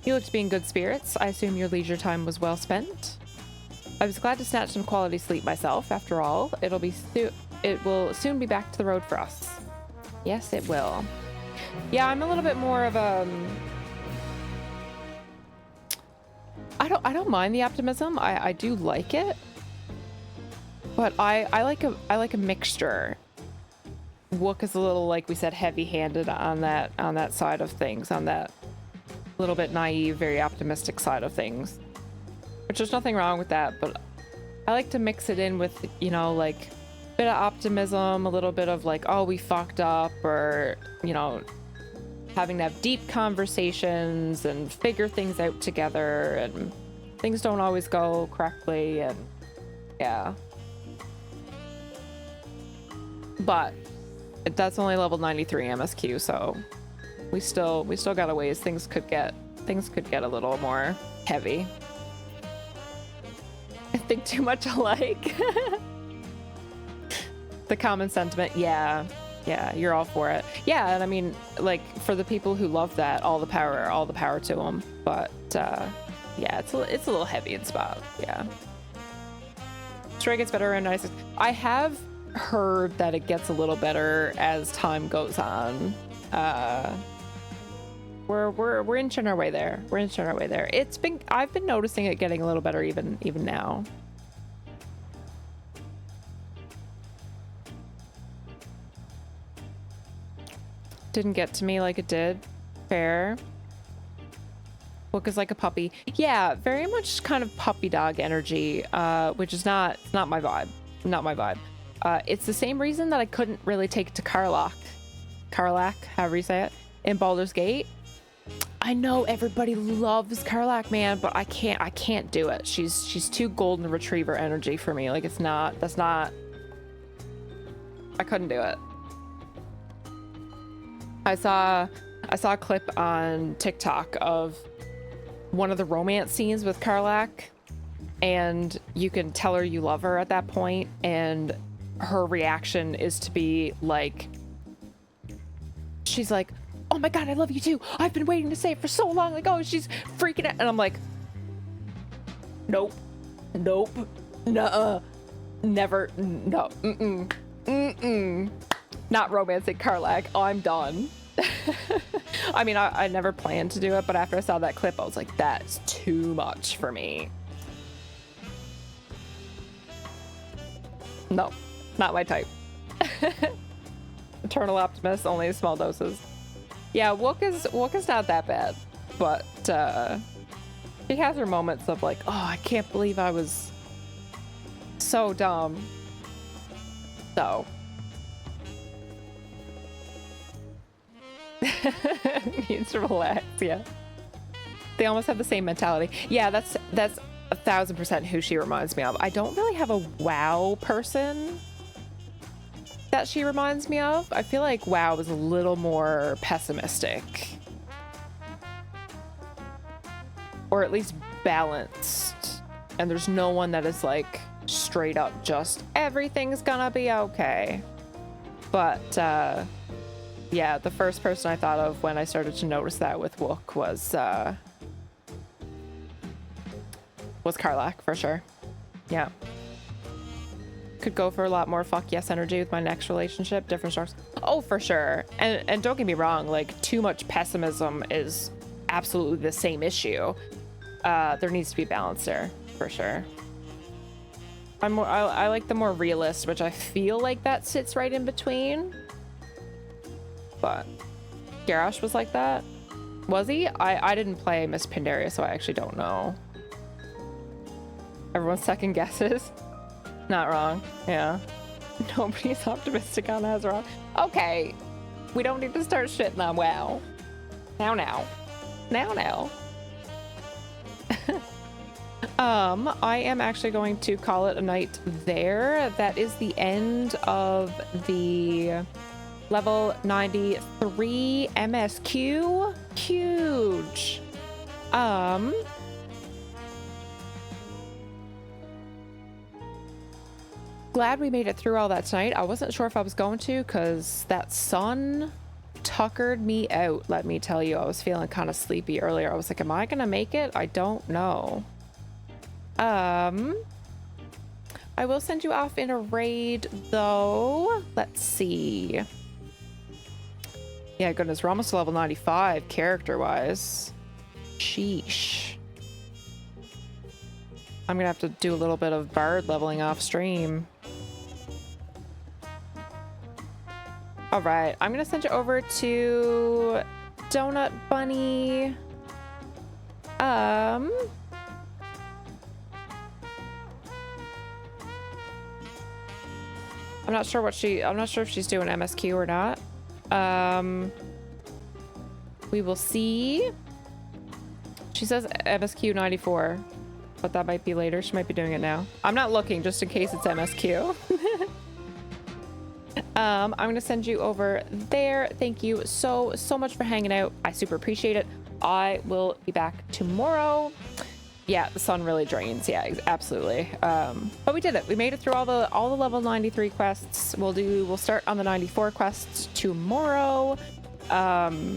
You look to be in good spirits. I assume your leisure time was well spent. I was glad to snatch some quality sleep myself. After all, it will soon be back to the road for us. Yes, it will. Yeah, I'm a little bit more of a... I don't mind the optimism. I do like it, but I like a mixture. Wook is a little, like we said, heavy-handed on that side of things, on that little bit naive, very optimistic side of things. Which there's nothing wrong with that, but I like to mix it in with, you know, like a bit of optimism, a little bit of like, oh, we fucked up, or, you know, having to have deep conversations and figure things out together, and things don't always go correctly, and yeah. But that's only level 93 MSQ, so we still got a ways. Things could get a little more heavy. I think too much alike. The common sentiment, yeah, you're all for it. Yeah, and I mean, like, for the people who love that, all the power to them. But yeah, it's a little heavy in spot. Yeah, story gets better and nicer. I have heard that it gets a little better as time goes on. We're inching our way there. I've been noticing it getting a little better even now. Didn't get to me like it did. Fair. Wook is like a puppy. Yeah, very much kind of puppy dog energy, which is not my vibe. Not my vibe. It's the same reason that I couldn't really take it to Karlach, however you say it, in Baldur's Gate. I know everybody loves Karlach, man, but I can't do it. She's too golden retriever energy for me. Like, I couldn't do it. I saw a clip on TikTok of one of the romance scenes with Karlach, and you can tell her you love her at that point, and her reaction is to be like, she's like, oh my god, I love you too. I've been waiting to say it for so long. Like, oh, she's freaking out. And I'm like, nope, nuh-uh, never, no, not romancing Karlach. I'm done. I mean, I never planned to do it, but after I saw that clip, I was like, that's too much for me. No, not my type. Eternal optimist, only small doses. Yeah, Wook is not that bad, but she has her moments of like, oh, I can't believe I was so dumb. So needs to relax. Yeah, they almost have the same mentality. Yeah, that's 1000% who she reminds me of. I don't really have a WoW person that she reminds me of. I feel like WoW is a little more pessimistic, or at least balanced, and there's no one that is like straight up just everything's gonna be okay. But yeah, the first person I thought of when I started to notice that with Wook was Karlach, for sure. Yeah. Could go for a lot more fuck yes energy with my next relationship. Different strokes. Oh, for sure. And don't get me wrong, like, too much pessimism is absolutely the same issue. There needs to be balance there, for sure. I like the more realist, which I feel like that sits right in between. But Garrosh was like that. Was he? I didn't play Miss Pandaria, so I actually don't know. Everyone's second guesses. Not wrong. Yeah. Nobody's optimistic on Azeroth. Okay. We don't need to start shitting on WoW. Now. I am actually going to call it a night there. That is the end of the level 93 MSQ. Huge. Glad we made it through all that tonight. I wasn't sure if I was going to, because that sun tuckered me out, let me tell you. I was feeling kind of sleepy earlier. I was like, am I gonna make it? I don't know. I will send you off in a raid though. Let's see. Yeah, goodness, we're almost to level 95 character wise. Sheesh. I'm gonna have to do a little bit of bard leveling off stream. All right, I'm gonna send you over to Donut Bunny. I'm not sure if she's doing MSQ or not. We will see. She says MSQ 94, but that might be later. She might be doing it now. I'm not looking, just in case it's MSQ. I'm gonna send you over there. Thank you so much for hanging out. I super appreciate it. I will be back tomorrow. Yeah, the sun really drains. Yeah, absolutely. But we did it. We made it through all the level 93 quests. We'll start on the 94 quests tomorrow. Enough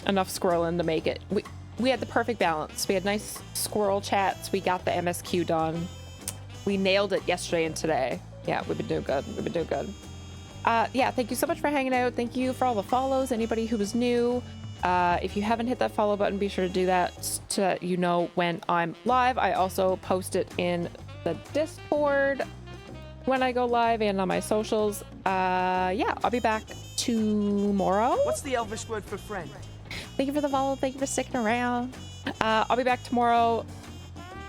squirreling to make it. We had the perfect balance. We had nice squirrel chats. We got the MSQ done. We nailed it yesterday and today. Yeah, we've been doing good. Yeah, thank you so much for hanging out. Thank you for all the follows. Anybody who was new, if you haven't hit that follow button, be sure to do that so that you know when I'm live. I also post it in the Discord when I go live and on my socials. Yeah, I'll be back tomorrow. What's the Elvish word for friend? Thank you for the follow. Thank you for sticking around. I'll be back tomorrow.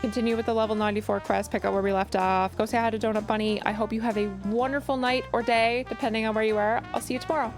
Continue with the level 94 quest, pick up where we left off. Go say hi to Donut Bunny. I hope you have a wonderful night or day, depending on where you are. I'll see you tomorrow.